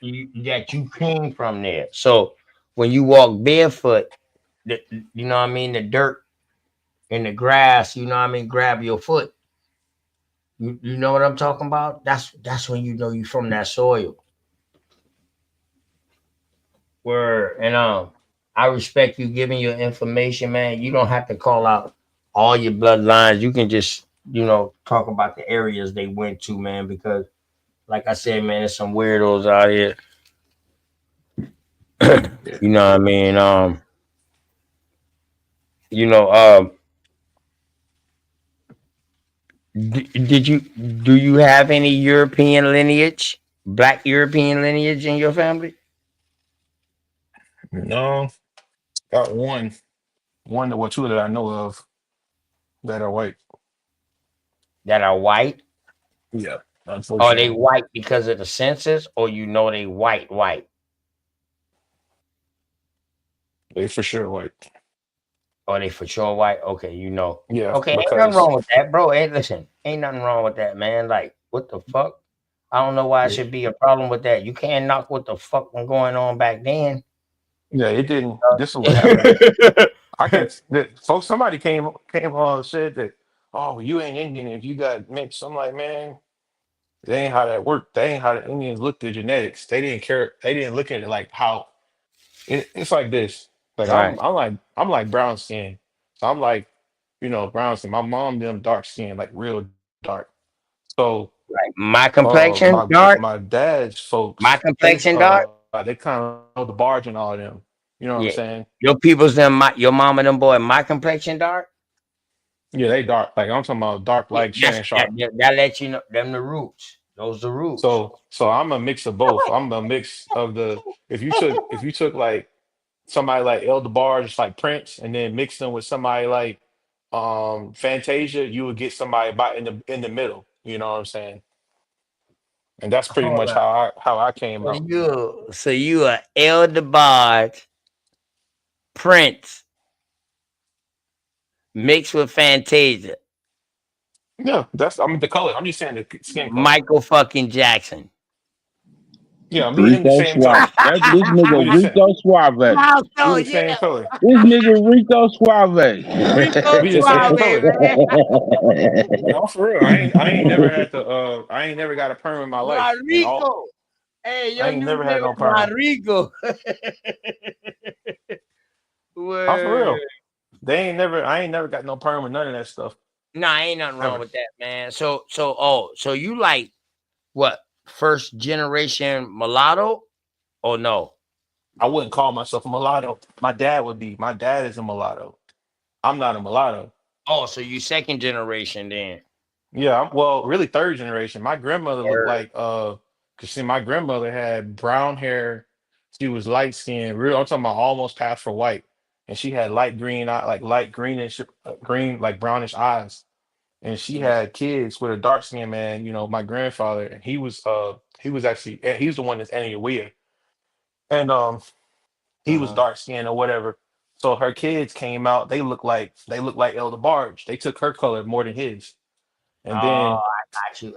That you came from there. So when you walk barefoot, the, you know what I mean, the dirt and the grass, you know what I mean, grab your foot. You know what I'm talking about? That's when you know you from that soil. Where and I respect you giving your information, man. You don't have to call out all your bloodlines. You can just, talk about the areas they went to, man, because like I said, man, there's some weirdos out here. Yeah. You know what I mean? You know, um, did you do you have any European lineage, Black European lineage in your family No, got one or two that I know of that are white. that are white? Yeah, Are they unfortunately, white because of the census, or they white? they for sure white. Are they for sure white? Okay, Yeah, Okay, ain't nothing because wrong with that, bro. Hey, listen, ain't nothing wrong with that, man. Like, what the fuck? I don't know why it yeah, should be a problem with that. You can't knock what the fuck was going on back then. yeah, it didn't. This is what happened. I can folks. Somebody came on and said that, oh, you ain't Indian if you got mixed. I'm like, man, they ain't how that worked. They ain't how the Indians looked at genetics. They didn't care. They didn't look at it like how it's like this. Like Right. I'm like brown skin. So I'm like, brown skin. My mom them dark skin, like real dark. So Like my complexion dark. my dad's My folks, complexion dark. they kind of know the barge and all of them. You know what I'm Yeah. saying? Your people's them. Your mama them boy. My complexion dark. Yeah, they dark. Like I'm talking about dark Yeah, like Shannon Sharp. that lets you know them the roots. Those the roots. So I'm a mix of both. I'm a mix of the if you took like somebody like El DeBarge, like Prince, and then mix them with somebody like Fantasia, you would get somebody about in the middle. You know what I'm saying? And that's pretty Hold much up. how I came out. So you are Eldebard Prince mixed with Fantasia, Yeah, that's I mean the color. I'm just saying the skin color. Michael fucking Jackson. Yeah, me and the Rico same Suave. color. That's this nigga We the same. Rico Suave. Oh We the yeah, same color. This nigga Rico Suave. Rico We the same Suave, color. man. No, for real. I ain't never had to I ain't never got a perm in my life. And all Marico. Hey, I your ain't new never had name no is perm. Marico. I'm for Word. real. I ain't never got no perm or none of that stuff. Nah, ain't nothing wrong Ever. with that, man. So you like what? First generation mulatto or no? I wouldn't call myself a mulatto. My dad would be. My dad is a mulatto. I'm not a mulatto. Oh, so you second generation then. Yeah, well, really third generation. My grandmother looked Word. like cause see my grandmother had brown hair. She was light skinned, real I'm talking about almost past for white. And she had light green like light greenish green, like brownish eyes. And she Yeah. had kids with a dark skinned man, my grandfather, and he was actually he's the one that's Aniawea. And he was Uh-huh. dark skinned or whatever. So her kids came out, they looked like Elder Barge. They took her color more than his. And Oh, then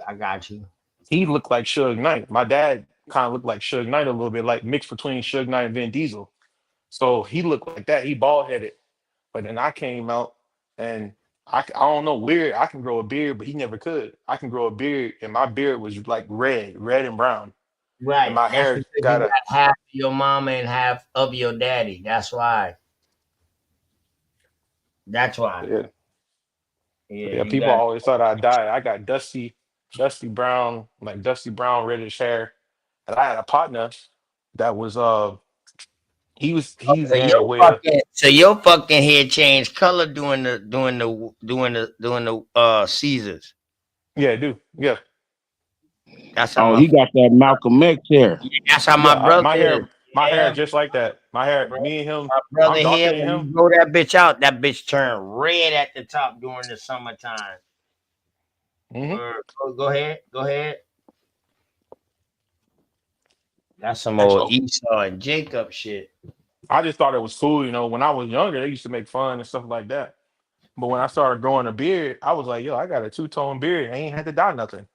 I got you. he looked like Suge Knight. My dad kind of looked like Suge Knight a little bit, like mixed between Suge Knight and Vin Diesel. So he looked like that. He bald headed. But then I came out and I don't know, weird. I can grow a beard, but he never could. I can grow a beard, and my beard was like red and brown, and Right. my That's hair because you got got a half of your mama and half of your daddy. That's why. That's why. yeah. Yeah, Yeah, you people got. always thought I died. I got dusty brown, like dusty brown reddish hair, and I had a partner that was He's So in with your fucking head changed color during the Caesars. yeah, dude. Yeah. That's how Oh, my he got that Malcolm X hair. that's how my Yeah, brother is. my hair Yeah, just like that. My hair, bro. me and him, My I'm brother darker here, than when him. you grow that bitch out, that bitch turn red at the top during the summertime. Hmm. Go ahead, go ahead. That's some And old so Esau and Jacob shit. I just thought it was cool, you know, when I was younger, they used to make fun and stuff like that. But when I started growing a beard, I was like, yo, I got a two-tone beard. I ain't had to dye nothing.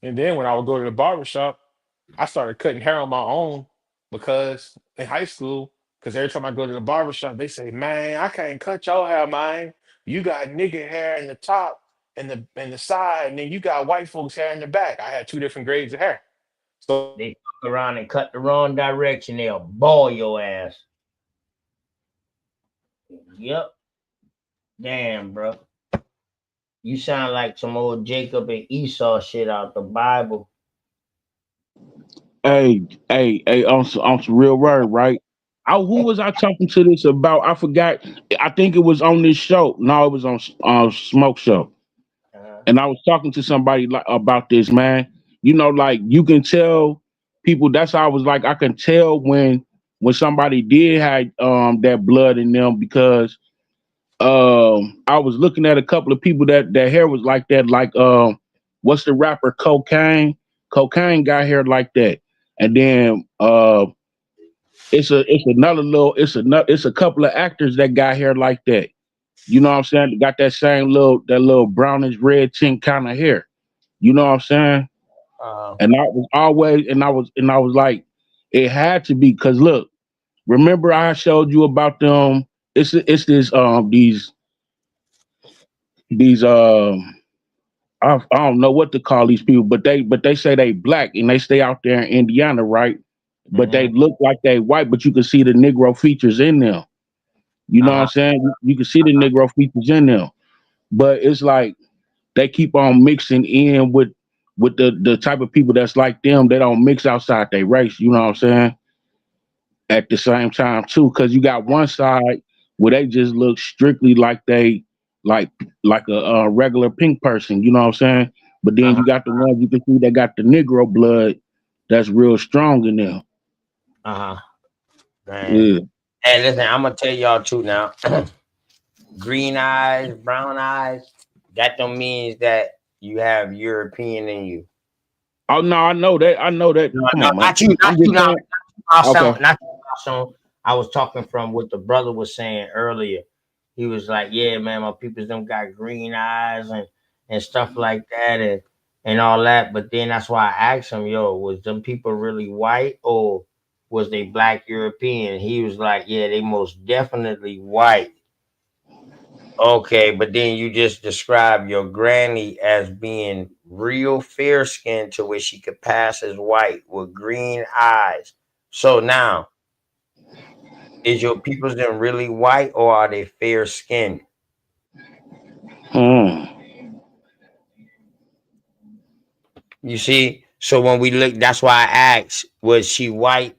And then when I would go to the barber shop, I started cutting hair on my own because in high school, because every time I go to the barber shop, they say, man, I can't cut your hair, man. You got nigga hair in the top and the side, and then you got white folks hair in the back. I had two different grades of hair. So They fuck around and cut the wrong direction, they'll ball your ass. Yep. Damn, bro. You sound like some old Jacob and Esau shit out the Bible. Hey, on some real word, right? Who was I talking to this about? I forgot. I think it was on this show. No, it was on Smoke Show, Uh-huh. and I was talking to somebody about this, man. You know, like you can tell people. That's how I was like. I can tell when somebody did have that blood in them because I was looking at a couple of people that their hair was like that. Like what's the rapper Cocaine? Cocaine got hair like that, and then it's a couple of actors that got hair like that. You know what I'm saying? They got that same little brownish red tint kind of hair. You know what I'm saying? Uh-huh. And I was always and I was like, it had to be because look, remember I showed you about them. It's this these I don't know what to call these people, but they say they black and they stay out there in Indiana, right? But they Mm-hmm. look like they white, but you can see the Negro features in them. You know what I'm Uh-huh. saying? You can see the Negro features in them, but it's like they keep on mixing in with the type of people that's like them. They don't mix outside their race. You know what I'm saying? At the same time too, because you got one side where they just look strictly like they like like a regular pink person. You know what I'm saying? But then Uh-huh. you got the ones you can see that got the Negro blood that's real strong in them. Uh-huh. Man. Yeah. Hey, listen, I'm gonna tell y'all too now. Green eyes, brown eyes, that don't means that you have European in you. Oh no, I know that. I know that. No, Come no, on, man. not you, not I'm you just now. saying. Okay. Not you. I was talking from what the brother was saying earlier. He was like, "Yeah, man, my people's them got green eyes and stuff like that and all that." But then that's why I asked him, "Yo, was them people really white or was they black European?" He was like, "Yeah, they most definitely white." Okay, but then you just described your granny as being real fair skinned to where she could pass as white with green eyes. So now, is your people's then really white or are they fair skinned? Hmm. You see, so when we look, that's why I asked, was she white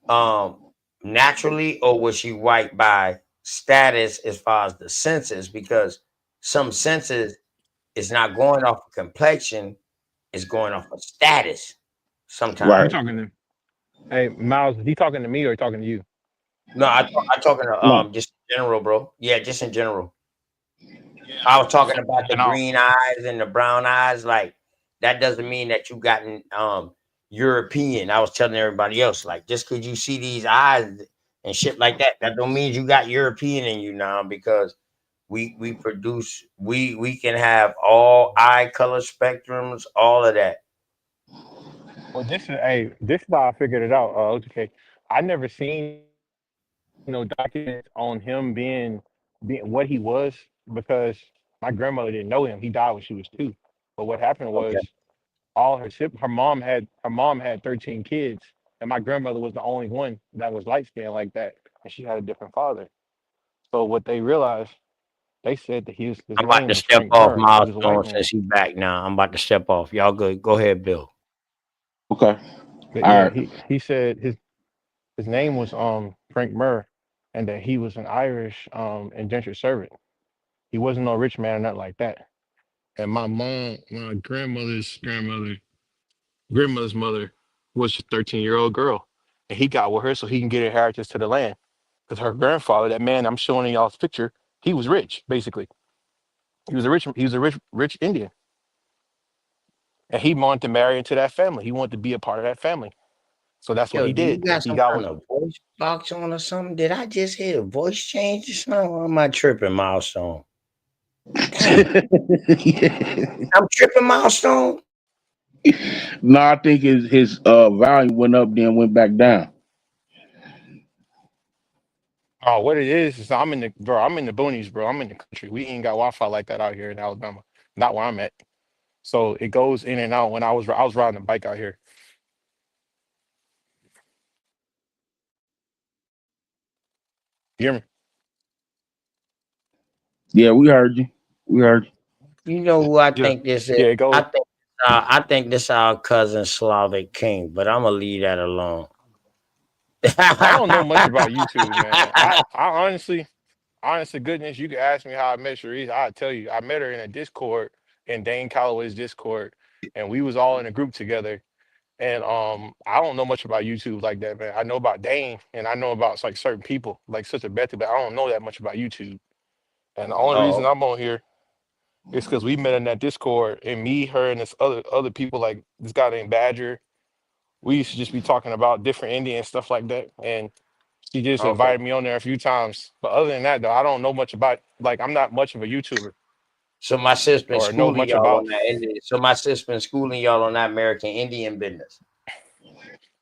um naturally or was she white by status as far as the census? Because some census is not going off of complexion, it's going off of status you Right. sometimes. talking to hey Miles, is he talking to me or talking to you? No, I talking to No. just in general, bro. Yeah, just in general. I was talking about the And all green eyes and the brown eyes. Like that doesn't mean that you gotten European. I was telling everybody else, like just because you see these eyes and shit like that, that don't mean you got European in you now because we produce we can have all eye color spectrums, all of that. well this is how I figured it out. Okay. I never seen no documents on him being what he was because my grandmother didn't know him. He died when she was 2. But what happened was Okay. her mom had 13 kids and my grandmother was the only one that was light skinned like that and she had a different father. So what they realized, they said that his I'm about name to was step Frank off Burns. He was a white milestone man. since he back now. I'm about to step off. Y'all good. Go ahead, Bill. Okay. But All yeah, right. he said his name was Frank Murr, and that he was an Irish indentured servant. He wasn't no rich man or nothing like that. And my grandmother's mother was a 13-year-old girl, and he got with her so he can get inheritance to the land. Because her grandfather, that man I'm showing y'all's picture, he was rich. Basically, he was a rich Indian, and he wanted to marry into that family. He wanted to be a part of that family. So that's what Yo, he do you did. got He some got kind with. of voice box on or something? Did I just hear a voice change or something? Or am I tripping, Milestone? Damn, I'm tripping, Milestone. No, I think his volume went up, then went back down. Oh, what it is I'm in the bro. I'm in the boonies, bro. I'm in the country. We ain't got Wi-Fi like that out here in Alabama. Not where I'm at. So it goes in and out. When I was riding a bike out here. You hear me? Yeah, we heard you. We heard you. You know who I Yeah. think this is? Yeah. It I goes. think I think this our cousin Slavic King, but I'm gonna leave that alone. I don't know much about YouTube, man. I honestly, goodness, you could ask me how I met Sharice. I'll tell you. I met her in a Discord, in Dane Calloway's Discord, and we was all in a group together. And I don't know much about YouTube like that, man. I know about Dane, and I know about like certain people, like Sister Betty, but I don't know that much about YouTube. And the only reason Oh, I'm on here is because we met in that Discord, and me, her, and this other people, like this guy named Badger. We used to just be talking about different Indian stuff like that, and she just okay. invited me on there a few times. But other than that, though, I don't know much about. Like, I'm not much of a YouTuber So my sis been or know schooling much y'all about. on that Indian. So my sis been schooling y'all on that American Indian business.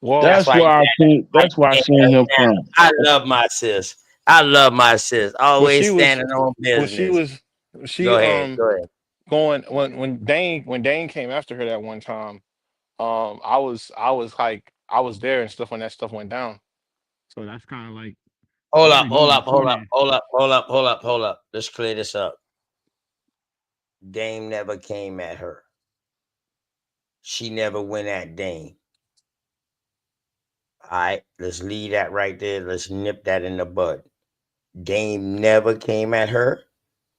Well, That's That's why you where I got think. that That's where I in seen him there from. now. I love my sis. I love my sis. when she Always was standing on when she business. was she Go ahead. Go ahead. going when Dane came after her that one time. I was there and stuff when that stuff went down. So that's kind of like Hold we up, was hold moving up, hold through up, there. hold up, hold up, hold up, hold up. Let's clear this up. Dame never came at her. She never went at Dame. All right, let's leave that right there. Let's nip that in the bud. Dame never came at her.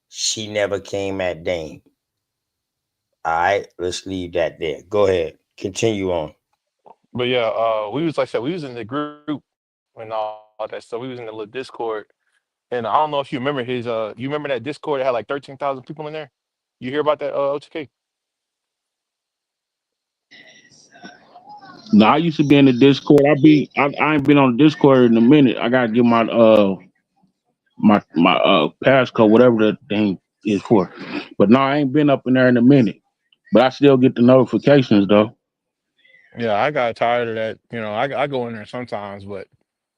She never came at Dame. All right, let's leave that there. Go ahead. Continue on. But yeah, we was like I said, we was in the group and all that stuff. We was in the little Discord, and I don't know if you remember you remember that Discord that had like 13,000 people in there. You hear about that, OTK? No, I used to be in the Discord. I ain't been on the Discord in a minute. I gotta get my passcode, whatever that thing is for. But no, I ain't been up in there in a minute. But I still get the notifications though. Yeah, I got tired of that. I go in there sometimes, but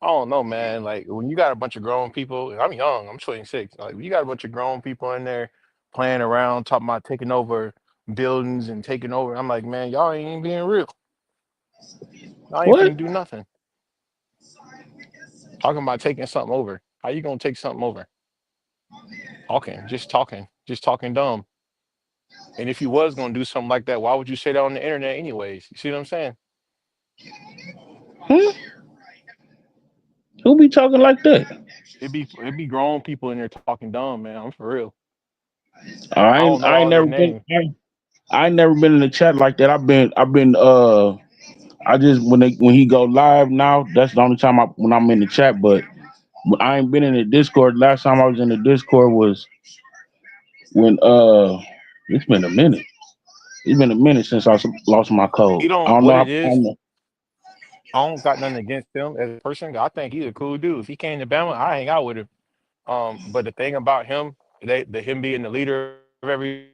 I don't know, man. Like when you got a bunch of grown people, and I'm young, I'm 26. Like when you got a bunch of grown people in there playing around, talking about taking over buildings and taking over. I'm like, man, y'all ain't even being real. Y'all ain't What? finna do nothing. Talking about taking something over. How you gonna take something over? Just talking dumb. And if you was gonna do something like that, why would you say that on the internet anyways? You see what I'm saying? Huh? Who be talking like that? It'd be grown people in there talking dumb, man. I'm for real. I I don't ain't know I ain't all their never been names. I ain't never been in the chat like that. I've been I just when he go live now, that's the only time when I'm in the chat, but I ain't been in the Discord. Last time I was in the Discord was when it's been a minute. It's been a minute since lost my code. He I don't don't know what how it is. I don't got nothing against him as a person. I think he's a cool dude. If he came to Bama, I hang out with him. But the thing about him, him being the leader of everything,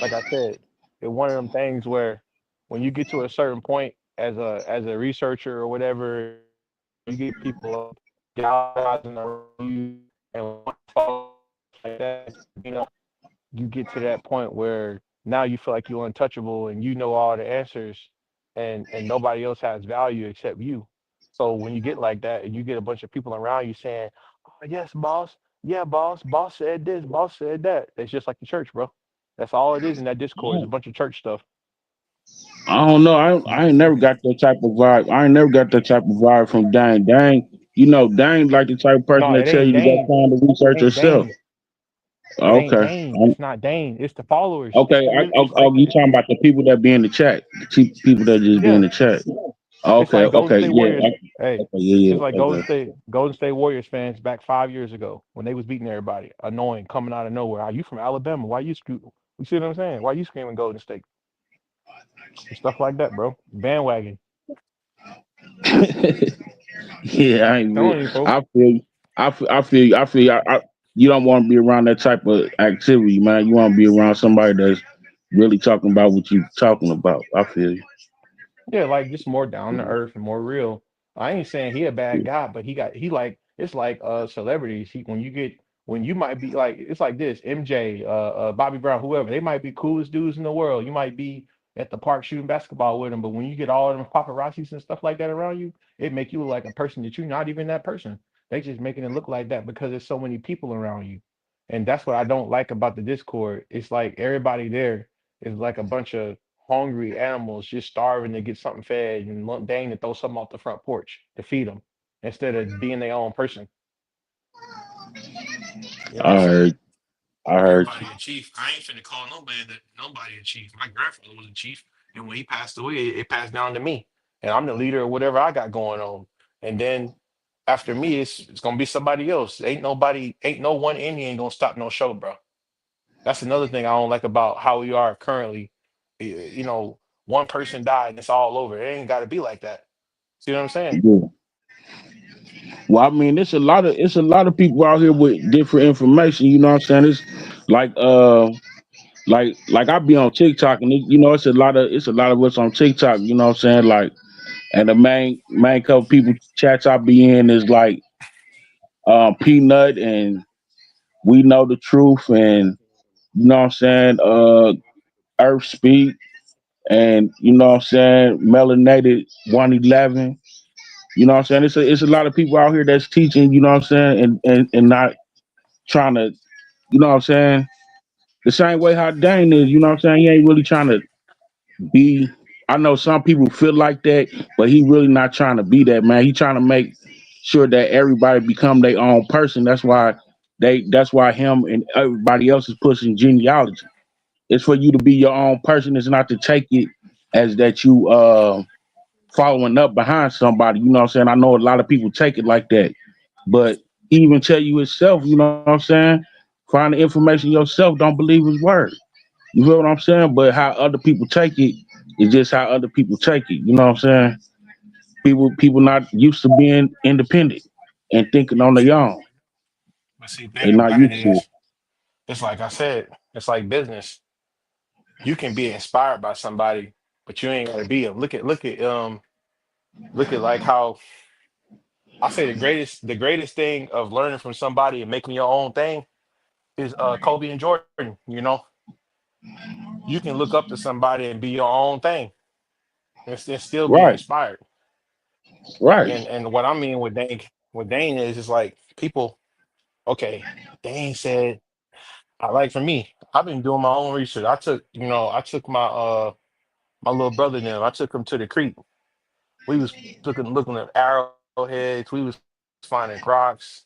like I said, it's one of them things where when you get to a certain point as a researcher or whatever, and you get people galvanizing around you and want to follow like that, you get to that point where now you feel like you're untouchable and you know all the answers, and nobody else has value except you. So when you get like that and you get a bunch of people around you saying, "Oh yes, boss, Yeah, boss said this, boss said that. It's just like the church, bro. That's all it is in that Discord. It's a bunch of church stuff. I don't know. I ain't never got that type of vibe. I ain't never got that type of vibe from Dane. Dane, Dane like the type of person No, that it tell ain't you to go Dane. find the It research ain't yourself. Dane. It ain't Okay. Dane. It's not Dane. It's the followers. Okay. It's like You talking about the people that be in the chat? The people that just be in yeah. the chat. It's Okay. like Golden Okay. State Yeah. Warriors. Hey, Okay. Yeah. it's like Yeah. Okay. Golden State Warriors fans back 5 years ago when they was beating everybody, annoying, coming out of nowhere. Are you from Alabama? Why you screw? You see what I'm saying? Why you screaming Golden State and stuff like that, bro? Bandwagon. Yeah. I ain't real. Telling you, folks. I feel. I feel. I feel. You don't want to be around that type of activity, man. You want to be around somebody that's really talking about what you talking about. I feel you. Yeah, like just more down to earth and more real. I ain't saying he a bad guy, but he like it's like celebrities. When you might be like it's like this, MJ, Bobby Brown, whoever, they might be coolest dudes in the world. You might be at the park shooting basketball with them, but when you get all of them paparazzis and stuff like that around you, it make you look like a person that you're not even that person. They just making it look like that because there's so many people around you. And that's what I don't like about the Discord. It's like everybody there is like a bunch of hungry animals just starving to get something fed and dang to throw something off the front porch to feed them instead of being their own person. You know what I'm I saying? heard. I heard you. Everybody a chief. I ain't finna call nobody a chief. My grandfather was a chief, and when he passed away, it passed down to me, and I'm the leader of whatever I got going on. And then after me, it's gonna be somebody else. Ain't no one Indian gonna stop no show, bro. That's another thing I don't like about how we are currently. You know, one person died and it's all over. It ain't got to be like that. See what I'm saying? Yeah. Well, I mean, it's a lot of people out here with different information. You know what I'm saying? It's like like I be on TikTok and it's a lot of us on TikTok. You know what I'm saying? Like, and the main couple people chats I be in is like Peanut and We Know the Truth and you know what I'm saying Earth Speak and you know what I'm saying Melanated 111. You know what I'm saying? It's a lot of people out here that's teaching. You know what I'm saying? And not trying to, you know what I'm saying? The same way how Dane is, you know what I'm saying? He ain't really trying to be. I know some people feel like that, but he really not trying to be that, man. He trying to make sure that everybody become their own person. That's why him and everybody else is pushing genealogy. It's for you to be your own person. It's not to take it as that you following up behind somebody. You know what I'm saying? I know a lot of people take it like that, but he even tell you himself, you know what I'm saying? Find the information yourself. Don't believe his word. You feel what I'm saying? But how other people take it is just how other people take it. You know what I'm saying? People not used to being independent and thinking on their own. But see, They thing not about it used to it. is, it's like I said, it's like business. You can be inspired by somebody, but you ain't got to be them. Look at like how I say the greatest thing of learning from somebody and making your own thing is Kobe and Jordan. You know, you can look up to somebody and be your own thing and still be Right, inspired. right. And what I mean with Dane is like people. Okay, Dane said I like for me. I've been doing my own research. I took my little brother and them. I took him to the creek. We was looking at arrowheads. We was finding crocs.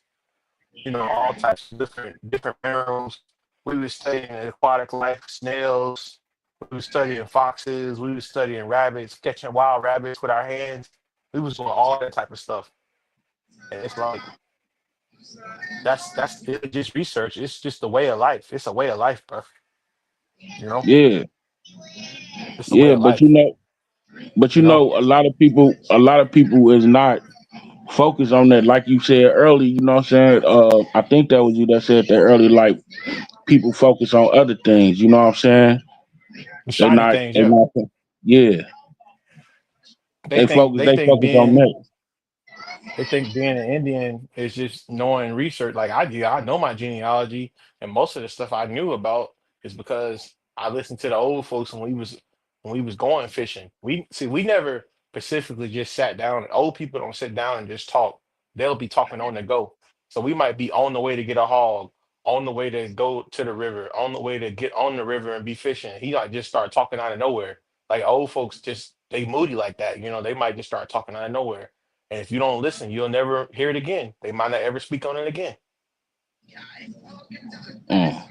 All types of different minerals. We was studying aquatic life, snails. We was studying foxes. We was studying rabbits, catching wild rabbits with our hands. We was doing all that type of stuff. And it's like that's it's just research. It's just a way of life. It's a way of life, bro. You know, Yeah, it's a way yeah. of But life. but You know, a lot of people is not focused on that. Like you said earlier, you know what I'm saying? I think that was you that said that earlier. Like people focus on other things. You know what I'm saying? the They shiny not. things. They Yeah, not. Yeah, they they think focus. they They think focus on being that. they think being an Indian is just knowing research. Like I do, I know my genealogy, and most of the stuff I knew about is because I listened to the old folks when we was going fishing. We never specifically just sat down. Old people don't sit down and just talk. They'll be talking on the go. So we might be on the way to get a hog, on the way to go to the river, on the way to get on the river and be fishing. He like just start talking out of nowhere. Like old folks just they moody like that, you know, they might just start talking out of nowhere. And if you don't listen, you'll never hear it again. They might not ever speak on it again, Mm,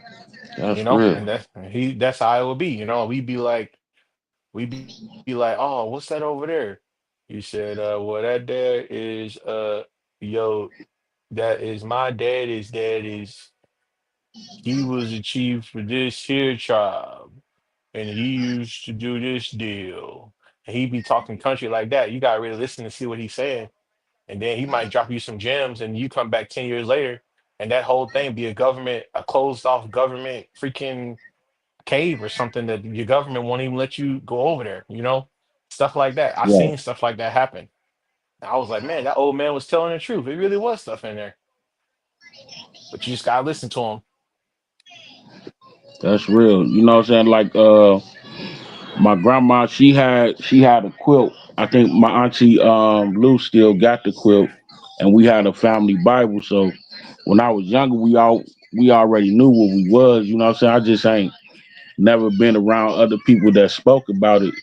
you that's know, real. and that's how it will be, you know. We'd be like, oh, what's that over there? He said, well, that there is yo, that is my daddy's he was a chief for this here tribe, and he used to do this deal. And he'd be talking country like that. You gotta really listen to see what he's saying. And then he might drop you some gems, and you come back 10 years later, and that whole thing be a closed off government freaking cave or something that your government won't even let you go over there, you know? Stuff like that. I Right. seen stuff like that happen. And I was like, man, that old man was telling the truth. It really was stuff in there. But you just gotta listen to him. That's real. You know what I'm saying? Like my grandma, she had a quilt. I think my auntie Lou still got the quilt, and we had a family Bible. So when I was younger, we already knew what we was. You know what I'm saying? I just ain't never been around other people that spoke about it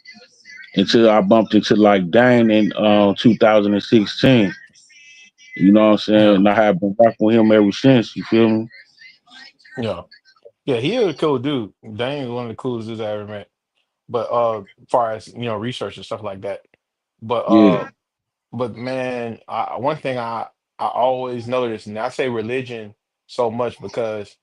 until I bumped into like Dane in 2016. You know what I'm saying? Yeah. And I have been rocking with him ever since. You feel me? Yeah. Yeah, he a cool dude. Dane is one of the coolest dudes I ever met. But far as you know, research and stuff like that. But Yeah, but man, one thing I always notice, and I say religion so much because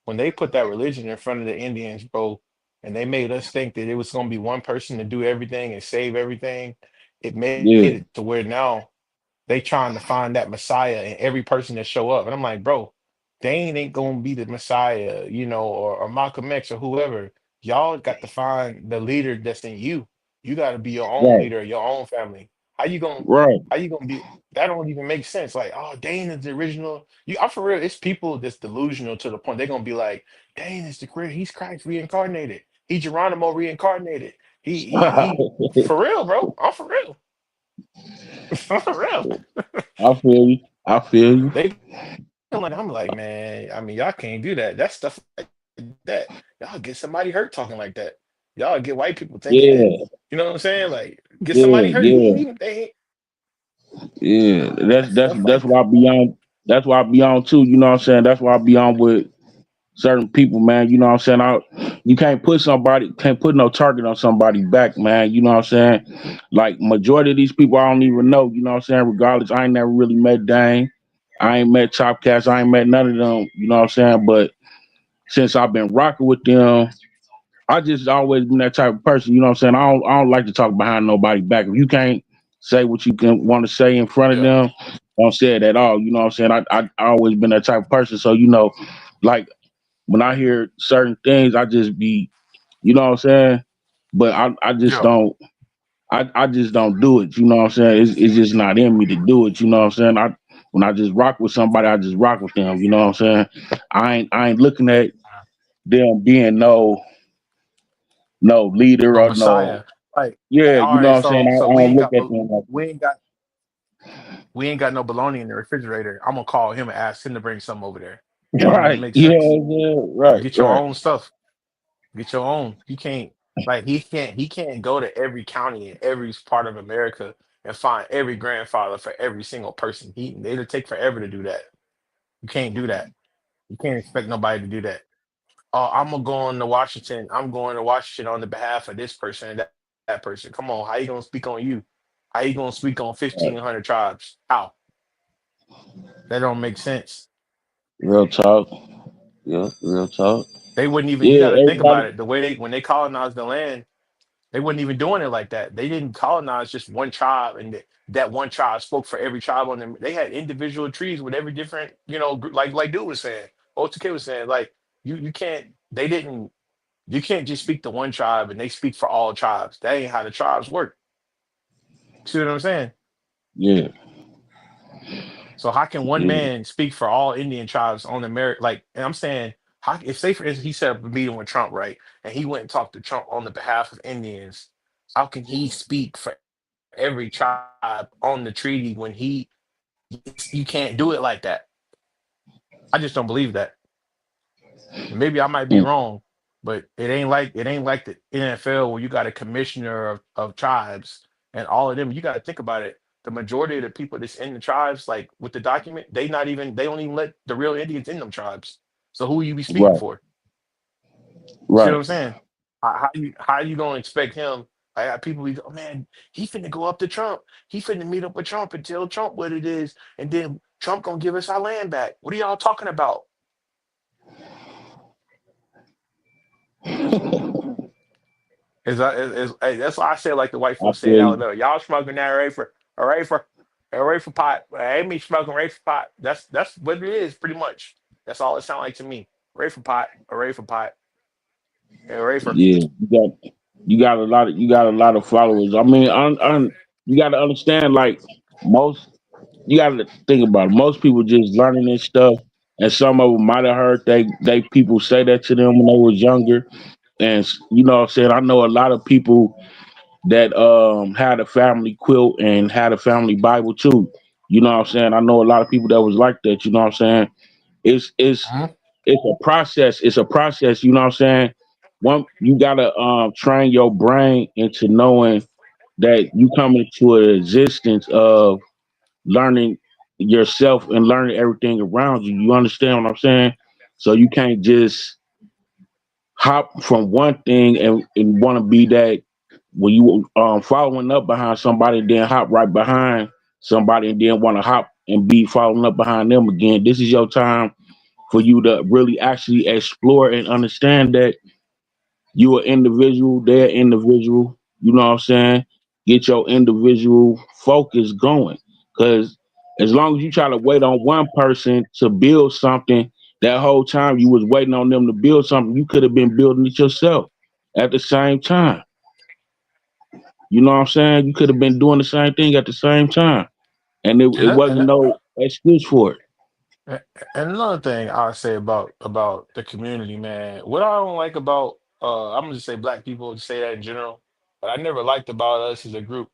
when they put that religion in front of the Indians, bro, and they made us think that it was going to be one person to do everything and save everything, it made it yeah, to where now they trying to find that Messiah in every person that show up. And I'm like, bro, Dane ain't gonna be the Messiah, you know, or Malcolm X or whoever. Y'all got to find the leader that's in you. You got to be your own right, leader, your own family. right. How you gonna be? That don't even make sense. Like, oh, Dane is the original. You, I'm for real. It's people that's delusional to the point they're gonna be like, Dane is the great. He's Christ reincarnated. He Geronimo reincarnated. He for real, bro. I'm for real. I'm for real. I feel you. I feel you. They I'm like, man, I mean, y'all can't do that. That stuff like that, y'all get somebody hurt talking like that. Y'all get white people thinking that, Yeah, you know what I'm saying? Like, get somebody yeah, hurt. He ain't yeah, even they ain't yeah. That's that that's stuff that's like why I be on. That's why I be on too. You know what I'm saying? That's why I be on with certain people, man. You know what I'm saying? You can't put no target on somebody's back, man. You know what I'm saying? Like majority of these people I don't even know. You know what I'm saying? Regardless, I ain't never really met Dane. I ain't met Top Cats. I ain't met none of them. You know what I'm saying? But since I've been rocking with them, I just always been that type of person. You know what I'm saying? I don't like to talk behind nobody back. If you can't say what you can want to say in front of yeah, them, don't say it at all. You know what I'm saying? I always been that type of person. So you know, like when I hear certain things, I just be, you know what I'm saying? But I just yeah, don't. I just don't do it. You know what I'm saying? It's just not in me to do it. You know what I'm saying? When I just rock with somebody, I just rock with them. You know what I'm saying? I ain't looking at them being no leader no or no, Messiah. Like, yeah, all you know what right, I'm saying? so I don't look at them like we ain't got we ain't got no bologna in the refrigerator. I'm gonna call him and ask him to bring some over there. that. That don't even Right, make yeah, sense. yeah, right, Get your right. own stuff. Get your own. You can't like he can't go to every county in every part of America and find every grandfather for every single person. It'll take forever to do that. You can't do that. You can't expect nobody to do that. Oh, I'm gonna go on to Washington. I'm going to Washington on the behalf of this person and that person. Come on, how you gonna speak on you? How you gonna speak on Right. 1,500 tribes? How? That don't make sense. Real talk. Yeah, real talk. They wouldn't even. You Yeah, got to think about everybody. it. The way when they colonized the land, they weren't even doing it like that. They didn't colonize just one tribe, and that one tribe spoke for every tribe on them. They had individual trees with every different, like dude was saying, OTK was saying, like you can't. They didn't. You can't just speak to one tribe and they speak for all tribes. That ain't how the tribes work. See what I'm saying? Yeah, So how can one yeah, man speak for all Indian tribes on America? Like, and I'm saying, how if say for instance he set up a meeting with Trump, right, and he went and talked to Trump on the behalf of Indians, how can he speak for every tribe on the treaty when you can't do it like that? I just don't believe that. And maybe I might be Mm, wrong, but it ain't like the NFL where you got a commissioner of tribes and all of them. You got to think about it. The majority of the people that's in the tribes, like with the document, they don't even let the real Indians in them tribes. So who you be speaking right, for? See what right. I'm saying? How you gonna expect him? I got people be, oh man, he finna go up to Trump. He finna meet up with Trump and tell Trump what it is, and then Trump gonna give us our land back. What are y'all talking about? Hey, that's why I say like the white I folks say in feel you. Alabama. Y'all smoking that array for pot. Ain't me smoking array for pot. That's what it is, pretty much. That's all it sounds like to me. Array for pot, array for. Yeah, you got a lot of followers. I mean, you got to understand, like most, you got to think about it. Most people just learning this stuff, and some of them might have heard they people say that to them when they was younger, and you know what I'm saying. I know a lot of people that had a family quilt and had a family Bible too. You know what I'm saying. I know a lot of people that was like that. You know what I'm saying. It's it's Mhm. it's a process. It's a process. You know what I'm saying. One, you gotta train your brain into knowing that you come into an existence of learning yourself and learning everything around you. You understand what I'm saying? So you can't just hop from one thing and want to be that when you following up behind somebody, then hop right behind somebody and then want to hop and be following up behind them again. This is your time for you to really actually explore and understand that you are individual, they're individual. You know what I'm saying? Get your individual focus going. Cause as long as you try to wait on one person to build something, that whole time you was waiting on them to build something, you could have been building it yourself at the same time. You know what I'm saying? You could have been doing the same thing at the same time. And And it that, and wasn't that, no excuse for it. and another thing I say about the community, man. What I don't like about I'm gonna just say black people, just say that in general. But I never liked about us as a group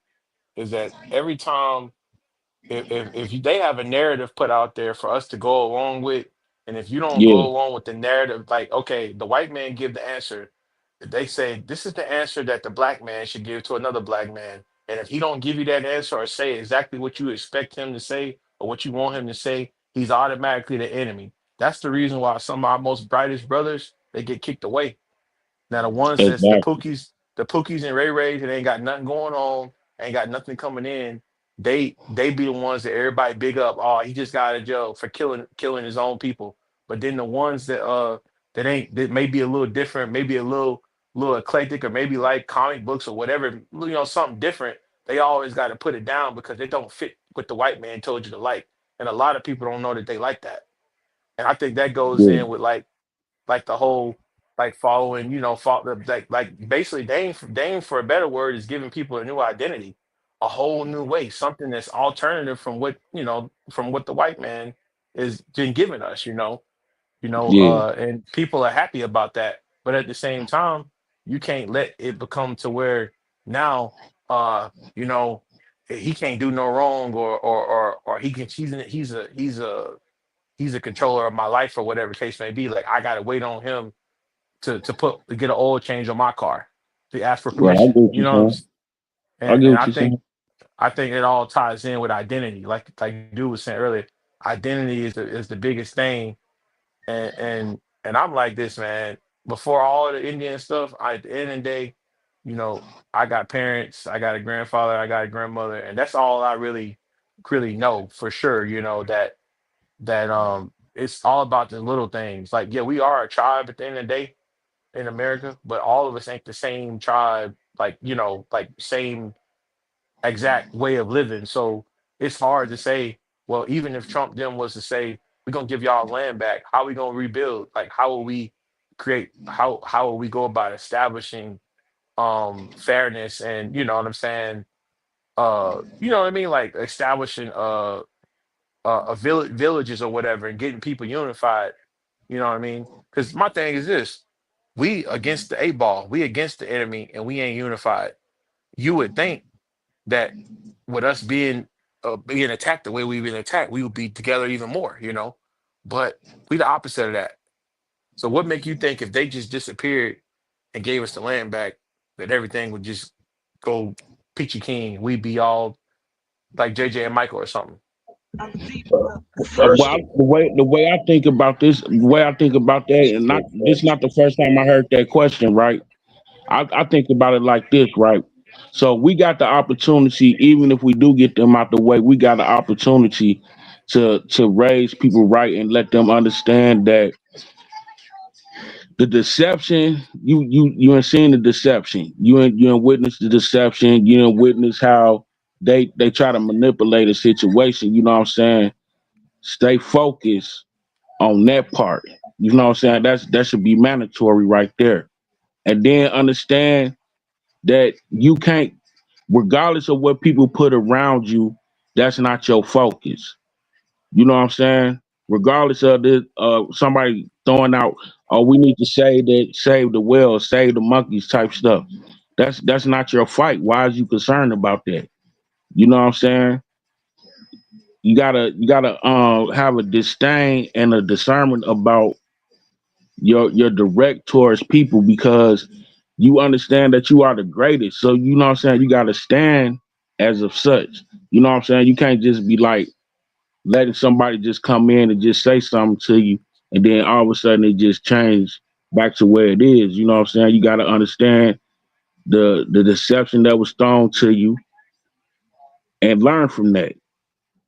is that every time they have a narrative put out there for us to go along with, and if you don't Yeah, go along with the narrative, like okay, the white man give the answer, they say this is the answer that the black man should give to another black man, and if he don't give you that answer or say exactly what you expect him to say or what you want him to say, he's automatically the enemy. That's the reason why some of our most brightest brothers they get kicked away. Now the ones that's exactly. the Pookies and Ray Rays that ain't got nothing going on, ain't got nothing coming in. They be the ones that everybody big up. Oh, he just got out of jail for killing his own people. But then the ones that may be a little different, maybe a little eclectic, or maybe like comic books or whatever, something different. They always got to put it down because they don't fit what the white man told you to like. And a lot of people don't know that they like that. And I think that goes Yeah, in with like the whole like following, like basically Dame for a better word is giving people a new identity, a whole new way, something that's alternative from what the white man is been giving us, yeah, and people are happy about that. But at the same time, you can't let it become to where now you know he can't do no wrong or he's a controller of my life or whatever case may be. Like I gotta wait on him to get an oil change on my car to ask for right. I get permission. what You you're know what I'm saying. saying? I And get and what I you're think saying. I think it all ties in with identity. Like dude was saying earlier, identity is the biggest thing. And I'm like this, man. Before all of the Indian stuff, at the end of the day, you know, I got parents, I got a grandfather, I got a grandmother, and that's all I really know for sure. That it's all about the little things. Like, yeah, we are a tribe at the end of the day in America, but all of us ain't the same tribe, like, like same exact way of living. So it's hard to say, well, even if Trump then was to say, we're gonna give y'all land back, how we gonna rebuild? Like how will we how will we go about establishing fairness and you know what I mean? Like establishing a villages or whatever and getting people unified. You know what I mean? Because my thing is this: we against the eight ball, we against the enemy, and we ain't unified. You would think that with us being attacked the way we've been attacked, we would be together even more. But we the opposite of that. So what make you think if they just disappeared and gave us the land back, that everything would just go peachy keen? We'd be all like JJ and Michael or something. First, The way I think about this, the way I think about that, and not this not the first time I heard that question, right? I think about it like this, right? So we got the opportunity, even if we do get them out the way, we got the opportunity to raise people right and let them understand that the deception, you ain't seen the deception. You ain't witness the deception. You ain't witness how they try to manipulate a situation. You know what I'm saying? Stay focused on that part. You know what I'm saying? That should be mandatory right there. And then understand that you can't, regardless of what people put around you, that's not your focus. You know what I'm saying? Regardless of this, somebody throwing out, "Oh, we need to save the whales, save the monkeys," type stuff. That's not your fight. Why is you concerned about that? You know what I'm saying? You gotta have a disdain and a discernment about your direct towards people, because you understand that you are the greatest. So you know what I'm saying? You gotta stand as of such. You know what I'm saying? You can't just be like letting somebody just come in and just say something to you, and then all of a sudden it just changed back to where it is. You know what I'm saying? You gotta understand the deception that was thrown to you and learn from that.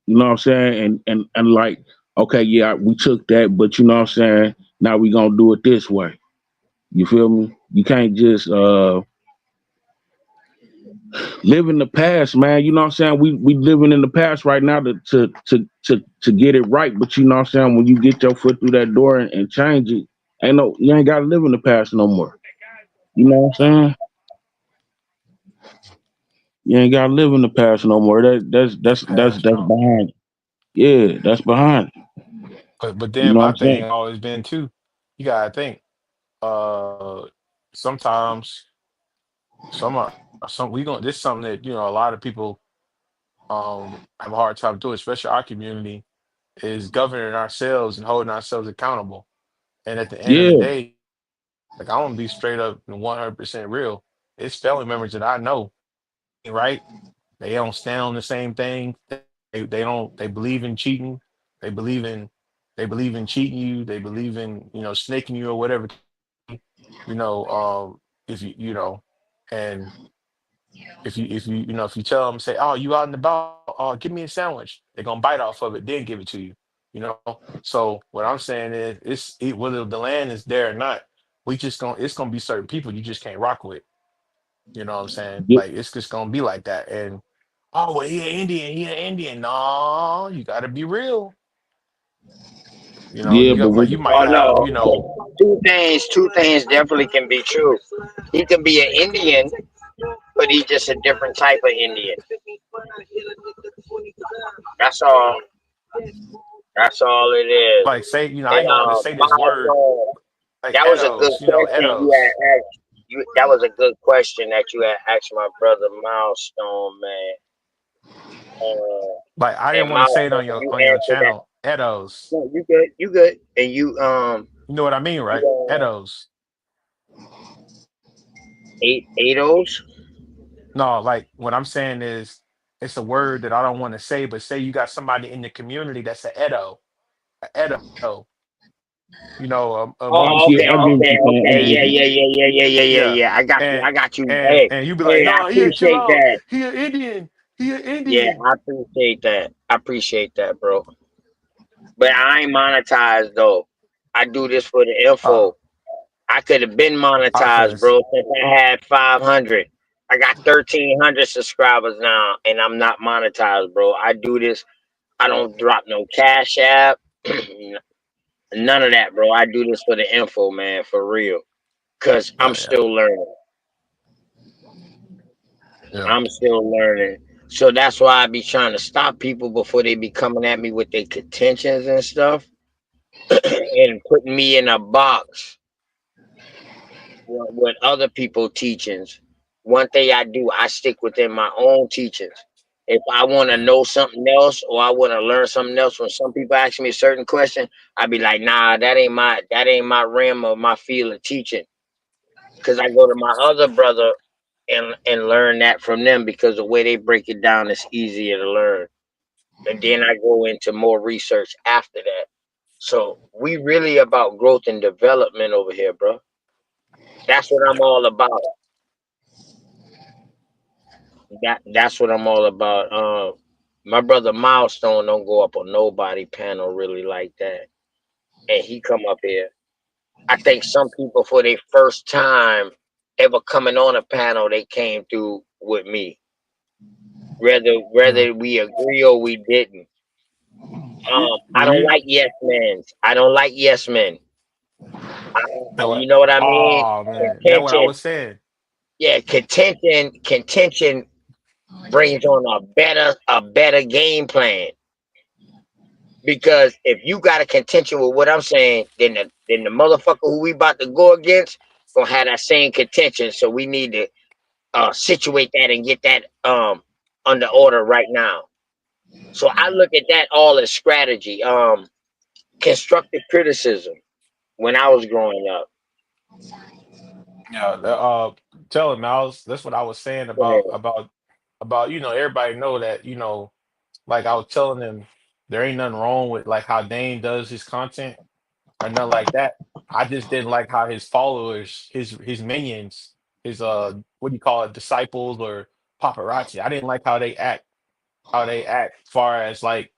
You know what I'm saying? And like, okay, yeah, we took that, but you know what I'm saying? Now we gonna do it this way. You feel me? You can't just live in the past, man. You know what I'm saying? We living in the past right now to get it right. But you know what I'm saying? When you get your foot through that door and change it, you ain't gotta live in the past no more. You know what I'm saying? You ain't gotta live in the past no more. That's Past, no. behind. Yeah, that's behind. But You then know what my I'm thing saying? always been too, you gotta think, uh sometimes some we going this is something that, a lot of people have a hard time doing, especially our community, is governing ourselves and holding ourselves accountable. And at the end of the Yeah, day, like I want to be straight up and 100% real. It's family members that I know, right? They don't stand on the same thing. They don't. They believe in cheating. They believe in they believe in cheating you. They believe in snaking you or whatever. If and if you tell them, say, oh, you out and about, oh, give me a sandwich, they're gonna bite off of it, then give it to you. So what I'm saying is, whether the land is there or not, we just gonna it's gonna be certain people you just can't rock with. You know what I'm saying? yeah, Like it's just gonna be like that. And oh, well, he an Indian, he an Indian. No, you gotta be real. yeah. But You might Oh have, no, two things definitely can be true. He can be an Indian, but he's just a different type of Indian. That's all. That's all it is. like say, I And ain't gonna want to say this word, milestone. like That was a good Edos, question you Edos. had asked. That was a good question that you had asked my brother Milestone, man. Like I didn't And want to say it Milestone, on your you on your answered that. channel, Edos. No, you good. You good. And you You know what I mean, you right? Edos. eight O's. No, like what I'm saying is it's a word that I don't want to say, but say you got somebody in the community that's a Edo, Oh, I Muslim, get what you're saying. I okay. get what Yeah, you're yeah, saying. yeah, yeah, yeah, yeah, yeah, yeah. yeah. I got you. And I got you. and Hey, and you be like, hey, I no, chill appreciate out. that. He an Indian. He an Yeah, Indian. I appreciate that. I appreciate that, bro. But I ain't monetized though. I do this for the Oh, info. I could have been monetized, cause bro, since I had 500. I got 1,300 subscribers now, and I'm not monetized, bro. I do this. I don't drop no cash app. None of that, bro. I do this for the info, man, for real. Cause oh I'm yeah, still learning. yeah, I'm still learning. So that's why I be trying to stop people before they be coming at me with their contentions and stuff and putting me in a box with other people teachings. One thing I do, I stick within my own teachings. If I want to know something else or I want to learn something else, when some people ask me a certain question, I'd be like, nah, that ain't my realm of my field of teaching. Because I go to my other brother and learn that from them because the way they break it down is easier to learn. And then I go into more research after that. So we really about growth and development over here, bro. That's what I'm all about. That's what I'm all about. My brother Milestone don't go up on nobody panel really like that, and he come up here. I think some people for their first time ever coming on a panel, they came through with me, Yeah. whether we agree or we didn't. I Do don't you? like yes men. I don't like yes men. That You what? know what I mean? Oh man, that what I Contention, was saying. yeah, contention brings on a better game plan. Because if you got a contention with what I'm saying, then the motherfucker who we about to go against gonna have that same contention. So we need to situate that and get that under order right now. So I look at that all as strategy. Constructive criticism when I was growing up. Yeah. Tell him, Miles. That's what I was saying about everybody know that like I was telling them there ain't nothing wrong with like how Dane does his content or nothing like that. I just didn't like how his followers, his minions, his what do you call it, disciples or paparazzi. I didn't like how they act far as like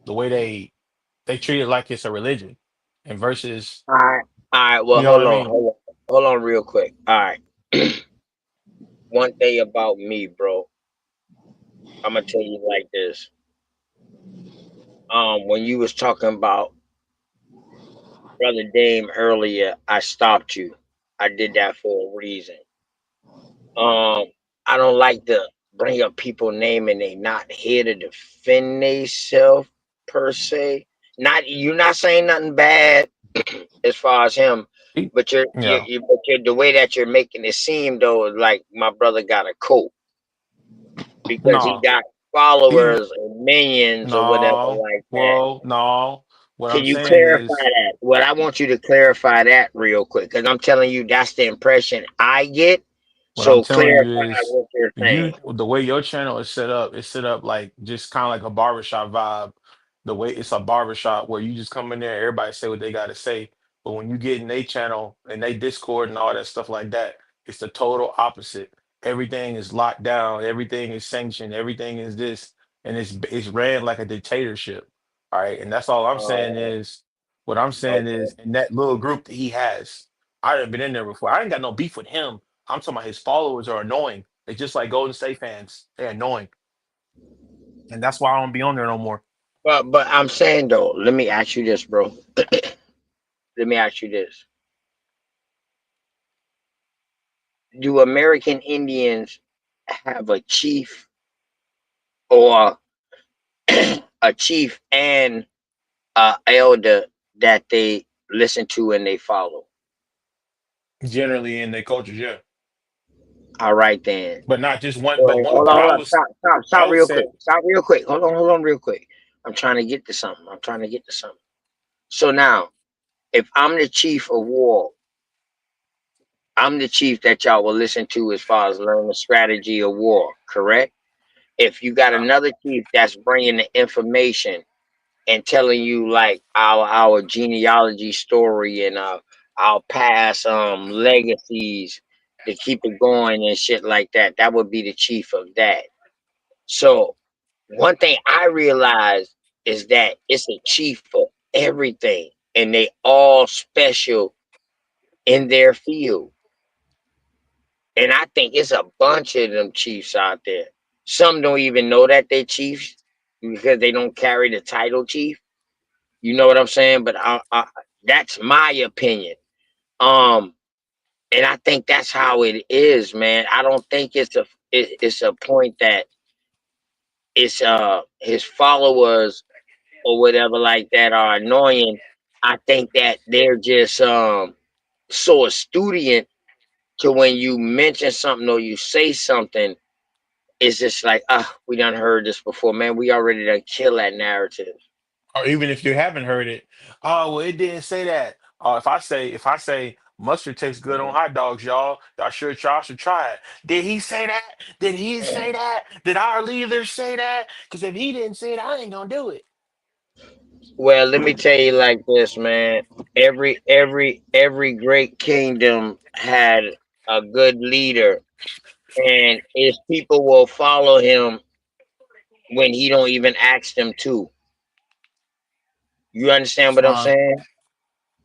the way they treat it like it's a religion and versus All right, all right. Well, you know what hold I on, mean? hold on, real quick. All right, one thing about me, bro. I'm gonna tell you like this. When you was talking about Brother Dame earlier, I stopped you. I did that for a reason. Um, I don't like to bring up people name and they not here to defend themselves per se. Not you're not saying nothing bad as far as him, but Yeah. you're the way that you're making it seem though, like my brother got a coat because he No. got He followers and minions or whatever no. like that. Well, no. What Can I'm you saying clarify is that? Well, I want you to clarify that real quick because I'm telling you that's the impression I get. what I'm So telling you clarify is what you're saying. the way your channel is set up, it's set up like just kind of like a barbershop vibe. The way it's a barbershop where you just come in there, everybody say what they gotta say. But when you get in their channel and they Discord and all that stuff like that, it's the total opposite. Everything is locked down, everything is sanctioned, everything is this, and it's ran like a dictatorship. All right. And that's all I'm saying Uh, is what I'm saying okay. is in that little group that he has, I haven't been in there before. I ain't got no beef with him. I'm talking about his followers are annoying. They just like Golden State fans. They're annoying, and that's why I don't be on there no more. But I'm saying though, let me ask you this, bro. Let me ask you this: do American Indians have a chief or a chief and a elder that they listen to and they follow? Generally in their cultures, yeah, All right then. but not just one. But So one. hold But on, I hold on. was, Stop I would real quick. say, Stop real quick. Hold on real quick. I'm trying to get to something. I'm trying to get to something. So now, if I'm the chief of war, I'm the chief that y'all will listen to as far as learning the strategy of war, correct? If you got yeah, another chief that's bringing the information and telling you like our genealogy story and our past legacies to keep it going and shit like that, that would be the chief of that. So one thing I realized is that it's a chief for everything, and they all special in their field. And I think it's a bunch of them chiefs out there. Some don't even know that they're chiefs because they don't carry the title chief. You know what I'm saying? But that's my opinion. Um, and I think that's how it is, man. I don't think it's a point that it's his followers or whatever like that are annoying. I think that they're just so astute to when you mention something or you say something it's just like, we done heard this before, man. We already done kill that narrative. Or even if you haven't heard it, oh well, it didn't say that. If I say mustard tastes good on hot dogs, y'all should try it. Did he say that? Did he say that? Did our leader say that? Because if he didn't say it, I ain't gonna do it. Well, let me tell you like this, man. Every great kingdom had a good leader, and his people will follow him when he don't even ask them to. You understand what I'm Uh, saying?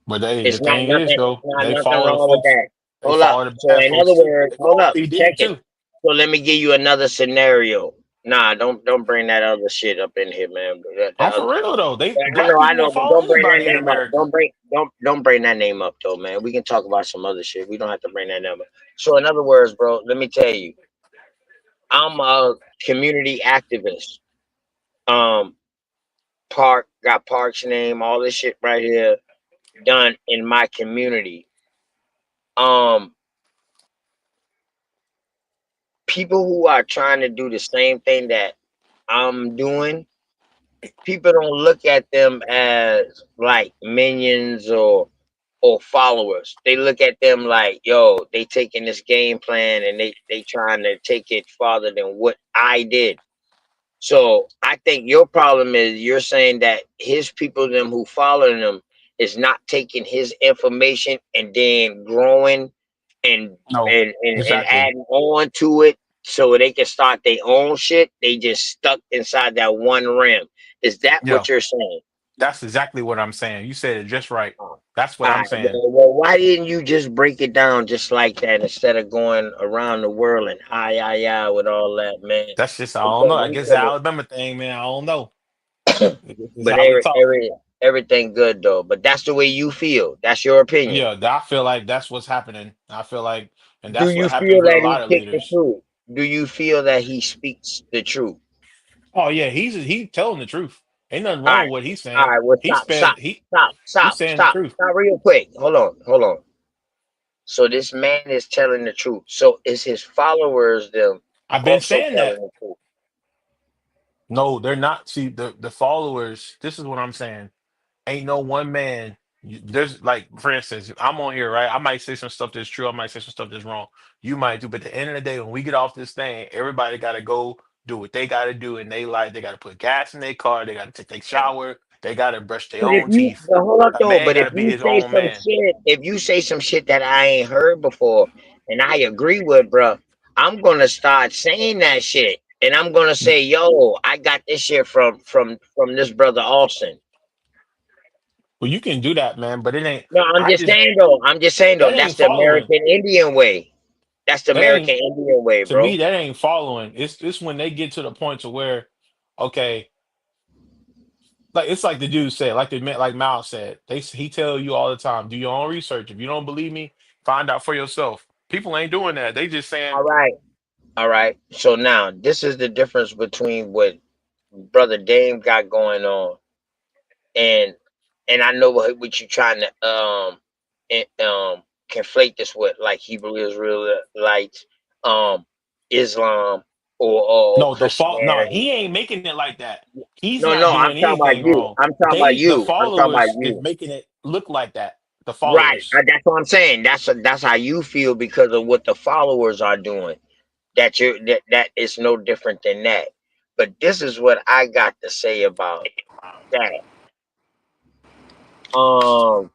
but the It's not thing is nothing. It's though, not nothing wrong with that. they Hold up. follow the So bad in other folks too. words, They hold follow up. P Check Diddy it. too. So let me give you another scenario. Nah, don't bring that other shit up in here, man. I'm for real though. They black I people will know, but follow don't bring that anybody in name up. America. Don't bring that name up though, man. We can talk about some other shit. We don't have to bring that name up. So in other words, bro, let me tell you, I'm a community activist. Um, got parks name, all this shit right here done in my community. Um, People who are trying to do the same thing that I'm doing, people don't look at them as like minions or followers. They look at them like, yo, they taking this game plan and they trying to take it farther than what I did. So I think your problem is you're saying that his people, them who follow him, is not taking his information and then growing and No, and exactly. adding on to it so they can start their own shit. They just stuck inside that one rim. Is that Yeah, what you're saying? that's exactly what I'm saying. You said it just right. Oh, That's what all I'm right. saying. Well, why didn't you just break it down just like that instead of going around the world and hi with all that, man? That's just I don't know. Because I we guess the could Alabama thing, man. I don't know. This is but how we talk. everything good though. But that's the way you feel. That's your opinion. Yeah, I feel like that's what's happening. I feel like, and Do that's what you happens feel with a that lot he of picked the leaders. truth? Do you feel that he speaks the truth? Oh yeah, he's telling the truth. Ain't nothing All wrong right, with what he's all saying. right. Well, He's spent he's saying the truth. stop, real quick. Hold on. So this man is telling the truth. So is his followers them I've been also saying telling that. the truth? No, they're not. See, the followers. This is what I'm saying. Ain't no one man. There's like, for instance, I'm on here, right? I might say some stuff that's true. I might say some stuff that's wrong. You might do, but at the end of the day, when we get off this thing, everybody got to go do what they got to do, and they like they got to put gas in their car. They got to take their shower. They got to brush their But if own you teeth. but hold up A though, man but got if to be you his say own some man. shit, if you say some shit that I ain't heard before and I agree with, bro, I'm gonna start saying that shit. And I'm gonna say, yo, I got this shit from this brother Austin. Well, you can do that, man, but it ain't. No, I just I'm just saying though, that that's ain't the following. American Indian way. That's the That ain't American Indian way, to me. bro. That ain't following. It's when they get to the point to where, okay, like it's like the dude said, like Mal said, he tell you all the time, do your own research. If you don't believe me, find out for yourself. People ain't doing that. They just saying, All right. All right. So now this is the difference between what Brother Dame got going on and I know what you're trying to conflate this with like Hebrew Israelites, um Islam or no, the fault. No, Christianity. he ain't making it like that. He's No, not no, I'm doing talking about anything you. wrong. I'm talking about The you. I'm talking about followers is you. making it look like that. The Right. followers. That's what I'm saying. That's how you feel because of what the followers are doing. That is no different than that. But this is what I got to say about that. Um,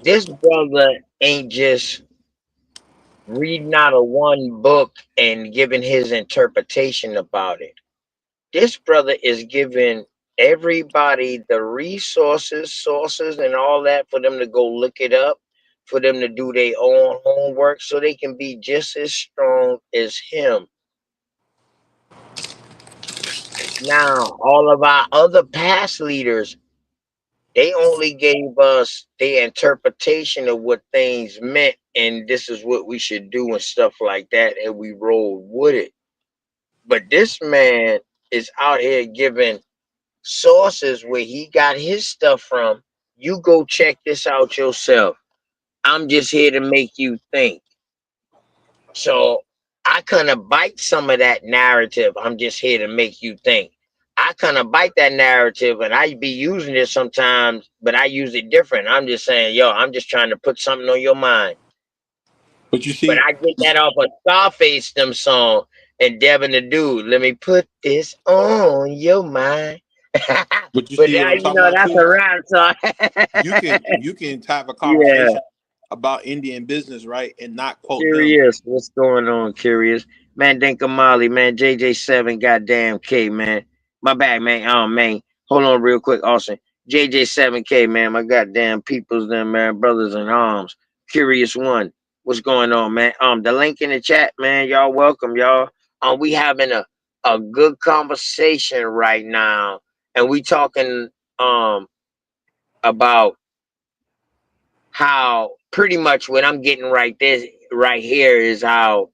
this brother ain't just reading out of one book and giving his interpretation about it. This brother is giving everybody the resources, sources, and all that for them to go look it up, for them to do their own homework so they can be just as strong as him. Now, all of our other past leaders, they only gave us their interpretation of what things meant, and this is what we should do and stuff like that, and we rolled with it. But this man is out here giving sources where he got his stuff from. You go check this out yourself. I'm just here to make you think. So I couldn't bite some of that narrative. I'm just here to make you think. I kind of bite that narrative, and I be using it sometimes, but I use it different. I'm just saying, yo, I'm just trying to put something on your mind. But you But see, I get that off a Scarface them song and Devin the Dude. Let me put this on your mind. but you But see now what I'm you talking know about that's too. a rap song. You can have a Yeah. conversation about Indian business, right, and not quote them. Curious, what's going on? Curious, man. Dinka Molly, man. JJ7, goddamn K, man. My bad, man. Oh man, hold on real quick, Austin. JJ7K, man. My goddamn peoples, them man, brothers in arms. Curious one, what's going on, man? The link in the chat, man. Y'all welcome, y'all. We having a good conversation right now, and we talking about how pretty much what I'm getting right here is how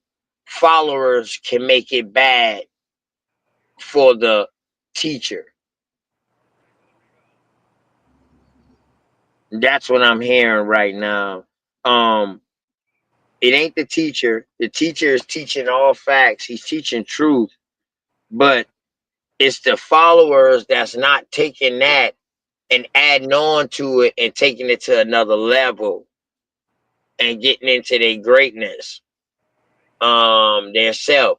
followers can make it bad for the teacher. That's what I'm hearing right now. Um, it ain't the teacher. The teacher is teaching all facts. He's teaching truth, but it's the followers that's not taking that and adding on to it and taking it to another level and getting into their greatness, their self,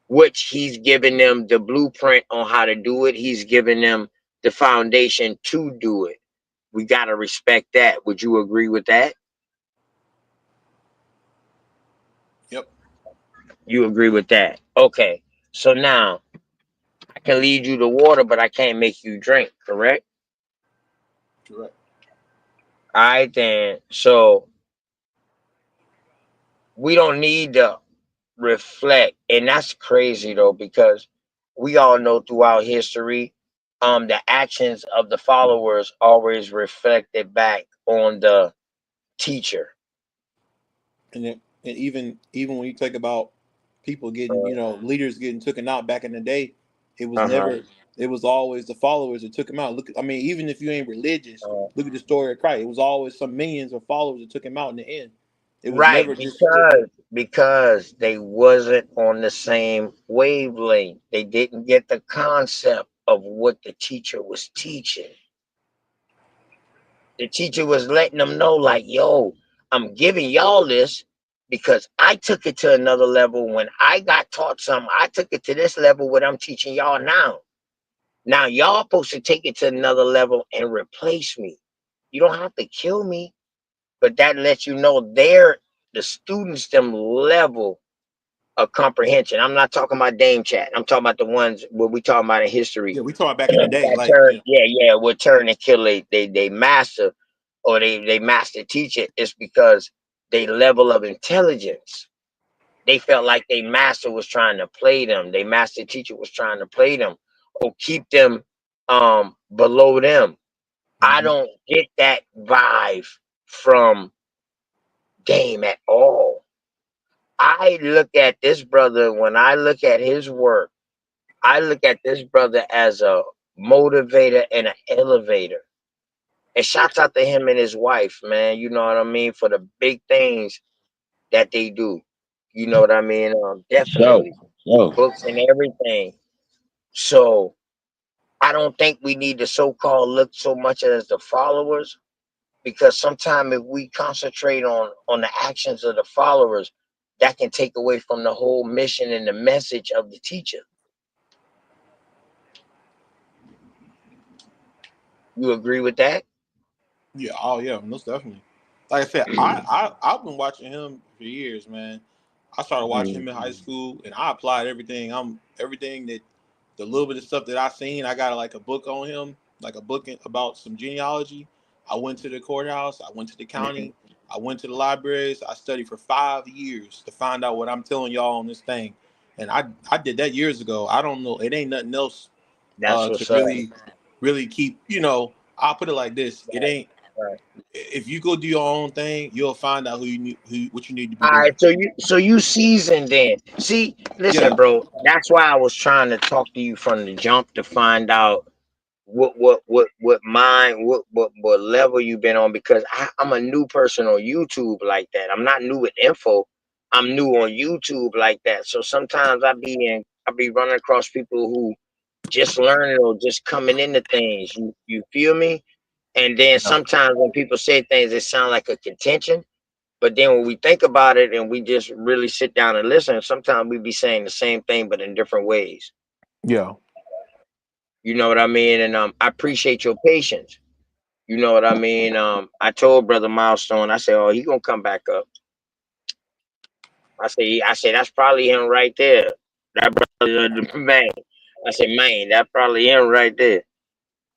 which he's giving them the blueprint on how to do it. He's giving them the foundation to do it. We got to respect that. Would you agree with that? Yep. You agree with that? Okay. So now I can lead you to water, but I can't make you drink, correct? Correct. All right, then. So we don't need to reflect. And that's crazy, though, because we all know throughout history, the actions of the followers always reflected back on the teacher. And even when you talk about people getting, Uh leaders getting taken out back in the day, it was huh. never. It was always the followers that took him out. Look, I mean, even if you ain't religious, look at the story of Christ. It was always some millions of followers that took him out in the end. It was Right, never just. because they wasn't on the same wavelength. They didn't get the concept of what the teacher was teaching. The teacher was letting them know, like, yo, I'm giving y'all this because I took it to another level when I got taught something. I took it to this level what I'm teaching y'all now. Now y'all supposed to take it to another level and replace me. You don't have to kill me, but that lets you know they're the students them level of comprehension. I'm not talking about Dame Chat. I'm talking about the ones what we talking about in history. Yeah, we talking back in the day, That like turn, yeah, yeah, would turn and kill they master or they master teach it. It's because they level of intelligence. They felt like they master was trying to play them. They master teacher was trying to play them or keep them below them. I Mhm. don't get that vibe from Dame at all. I look at this brother when I look at his work, I look at this brother as a motivator and an elevator. And shouts out to him and his wife, man. You know what I mean? For the big things that they do. You know what I mean? So, Definitely. so Books and everything. So I don't think we need to so-called look so much as the followers because sometimes if we concentrate on the actions of the followers, that can take away from the whole mission and the message of the teacher. You agree with that? Yeah, oh yeah, most definitely. Like I said, I've been watching him for years, man. I started watching Mhm. him in high school, and I applied everything. Everything that the little bit of stuff that I seen. I got like a book on him, like a book about some genealogy. I went to the courthouse. I went to the Mhm. county. I went to the libraries. I studied for 5 years to find out what I'm telling y'all on this thing, and I did that years ago. I don't know. It ain't nothing else That's to what's up. really keep. I'll put it like this: it ain't Right. if you go do your own thing, you'll find out what you need to be All doing. right, so you seasoned then. See, listen, Yeah, bro. That's why I was trying to talk to you from the jump to find out what level you've been on because I'm a new person on YouTube like that. I'm not new with info. I'm new on YouTube like that. So sometimes I be running across people who just learning or just coming into things. You feel me? And then Yeah. sometimes when people say things, it sound like a contention. But then when we think about it and we just really sit down and listen, sometimes we be saying the same thing but in different ways. Yeah. You know what I mean? And I appreciate your patience. You know what I mean? I told Brother Milestone, I said, oh, he gonna come back up. I say that's probably him right there. That brother, man. I said, man, that probably him right there.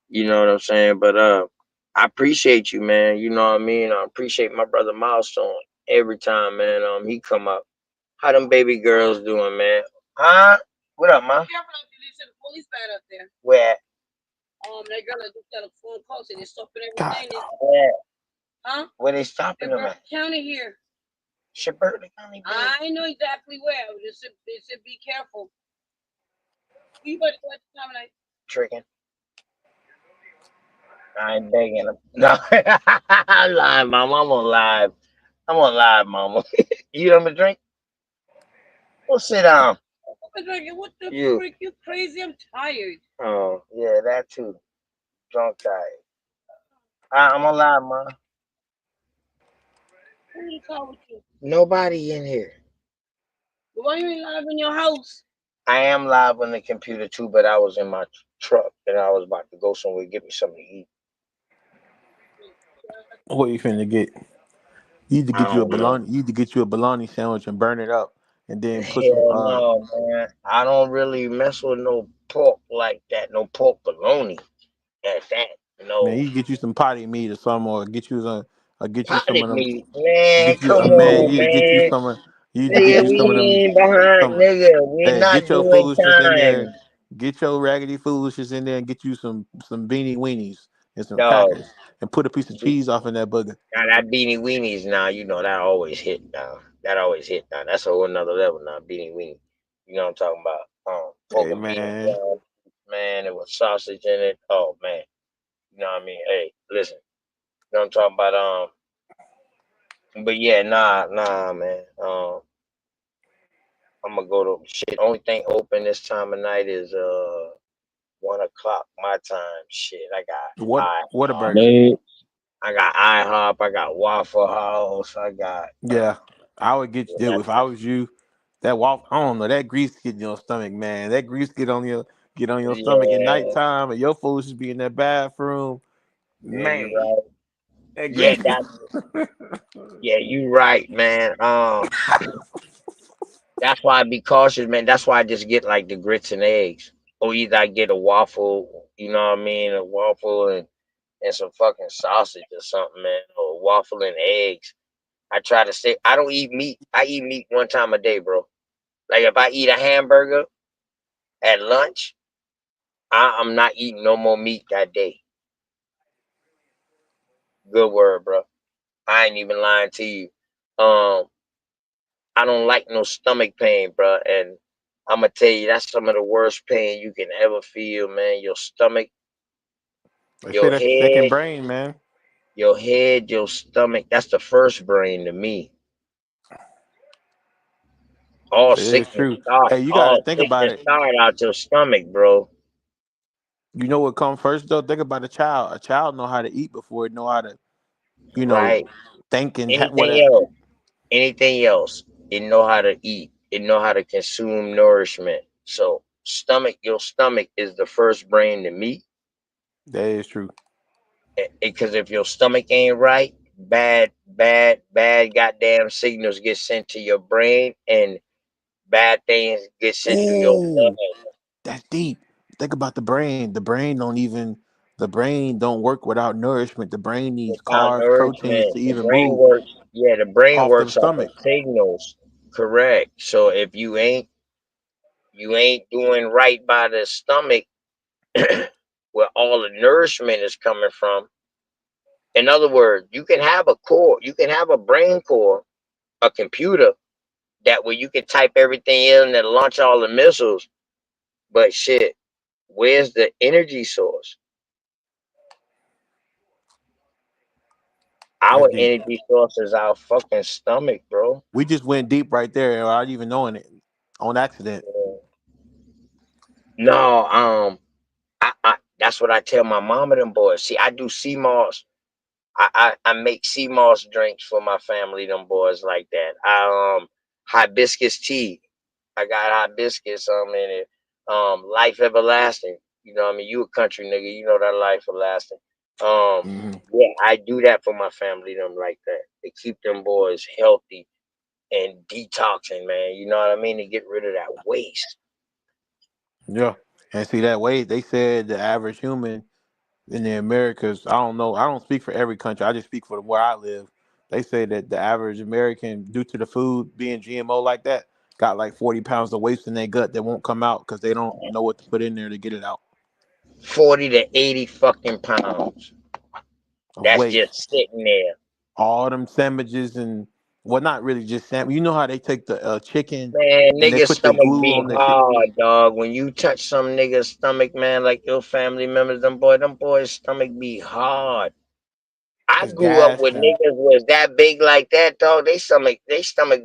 You know what I'm saying? But I appreciate you, man. You know what I mean? I appreciate my brother Milestone every time, man. He come up. How them baby girls doing, man? Huh? What up, ma? Police bad up there. Where? That girl that just got a phone call, so they stopping God. everything. Where? Huh? Where they stopping them at? County here. Shepherd County. I know exactly where. They said be careful. We better go at the time of night. Tricking. I ain't begging them. No, I'm live, mama. I'm on live. I'm on live, mama. You want me to drink? Well, sit down. What the freak? You crazy? I'm tired. Oh, yeah, that too. Drunk tired. I'm on live, ma. Who you call with you? Nobody in here. Why you ain't live in your house? I am live on the computer too, but I was in my truck and I was about to go somewhere get me something to eat. What you finna get? You need to I get you a don't know. bologna. You need to get you a bologna sandwich and burn it up, and then put some. Hell no, man. I don't really mess with no pork like that. No pork bologna at that. Man, No you get you some potty meat or something, or get you some, or get you some potted of them. meat. Man, Get you come a man. on, You get you man. some. You need to get Nigga, you we some of them. ain't behind, Some. nigga. We Hey, not get your doing foolishness in there. time. Get your raggedy foolishness in there, and get you some beanie weenies and some Dog. crackers, and put a piece of cheese off in that booger. Now that beanie weenies now, you know that always hit now. That always hit now. That's a whole nother level now, beanie weenie. You know what I'm talking about? Pork Hey and beans, man, man, it was sausage in it. Oh man. You know what I mean? Hey, listen. You know what I'm talking about? But yeah, nah, man. I'm gonna go to shit. Only thing open this time of night is 1 o'clock my time. Shit, I got IHOP. Whataburger. Man, I got IHOP. I got Waffle House. I got Yeah, I would get you that's if I was you. That waffle, I don't know, that grease get in your stomach, man. That grease get on your stomach at yeah, nighttime, and your food should be in that bathroom, yeah, you man. right. That Yeah, grease. yeah, you right, man. That's why I be cautious, man. That's why I just get like the grits and eggs, or either I get a waffle. You know what I mean? A waffle and some fucking sausage or something, man, or waffle and eggs. I try to stay. I don't eat meat. I eat meat 1 time a day, bro. Like if I eat a hamburger at lunch, I'm not eating no more meat that day. Good word, bro. I ain't even lying to you. Um, I don't like no stomach pain, bro. And I'm gonna tell you, that's some of the worst pain you can ever feel, man. Your stomach, They say your that's your second head, brain, man. your stomach. That's the first brain to me. All It is sickness true. start, Hey, you got to all think about sickness it. start out your stomach, bro. You know what comes first though? Think about a child. A child know how to eat before it know how to, Right. think and Anything whatever. else? Anything else? It know how to eat. It know how to consume nourishment. So your stomach is the first brain to meet. That is true. Because if your stomach ain't right, bad goddamn signals get sent to your brain, and bad things get sent through your Ooh, blood. that's deep. Think about the brain. The brain don't work without nourishment. The brain needs Without carbs, proteins nourishment, to the even brain move works. Yeah, the brain off the works off of stomach. signals. Correct. So if you ain't doing right by the stomach, where all the nourishment is coming from. In other words, you can have a core, you can have a brain core, a computer that where you can type everything in and launch all the missiles. But shit, where's the energy source? Our That's deep. energy source is our fucking stomach, bro. We just went deep right there without even knowing it on accident. No, I that's what I tell my mom and them boys. See, I do sea moss. I make sea moss drinks for my family, them boys like that. Hibiscus tea. I got hibiscus in it. Life everlasting. You know what I mean? You a country nigga, you know that life everlasting. Um Hmm. yeah, I do that for my family, them like that. To keep them boys healthy and detoxing, man. You know what I mean? To get rid of that waste. Yeah. And see that way they said the average human in the Americas, I don't know, I don't speak for every country. I just speak for where I live. They say that the average American, due to the food being GMO like that, got like 40 pounds of waste in their gut that won't come out because they don't know what to put in there to get it out 40 to 80 fucking pounds. of That's waste. just sitting there. All them sandwiches and well, not really just sandwich. You know how they take the chicken Man, and they niggas' put the stomach glue be on the shit. hard, dog. When you touch some nigga's stomach, man, like your family members, them boys' stomach be hard. I It's grew up gas with and niggas was that big like that, dog. They stomach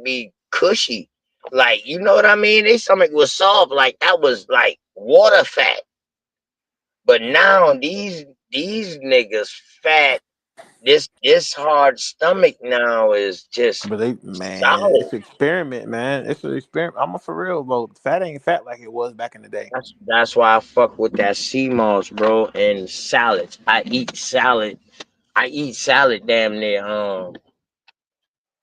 be cushy. Like, you know what I mean? They stomach was soft, like that was like water fat. But now these niggas fat. This hard stomach now is just but they man, solid. it's an experiment, man. It's an experiment. I'm a for real, bro. Fat ain't fat like it was back in the day. That's why I fuck with that sea moss, bro, and salads. I eat salad. I eat salad damn near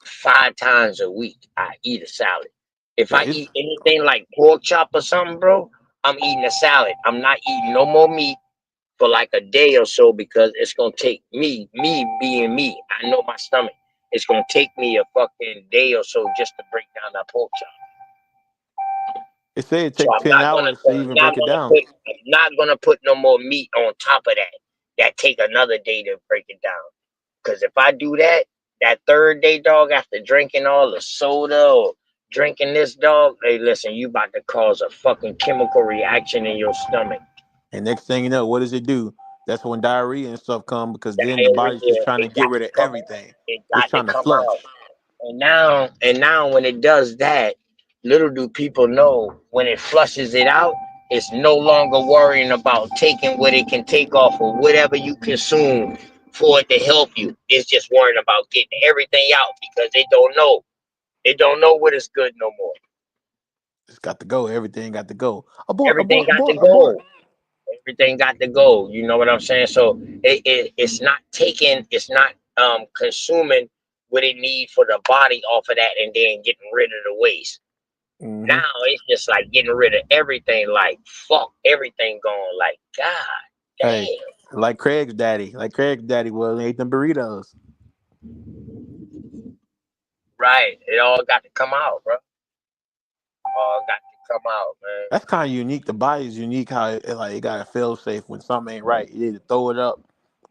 5 times a week. I eat a salad. If Yeah, I it's eat anything like pork chop or something, bro, I'm eating a salad. I'm not eating no more meat for like a day or so because it's gonna take me being me. I know my stomach. It's gonna take me a fucking day or so just to break down that pork chop. it say it So take I'm 10 not gonna hours so to even break it down. I'm not gonna put no more meat on top of that. That take another day to break it down. Cause if I do that, that third day, dog, after drinking all the soda or drinking this, dog, hey, listen, you about to cause a fucking chemical reaction in your stomach. And next thing you know, what does it do? That's when diarrhea and stuff come because then the body's just Diarrhea, trying to it get got rid to of come out. everything. It It's got to trying to come out. flush. And now when it does that, little do people know when it flushes it out, it's no longer worrying about taking what it can take off of whatever you consume for it to help you. It's just worrying about getting everything out because they don't know. They don't know what is good no more. It's got to go. Everything got to go. Abort, Everything abort, got to abort, abort. go. Everything got to go. You know what I'm saying? So it's not taking, it's not consuming what it need for the body off of that and then getting rid of the waste. Hmm. Now it's just like getting rid of everything, like fuck everything going, like God Hey, damn. like Craig's daddy was ate them burritos. Right. It all got to come out, bro. All got to come out, man. That's kind of unique. The body is unique. How it got to feel safe when something ain't right. You either throw it up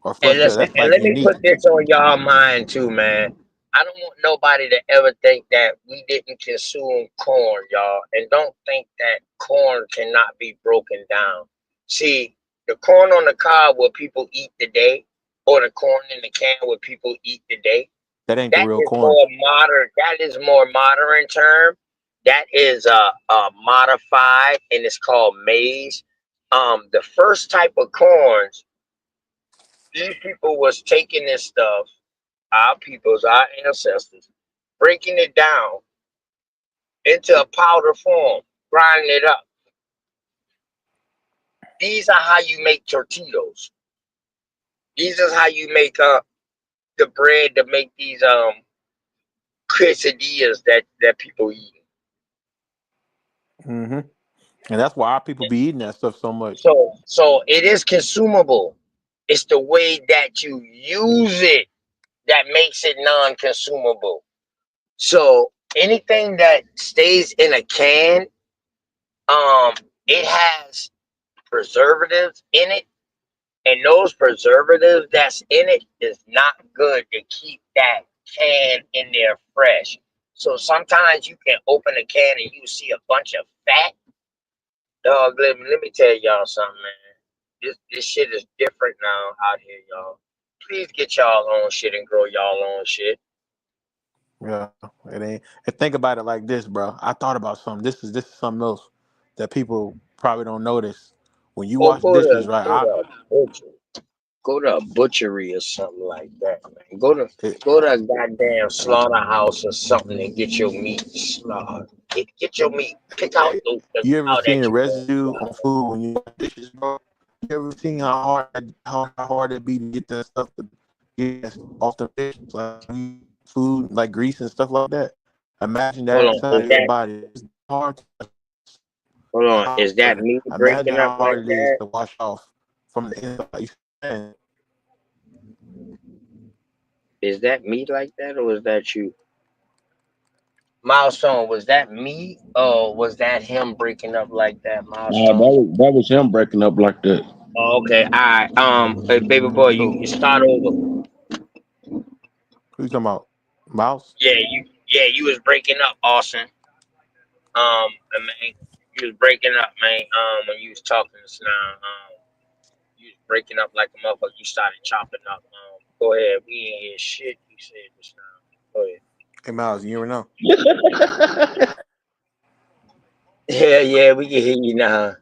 or And flush it out. listen, That's and like let me unique. put this on y'all mind too, man. I don't want nobody to ever think that we didn't consume corn, y'all. And don't think that corn cannot be broken down. See, the corn on the cob what people eat today, or the corn in the can what people eat today, That ain't the that real is corn. more modern. That is more modern term. That is modified and it's called maize. The first type of corns, these people was taking this stuff, our peoples, our ancestors, breaking it down into a powder form, grinding it up. These are how you make tortillas. These is how you make the bread to make these quesadillas that people eat. Hmm. And that's why our people be eating that stuff so much. So it is consumable. It's the way that you use it that makes it non-consumable. So anything that stays in a can, it has preservatives in it, and those preservatives that's in it is not good to keep that can in there fresh. So sometimes you can open a can and you see a bunch of fat. Dog, let me tell y'all something, man. This shit is different now out here, y'all. Please get y'all own shit and grow y'all own shit. Yeah, it ain't. And think about it like this, bro. I thought about something. This is something else that people probably don't notice. When you Or wash dishes, right? go to a butchery or something like that, man. It, Go to a goddamn slaughterhouse or something and get your meat slaughtered. Get your meat. Pick out the you ever cow seen that a you want. residue on food when you wash dishes, bro? You ever seen how hard it be to get that stuff to get that off the dish, like food, like grease and stuff like that? Imagine that Hold on, inside is of your that body. It's hard. hold on? Is that Hard. meat Imagine breaking up how like hard it is that? to wash off from the inside. You saying, Is that me like that, or is that you? Milestone, was that me, or was that him breaking up like that, Milestone? That was him breaking up like that. Oh, okay, all right. Hey, baby boy, you who? start over. Who you talking about? Mouse? You was breaking up, Austin. Man, you was breaking up, man. When you was talking just now, you was breaking up like a motherfucker. You started chopping up. Go ahead. We ain't hear shit you said just now. Go ahead. Hey, Mouse, you ever know? Yeah, we can hear you now.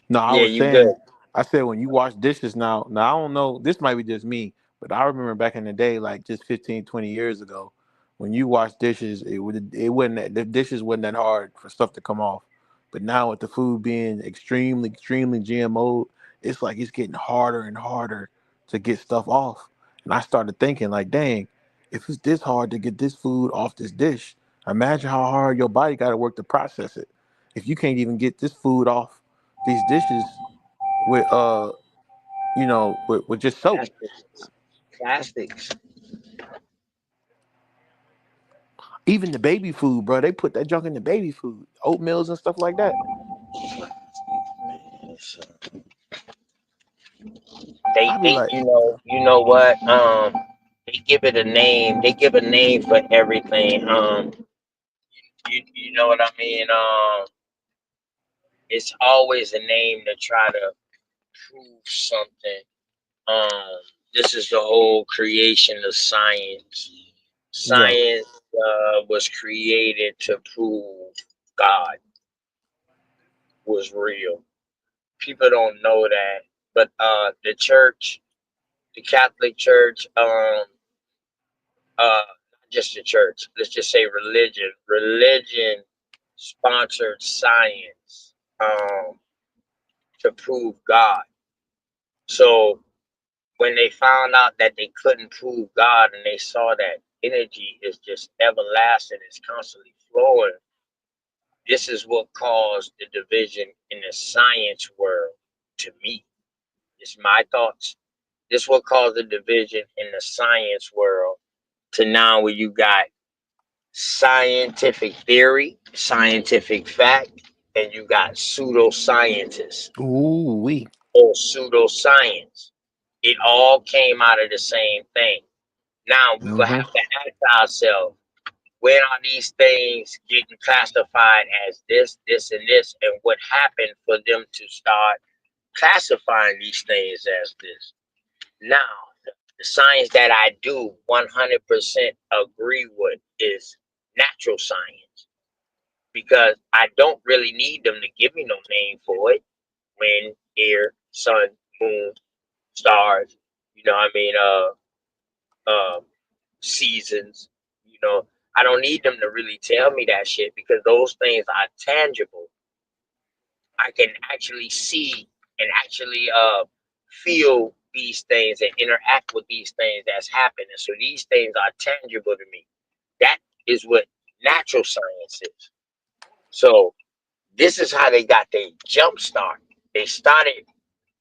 No, I Yeah, was you good. saying, I said when you wash dishes now, I don't know, this might be just me, but I remember back in the day, like just 15, 20 years ago, when you wash dishes, it wasn't the dishes wasn't that hard for stuff to come off. But now with the food being extremely, extremely GMO, it's like it's getting harder and harder to get stuff off. And I started thinking, like, dang, if it's this hard to get this food off this dish, imagine how hard your body got to work to process it. If you can't even get this food off these dishes with with just soap. Plastics. Plastics. Even the baby food, bro, they put that junk in the baby food, oatmeals and stuff like that. I be They, like, you know what? They give it a name. They give a name for everything. You know what I mean? It's always a name to try to prove something. Um, this is the whole creation of science. yeah, Science was created to prove God was real. People don't know that, but the church, the Catholic Church, not just the church. Let's just say religion. Religion sponsored science to prove God. So when they found out that they couldn't prove God and they saw that energy is just everlasting, it's constantly flowing, this is what caused the division in the science world to me. It's my thoughts. This what caused the division in the science world to now where you got scientific theory, scientific fact, and you got pseudoscientists ooh wee, or pseudoscience. It all came out of the same thing. Now we will mm-hmm. have to ask ourselves, when are these things getting classified as this, and this, and what happened for them to start classifying these things as this? Now, the science that I do 100% agree with is natural science because I don't really need them to give me no name for it. Wind, air, sun, moon, stars, you know what I mean? Seasons, you know, I don't need them to really tell me that shit because those things are tangible. I can actually see and actually feel these things and interact with these things that's happening. So these things are tangible to me. That is what natural science is. So this is how they got their jump start. They started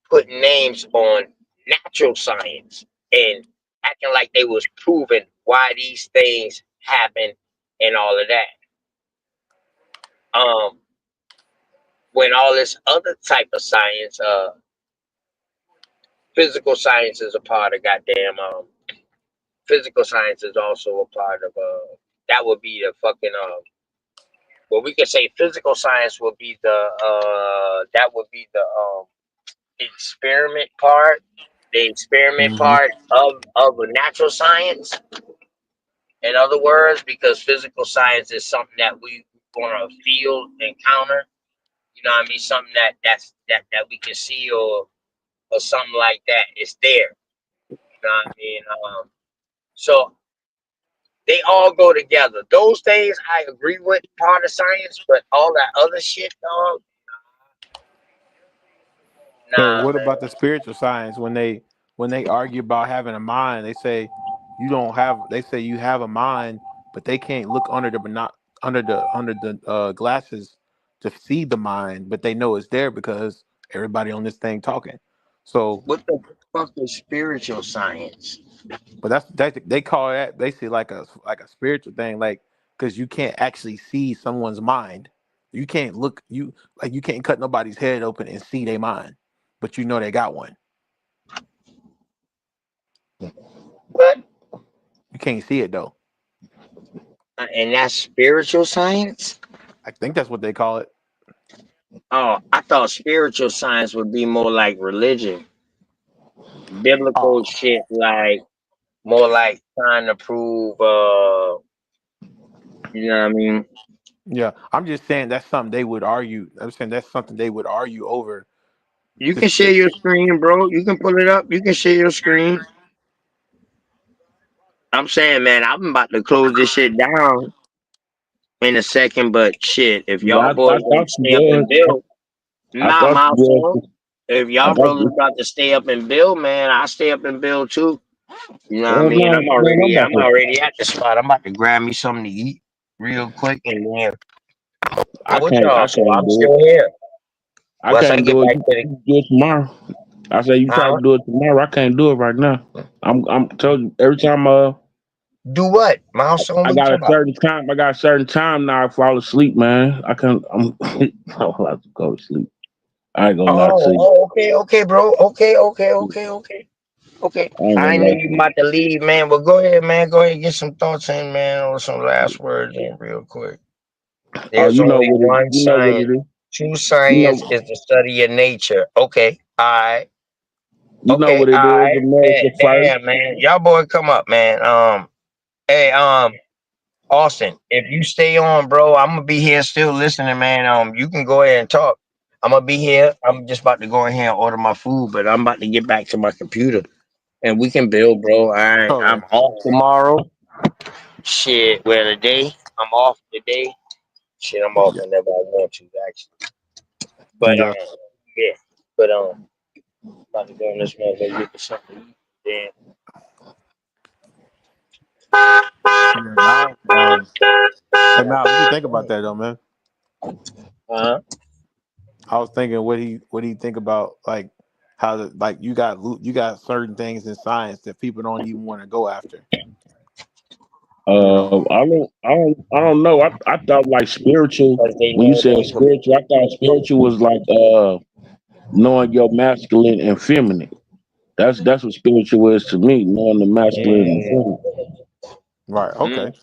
putting names on natural science and acting like they was proving why these things happen and all of that. Um, when all this other type of science, physical science is a part of goddamn physical science is also a part of that would be the fucking well we could say physical science would be the that would be the experiment part the experiment Hmm. part of a natural science. In other words, because physical science is something that we want to feel, encounter. You know what I mean? Something that we can see or something like that. It's there. You know what I mean? So they all go together. Those things I agree with part of science, but all that other shit, dog, So nah, what man. about the spiritual science when they argue about having a mind? They say you don't have. They say you have a mind, but they can't look under the not under the glasses to see the mind, but they know it's there because everybody on this thing talking. So, What the fuck is spiritual science? but they call that basically like a spiritual thing, like because you can't actually see someone's mind. You can't look you can't cut nobody's head open and see their mind, but you know they got one. What? You can't see it though. And that's spiritual science? I think that's what they call it. Oh, I thought spiritual science would be more like religion, biblical Oh, shit, like more like trying to prove, you know what I mean? yeah. I'm just saying that's something they would argue. I'm saying that's something they would argue over. You can Just share your screen, bro. You can pull it up. You can share your screen. I'm saying, man, I'm about to close this shit down in a second, but shit, if y'all Yeah, boys I want thought to you stay up and was. build, I nah, thought you milestone. was. If I y'all thought brothers you. about to stay up and build, man, I stay up and build too. You know what I Well, mean? no, man, I'm I'm about to. already at the spot. I'm about to grab me something to eat real quick and then go I with can't. y'all. I So can't I'm do still it. here. I Once I can't get do it. back You to the can do it tomorrow. I say you try to huh? do it tomorrow. I can't do it right now. I'm told you every time. Do what? Milestone, I what you got a talking about? certain time. I got a certain time now. I fall asleep, man. I can't. I'm about to go to sleep. I ain't gonna lie to you. Okay, bro. Okay. I ain't I gonna know lie you to you. about to leave, man. But go ahead, man. Go ahead and get some thoughts in, man, or some last words in real quick. Oh, There's only one you know what science. it is. True You science know is the study of nature. Okay. All right. you know what Okay. it All is. right. America first. Damn, man. Y'all boy come up, man. Hey, Austin, if you stay on, bro, I'm gonna be here still listening, man. You can go ahead and talk. I'm gonna be here. I'm just about to go in here and order my food, but I'm about to get back to my computer and we can build, bro. I'm okay. off tomorrow. Shit, well, today I'm off today. Shit, I'm off Yeah. whenever I want to, actually. But Yeah. yeah. But about to go in this motherfucker get something to eat. Yeah. Now, hey Mal, what do you think about that though, man? Uh-huh. I was thinking what do you think about like how the like you got certain things in science that people don't even want to go after. You know. I don't know. I thought like spiritual. Because they When you know said spiritual, I thought spiritual was like knowing your masculine and feminine. That's what spiritual is to me, knowing the masculine and feminine. Right. mm, Okay.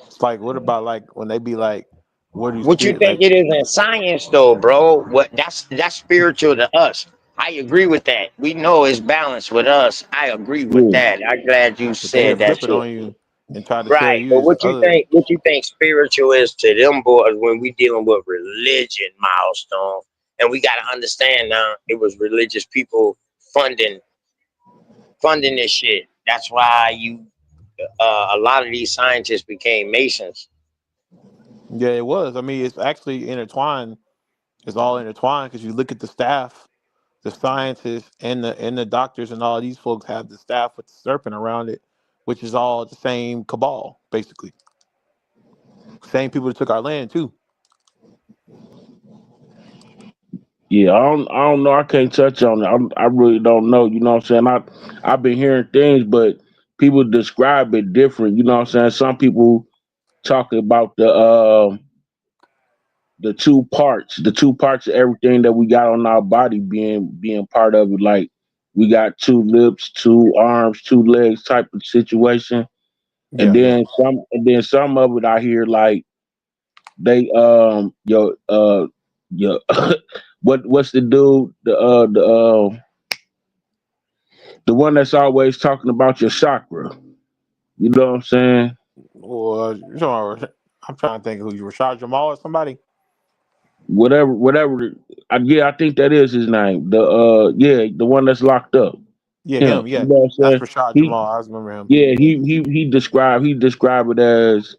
It's like what about like when they be like, what do what you spirit think like? it is in science, though, bro? What that's spiritual to us. I agree with that. We know it's balanced with us. I agree with Yeah. that. I'm glad you But they'll said that flip it too. on you and try to tell Right, you but it's what you other. think? What you think spiritual is to them boys when we dealing with religion, milestone? And we got to understand now, it was religious people funding this shit. That's why a lot of these scientists became masons. Yeah, it was. I mean, it's actually intertwined. It's all intertwined because you look at the staff, the scientists, and the doctors, and all these folks have the staff with the serpent around it, which is all the same cabal, basically. Same people that took our land too. Yeah, I don't know. I can't touch on it. I really don't know. You know what I'm saying? I've been hearing things, but people describe it different. You know what I'm saying? Some people talk about the two parts of everything that we got on our body being part of it. Like we got two lips, two arms, two legs type of situation. Yeah, yeah, And then some of it I hear like they your what's the dude The one that's always talking about your chakra. You know what I'm saying? Or I'm trying to think who you Rashad Jamal or somebody. Whatever. Yeah, I think that is his name. Yeah, the one that's locked up. Yeah, Him. him. You Yeah, know what I'm that's saying? Rashad He Jamal. I remember him. Yeah, he described it as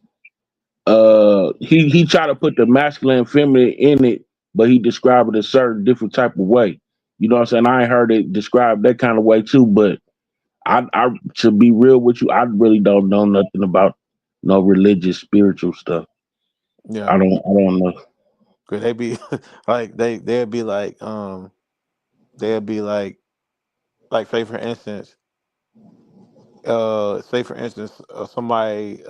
he tried to put the masculine and feminine in it, but he described it a certain different type of way. You know what I'm saying? I ain't heard it described that kind of way too, but I to be real with you, I really don't know nothing about no religious spiritual stuff. Yeah, I don't know. cause they be like they'd be like say for instance, somebody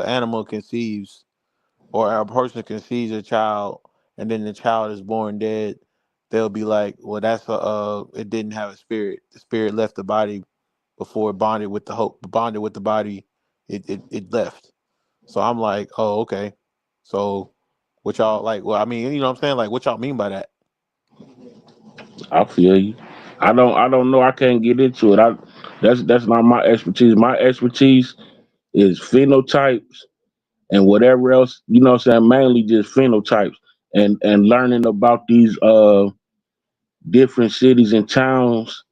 animal conceives or a person conceives a child and then the child is born dead. They'll be like, well, that's it didn't have a spirit. The spirit left the body before it bonded with the body. It left. So I'm like, oh, okay. So what y'all like? Well, I mean, you know what I'm saying? Like, what y'all mean by that? I feel you. I don't know. I can't get into it. That's not my expertise. My expertise is phenotypes and whatever else, you know what I'm saying, mainly just phenotypes and learning about these different cities and towns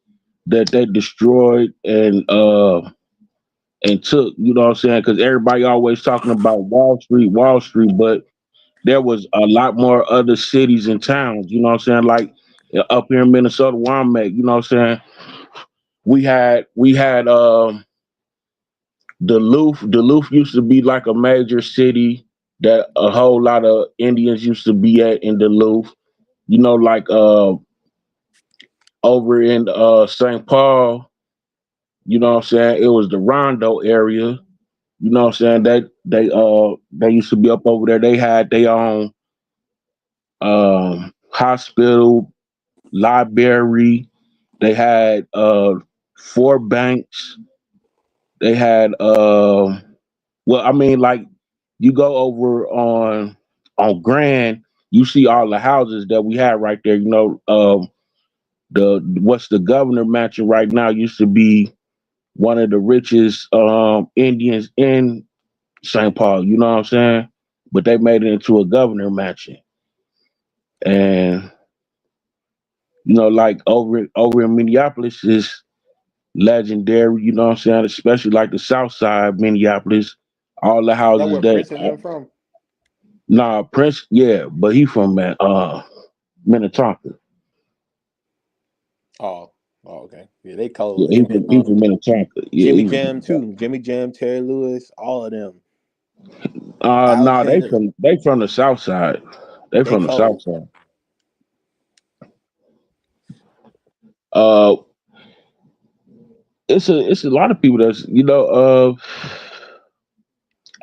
that they destroyed and took, you know what I'm saying? Because everybody always talking about Wall Street, but there was a lot more other cities and towns, you know what I'm saying? Like up here in Minnesota, where I'm at, you know what I'm saying? We had Duluth. Duluth used to be like a major city that a whole lot of Indians used to be at in Duluth. You know, like over in St. Paul, you know what I'm saying? It was the Rondo area. You know what I'm saying? They used to be up over there. They had their own hospital, library. They had four banks. They had well, I mean, like you go over on Grand, you see all the houses that we had right there. You know, what's the governor mansion right now used to be one of the richest Indians in St. Paul. You know what I'm saying? But they made it into a governor mansion, and you know, like over in Minneapolis is legendary. You know what I'm saying? Especially like the South Side, Minneapolis. All the Is that houses where that Prince and them from? Nah, Prince, yeah, but he from Minnetonka. Oh, okay. Yeah, they cold. Yeah, Him and he from Minnetonka. Yeah, Jimmy he from Jam Minnetonka. too. Jimmy Jam, Terry Lewis, all of them. Nah, they Alexander, from the South Side. They they from the South cold. Side. Uh, it's a lot of people that's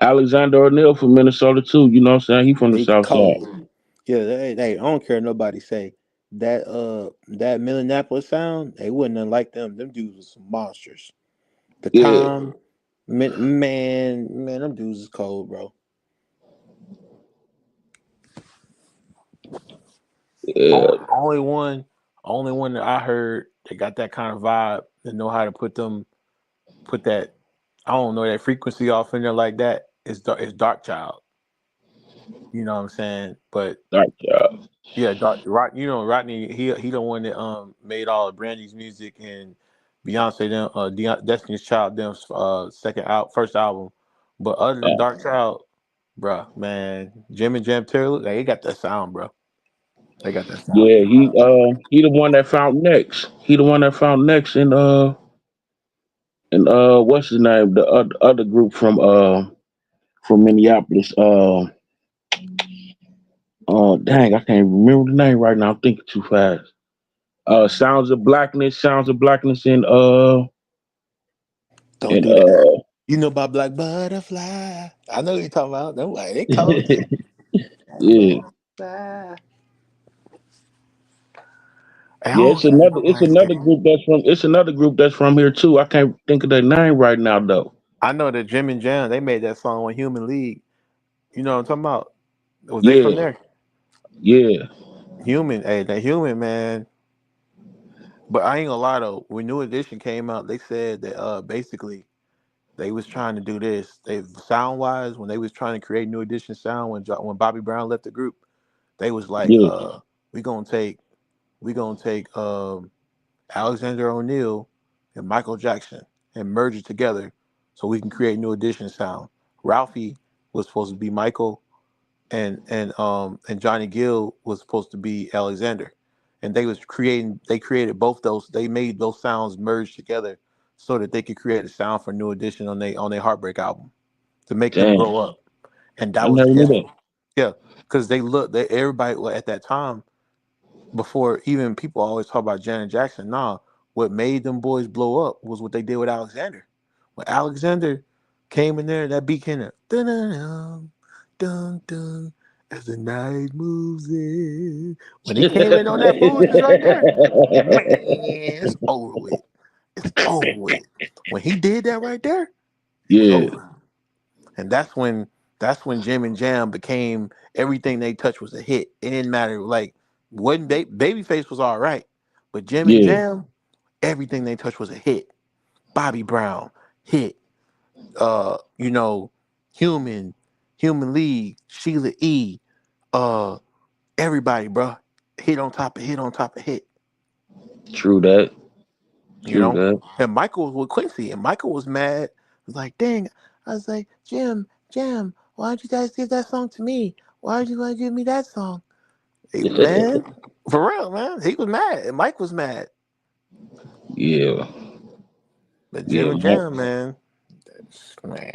Alexander O'Neal from Minnesota too. You know what I'm saying? He from the They South Side. cold. Yeah, I don't care nobody say that Minneapolis sound. They wasn't nothing like them. Them dudes was some monsters. The Yeah, time, man, them dudes is cold, bro. yeah. Only one that I heard that got that kind of vibe that know how to put that I don't know that frequency off in there like that is Dark Child. You know what I'm saying? But Dark job. yeah, Rodney. He the one that made all of Brandy's music and Beyonce them Destiny's Child them's first album. But other than Uh, Dark Child, bruh, man, Jim and Jam Terry, they got that sound, bro. They got that sound. yeah, he the one that found next. He the one that found next in what's his name? The other group from Minneapolis. Dang, I can't remember the name right now. I'm thinking too fast. Sounds of Blackness, Don't and do that. You know about Black Butterfly? I know what you're talking about. Them like they cold too. yeah, Butterfly. Hey, I yeah. don't care what nobody say. It's another group that's from here too. I can't think of their name right now though. I know that Jim and Jam they made that song on Human League. You know what I'm talking about? Was they from Yeah, there? yeah, Human, hey, that Human man. But I ain't gonna lie though. When New Edition came out, they said that basically they was trying to do this. They sound wise when they was trying to create New Edition sound when Bobby Brown left the group, they was like, Yeah, we gonna take we gonna take Alexander O'Neal and Michael Jackson and merge it together so we can create New Edition sound. Ralphie was supposed to be Michael, and Johnny Gill was supposed to be Alexander, and they created both those. They made those sounds merge together so that they could create a sound for New Edition on their Heartbreak album to make them damn, grow up. And that I was never knew that. yeah, because everybody at that time, before even people always talk about Janet Jackson. Nah, what made them boys blow up was what they did with Alexander. When Alexander came in there, that beat came in, dun dun dun dun, as the night moves in. When he came in on that booze right there, man, it's over with. It's over with. When he did that right there, it was Yeah, over. And that's when Jim and Jam became everything they touched was a hit. It didn't matter like wasn't Babyface was all right, but Jim and yeah, Jam, everything they touched was a hit. Bobby Brown hit. You know, Human, Human League, Sheila E. Uh, everybody, bro, hit on top of hit on top of hit. true that, You true know, that. and Michael was with Quincy, and Michael was mad. He was like, "Dang!" I was like, Jim, why don't you guys give that song to me? Why did you want to give me that song?" Hey, man, for real, man, he was mad, and Mike was mad. Yeah, But Jim yeah, and Jam, man, man,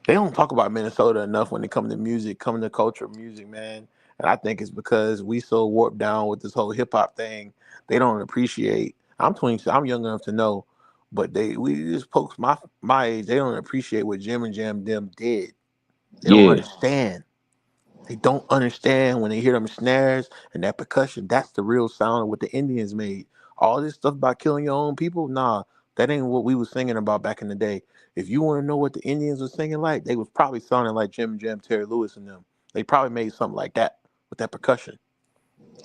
they don't talk about Minnesota enough when it comes to music, coming to culture, music, man. And I think it's because we so warped down with this whole hip hop thing. They don't appreciate. I'm 20. I'm young enough to know, but we just folks my age. They don't appreciate what Jim and Jam them did. They don't yeah. understand. They don't understand when they hear them snares and that percussion. That's the real sound of what the Indians made. All this stuff about killing your own people, nah, that ain't what we was singing about back in the day. If you want to know what the Indians were singing like, they was probably sounding like Jim Jam, Terry Lewis, and them. They probably made something like that with that percussion.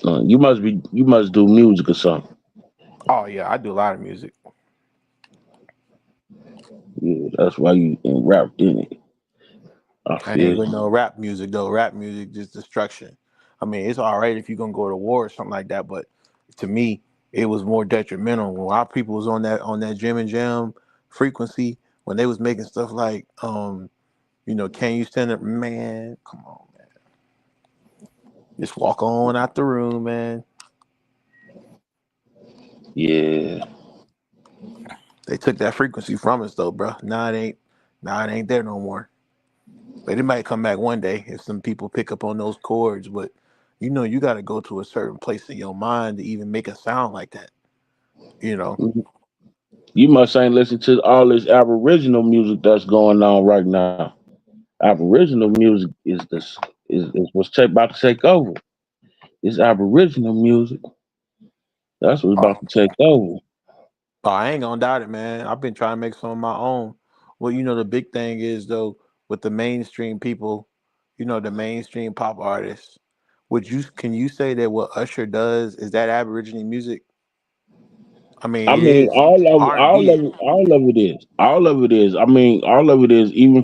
You must do music or something. Oh yeah, I do a lot of music. Yeah, that's why you in rap in it. I I ain't feel with you. no rap music though. Rap music just destruction. I mean, it's all right if you're gonna go to war or something like that, but to me, it was more detrimental. When our people was on that Jim and Jam frequency, when they was making stuff like can you stand up, man? Come on, man. Just walk on out the room, man. Yeah, They took that frequency from us though, bro. Now it ain't there no more. But it might come back one day if some people pick up on those chords. But you got to go to a certain place in your mind to even make a sound like that. You know. you must ain't listen to all this Aboriginal music that's going on right now. Aboriginal music is what's about to take over. It's Aboriginal music. That's what's about Oh, to take over. I ain't gonna doubt it, man. I've been trying to make some of my own. Well, the big thing is though with the mainstream people, the mainstream pop artists. Can you say that what Usher does is that Aboriginal music? I mean, I it mean, is R and B. all of it is, all of it is. I mean, all of it is, even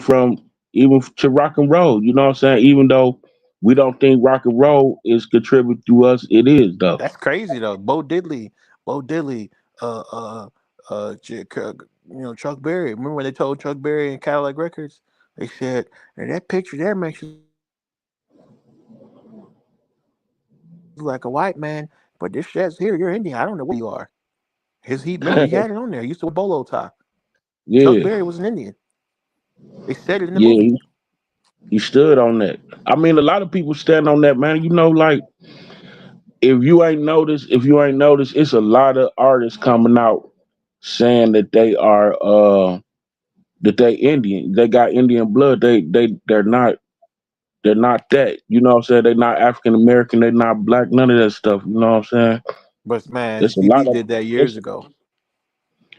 to rock and roll. You know what I'm saying? Even though we don't think rock and roll is contribute to us, it is though. That's crazy though. Bo Diddley, uh, uh, Chuck Berry. Remember when they told Chuck Berry and Cadillac Records? They said, "And that picture there makes you look like a white man, but this says here you're Indian. I don't know where you are." His he remember he had it on there. He used to wear a bolo tie. Chuck Berry was an Indian. They said Yeah, it in the movie. yeah, he stood on that. I mean, a lot of people stand on that, man. You know, like if you ain't noticed, it's a lot of artists coming out saying that they Indian. They got Indian blood. They're not that. You know what I'm saying? They're not African American. They're not black. None of that stuff. You know what I'm saying? But man, There's a Stevie lot of did that years it's, ago.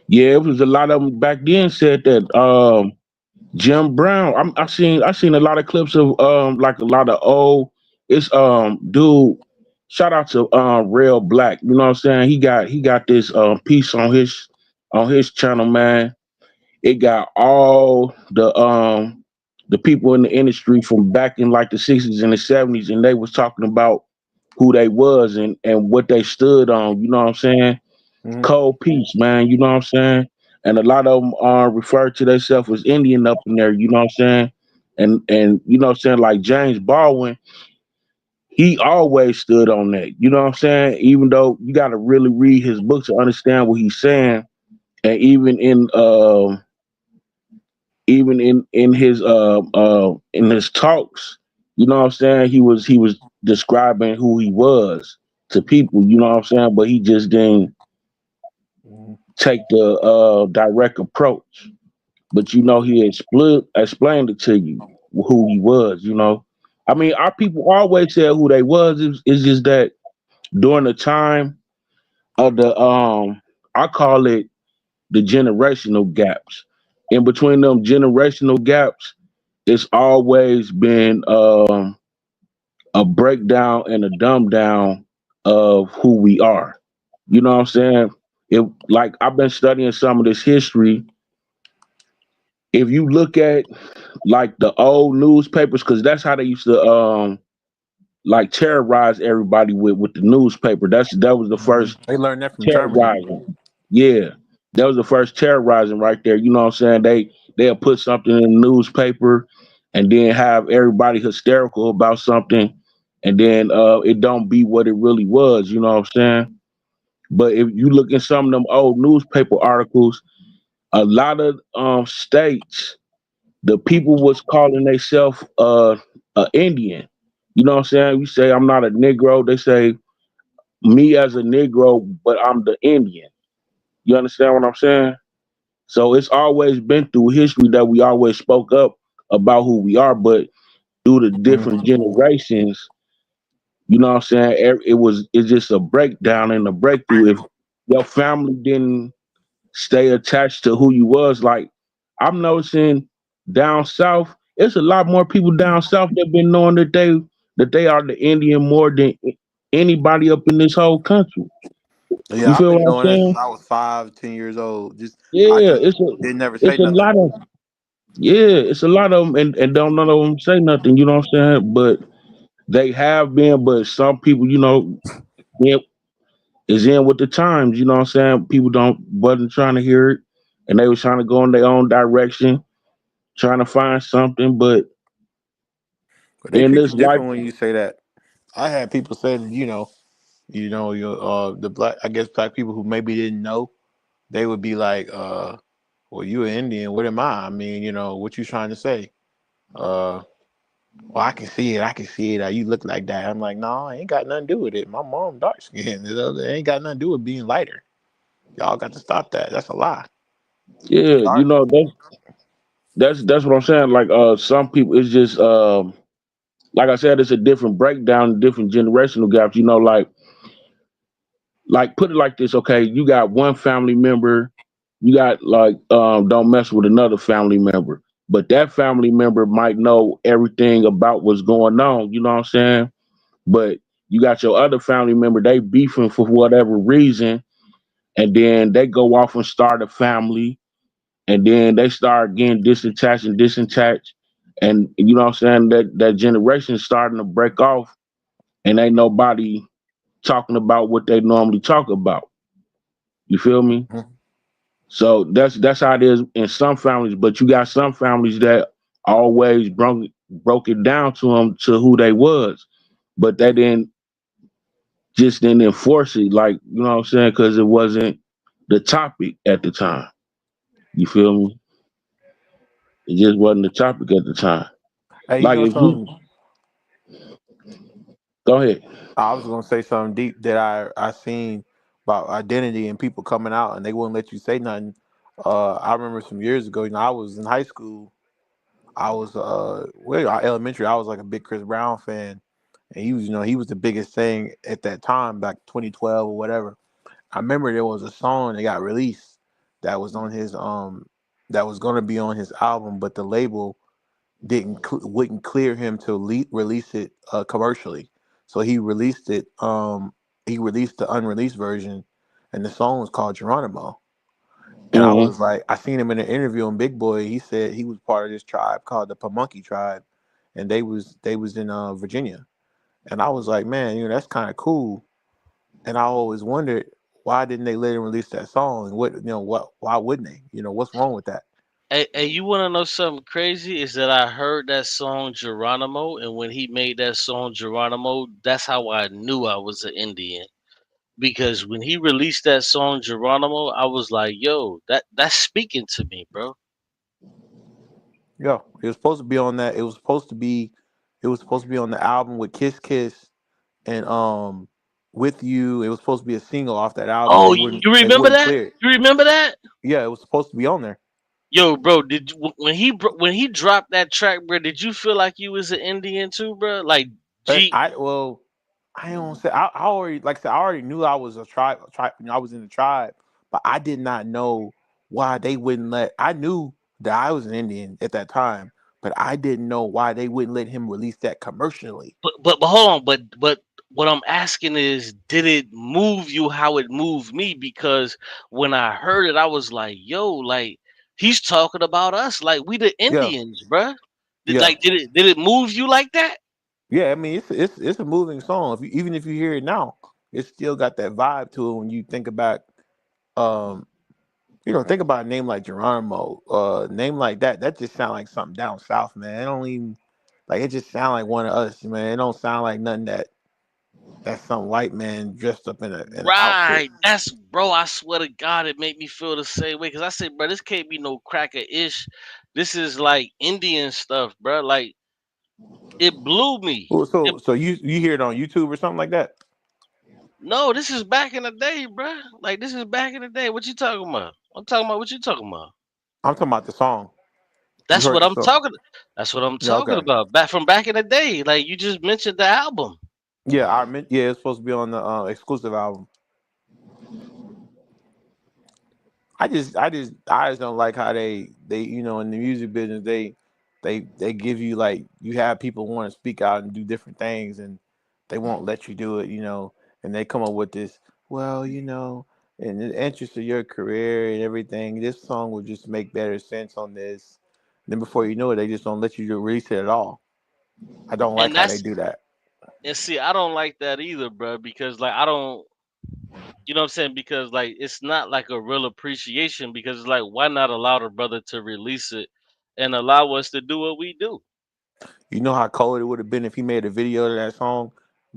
yeah. It was a lot of them back then said that. Jim Brown. I seen a lot of clips of like a lot of old. It's dude. shout out to Real Black. You know what I'm saying? He got this piece on his channel, man. It got all the people in the industry from back in like the 60s and the 70s, and they was talking about who they was and what they stood on. You know what I'm saying? Mhm. Cold peace, man. You know what I'm saying? And a lot of them refer to themselves as Indian up in there. You know what I'm saying? And you know what I'm saying? Like James Baldwin, he always stood on that. You know what I'm saying? Even though you got to really read his book to understand what he's saying, and even in his talks, you know what I'm saying? He was describing who he was to people. You know what I'm saying? But he just didn't Mhm. take the direct approach. But you know, he explained it to you who he was. You know, I mean, our people always said who they was. It's just that during the time of the I call it the generational gaps. In between them generational gaps, it's always been a breakdown and a dumb down of who we are. You know what I'm saying? If like I've been studying some of this history, if you look at like the old newspapers, because that's how they used to like terrorize everybody with the newspaper. That was the first They learned that from Germany. terrorizing. Yeah, that was the first terrorizing right there. You know what I'm saying? They'll put something in the newspaper and then have everybody hysterical about something, and then it don't be what it really was. You know what I'm saying? But if you look in some of them old newspaper articles, a lot of states, the people was calling themselves a Indian. You know what I'm saying? You say I'm not a Negro, they say me as a Negro, but I'm the Indian. You understand what I'm saying? So it's always been through history that we always spoke up about who we are, but through the different Mhm. generations, you know what I'm saying? It's just a breakdown and a breakthrough. If your family didn't stay attached to who you was, like I'm noticing down south, it's a lot more people down south that been knowing that they are the Indian more than anybody up in this whole country. You Yeah, I've feel been what I'm knowing that since saying? I was 5, 10 years old. Just I Yeah, just didn't never say it's a nothing. lot of yeah, it's a lot of them, and don't none of them say nothing. You know what I'm saying? But they have been, but some people, you know, yeah, is in with the times. You know what I'm saying? People don't wasn't trying to hear it, and they was trying to go in their own direction, trying to find something. But But they in treat this you life, different when you say that. I had people say that, you the black, I guess black people who maybe didn't know, they would be like, well, you an Indian, what am I? I mean, what you trying to say? Uh, well, I can see it. I can see it. You look like that. I'm like, no, it ain't got nothing to do with it. My mom dark skinned. It ain't got nothing to do with being lighter. Y'all got to stop that. That's a lie. yeah, All you right. know that's what I'm saying. Like some people, it's just like I said, it's a different breakdown, different generational gaps. You know, like put it like this, okay, you got one family member, you got like don't mess with another family member, but that family member might know everything about what's going on, you know what I'm saying? But you got your other family member, they beefing for whatever reason, and then they go off and start a family, and then they start getting disattached, and you know what I'm saying, that generation is starting to break off, and ain't nobody talking about what they normally talk about. You feel me? Mhm. So that's how it is in some families, but you got some families that always broke it down to them to who they was, but they didn't enforce it, like you know what I'm saying, because it wasn't the topic at the time. You feel me? It just wasn't the topic at the time. Hey, Like if you something? go ahead. I was gonna say something deep that I seen about identity and people coming out and they wouldn't let you say nothing. I remember some years ago. I was in high school. I was elementary. I was like a big Chris Brown fan, and he was the biggest thing at that time, back 2012 or whatever. I remember there was a song that got released that was on his that was gonna be on his album, but the label wouldn't clear him to release it commercially. So he released it. He released the unreleased version, and the song was called Geronimo. And I Uh-huh. was like, I seen him in an interview on Big Boy. He said he was part of this tribe called the Pamunkey tribe, and they was in Virginia. And I was like, man, that's kind of cool. And I always wondered why didn't they let him release that song? And what why wouldn't they? What's wrong with that? Hey, you want to know something crazy? Is that I heard that song Geronimo, and when he made that song Geronimo, that's how I knew I was an Indian. Because when he released that song Geronimo, I was like, "Yo, that's speaking to me, bro." Yeah, it was supposed to be on that. It was supposed to be on the album with Kiss Kiss and with you. It was supposed to be a single off that album. Oh, They wouldn't you they remember wouldn't that? clear it. You remember that? Yeah, it was supposed to be on there. Yo, bro, when he dropped that track, bro? Did you feel like you was an Indian too, bro? Like But G, I don't say I already like I said I already knew I was a tribe. I was in the tribe, but I did not know why they wouldn't let. I knew that I was an Indian at that time, but I didn't know why they wouldn't let him release that commercially. but hold on, but what I'm asking is, did it move you how it moved me? Because when I heard it, I was like, yo, like he's talking about us, like we the Yeah, Indians, bruh. yeah, Did it move you like that? yeah. I mean, it's a moving song. Even if you hear it now, it still got that vibe to it when you think about um think about a name like Geronimo, name like that. That just sound like something down south, man. It don't even like it just sound like one of us, man. It don't sound like nothing that's some white man dressed up in an outfit. Right. That's bro, I swear to God, it made me feel the same way. Cause I said, bro, this can't be no cracker ish. This is like Indian stuff, bro. Like it blew me. Well, It, so you hear it on YouTube or something like that? no, this is back in the day, bro. Like this is back in the day. What you talking about? I'm talking about what you talking about. I'm talking about the song. You That's heard what the I'm song? talking. That's what I'm Yeah, talking okay. about. Back in the day. Like you just mentioned the album. Yeah, I meant it's supposed to be on the exclusive album. I just don't like how they in the music business they give you like you have people want to speak out and do different things and they won't let you do it, and they come up with this in the interest of your career and everything, this song will just make better sense on this. Then before you know it, they just don't let you release it at all. I don't like And how they that's do that. and see, I don't like that either, bro. Because like I don't. You know what I'm saying? Because like it's not like a real appreciation because it's like why not allow the brother to release it and allow us to do what we do? You know how cold it would have been if he made a video of that song,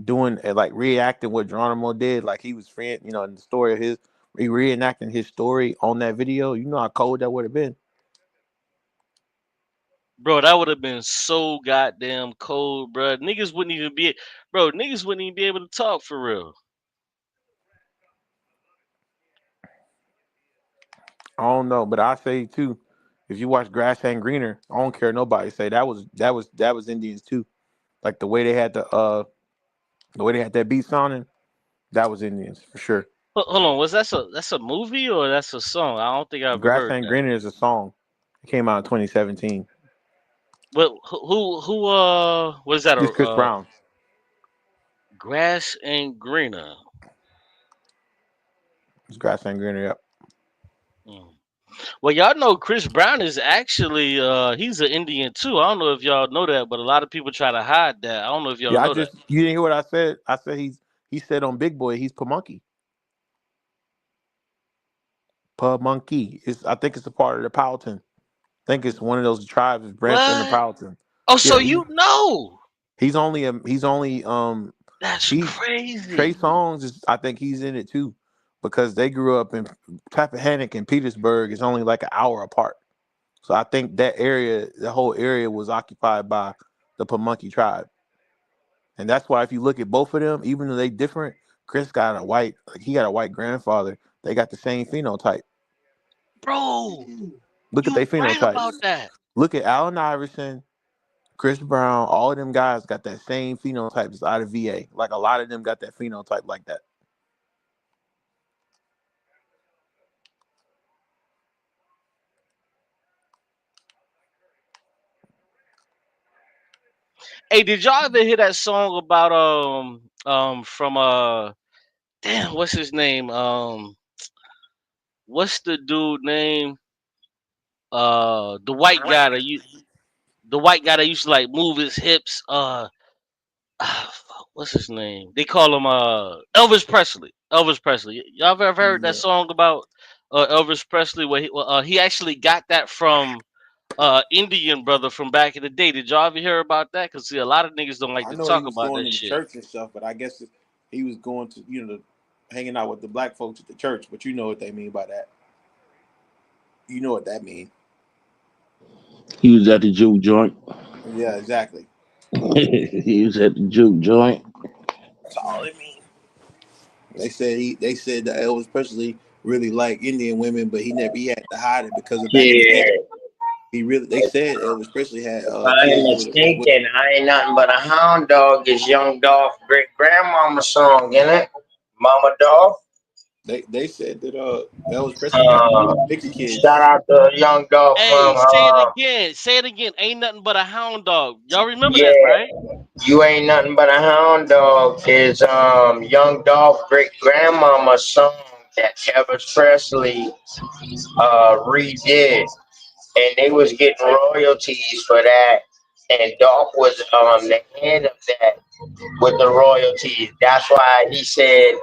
doing like reenacting what Geronimo did, like he was friend, in the story of his, he reenacting his story on that video. You know how cold that would have been. Bro, that would have been so goddamn cold, bro. Niggas wouldn't even be bro, niggas wouldn't even be able to talk for real. I don't know, but I say too, if you watch Grass and Greener, I don't care nobody say that was Indians too. Like the way they had that beat sounding, that was Indians for sure. Hold on, was that's a movie or that's a song? I don't think I ever Grass heard and that. Greener is a song. It came out in 2017. But who what is that It's Chris Brown. grass and greener? It's Grass and Greener. Yep. Mm. Well, y'all know Chris Brown is actually he's an Indian too. I don't know if y'all know that, but a lot of people try to hide that. I don't know if y'all Yeah, know that. you didn't hear what I said. I said he said on Big Boy he's Pamunkey. Pamunkey. I think it's a part of the Powhatan. I think it's one of those tribes that's branched in the What? Powhatan. Oh, so Yeah, you know? he's only That's he Trey crazy. Songz is, I think he's in it too, because they grew up in Tappahannock and Petersburg is only like an hour apart. So I think the whole area was occupied by the Pamunkey tribe. And that's why if you look at both of them, even though they different, Chris got he got a white grandfather. They got the same phenotype. Bro, Look at you their right about phenotypes. that. Look at Allen Iverson, Chris Brown, all of them guys got that same phenotype just out of VA. Like a lot of them got that phenotype like that. Hey, did y'all ever hear that song about from damn, what's his name? What's the dude name? The white guy that used to like move his hips. What's his name? They call him Elvis Presley. Elvis Presley. Y'all ever heard that Yeah. song about Elvis Presley? Where he actually got that from Indian brother from back in the day. Did y'all ever hear about that? Cause see, a lot of niggas don't like I to know he talk was about going that to the shit. church and stuff, but I guess he was going to, hanging out with the black folks at the church. But you know what they mean by that. You know what that means. He was at the juke joint. Yeah, exactly. He was at the juke joint. That's all it means. They said that Elvis Presley really liked Indian women, but he had to hide it because of back in the day. Yeah, They said Elvis Presley had if I ain't kids with mistaken, I ain't nothing but a hound dog is Young Dolph great grandmama song, innit? Mama Dolph. they said that Elvis Presley got Uh, mixed Shout kids. out to Young Dolph Hey, from say it again. Say it again. Ain't nothing but a hound dog. Y'all remember that, yeah. right? You ain't nothing but a hound dog is Young Dolph great grandmama song that Elvis Presley redid, and they was getting royalties for that, and Dolph was the head of that with the royalties. That's why he said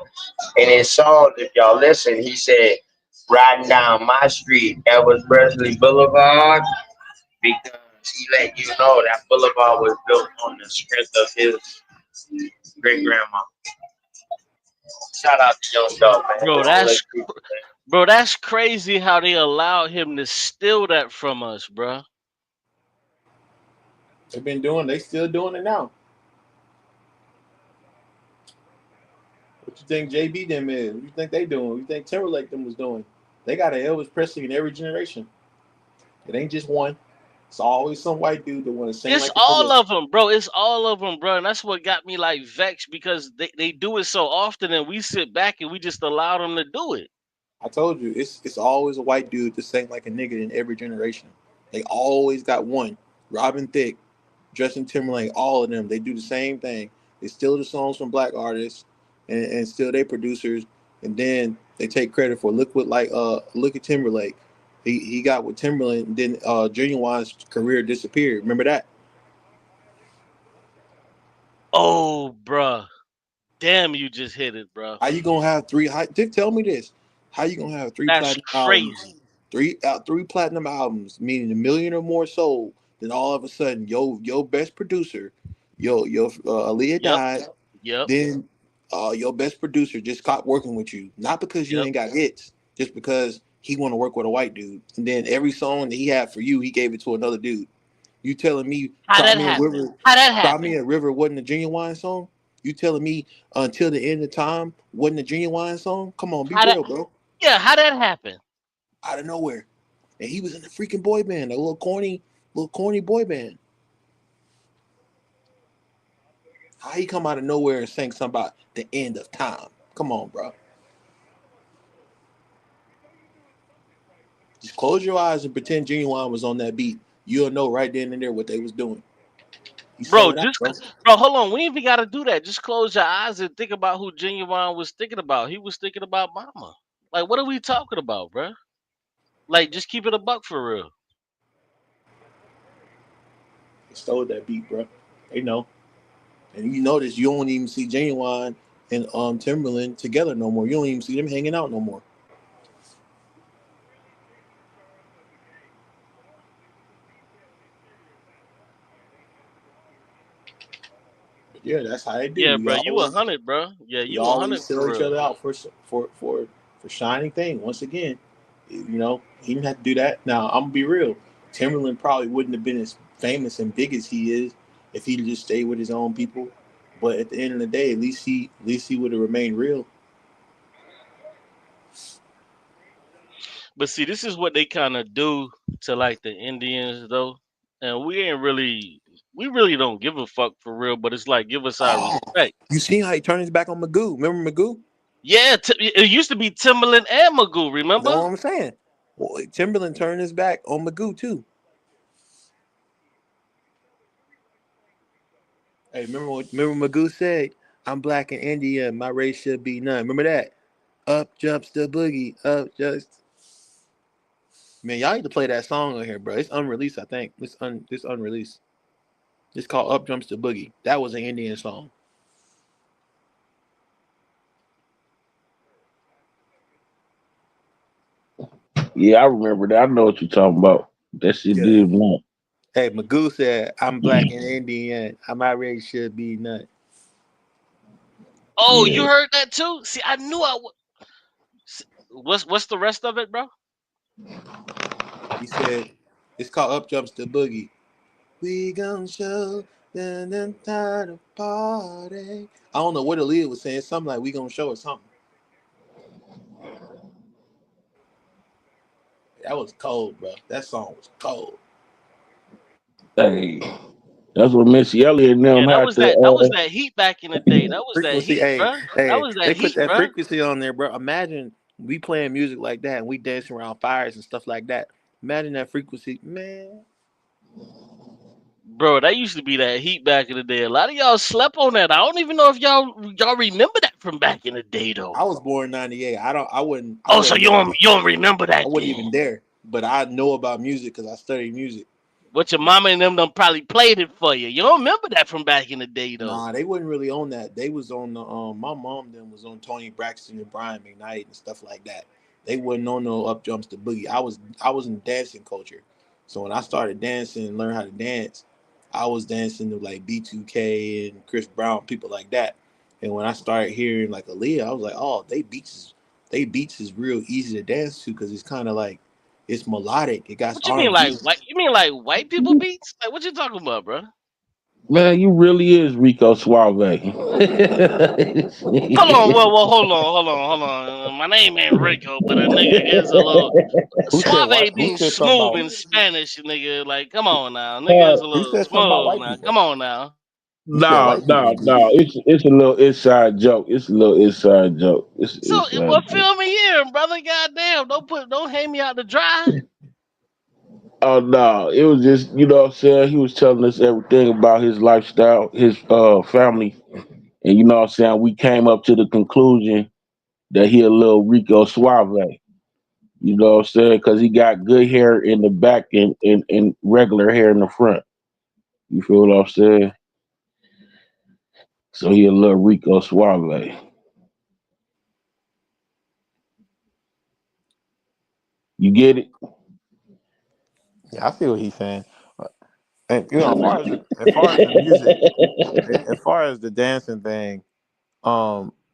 in his songs, if y'all listen, he said riding down my street, Elvis Presley Boulevard, because he let you know that boulevard was built on the strength of his great grandma. Shout out to Young Dog, man. Bro, All the people, that's crazy how they allowed him to steal that from us, bro. They still doing it now. What you think JB them is? What you think they doing? What you think Timberlake them was doing? They got an Elvis Presley in every generation. It ain't just one. It's always some white dude that want to sing It's like a all nigga. of them, bro. It's all of them, bro. And that's what got me like vexed because they do it so often and we sit back and we just allow them to do it. I told you, it's always a white dude that sing like a nigga in every generation. They always got one. Robin Thicke, Justin Timberlake, all of them. They do the same thing. They steal the songs from black artists and steal their producers, and then they take credit for look at Timberlake. He got with Timberlake, and then Genuine's career disappeared. Remember that? Oh, bruh. Damn, you just hit it, bro. How you gonna have three? Dick, tell me this. How you gonna have three That's platinum albums? crazy. Three platinum albums, meaning a million or more sold. Then all of a sudden, your best producer, your Aaliyah Yep. died. Yep. Then your best producer just stopped working with you, not because you Yep. ain't got hits, just because he want to work with a white dude. And then every song that he had for you, he gave it to another dude. You telling me How that happen? How that Cry Me happen? a River wasn't a Genuine song? You telling me Until the End of Time wasn't a Genuine song? Come on, be How that real, bro. Yeah, how that happen? Out of nowhere. And he was in the freaking boy band, a little corny boy band. How he come out of nowhere and sang something about the end of time? Come on, bro. Just close your eyes and pretend Genuine was on that beat. You'll know right then and there what they was doing. He sell Bro, it out, bro. bro, hold on. We ain't even gotta do that. Just close your eyes and think about who Genuine was thinking about. He was thinking about mama. Like, what are we talking about, bro? Like, just keep it a buck for real. He stole that beat, bro. They know. And you notice you don't even see Genuine and Timberland together no more. You don't even see them hanging out no more. But yeah, that's how they do. Yeah, bro, you 100, bro. Yeah, We you always 100 sell for each real. other out for shining thing. Once again, he didn't have to do that. Now I'm gonna be real. Timberland probably wouldn't have been as famous and big as he is if he'd just stayed with his own people. But at the end of the day, at least he would have remained real. But see, this is what they kind of do to like the Indians, though, and we really don't give a fuck for real. But it's like, give us our Oh, respect. you seen how he turned his back on Magoo? Remember Magoo? Yeah, it used to be Timberland and Magoo. You know Remember? what I'm saying? Well, Timberland turned his back on Magoo too. Hey, remember Magoo said, "I'm black in India. My race should be none." Remember that? Up jumps the boogie. Up just man, y'all need to play that song on here, bro. It's unreleased, I think. It's unreleased. It's called Up Jumps the Boogie. That was an Indian song. Yeah, I remember that. I know what you're talking about. That shit Yeah. did not. Hey, Magoo said, "I'm black and Indian. My race should be none." Oh, you Yeah. heard that too? See, I knew I would. What's the rest of it, bro? He said, "It's called Up Jumps the Boogie." We gon' show them time to party. I don't know what Aaliyah was saying. Something like we gonna show or something. That was cold, bro. That song was cold. Hey, that's what Missy Elliott and them Yeah, that had was to. that. That was that heat back in the day. That was that Frequency, heat, hey, bro. That hey, was that they put heat, that bro. frequency on there, bro. Imagine we playing music like that and we dancing around fires and stuff like that. Imagine that frequency, man. Bro, that used to be that heat back in the day. A lot of y'all slept on that. I don't even know if y'all remember that from back in the day though. I was born '98. I Oh, so wasn't there. you don't remember I that wasn't then? even there, but I know about music because I studied music. What your mama and them done probably played it for you. You don't remember that from back in the day though. Nah, they wasn't really on that. They was on the my mom then was on Tony Braxton and Brian McKnight and stuff like that. They wasn't on no up jumps to boogie. I was in dancing culture. So when I started dancing and learned how to dance, I was dancing to like B2K and Chris Brown, people like that. And when I started hearing like Aaliyah, I was like, oh, they beats is real easy to dance to because it's kind of like it's melodic. It got What you mean R&B. like white? You mean like white people beats? Like what you talking about, bro? Man, you really is Rico Suave. Hold on, well, hold on. My name ain't Rico, but a nigga is a little Who said suave. what? Who Being said something smooth about? in Spanish, nigga. Like, come on now, nigga Uh, is a Who little said something about smooth white now. people? Come on now. You said no, white people no, was no. beats. It's a little inside joke. It's a little inside joke. It's So, inside well, joke. fill me in, brother. Goddamn, don't hang me out to dry. Oh no, it was just what I'm saying. He was telling us everything about his lifestyle, his family, and what I'm saying. We came up to the conclusion that he a little Rico Suave. You know what I'm saying? Because he got good hair in the back and regular hair in the front. You feel what I'm saying? So he a little Rico Suave. You get it? Yeah, I see what he's saying. And as far as the music, as far as the dancing thing,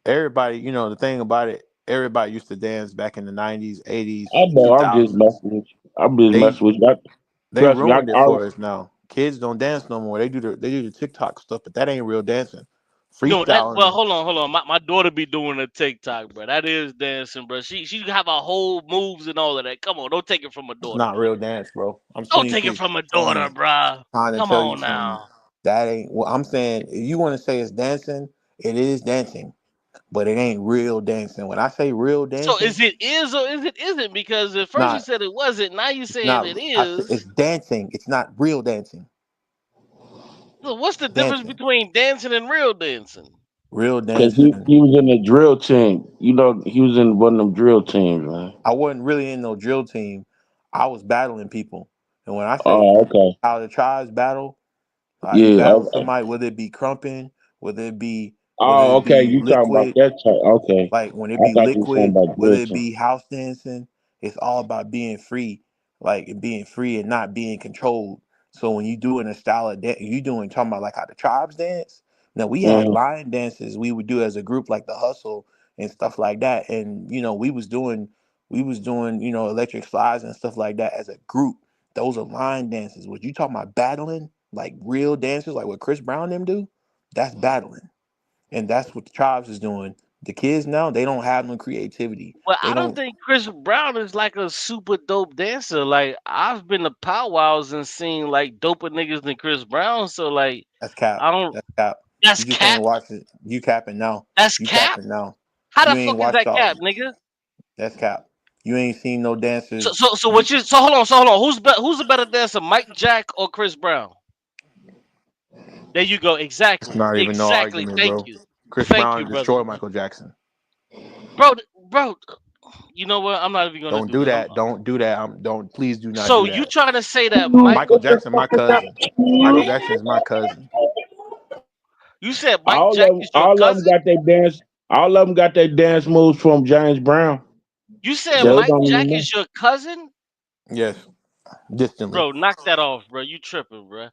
everybody, the thing about it, everybody used to dance back in the '90s, '80s, I know. I'm just 2000s. messing with you. I'm just They messing with you. they Trust me. ruined it for us now. Kids don't dance no more. They do the TikTok stuff, but that ain't real dancing. No, that well, Freestyling hold on. My daughter be doing a TikTok, bro. That is dancing, bro. She have a whole moves and all of that. Come on, don't take it from a is daughter, not bro. real dance, bro. I'm Don't take it 26, from a daughter, 20, bro. trying to Come tell you on something. now. That ain't what I'm saying. If you want to say it's dancing, it is dancing, but it ain't real dancing. When I say real So dancing, is it is or is it isn't? Because at first you not said it wasn't. Now you saying not it I said is. it's dancing. It's not real dancing. So what's the difference Dancing, between dancing and real dancing? real Because he dancing. was in a drill team. He was in one of them drill teams, man. I wasn't really in no drill team. I was battling people, and when I say Oh, okay. how the tribes battle, you Yeah, battle okay. somebody, whether it be crumping, whether it be whether Oh, it okay. be You talking about liquid, that type? Okay. like when it I be thought you were talking liquid, about whether drill it team. be house dancing, it's all about being free, like and being free and not being controlled. So when you doing a style of dance, you doing talking about like how the tribes dance. Now we had Hmm. line dances we would do as a group, like the hustle and stuff like that, and we was doing electric slides and stuff like that as a group. Those are line dances. What you talking about battling, like real dances, like what Chris Brown them do? That's battling. And that's what the tribes is doing. The kids now, they don't have no creativity. Well, They I don't don't. think Chris Brown is like a super dope dancer. Like I've been to powwows and seen like doper niggas than Chris Brown. So like That's cap. I don't. That's cap. That's You just ain't cap. watching. You capping now. That's You cap. capping now. How You the ain't fuck is watched that all. cap, nigga? That's cap. You ain't seen no So dancers. so so what you so hold on. Who's a better dancer, Mike Jack or Chris Brown? There you go. It's Exactly. not even no Exactly. argument, Thank bro. you. Chris Thank you, Brown brother. destroyed Michael Jackson. Bro, bro. You know what? I'm not even gonna Don't do do it. that. Don't do that. Don't please do not So do you that. trying to say that Mike? Michael Jackson, my cousin. Michael Jackson is my cousin. You said Mike All Jack of them, is your all of them cousin? got their dance. All of them got their dance moves from James Brown. You said They Mike don't even Jack know. is your cousin? Yes, distantly. Bro, knock that off, bro. You tripping, bro.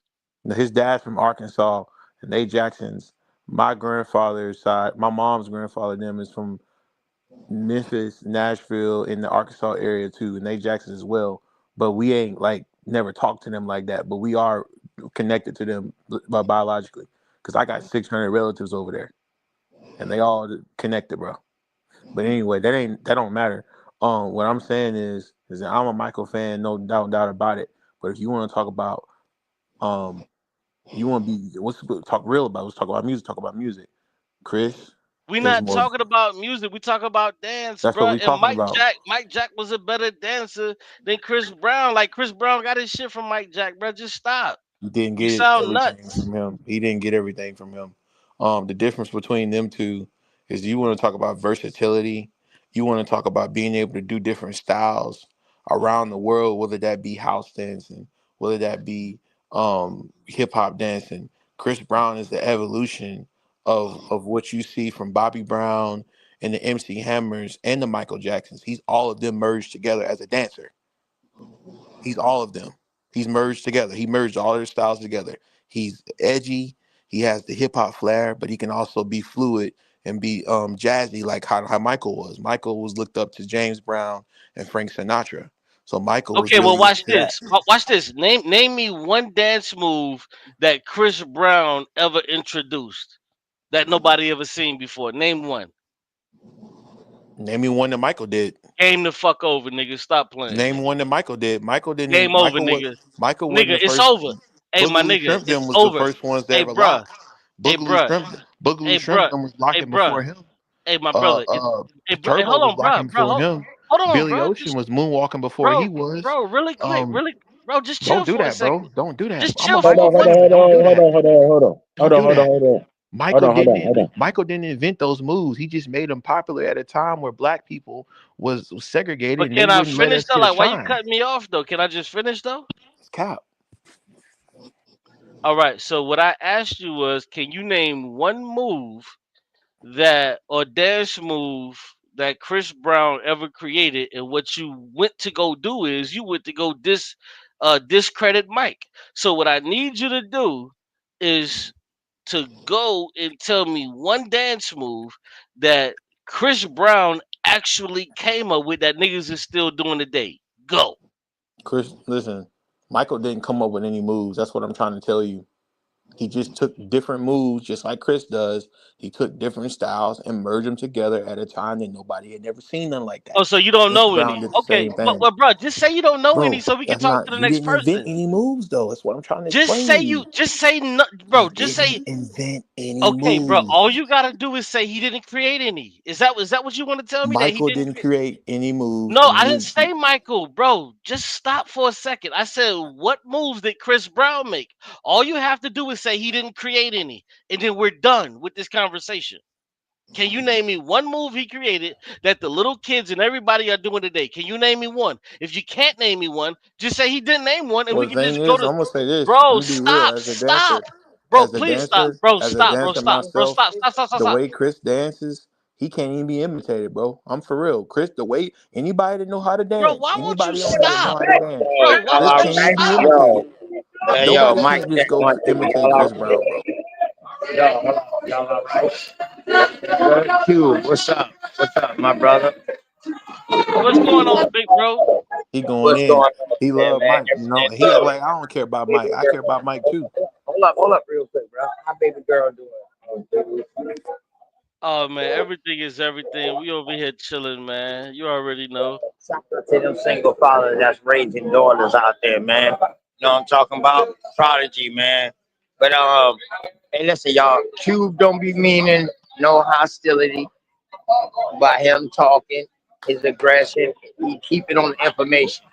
His dad's from Arkansas, and they Jacksons. My grandfather's side, my mom's grandfather, them is from Memphis, Nashville, in the Arkansas area too, and they Jacksons as well. But we ain't like never talked to them like that. But we are connected to them biologically, because I got 600 relatives over there, and they all connected, bro. But anyway, that don't matter. What I'm saying is that I'm a Michael fan, no doubt about it. But if you want to talk about um you want to be talk real about? Let's talk about music. Talk about music. Chris We is not more. talking about music. We talk about dance, That's what bro. we And talking about. Mike Jack was a better dancer than Chris Brown. Like Chris Brown got his shit from Mike Jack, bro. Just stop. He didn't You get sound everything nuts. from him. He didn't get everything from him. The difference between them two is you want to talk about versatility. You want to talk about being able to do different styles around the world, whether that be house dancing, whether that be hip hop dancing. Chris Brown is the evolution of what you see from Bobby Brown and the MC Hammers and the Michael Jacksons. He's all of them merged together as a dancer. He's all of them. He's merged together. He merged all their styles together. He's edgy. He has the hip hop flair, but he can also be fluid and be jazzy, like how Michael was. Michael was looked up to James Brown and Frank Sinatra. So Michael was Okay, well really watch into that. this. Watch this. Name me one dance move that Chris Brown ever introduced that nobody ever seen before. Name one. Name me one that Michael did. Game the fuck over, nigga. Stop playing, Name nigga. one that Michael did. Michael didn't. Game over, Michael was. nigga. Michael wasn't Nigga, the it's first. over. Hey, my Boogaloo nigga, Shrimp them it's was the over. first ones to Hey, ever bruh. lock. Hey, bruh. Boogaloo Hey, Shrimp bruh. them was Hey, locking bruh. before him. Hey, my Uh, brother. uh, Hey, bro. Hey, Turbo hold was on, locking bro. Bro, before him. hold on, Billy bro. Ocean was moonwalking before he Bro, was. bro, really quick, Um, really, bro. Just chill don't do for a that, bro. second. Don't do that. Just I'm a chill Hold for Michael on, hold one. on, fan. hold Don't do on, hold that. on, hold on, hold on, Don't hold on, do hold on, that. hold on, hold Michael on, hold on, didn't. hold on. Michael didn't invent those moves. He just made them popular at a time where black people was segregated But and they can I wouldn't let finish us though? get a Like, why you shine. cutting me off though? Can I just finish though? It's cap. All right. So what I asked you was, can you name one move that or dance move that Chris Brown ever created, and what you went to go do is you went to go discredit Mike. So what I need you to do is to go and tell me one dance move that Chris Brown actually came up with that niggas is still doing today. Go. Chris, listen. Michael didn't come up with any moves. That's what I'm trying to tell you. He just took different moves, just like Chris does. He took different styles and merged them together at a time that nobody had never seen nothing like Oh, that. so you don't Chris know Brown any? did the Okay, same but thing. well, bro, just say you don't know any, Bro, so we can that's talk to not, the you next didn't invent person. any moves though. That's what I'm trying to Just explain to say you. you, just say no, bro. He Just say didn't invent any okay, bro. moves. All you gotta do is say he didn't create any. Is that what you want to tell me that he Michael didn't? didn't create any moves, No, and I didn't you say Michael, bro. Just stop for a second. I said, what moves did Chris Brown make? All you have to do is say he didn't create any, and then we're done with this conversation. Can you name me one move he created that the little kids and everybody are doing today? Can you name me one? If you can't name me one, just say he didn't name one, and we well, the can thing just go is, to. I'm gonna say this. I'm Bro, gonna be real. stop, stop, bro. Please stop, bro. As a Stop, bro. dancer Stop, bro. myself, Stop, stop, stop, stop, the stop. way Chris dances, he can't even be imitated, bro. I'm for real. Chris, the way anybody that know how to Bro, dance, why won't you anybody on here that know stop, how to dance, bro? Why Chris won't can't you even be stop? imitated. Yo, Nobody Mike, can't just check go one, two. imitate Chris Brown, bro. Q, what's up? What's up, my brother? What's going on, big bro? He going What's in. going on, He man, love man? Mike. You know, Everything he act good. like I don't care about Mike. Baby I care girl. about Mike too. Hold up, real quick, bro. How baby girl doing? Oh man, everything is everything. We over here chilling, man. You already know. Shout out to them single fathers that's raising daughters out there, man. You know what I'm talking about? Prodigy, man. But hey, listen, y'all. Cube don't be meaning no hostility by him talking, his aggression. He keep it on the information.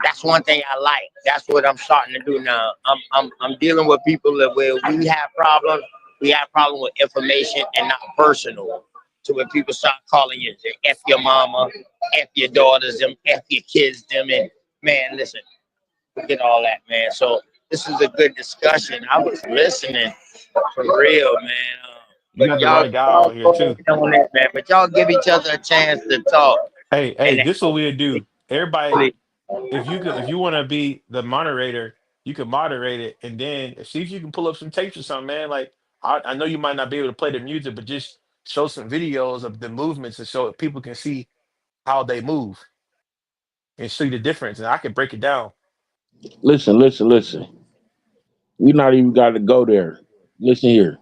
That's one thing I like. That's what I'm starting to do now. I'm dealing with people that where we have problems. We have problem with information and not personal. So when people start calling you F your mama, F your daughters, them F your kids, them, and man, listen, forget all that, man. So this is a good discussion. I was listening for real, man. You But got the y'all, right guy y'all out here go too. ahead on that, man. But y'all give each other a chance to talk. Hey, And this what we'll do. Everybody, please, if you want to be the moderator, you can moderate it, and then see if you can pull up some tapes or something, man. Like I know you might not be able to play the music, but just show some videos of the movements and so people can see how they move and see the difference, and I can break it down. Listen, listen, listen. We not even got to go there. Listen here.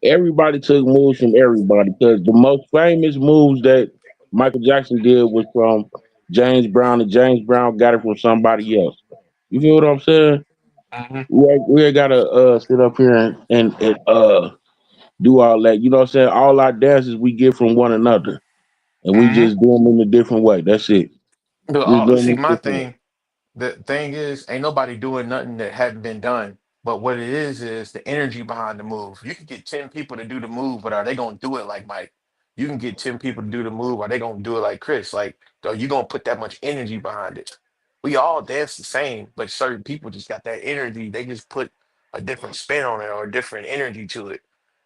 Everybody took moves from everybody because the most famous moves that Michael Jackson did was from James Brown, and James Brown got it from somebody else. You feel what I'm saying? Hmm. We ain't gotta sit up here and do all that. You know what I'm saying? All our dances we get from one another, and we Hmm. just do them in a different way. That's it. Just do them See, in a my different way. thing. The thing is, ain't nobody doing nothing that hadn't been done. But what it is the energy behind the move. You can get 10 people to do the move, but are they gonna do it like Mike? You can get 10 people to do the move, are they gonna do it like Chris? Like, are you gonna put that much energy behind it? We all dance the same, but certain people just got that energy. They just put a different spin on it or a different energy to it.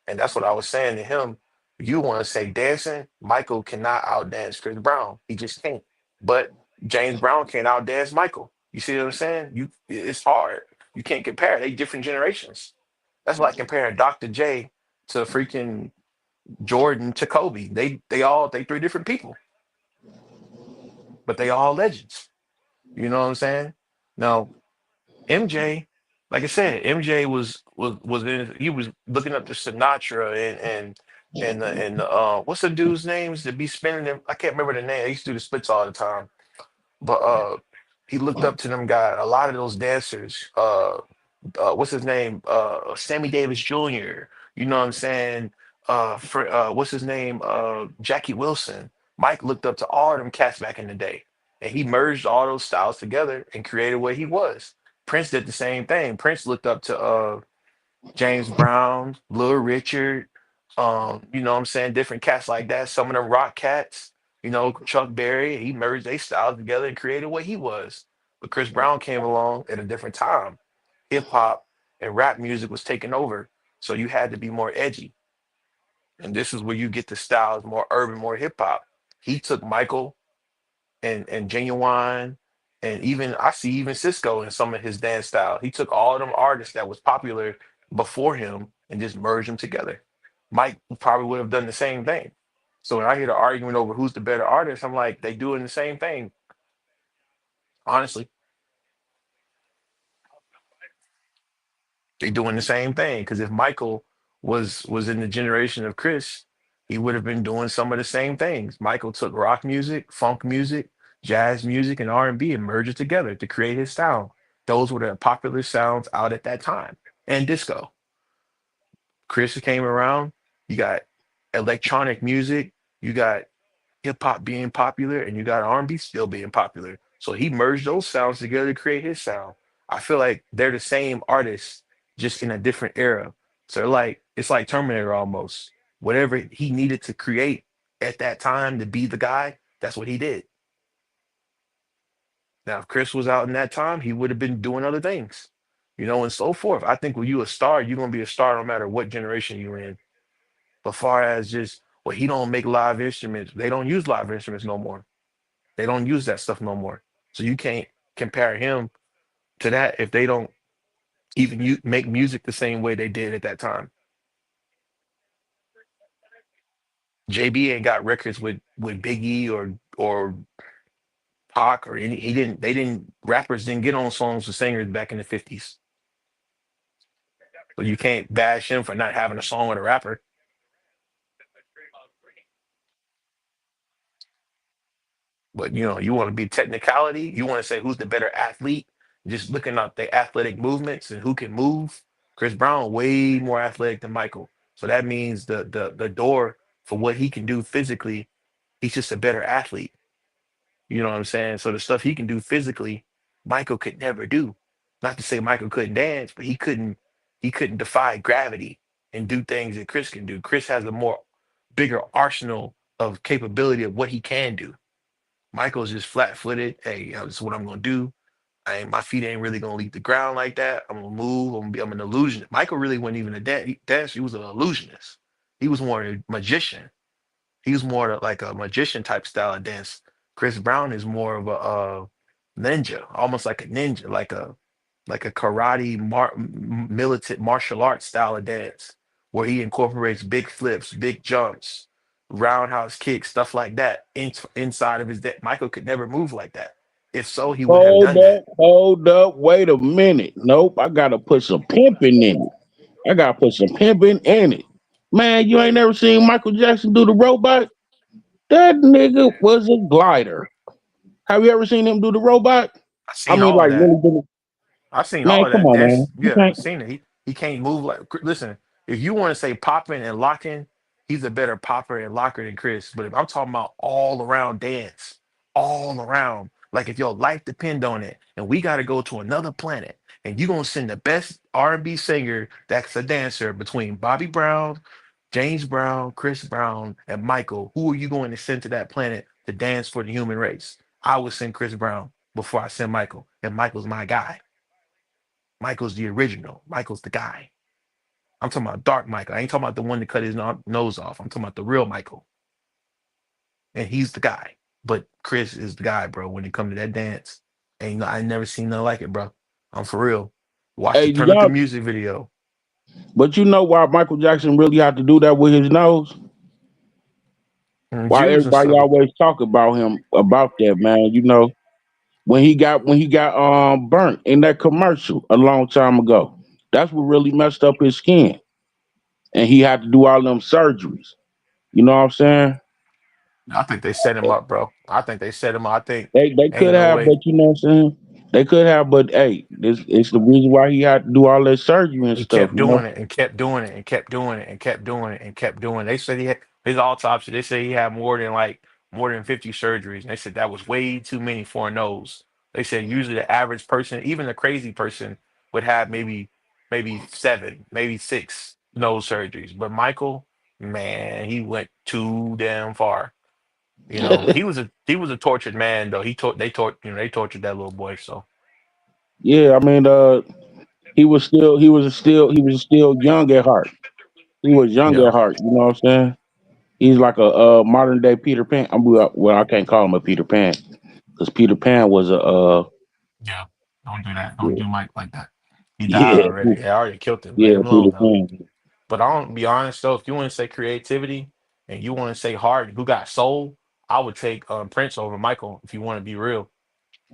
And that's what I was saying to him. You want to say dancing, Michael cannot outdance Chris Brown. He just can't. But James Brown can't outdance Michael. You see what I'm saying? It's hard. You can't compare. They different generations. That's like comparing Dr. J to freaking Jordan to Kobe. They three different people, but they all legends. You know what I'm saying? Now MJ, like I said, MJ was in. He was looking up to Sinatra and what's the dude's names that be spinning them? I can't remember the name. I used to do the splits all the time, but he looked up to them guys. A lot of those dancers. What's his name? Sammy Davis Jr. You know what I'm saying? What's his name? Jackie Wilson. Mike looked up to all of them cats back in the day, and he merged all those styles together and created what he was. Prince did the same thing. Prince looked up to James Brown, Lil Richard, you know what I'm saying? Different cats like that. Some of them rock cats, you know, Chuck Berry, he merged their styles together and created what he was. But Chris Brown came along at a different time. Hip hop and rap music was taking over. So you had to be more edgy. And this is where you get the styles more urban, more hip hop. He took Michael and Genuine, and even I see even Cisco in some of his dance style. He took all of them artists that was popular before him and just merged them together. Mike probably would have done the same thing. So when I hear the argument over who's the better artist, I'm like, they doing the same thing. Honestly, they doing the same thing. Because if Michael was in the generation of Chris, he would have been doing some of the same things. Michael took rock music, funk music, jazz music, and R&B and merged it together to create his sound. Those were the popular sounds out at that time. And disco. Chris came around. You got electronic music. You got hip hop being popular, and you got R&B still being popular. So he merged those sounds together to create his sound. I feel like they're the same artists, just in a different era. So like it's like Terminator almost. Whatever he needed to create at that time to be the guy, that's what he did. Now, if Chris was out in that time, he would have been doing other things, and so forth. I think when you a star, you're gonna be a star no matter what generation you're in. But far as just, well, he don't make live instruments. They don't use live instruments no more. They don't use that stuff no more. So you can't compare him to that if they don't even make music the same way they did at that time. JB ain't got records with Biggie or Pac or any. He didn't. They didn't. Rappers didn't get on songs with singers back in the 50s. So you can't bash him for not having a song with a rapper. But you want to be technicality. You want to say who's the better athlete. Just looking at the athletic movements and who can move. Chris Brown way more athletic than Michael. So that means the door for what he can do physically. He's just a better athlete. You know what I'm saying? So the stuff he can do physically, Michael could never do. Not to say Michael couldn't dance, but he couldn't defy gravity and do things that Chris can do. Chris has a more bigger arsenal of capability of what he can do. Michael's just flat footed. Hey, this is what I'm gonna do. My feet ain't really gonna leave the ground like that. I'm gonna move. I'm an illusionist. Michael really wasn't even a dancer. He was an illusionist. He was more a magician. He was more like a magician type style of dance. Chris Brown is more of a ninja, almost like a ninja, like a karate militant martial arts style of dance, where he incorporates big flips, big jumps, roundhouse kicks, stuff like that inside of his dance. Michael could never move like that. If so, he would have done that. Hold up, wait a minute. Nope, I gotta put some pimping in it. I gotta put some pimping in it. Man, you ain't never seen Michael Jackson do the robot? That nigga was a glider. Have you ever seen him do the robot? I I seen mean, all of like that. really, really. I've seen Man, all of come that on, man. dance. You Yeah, can't. I've seen it. He can't move like. Listen, if you want to say popping and locking, he's a better popper and locker than Chris. But if I'm talking about all around dance, all around, like if your life depend on it, and we got to go to another planet, and you gonna send the best R&B singer that's a dancer between Bobby Brown, James Brown, Chris Brown, and Michael, who are you going to send to that planet to dance for the human race? I would send Chris Brown before I send Michael, and Michael's my guy. Michael's the original. Michael's the guy. I'm talking about Dark Michael. I ain't talking about the one that cut his nose off. I'm talking about the real Michael, and he's the guy. But Chris is the guy, bro. When it comes to that dance, ain't I never seen nothing like it, bro. I'm for real. Watch Hey, the turn up the y'all, music video. but you know why Michael Jackson really had to do that with his nose? Why Jews and everybody stuff. always talk about him about that, man? You know, when he got burnt in that commercial a long time ago. That's what really messed up his skin, and he had to do all them surgeries. You know what I'm saying? I think they set him up, bro. I think they set him up. I think They ain't could no have, but way. you know what I'm saying? They could have, but hey, this it's the reason why he had to do all that surgery and He stuff. kept You know? doing it and kept doing it and kept doing it and kept doing it and kept doing it. They said he had his autopsy. They said he had more than 50 surgeries. And they said that was way too many for a nose. They said usually the average person, even a crazy person, would have maybe seven, maybe six nose surgeries. But Michael, man, he went too damn far. He was a tortured man though. They tortured that little boy. So Yeah, I mean, he was still young at heart. He was young yeah, at heart. You know what I'm saying? He's like a modern day Peter Pan. Well, I can't call him a Peter Pan because Peter Pan was a yeah. Don't do that. Don't yeah, do Mike like that. He died yeah, already. They already killed him. Let yeah, him alone Peter now. Pan. But I don't be honest though. If you want to say creativity and you want to say heart, who got soul, I would take Prince over Michael. If you want to be real,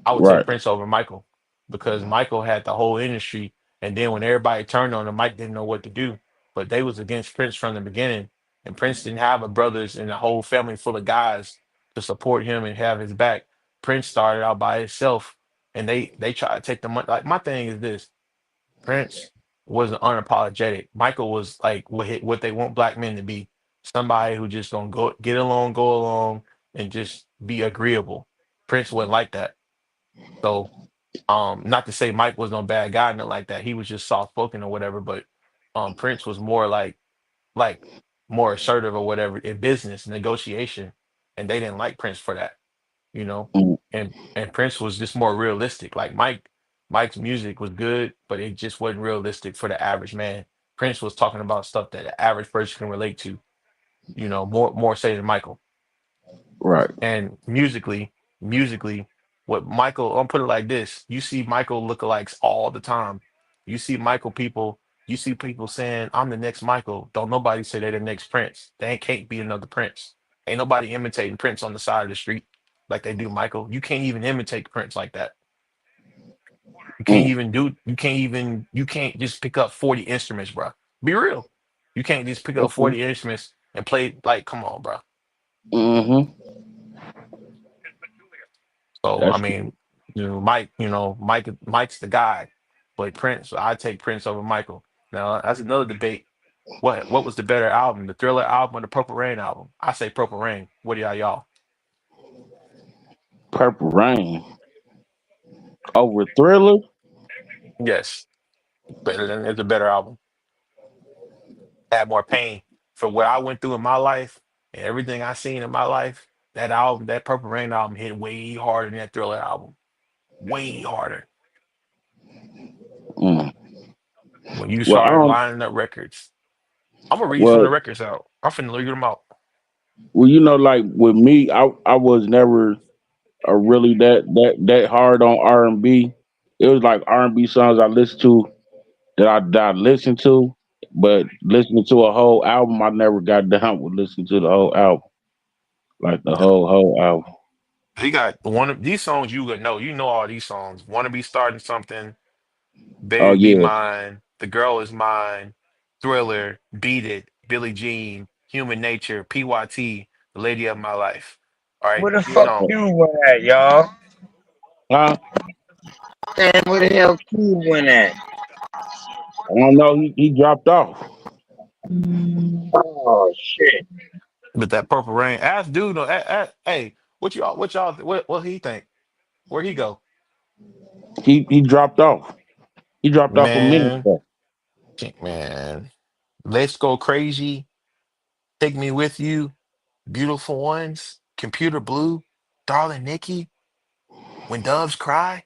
I would take Right. Prince over Michael because Michael had the whole industry, and then when everybody turned on him, Mike didn't know what to do. But they was against Prince from the beginning, and Prince didn't have a brothers and a whole family full of guys to support him and have his back. Prince started out by himself, and they tried to take the money. Like my thing is this: Prince wasn't unapologetic. Michael was like what they want black men to be. Somebody who just gonna go along, and just be agreeable. Prince wasn't like that. So, not to say Mike was no bad guy, nothing like that. He was just soft spoken or whatever. But Prince was more like more assertive or whatever in business negotiation, and they didn't like Prince for that, you know. Mm, And Prince was just more realistic. Like Mike's music was good, but it just wasn't realistic for the average man. Prince was talking about stuff that the average person can relate to, more say than Michael. right. And musically, what Michael, I'll put it like this: you see Michael lookalikes all the time. You see you see people saying, "I'm the next Michael." Don't nobody say they're the next Prince. They can't be another Prince. Ain't nobody imitating Prince on the side of the street like they do Michael. You can't even imitate Prince like that. Mm, You can't just pick up 40 instruments, bro. Be real. You can't just pick up okay. 40 instruments and play like, come on, bro. Mm-hmm. So I That's true. mean, Mike's the guy, but Prince, I take Prince over Michael. Now that's another debate. What was the better album, the Thriller album or the Purple Rain album? I say Purple Rain. What do y'all? Purple Rain over Thriller. Yes, better than it's a better album. Had more pain for what I went through in my life and everything I seen in my life. That album, that Purple Rain album, hit way harder than that Thriller album. Way harder. Mm. When you Well, I started don't. lining up records, I'm gonna read some of Well, the records out. I'm finna read them out. like with me, I was never really that hard on R&B. It was like R&B songs I listened to that I listened to, but listening to a whole album, I never got down with listening to the whole album, like the Yeah. whole album. He got one of these songs you would know. You know all these songs. Wanna be starting something. Oh Baby Be yeah, Mine, The Girl Is Mine, Thriller, Beat It, Billie Jean, Human Nature, PYT, The Lady of My Life. All right, Where the you fuck know. Q went at, y'all? huh? Man, where the hell Q went at? I don't know. He dropped off. Oh shit. But that Purple Rain, ask dude, no, hey, what he think? Where he go? He dropped off. He dropped off a minute Man, ago. man, Let's Go Crazy, Take Me With You, Beautiful Ones, Computer Blue, Darling Nikki, When Doves Cry,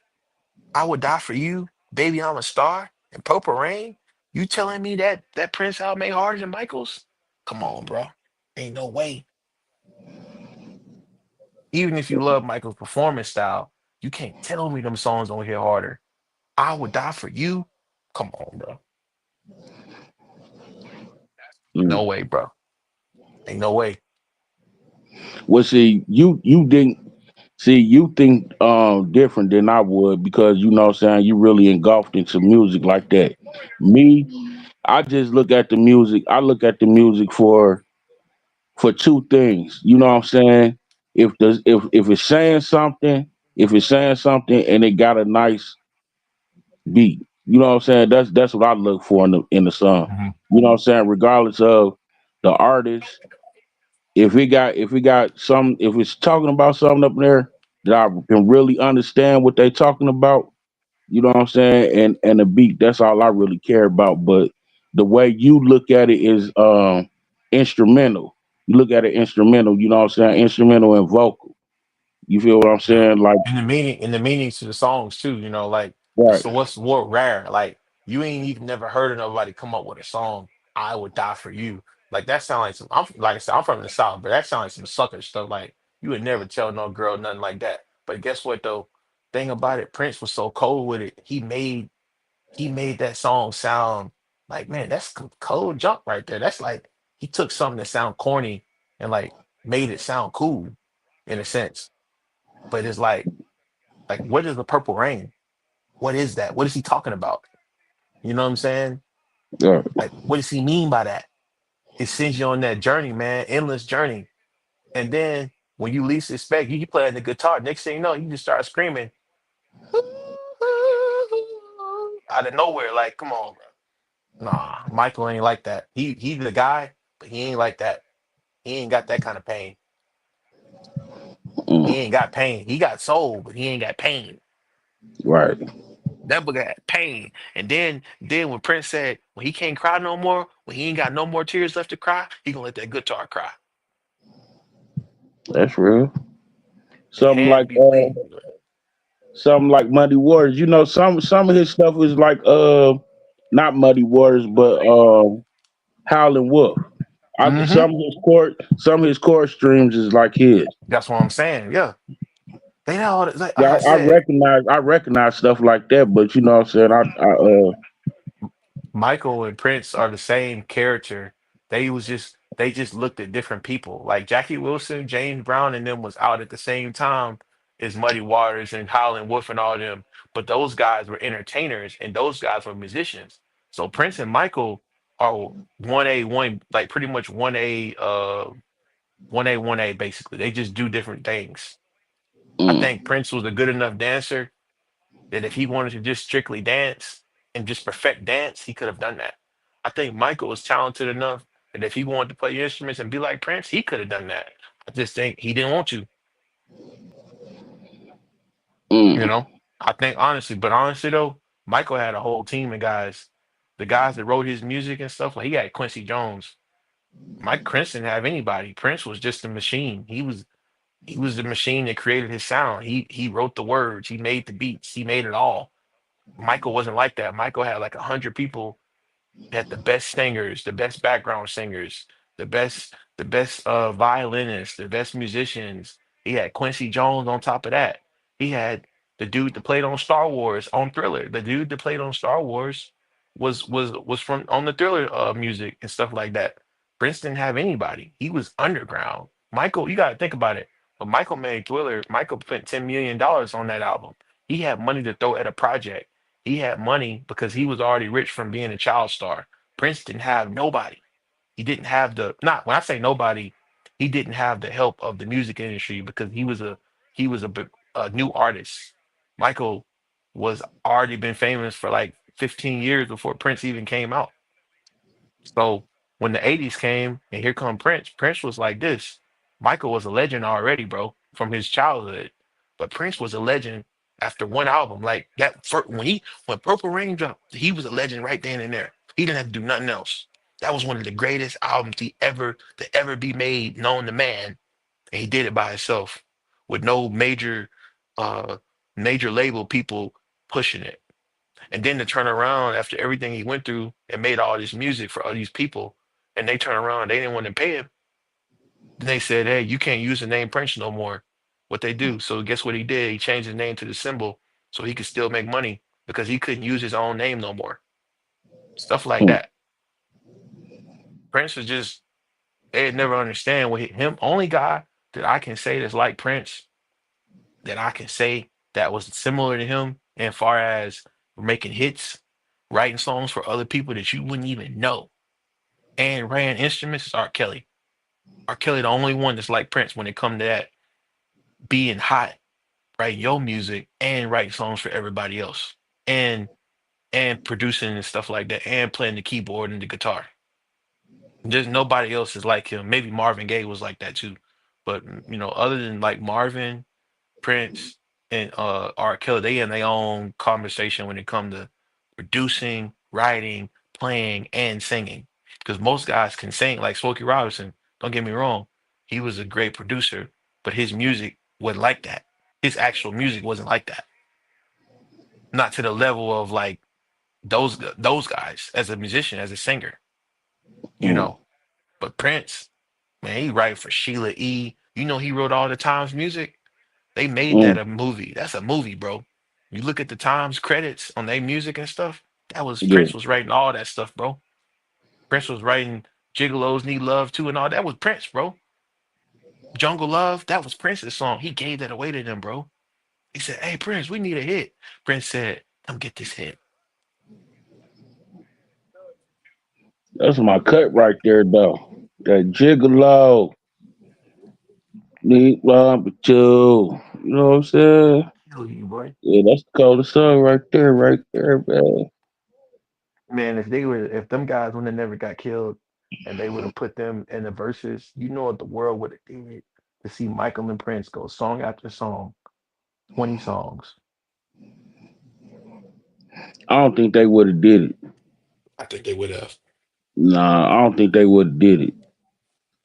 I Would Die For You, Baby I'm a Star, and Purple Rain. You telling me that Prince album made harder than Michael's? Come on, bro. Ain't no way. Even if you love Michael's performance style, you can't tell me them songs don't hit harder. I Would Die For You. Come on, bro. Mm. No way, bro. Ain't no way. Well, see, you didn't see you think different than I would because you know what I'm saying you really engulfed into music like that. Me, I just look at the music. I look at the music for two things. You know what I'm saying? If it's saying something, if it's saying something and it got a nice beat, you know what I'm saying? That's what I look for in the song. Mhm. You know what I'm saying? Regardless of the artist, if it got some if it's talking about something up there that I can really understand what they talking about, you know what I'm saying? And the beat, that's all I really care about. But the way you look at it is instrumental. You look at it instrumental, you know what I'm saying? Instrumental and vocal. You feel what I'm Yeah. saying? Like, And the meanings to the songs too, like right, so what's what rare? Like you ain't even never heard of nobody come up with a song, I Would Die For You. Like that sound like some like I said, I'm from the South, but that sounds like some sucker stuff. Like you would never tell no girl nothing like that. But guess what though? Thing about it, Prince was so cold with it. He made that song sound like, man, that's some cold junk right there. That's like he took something that sound corny and like made it sound cool in a sense. But it's like what is the Purple Rain? What is that? What is he talking about? You know what I'm saying? yeah, Like what does he mean by that? It sends you on that journey, man, endless journey. And then when you least expect, you play the guitar. Next thing you know, you just start screaming out of nowhere. Like, come on, bro. Nah, Michael ain't like that. He's the guy, but he ain't like that. He ain't got that kind of pain. He mm, ain't got pain. He got soul, but he ain't got pain. right. That book had pain. And then when Prince said when he can't cry no more, when he ain't got no more tears left to cry, he gonna let that guitar cry. That's real. Your Something hands like be bleeding. something like Muddy Waters. You know, some of his stuff is like not Muddy Waters, but Howlin' Wolf. Mm-hmm. Some of his chord streams is like his. That's what I'm saying. Yeah. They know all that, like Yeah, I said, I recognize stuff like that, but you know what I'm saying? Michael and Prince are the same character. They just looked at different people. Like Jackie Wilson, James Brown, and them was out at the same time as Muddy Waters and Howlin' Wolf and all them. But those guys were entertainers and those guys were musicians. So Prince and Michael are 1A, one like pretty much 1A basically. They just do different things. I think Mm, Prince was a good enough dancer that if he wanted to just strictly dance and just perfect dance, he could have done that. I think Michael was talented enough that if he wanted to play instruments and be like Prince, he could have done that. I just think he didn't want to. You Mm. know, I think honestly, but honestly though, Michael had a whole team of guys. The guys that wrote his music and stuff, like he had Quincy Jones. Mike Prince didn't have anybody. Prince was just a machine. He was the machine that created his sound. He wrote the words, he made the beats, he made it all. Michael wasn't like that. Michael had like 100 people, had the best singers, the best background singers, the best violinists, the best musicians. He had Quincy Jones on top of that. He had the dude that played on Star Wars on Thriller. The dude that played on Star Wars was from on the Thriller music and stuff like that. Prince didn't have anybody. He was underground. Michael, you got to think about it. When Michael made Thriller, Michael spent $10 million on that album. He had money to throw at a project. He had money because he was already rich from being a child star. Prince didn't have nobody. He didn't have the not when I say nobody, he didn't have the help of the music industry because he was a new artist. Michael was already been famous for like 15 years before Prince even came out. So when the 80s came and here come Prince, Prince was like this. Michael was a legend already, bro, from his childhood. But Prince was a legend after one album. Like that when Purple Rain dropped, he was a legend right then and there. He didn't have to do nothing else. That was one of the greatest albums he ever to ever be made, known to man. And he did it by himself with no uh major label people pushing it. And then to turn around after everything he went through and made all this music for all these people, and they turn around, they didn't want to pay him. Then they said, "Hey, you can't use the name Prince no more." What they do? So guess what he did? He changed his name to the symbol so he could still make money because he couldn't use his own name no more. Stuff like Mm. that. Prince was just they'd never understand what him. Only guy that I can say that's like Prince that I can say that was similar to him and far as making hits, writing songs for other people that you wouldn't even know and ran instruments is R. Kelly. R. Kelly, the only one that's like Prince when it come to that being hot, writing your music and writing songs for everybody else, and producing and stuff like that, and playing the keyboard and the guitar. Just nobody else is like him. Maybe Marvin Gaye was like that too, but other than like Marvin, Prince, and R. Kelly, they in their own conversation when it come to producing, writing, playing, and singing. Because most guys can sing, like Smokey Robinson. Don't get me wrong, he was a great producer, but his music wasn't like that. His actual music wasn't like that. Not to the level of like those guys as a musician, as a singer, you Mm. know. But Prince, man, he write for Sheila E. He wrote all the Times music. They made that Mm. a movie. That's a movie, bro. You look at the Times credits on their music and stuff. That was Yeah, Prince was writing all that stuff, bro. Prince was writing Gigolos Need Love too and all that was Prince, bro. Jungle Love, that was Prince's song. He gave that away to them, bro. He said, "Hey Prince, we need a hit." Prince said, "Come get this hit." that's my cut right there, though. That gigolo need love but you. You know what I'm saying? Hell you, boy. Yeah, that's the coldest song right there, man. Man, if them guys would have never got killed and they would have put them in the verses, you know what the world would have did to see Michael and Prince go song after song, 20 songs. I don't think they would have did it. I think they would have. Nah, I don't think they would have did it.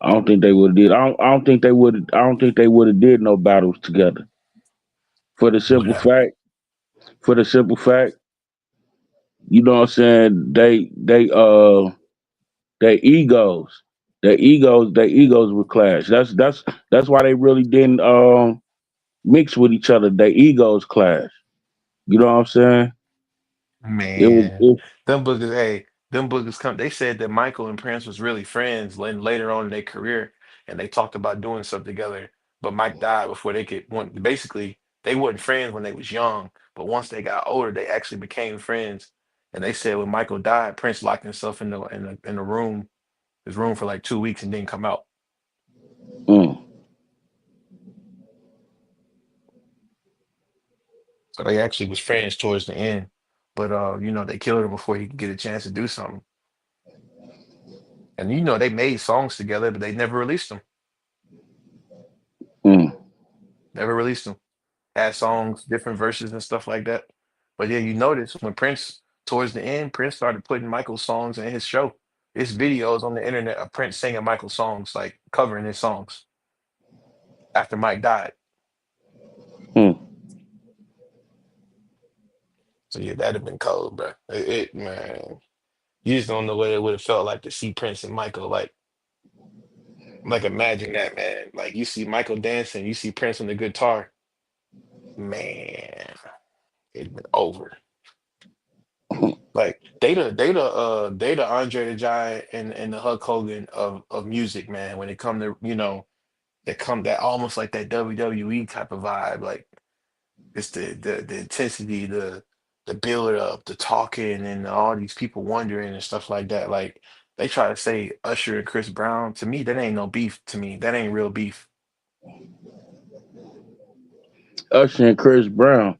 I don't think they would have did. I don't think they would. I don't think they would have did no battles together. For the Would simple have. fact, for the simple fact, you know what I'm saying? Their egos, their egos were clash. That's why they really didn't mix with each other. Their egos clash. You know what I'm saying? It was. Man, It, them boogers come. They said that Michael and Prince was really friends later on in their career, and they talked about doing stuff together. But Mike died before they could. Basically, they weren't friends when they was young, but once they got older, they actually became friends. And they said when Michael died, Prince locked himself in the room, his room for like 2 weeks, and didn't come out. mm, So they actually was friends towards the end. But they killed him before he could get a chance to do something. And they made songs together, but they never released them. mm. Never released them. had songs, different verses and stuff like that. But yeah, you notice when Prince towards the end, Prince started putting Michael's songs in his show. It's videos on the internet of Prince singing Michael's songs, like covering his songs after Mike died. Hmm. So yeah, that'd have been cold, bro. Man, you just don't know what it would have felt like to see Prince and Michael. Like imagine that, man. Like you see Michael dancing, you see Prince on the guitar. Man, it'd been over. Like they the Andre the Giant and the Hulk Hogan of music, man. When it come to that almost like that WWE type of vibe. Like it's the intensity, the build up, the talking, and all these people wondering and stuff like that. Like they try to say Usher and Chris Brown. To me, that ain't no beef. To me, that ain't real beef. Usher and Chris Brown.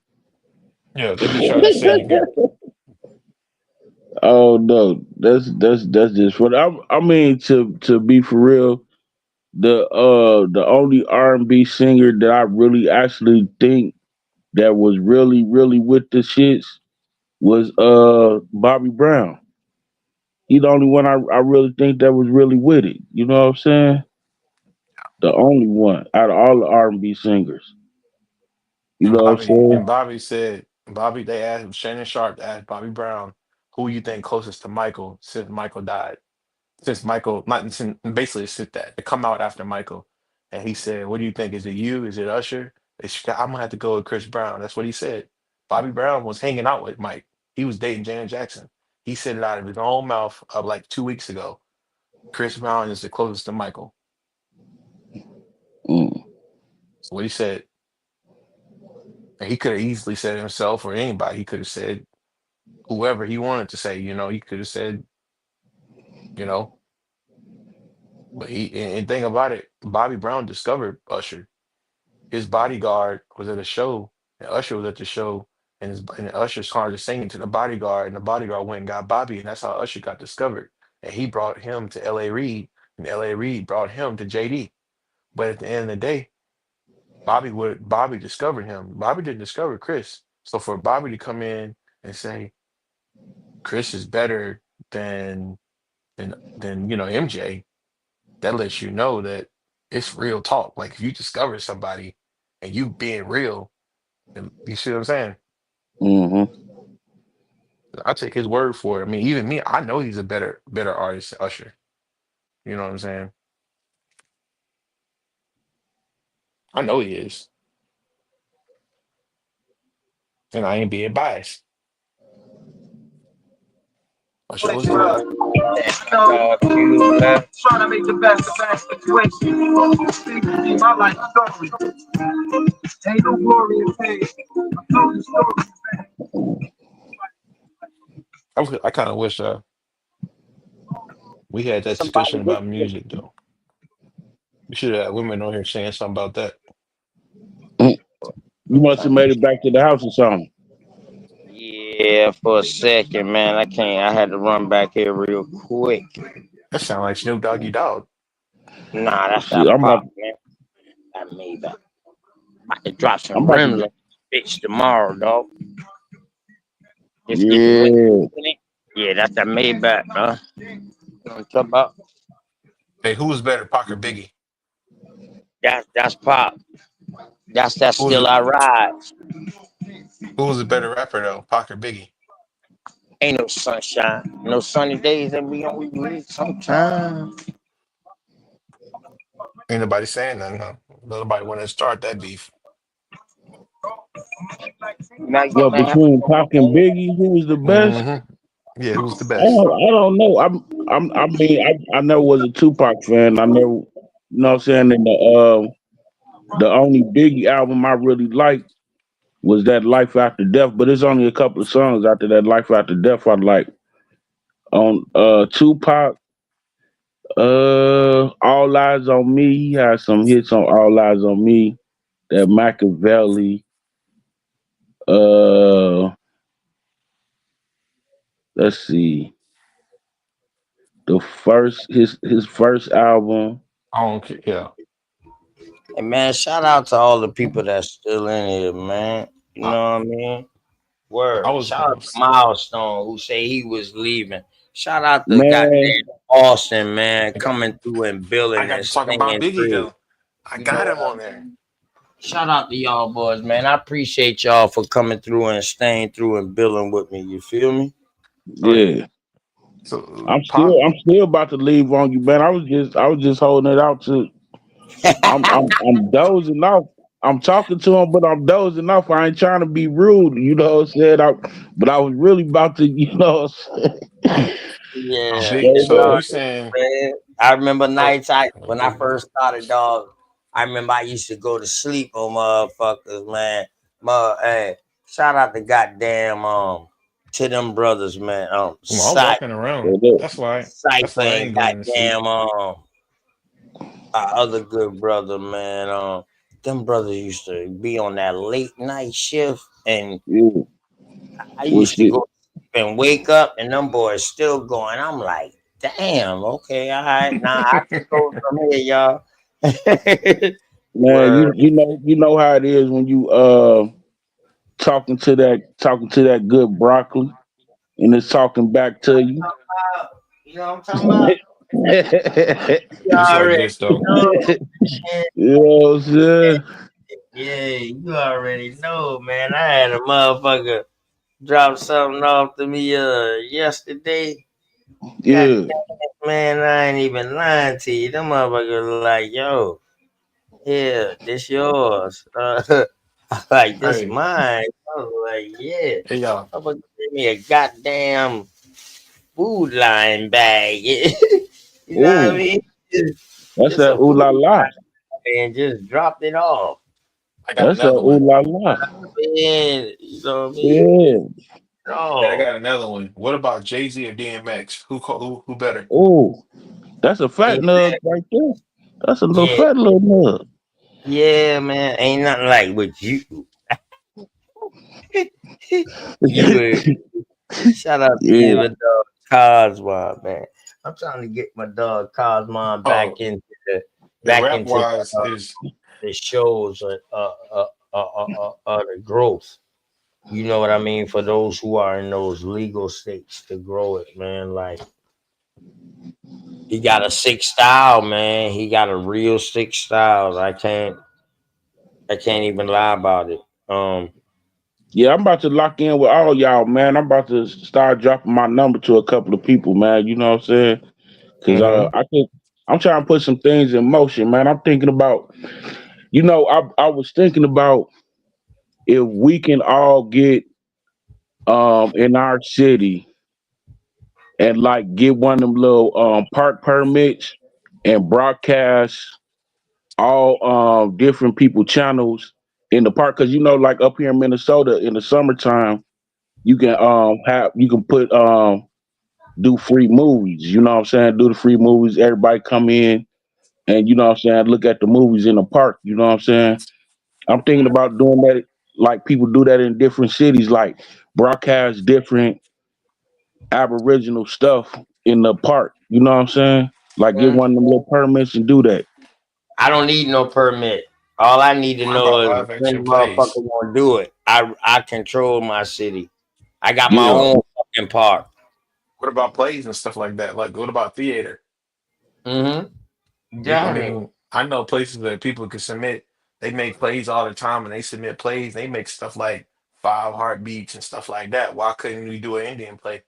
Yeah, they be trying to say yeah. Oh no, that's just what I mean. To be for real, the only R&B singer that I really actually think that was really with the shits was Bobby Brown. He the only one I really think that was really with it. You know what I'm saying? The only one out of all the R&B singers. You And know what I'm saying? Bobby said they asked Shannon Sharp asked Bobby Brown who you think closest to Michael since Michael died. Since Michael, not since, basically since that to come out after Michael, and he said, "What do you think? Is it you? Is it Usher? I'm gonna have to go with Chris Brown." That's what he said. Bobby Brown was hanging out with Mike. He was dating Janet Jackson. He said it out of his own mouth of like 2 weeks ago. Chris Brown is the closest to Michael. Mm, So what he said, and he could have easily said himself or anybody. He could have said whoever he wanted to say. He could have said, you know, but and thing about it, Bobby Brown discovered Usher. His bodyguard was at a show, and Usher was at the show, and Usher started singing to the bodyguard, and the bodyguard went and got Bobby, and that's how Usher got discovered. And he brought him to L.A. Reid, and L.A. Reid brought him to JD. But at the end of the day, Bobby discovered him. Bobby didn't discover Chris. So for Bobby to come in and say Chris is better than MJ, that lets you know that it's real talk. Like if you discover somebody and you being real, and you see what I'm saying? hmm I take his word for it. I mean, even me, I know he's a better artist than Usher. You know what I'm saying? I know he is, and I ain't being biased. Usher was good. Talk to you, man. Trying to make the best of bad situation. See my life story. Ain't no glorious day. I told you stories. I kind of wish we had that Somebody discussion with about you. music though. We should have had women on here saying something about that. You must have made it back to the house or something. Yeah, for a second, man. I can't. I had to run back here real quick. That sound like Snoop Doggy Dogg. Nah, that's Shit, that pop, man. That made that. About to drop I'm some about rims to. on bitch tomorrow, dog. Just get the wind Yeah. in it. Yeah, that's that Maybach, bro. You know what I'm talking about? Hey, who was better, Pac or Biggie? That's pop. That's that Who was still it? I ride. Who was a better rapper though, Pac or Biggie? Ain't no sunshine, no sunny days that we need sometimes. Ain't nobody saying nothing. Huh? Nobody want to start that beef. Now you Yo, man have between Pac and Biggie, who was the best? Hmm. Yeah, who's the best? I don't know. I mean, I never was a Tupac fan. I never, you know what I'm saying. And the only Biggie album I really liked was that Life After Death. But it's only a couple of songs after that Life After Death I like. On Tupac, All Eyes on Me. He had some hits on All Eyes on Me. That Machiavelli. Uh, let's see. The first his first album. I don't care. Yeah, Hey man, shout out to all the people that's still in here, man. You I, know what I mean? I Word. was Shout out to Milestone who say he was leaving. Shout out to Man, goddamn Austin, man, I got coming through and I building got and to talking about staying Biggie true. though. I You know got what him I on there. mean? Shout out to y'all boys, man. I appreciate y'all for coming through and staying through and building with me. You feel me? Oh yeah. yeah. So I'm pop. still I'm still about to leave on you, man. I was just holding it out to I'm dozing off. I'm talking to him, but I'm dozing off. I ain't trying to be rude, you know what I'm saying? But I was really about to, you know what I'm saying? Yeah, Big. Straight it's So all up. you good, saying? man. I remember Oh, nights I when I okay. first started, dog. I remember I used to go to sleep on motherfuckers, man. Hey, shout out to goddamn to them brothers, man. Well, I'm walking around. Straight up. That's why. That's Cypher why I and ain't going to sleep. goddamn our other good brother, man. Them brothers used to be on that late night shift, and Yeah. I Well used to shit. go and wake up, and them boys still going. I'm like, damn, okay, all right, now I take over from here, y'all. Man, Word. you know how it is when you talking to that good broccoli and it's talking back to you. You know what I'm talking about? You Just like already this though. know, man. You know what I'm saying? Yeah, you already know, man. I had a motherfucker drop something off to me yesterday. God Yeah. man, I ain't even lying to you. Them motherfuckers like, yo, yeah, this yours. I like this Hey, mine. I was like, yeah. hey y'all. Motherfucker gave me a goddamn food line bag. You know what I Oh, mean? that's Just that a ooh food la la. and just dropped it off. I got That's that another ooh one. la la. Man, you know what I mean? Yeah. Hey, I No. got another one. What about Jay Z or DMX? Who better? Oh, that's a fat Ain't nug that, right there. That's a little yeah, fat little nug. yeah, man. Ain't nothing like with you. You would shout out to you, Yeah. my dog Cosmo, man. I'm trying to get my dog Cosmo Oh, the back rap into wise is the shows the growth. You know what I mean? For those who are in those legal states to grow it, man. Like he got a sick style, man. He got a real sick style. I can't even lie about it. Yeah, I'm about to lock in with all y'all, man. I'm about to start dropping my number to a couple of people, man. You know what I'm saying? Cause Mhm. I think I'm trying to put some things in motion, man. I'm thinking about, I was thinking about if we can all get in our city and like get one of them little park permits and broadcast all different people channels in the park. Cause like up here in Minnesota in the summertime, you can put do free movies. You know what I'm saying? Do the free movies. Everybody come in and you know what I'm saying, look at the movies in the park. You know what I'm saying? I'm thinking about doing that like people do that in different cities, like broadcast different aboriginal stuff in the park. You know what I'm saying? Like get one of them little permits and do that. I don't need no permit. All I need to what know about is live when action motherfucker plays? want to do it. I control my city. I got my Yeah. own fucking park. What about plays and stuff like that? Like what about theater? I Definitely. mean, I know places that people can submit. They make plays all the time, and they submit plays. They make stuff like Five Heartbeats and stuff like that. Why couldn't we do an Indian play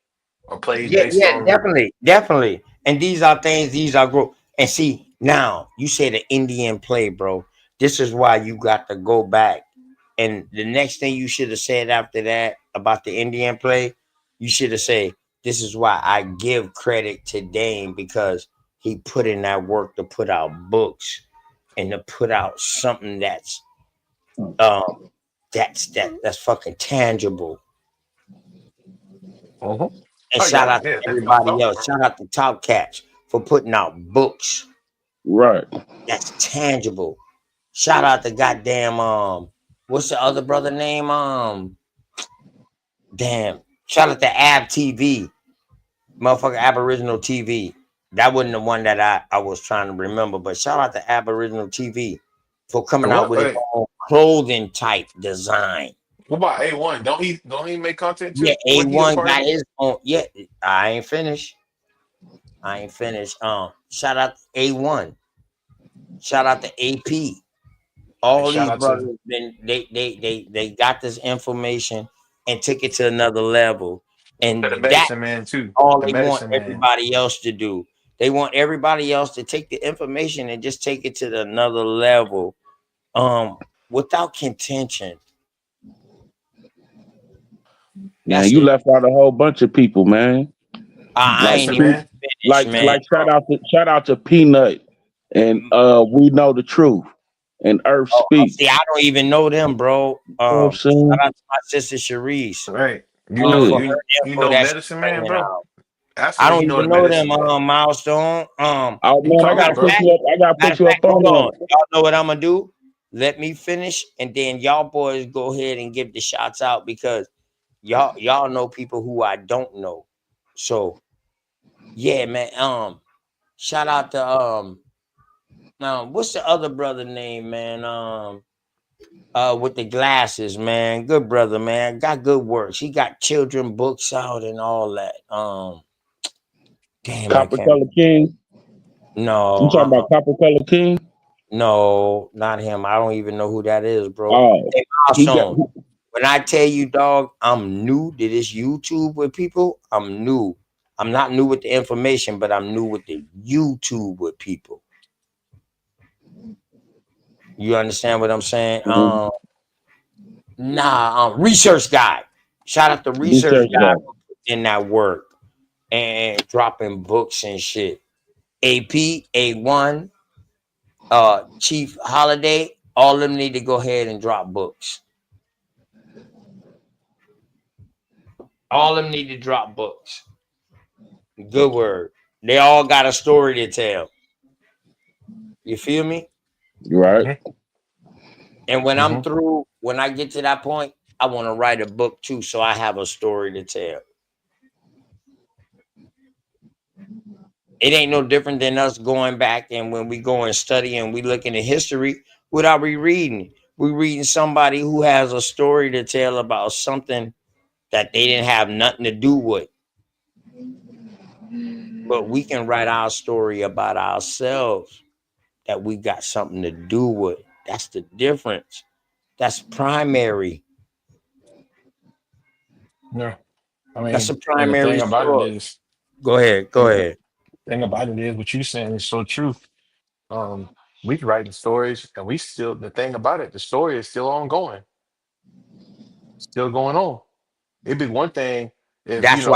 or plays Yeah, based yeah, on? definitely, definitely. And these are things. These are growth. And see, now you say the Indian play, bro. This is why you got to go back. And the next thing you should have said after that about the Indian play, you should have said, "This is why I give credit to Dame because he put in that work to put out books and to put out something um that's fucking tangible." Mhm. And Oh shout yeah, out to yeah, that's no everybody thought. else. Shout out to Top Cats for putting out books Right. that's tangible. Shout out to goddamn what's the other brother name? Damn. Shout out to Ab TV. Motherfucker Aboriginal TV. That wasn't the one that I was trying to remember, but shout out to Aboriginal TV. for coming out What? with his Wait, own clothing type design. what about A1? Don't he make content Yeah, too? What he a A1 part of got it? his own. Yeah, I ain't finished. I ain't finished. Shout out to A1. Shout out to AP. And All shout these out to brothers been they got this information and took it to another level. the And that medicine man too. all The they want medicine man. everybody else to do. They want everybody else to take the information and just take it to another level. Without contention. Man, That's you it. left out a whole bunch of people, man. I Like ain't Medicine even man. finished, man. shout out to Peanut and We Know the Truth and Earth See, Speaks. I don't even know them, bro. You know what I'm saying? Shout out to my sister Sharice. Right. Yeah. For her You info know that she's medicine man, bringing bro. out. Ask him I if don't you know even the know them, medicine man. Milestone. Oh He man, I Matter cold, gotta of put bro. fact, you up. I gotta put you up hold on on. that. Y'all know what I'm gonna do? Let me finish, and then y'all boys go ahead and give the shots out because y'all know people who I don't know. So yeah, man. Shout out to what's the other brother name, man? With the glasses, man. Good brother, man. Got good works. He got children books out and all that. Damn, I Copper can't. Color King. You No, talking about Copper Color King? no, not him. I don't even know who that is, bro. Oh, Hey, he got Milestone. When I tell you, dog, I'm new to this YouTube with people. I'm new. I'm not new with the information, but I'm new with the YouTube with people. You understand what I'm saying? Research guy. Shout out to research research guy guy. for putting in that work and dropping books and shit. AP, A1, Chief Holiday, all of them need to go ahead and drop books. All of them need to drop books. Good word. They all got a story to tell. You feel me? You right? Mm-hmm. And when I'm Mm-hmm. through, when I get to that point, I want to write a book too, so I have a story to tell. It ain't no different than us going back and when we go and study and we look into history, what are we reading? We reading somebody who has a story to tell about something that they didn't have nothing to do with. But we can write our story about ourselves that we got something to do with. That's the difference. That's primary. Yeah. I That's mean, a and the thing primary about it source. is, Go ahead. Go and the ahead. thing about it is, what you saying is so true. We writing stories, and we still. The thing about it, the story is still ongoing, still going on. It'd be one thing if That's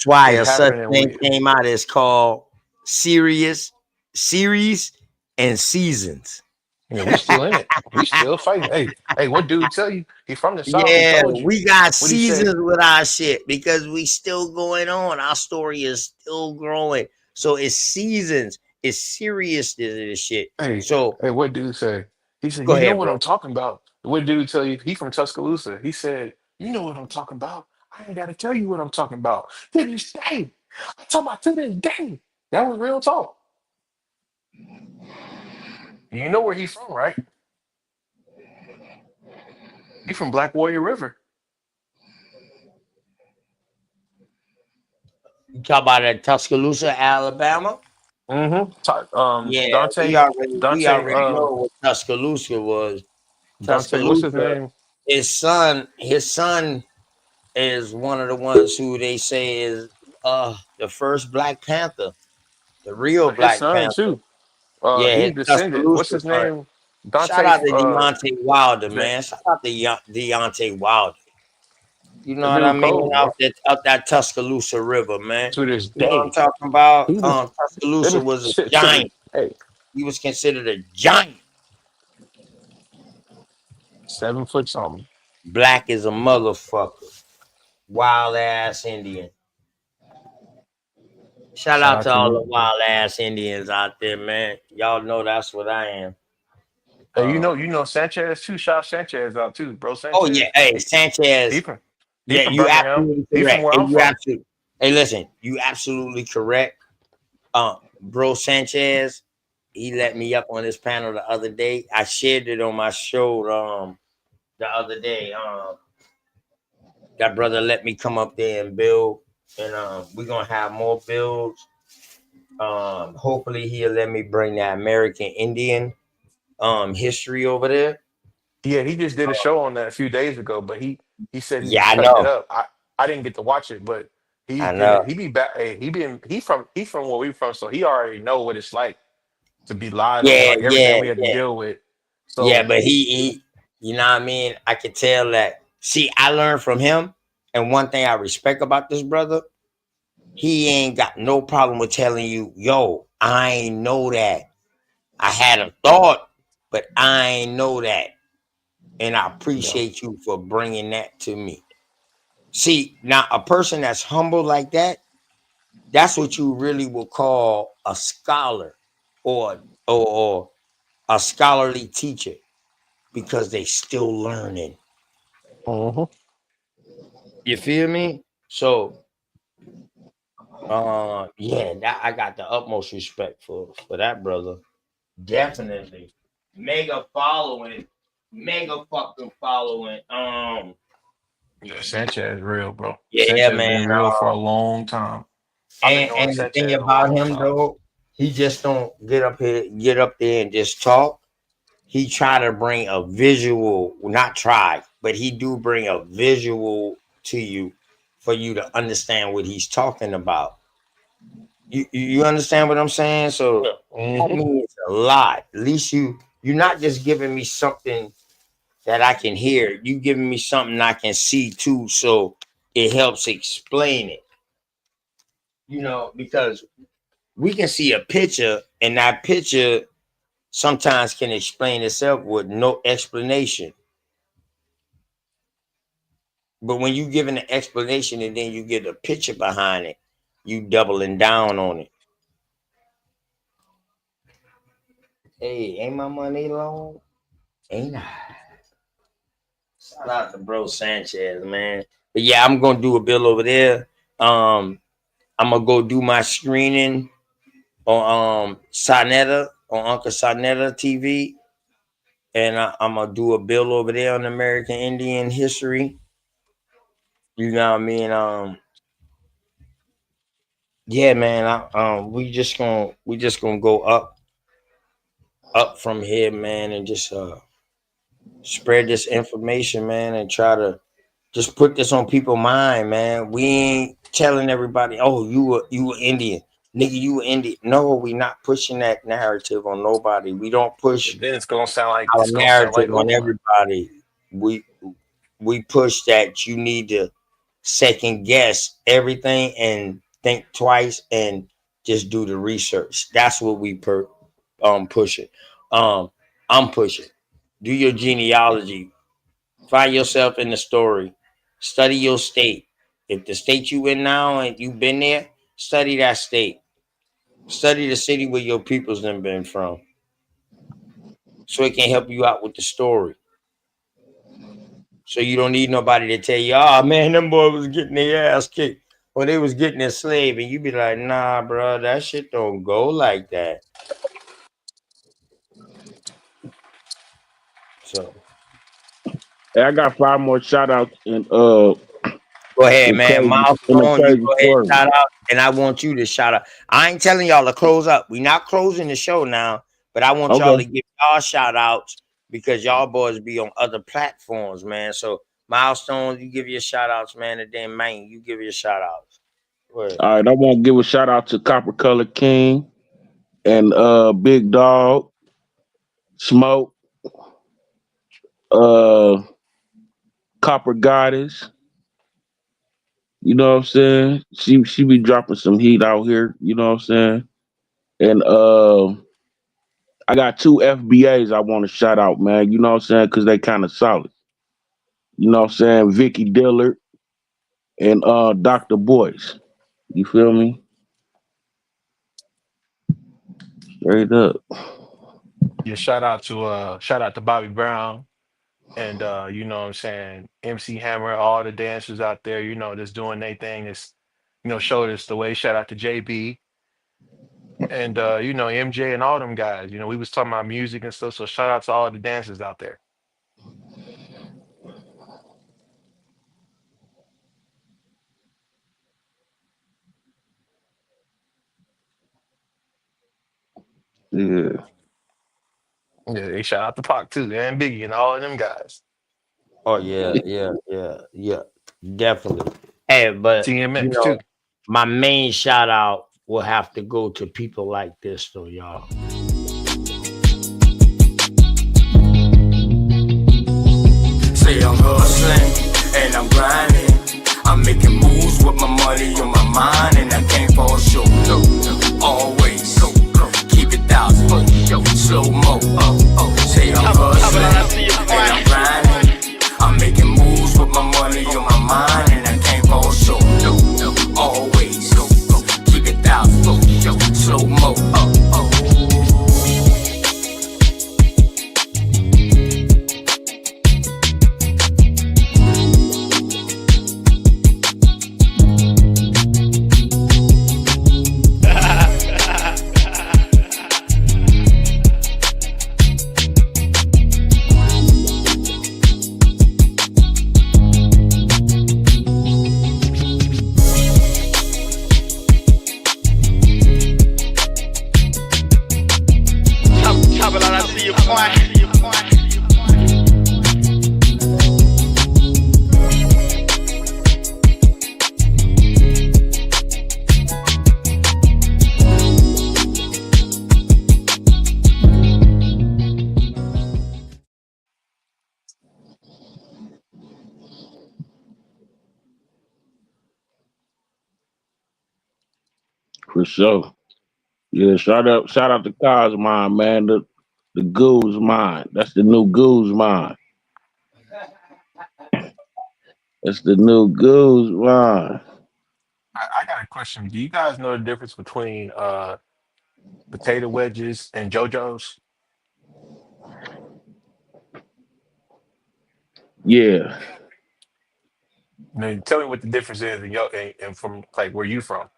why it a such happened and thing we. came out. It's called serious series and seasons. Yeah, we still in it. We still fighting. Hey, what dude tell you? He from the south. He Yeah, told you. we got What he say? seasons with our shit because we still going on. Our story is still growing. So it's seasons. It's serious this shit. Hey, So hey, what dude say? He said, go "You know ahead, what bro. I'm talking about." What dude tell you? He from Tuscaloosa. He said, "You know what I'm talking about. I ain't got to tell you what I'm talking about to this day. I'm talking about to this day." That was real talk. You know where he's from, right? He from Black Warrior River. You talk about Tuscaloosa, Alabama? Mm-hmm. Yeah, we Dante, already we Dante, already know what Tuscaloosa was. Dante. What's his Tuscaloosa, name? his son is one of the ones who they say is the first Black Panther, the real His Black son Panther. too. Yeah, his He descended. What's Tuscaloosa his son. name? Shout Dante. out to Deontay Wilder, That man. Shout out to Deontay Wilder. You know what I dude mean? cold, bro. Out that Tuscaloosa River, man. To this You know what I'm day. talking about? He was they Tuscaloosa been was a to the giant. hey He was considered a giant. 7 foot something. Black as a motherfucker. Wild ass Indian. Shout Shout out out to to all the you. wild ass Indians out there, man. Y'all know that's what I am. Hey, Uh, you know Sanchez too. Shout Sanchez out too, bro. oh yeah, Sanchez. hey He Sanchez. from he Yeah, from you Birmingham. absolutely He from correct. where Hey, I'm from. Hey, listen, you absolutely correct. Bro Sanchez. He let me up on this panel the other day. I shared it on my show the other day. That brother let me come up there and build, and we're gonna have more builds. Hopefully he'll let me bring that American Indian history over there. Yeah, he just did a show on that a few days ago, but he said he Yeah, was I cutting it know. up. I didn't get to watch it, but I know. he be back. Hey, he from where we from, so he already know what it's like to be lied on, Yeah, like everything yeah, we had to yeah. deal with. Yeah, So but he you know what I mean? I could tell that. See, I learned from him, and one thing I respect about this brother, he ain't got no problem with telling you, yo, I ain't know that. I had a thought, but I ain't know that. And I yeah. appreciate you for bringing that to me. See, now a person that's humble like that, that's what you really will call a scholar or a scholarly teacher because they still learning. Mhm. You feel me? So yeah, that I got the utmost respect for that brother. Definitely. Mega following. Mega fucking following. Yeah, Sanchez is real, bro. Yeah, Sanchez man. been real for a long time. I've been knowing And the thing Sanchez a about long him time. though, he just don't get up there and just talk. He try to bring a visual, not try, but he do bring a visual to you for you to understand what he's talking about. You understand what I'm saying? So Yeah. that Hmm. means a lot. At least you're not just giving me something that I can hear. You giving me something I can see too, so it helps explain it. Because we can see a picture, and that picture sometimes can explain itself with no explanation. But when you give an explanation and then you get a picture behind it, you doubling down on it. Hey, ain't my money long? Ain't I? Shout out to bro Sanchez, man. But yeah, I'm gonna do a bill over there. I'm gonna go do my screening on Sonetta on Uncle Sonetta TV, and I'm gonna do a bill over there on American Indian history. You know what I mean? Yeah, man. We just gonna go up from here, man, and just spread this information, man, and try to just put this on people's mind, man. We ain't telling everybody, oh, you were Indian, nigga, you were Indian. No, we not pushing that narrative on nobody. We don't push Then our it's gonna sound like narrative on Oprah. everybody. We we push that you need to second guess everything and think twice and just do the research. That's what we pushing. Um, I'm pushing. Do your genealogy. Find yourself in the story. Study your state. If the state you in now and you been there, study that state. Study the city where your people's done been from, so it can help you out with the story. So you don't need nobody to tell you, oh man, them boy was getting their ass kicked or they was getting enslaved. And you be like, nah, bro, that shit don't go like that. So Hey, I got five more shout outs go ahead, and man. crazy and a Milestone, you crazy go ahead story. shout out. And I want you to shout out. I ain't telling y'all to close up. We not closing the show now, but I want y'all Okay. to give y'all shout outs because y'all boys be on other platforms, man. So Milestone, you give your shout outs, man, and then man, you give your shout outs. Go ahead. All right, I want to give a shout out to Copper Color King and Big Dog, Smoke, uh Copper Goddess. You know what I'm saying? She be dropping some heat out here, you know what I'm saying? And I got two FBAs I want to shout out, man. You know what I'm saying? Cause they kind of solid. You know what I'm saying? Vicky Dillard and Dr. Boyce. You feel me? Straight up. Yeah, shout out to Bobby Brown and you know what I'm saying, MC Hammer, all the dancers out there, just doing their thing. It's showed us the way. Shout out to JB. and you know, MJ and all them guys. You know, we was talking about music and stuff. So shout out to all the dancers out there. Yeah. Yeah, they shout out to Pac too, and Biggie and all of them guys. Oh yeah, yeah, yeah, yeah, definitely. Hey, but you TMX know, too. my main shout out will have to go to people like this, though, y'all. Say I'm hustling and I'm grinding. I'm making moves with my money on my mind, and I can't fall short. No, no, always keep it thousand. Slow mo. Say I'm hustling and I'm grinding. I'm making moves with my money on my mind, and I can't fall short. No, no, always keep it thousand. Slow mo. Chop it out, I see your point. For sure. Yeah, shout out to Cos Mine, man. The Goose Mine. That's the new Goose Mine. That's the new Goose Mine. I got a question. Do you guys know the difference between potato wedges and JoJo's? Yeah. Now, tell me what the difference is in your and from like where you from.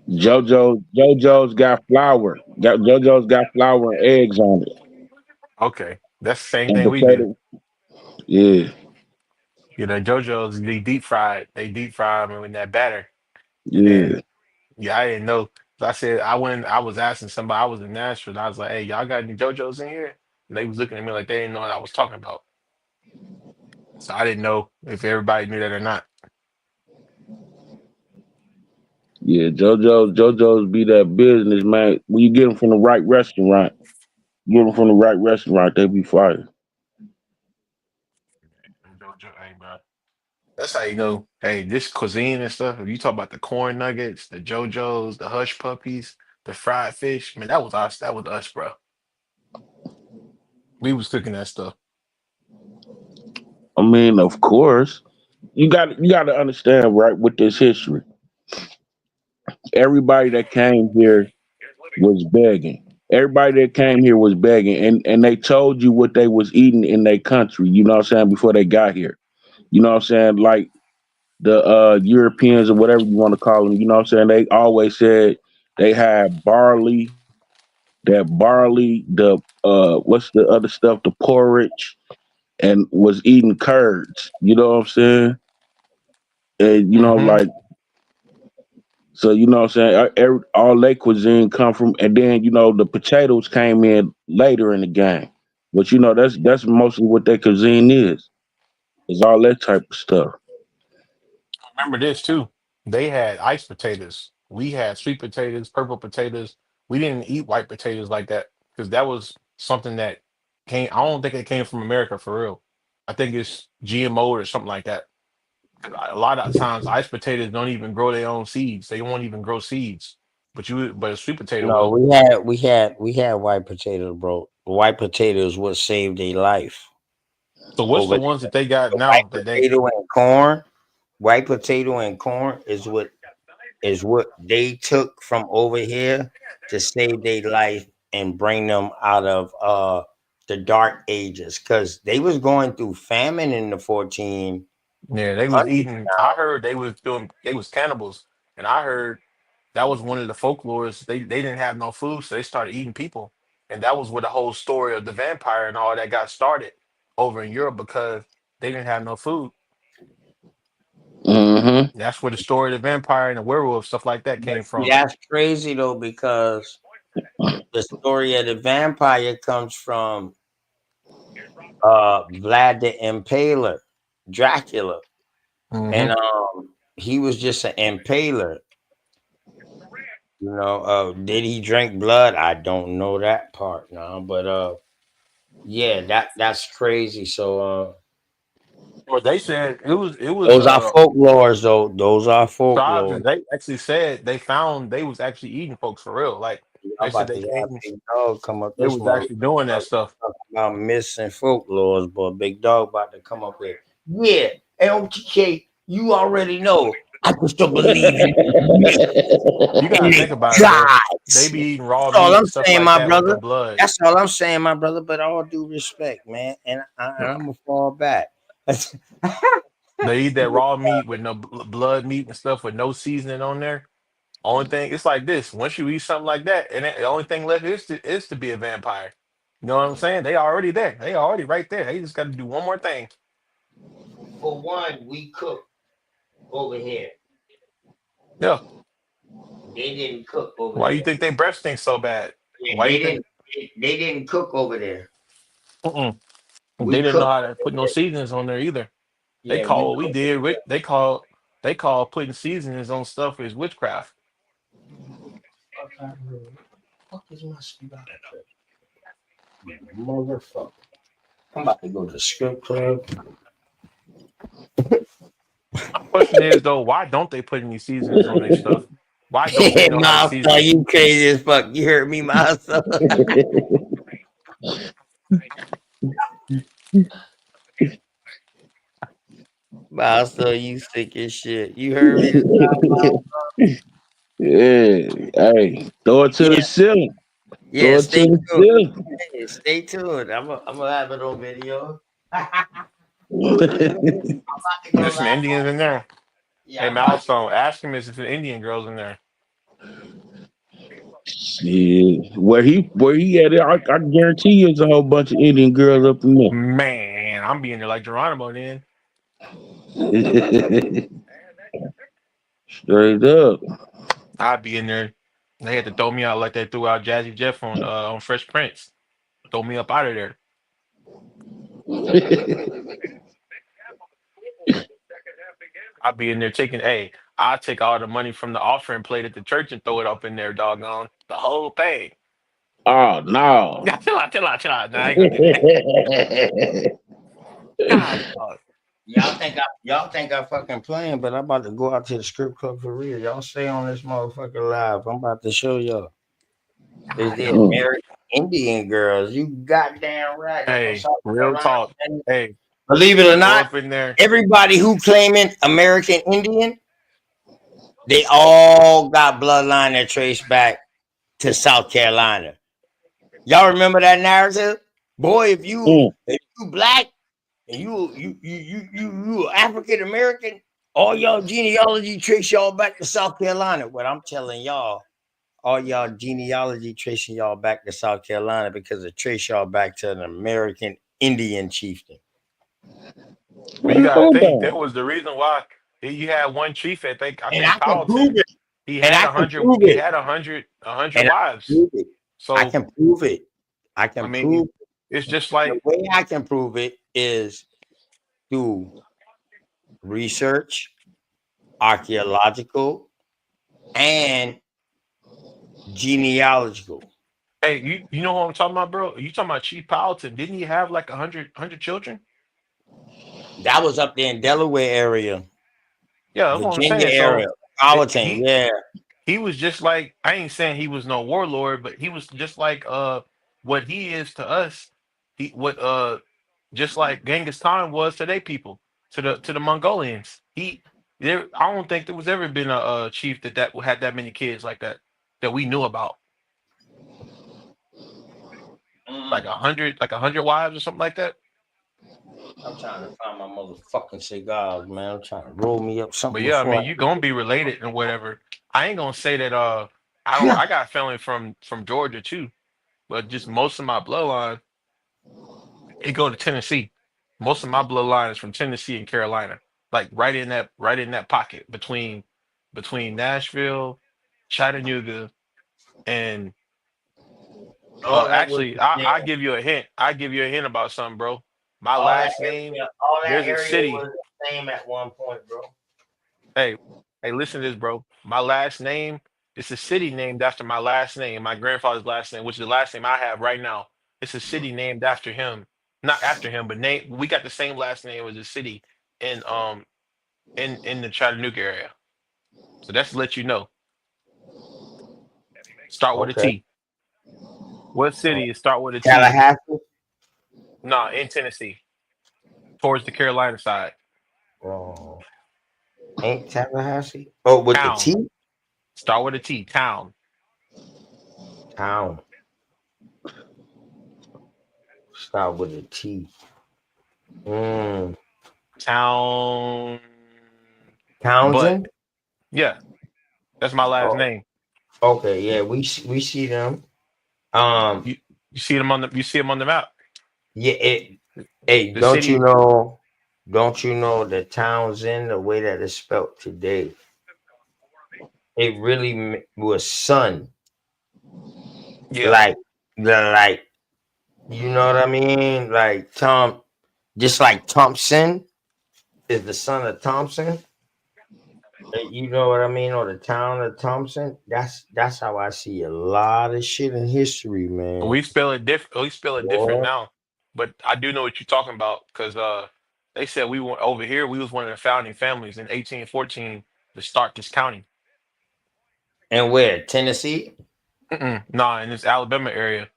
JoJo's got flour. JoJo's got flour and eggs on it. Okay, that's the same And thing we do. potato. Yeah. You know, JoJo's they deep fried. They deep fry them in that batter, and Yeah. then yeah, I didn't know. So I said I went. I was asking somebody. I was in Nashville. And I was like, "Hey, y'all got any JoJo's in here?" And they was looking at me like they didn't know what I was talking about. So I didn't know if everybody knew that or not. Yeah. JoJo's be that business, man. When you get them from the right restaurant, get them from the right restaurant, they be fire. JoJo, hey, bro. That's how you know. Hey, this cuisine and stuff. If you talk about the corn nuggets, the JoJo's, the hush puppies, the fried fish, man, that was us. That was us, bro. We was cooking that stuff. I mean, of course. You got to understand, right, with this history. Everybody that came here was begging. Everybody that came here was begging, and they told you what they was eating in their country. You know what I'm saying, before they got here. You know what I'm saying, like the Europeans or whatever you want to call them. You know what I'm saying. They always said they had barley, the what's the other stuff, the porridge, and was eating curds. You know what I'm saying. And you know, Hmm. like, so you know what I'm saying. All their cuisine come from, and then you know the potatoes came in later in the game. But you know that's mostly what their cuisine is all that type of stuff. Remember this too. They had ice potatoes. We had sweet potatoes, purple potatoes. We didn't eat white potatoes like that because that was something that came. I don't think it came from America for real. I think it's GMO or something like that. 'Cause a lot of times, ice potatoes don't even grow their own seeds. They won't even grow seeds. But a sweet potato No, will. we had white potatoes, bro. White potatoes what saved their life So what's over the there. ones that they got The white now that they? potato and corn. White potato and corn is what they took from over here to save their life and bring them out of the dark ages because they was going through famine in the 1400s Yeah, they was eating. I heard they was doing. They was cannibals, and I heard that was one of the folklores. They didn't have no food, so they started eating people, and that was where the whole story of the vampire and all that got started over in Europe because they didn't have no food. Mm-hmm. That's where the story of the vampire and the werewolf stuff like that But came see, from. that's crazy though, because the story of the vampire comes from Vlad the Impaler, Dracula. Hmm. And he was just an impaler. Did he drink blood? I don't know that part now, but yeah, that's crazy. So Well, they said it was those are folklores, though. Those are tribes, folklore. and they actually said they found they was actually eating folks for real. Like I'm they said about they to have came, Big Dog come up they this was motherfucker actually doing that stuff. talk about myths and folklores, but Big Dog about to come up here. Yeah, LTK, you already know. I can still believe in myths You and gotta the think about it, bro. They gods. be eating raw That's all meat I'm and stuff saying, like my that with the brother. blood. That's all I'm saying, my brother. But all due respect, man, and I'm gonna fall back. They eat that raw meat with no blood meat and stuff with no seasoning on there. Only thing it's like this: once you eat something like that, and the only thing left is to be a vampire. You know what I'm saying? They already there. They already right there. They just got to do one more thing. For one, we cook over here. Yeah. They didn't cook over Why you there. think they breath stinks so bad? Yeah, Why you they think? didn't. They didn't cook over there. Mm-mm. They We didn't know cook how to over put no there. seasonings on there either. They Yeah, we call what we cook did. over there. They call putting seasonings on stuff is witchcraft. Fuck out of here. Fuck is my spot? Motherfucker. I'm about to go to the strip club. My question is though, why don't they put any seasonings on their stuff? Why don't they know how to Milestone, season it? you crazy as fuck. You heard me, Milestone? Milestone, you sick as shit. You heard me? Yeah. Hey, throw it to the Yeah, ceiling. yeah. Throw it to Stay the tuned. ceiling. Hey, stay tuned. I'm gonna have it on video. I'm about to go There's some live. Indians in there. Yeah, Hey, I'm about to. Milestone, ask him if there's some Indian girls in there. Shit. Where he at? I guarantee you there's a whole bunch of Indian girls up in Man, I'm being there like Geronimo then. there. Straight up. I'd be in there. They had to throw me out like they threw out Jazzy Jeff on Fresh Prince. Throw me up out of there. I'd be in there taking, hey, I'll take all the money from the offering plate at the church and throw it up in there, doggone. The whole thing. Oh no. Yeah, chill out, chill out, chill out. Nah, I ain't gonna do that. God, dog. Y'all think I fucking playing, but I'm about to go out to the strip club for real. Y'all stay on this motherfucker live. I'm about to show y'all. Is God, the dog. Mm. American Indian girls? You goddamn right. I'm from Hey, South real Carolina. talk. Man. Hey, Believe it or go not, up in there. everybody who claiming American Indian, they all got bloodline that trace back to South Carolina. Y'all remember that narrative? Boy, Mm. if you black and you African American, all y'all genealogy trace y'all back to South Carolina. What I'm telling y'all, all y'all genealogy tracing y'all back to South Carolina because it trace y'all back to an American Indian chieftain. But you Man, gotta hold think that on. was the reason why you had one chief at I And think I can prove Powelton. it. He And had I a can hundred. prove He it. had a hundred And I can wives. prove it. I So can prove it. I I can mean, prove it's just the like, way I can prove it is through research, archaeological, and genealogical. hey, you know what I'm talking about, bro? You talking about Chief Powelton? Didn't he have like a hundred children? That was up there in Delaware area, Yeah, that's what I'm Virginia saying. So area, Powhatan. he Yeah, he was just like, I ain't saying he was no warlord, but he was just like what he is to us. He what just like Genghis Khan was to their people, to the Mongolians. I don't think there was ever been a chief that had that many kids like that we knew about, mm, like a hundred wives or something like that. I'm trying to find my motherfucking cigars, man. I'm trying to roll me up But something yeah, I before mean, you gonna be related and whatever. I ain't gonna say that. I. I got family from Georgia too, but just most of my bloodline it go to Tennessee. Most of my bloodline is from Tennessee and Carolina, like right in that pocket between Nashville, Chattanooga, and All that was actually, the same. I give you a hint. I give you a hint about something, bro. My last name. All that There's a area city. was the same at one point, bro. Hey, hey, listen to this, bro. My last name. It's a city named after my last name, my grandfather's last name, which is the last name I have right now. It's a city named after him, not after him, but name. We got the same last name as a city in in the Chattanooga area. So that's to let you know. Start with a Okay. T. What city is start with a T? Tallahassee. Nah, in Tennessee, towards the Carolina side. Oh, ain't Tallahassee? Oh, with the Town. T? Start with a T. Town. Town. Start with a T. Mm. Town. But Townsend? yeah, that's my last Oh, name. okay. Yeah, we see them. Um, You you see them on the you see them on the map. yeah, hey, The city. don't you know that Townsend, the way that it's spelled today, it really was son. Yeah. Like like you know what I mean? Like Tom, just like Thompson is the son of Thompson. You know what I mean? Or the town of Thompson. That's how I see a lot of shit in history, man. We spell it different. We spell it different Boy. now, but I do know what you're talking about because they said we were over here. We was one of the founding families in 1814 to start this county. And where? Tennessee? Nah, in this Alabama area,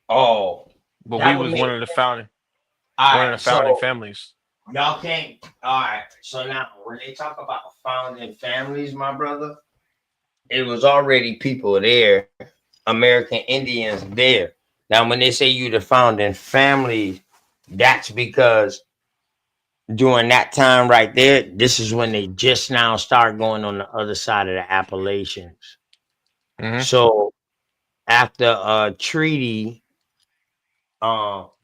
Oh, but we that would was make all one of right. the founding So families. y'all can't. All right. So now, when they talk about founding families, my brother, it was already people there, American Indians there. Now, when they say you the founding family, that's because during that time right there, this is when they just now start going on the other side of the Appalachians. Hmm. So after a treaty,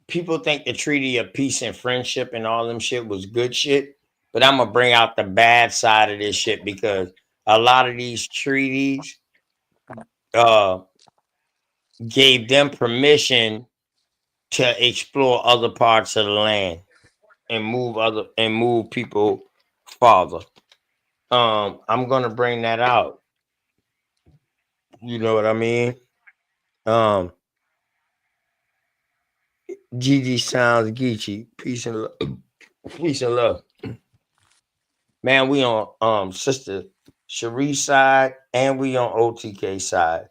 people think the Treaty of Peace and Friendship and all them shit was good shit, but I'm gonna bring out the bad side of this shit because a lot of these treaties uh gave them permission to explore other parts of the land and move people farther. I'm gonna bring that out. You know what I mean? Um, Gigi sounds geeky. Peace and love. Peace and love. Man, we on sister Cherie side and we on OTK side.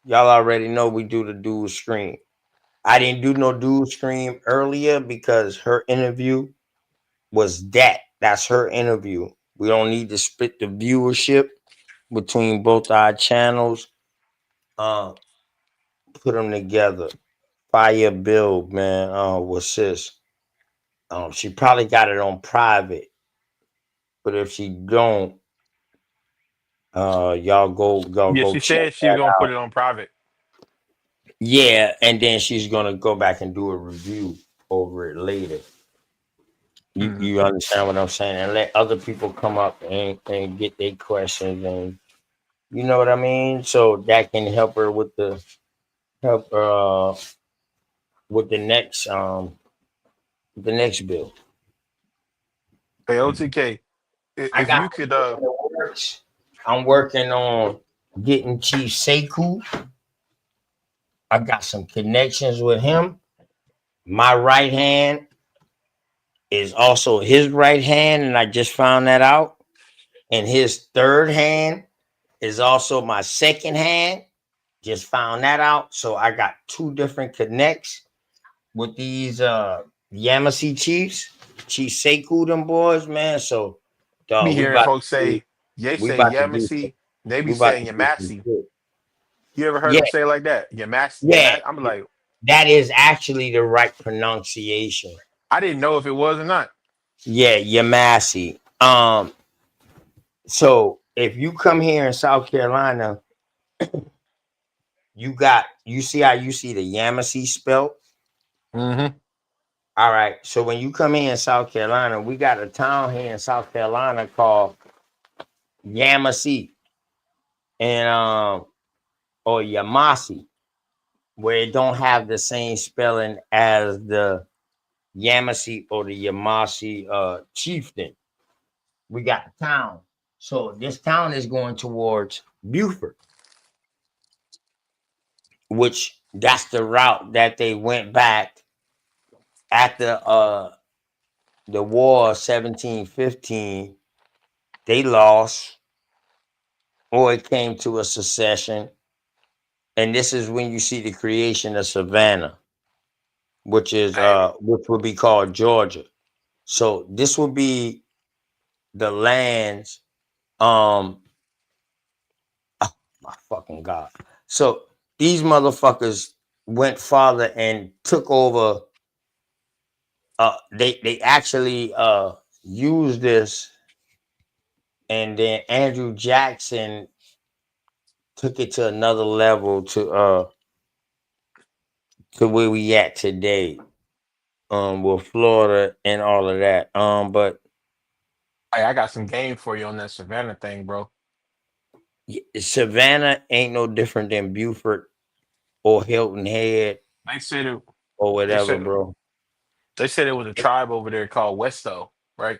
Y'all already know we do the dual screen. I didn't do no dual screen earlier because her interview was that. That's her interview. We don't need to split the viewership between both our channels. Uh, put them together. Fire build, man. With sis. She probably got it on private, but if she don't, y'all Yeah, go she check said she was that gonna put out. it on private. Yeah, and then she's gonna go back and do a review over it later. Hmm. You understand what I'm saying? And let other people come up and get their questions and you know what I mean? So that can help her with help with the next bill. Hey, OTK, I if got you could, people in the works. I'm working on getting Chief Sekou. I got some connections with him. My right hand is also his right hand, and I just found that out. And his third hand is also my second hand. Just found that out. So I got two different connects with these Yamasee Chiefs, Chief Sekou, them boys, man. So be dog, hearing folks say, they we say about to do some Yamasee, they be we about saying to do some Yamasi. shit. You ever heard Yeah, them say it like that? yeah. Yamas. I'm like, That is actually the right pronunciation. I didn't know if it was or not. Yeah, Yamasee. So if you come here in South Carolina, you see how you see the Yamasee spelt? Mm-hmm. All right. So when you come here in South Carolina, we got a town here in South Carolina called Yamasee and or Yamasi, where it don't have the same spelling as the Yamasee or the Yamasi chieftain. We got the town. So this town is going towards Buford, which that's the route that they went back after the war of 1715. They lost, or it came to a secession. And this is when you see the creation of Savannah, Hey, which would be called Georgia. So this would be the lands. Oh, my fucking God. So these motherfuckers went farther and took over. They actually used this, and then Andrew Jackson took it to another level to where we at today. With Florida and all of that. But hey, I got some game for you on that Savannah thing, bro. Savannah ain't no different than Buford or Hilton Head They said it. or They whatever, said bro. they said it was a tribe over there called Westo, right?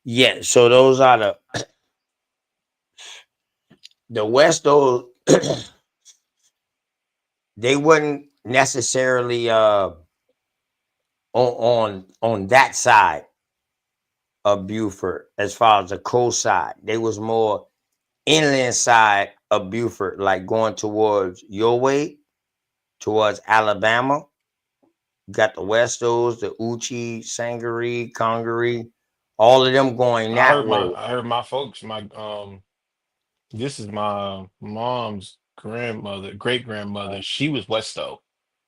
Yeah, so those are the West. Those they wouldn't necessarily on that side of Buford as far as the coast side. They was more inland side of Buford, like going towards your way, towards Alabama. You got the Westos, the Uchi, Sangaree, Congaree, all of them going that way. I heard my folks, my this is my mom's grandmother, great grandmother. She was Westo,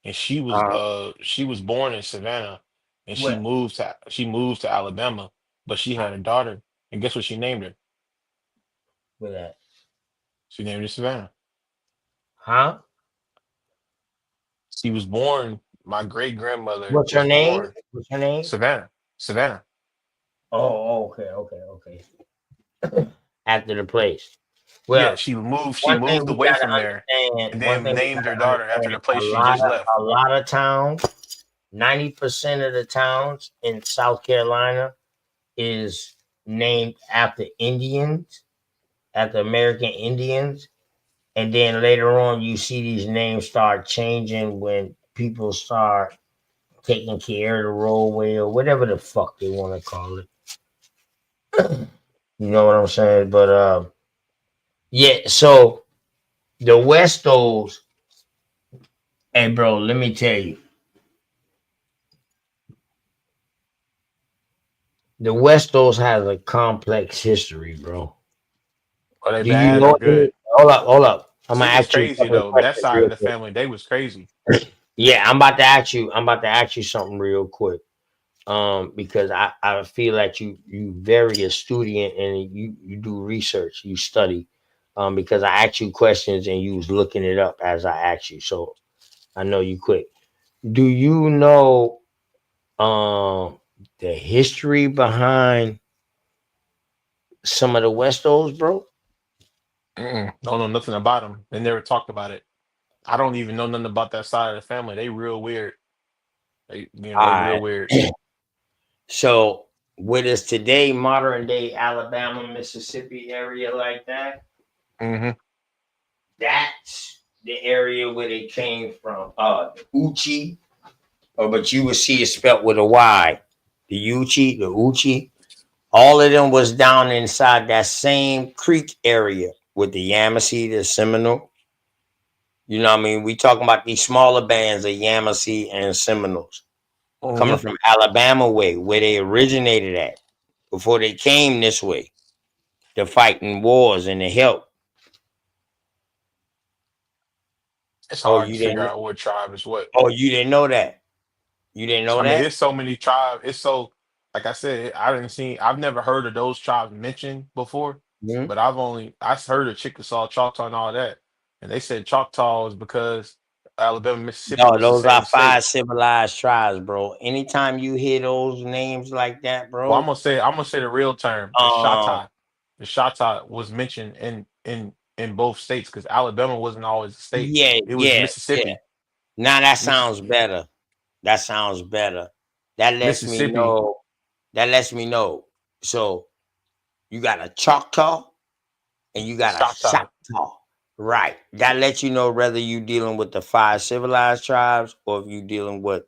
and Uh, she was born in Savannah, and what? she moved to Alabama, but she had a daughter, and guess what she named her? With that? She named her Savannah. Huh? She was born. My great grandmother What's her was name? born What's her name? Savannah. Savannah. Oh, okay, okay, okay. After the place. Yeah, Well, she one thing moved we away gotta from there, understand. and One then thing we named her gotta daughter after the understand. place she just left. A lot of towns. 90% of the towns in South Carolina is named after Indians, after American Indians. And then later on, you see these names start changing when people start taking care of the roadway or whatever the fuck they want to call it. You know what I'm saying? But yeah. So the Westos, hey, bro, let me tell you, the Westos has a complex history, bro. Are they Do you bad or know any? good? Hold up, hold up. I'm They gonna was ask you a crazy couple of though. That questions side of real the quick. family, they was crazy. Yeah, I'm about to ask you. I'm about to ask you something real quick. Because I feel that you very astute and you do research, you study. Because I asked you questions and you was looking it up as I asked you, so I know you quick. Do you know the history behind some of the Westos, bro? Mm-mm. Don't know nothing about them. They never talked about it. I don't even know nothing about that side of the family. They real weird. They All real right. weird. So what is today modern day Alabama, Mississippi area like that? Hmm. That's the area where they came from. Uchi, but you would see it spelt with a Y. The Uchi, the Uchi. All of them was down inside that same creek area with the Yamasee, the Seminole. You know what I mean? We talking about these smaller bands of Yamasee and Seminoles coming Hmm. from Alabama way, where they originated at before they came this way to fight in wars and to help. It's Oh, hard to you figure didn't. out what tribe is what. Oh, you didn't know that. You didn't know I mean, that? it's so many tribes. It's so, like I said, I didn't see. I've never heard of those tribes mentioned before, Mhm. but I've heard of Chickasaw, Choctaw, and all that, and they said Choctaw was because Alabama, Mississippi No, was the those are same five state. civilized tribes, bro. Anytime you hear those names like that, Well, bro, I'm gonna say the real term. um, The Shatta was mentioned in both states because Alabama wasn't always a state. yeah, It was yeah, yeah. Mississippi. Now that Missis- sounds better. That sounds better. That lets me Mississippi, know. That lets me know. So you got a Choctaw and you got a Shatta. Choctaw. Right. That lets you know whether you dealing with the five civilized tribes or if you dealing with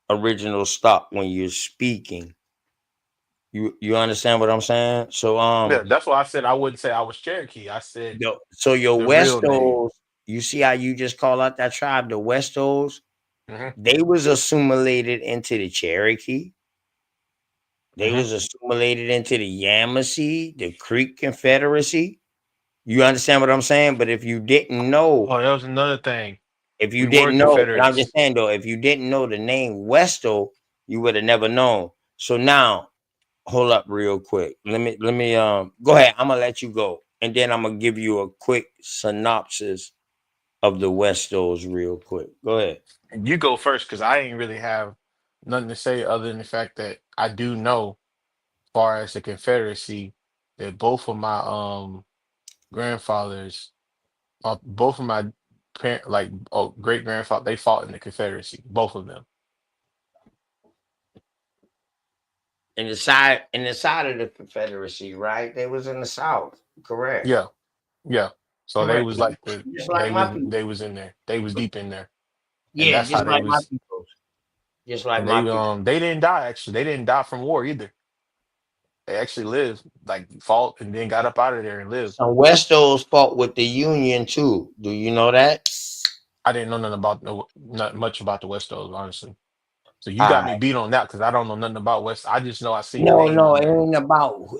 original stock when you're speaking. You understand what I'm saying? So Yeah, that's why I said I wouldn't say I was Cherokee. I said so your the real name. Westos, you see how you just call out that tribe, the Westos, Hmm. they was assimilated into the Cherokee. They Hmm. was assimilated into the Yamasee, the Creek Confederacy. You understand what I'm saying? But if you didn't know, Oh, that was another thing. if you We were didn't know, but I'm just Confederates. saying though, if you didn't know the name Westo, you would have never known. So now, hold up real quick. Let me go ahead. I'm gonna let you go. And then I'm gonna give you a quick synopsis of the Westos real quick. Go ahead. And you go first because I ain't really have nothing to say other than the fact that I do know, as far as the Confederacy, that both of my grandfathers, both of my parent, like great grandfather, they fought in the Confederacy, both of them. In the side of the Confederacy, right? They was in the South, correct? Yeah, yeah. So they Correct. was like Just like my they people. was in there. They was deep in there, and Yeah, that's how just they like my was. people. Just like And my people. they didn't die actually. They didn't die from war either. They actually lived, like fought, and then got up out of there and lived. Some Westos fought with the Union too. Do you know that? I didn't know nothing about not much about the West Coast, honestly. So you got All me right. beat on that because I don't know nothing about West. I just know I seen the No, name no, on it there.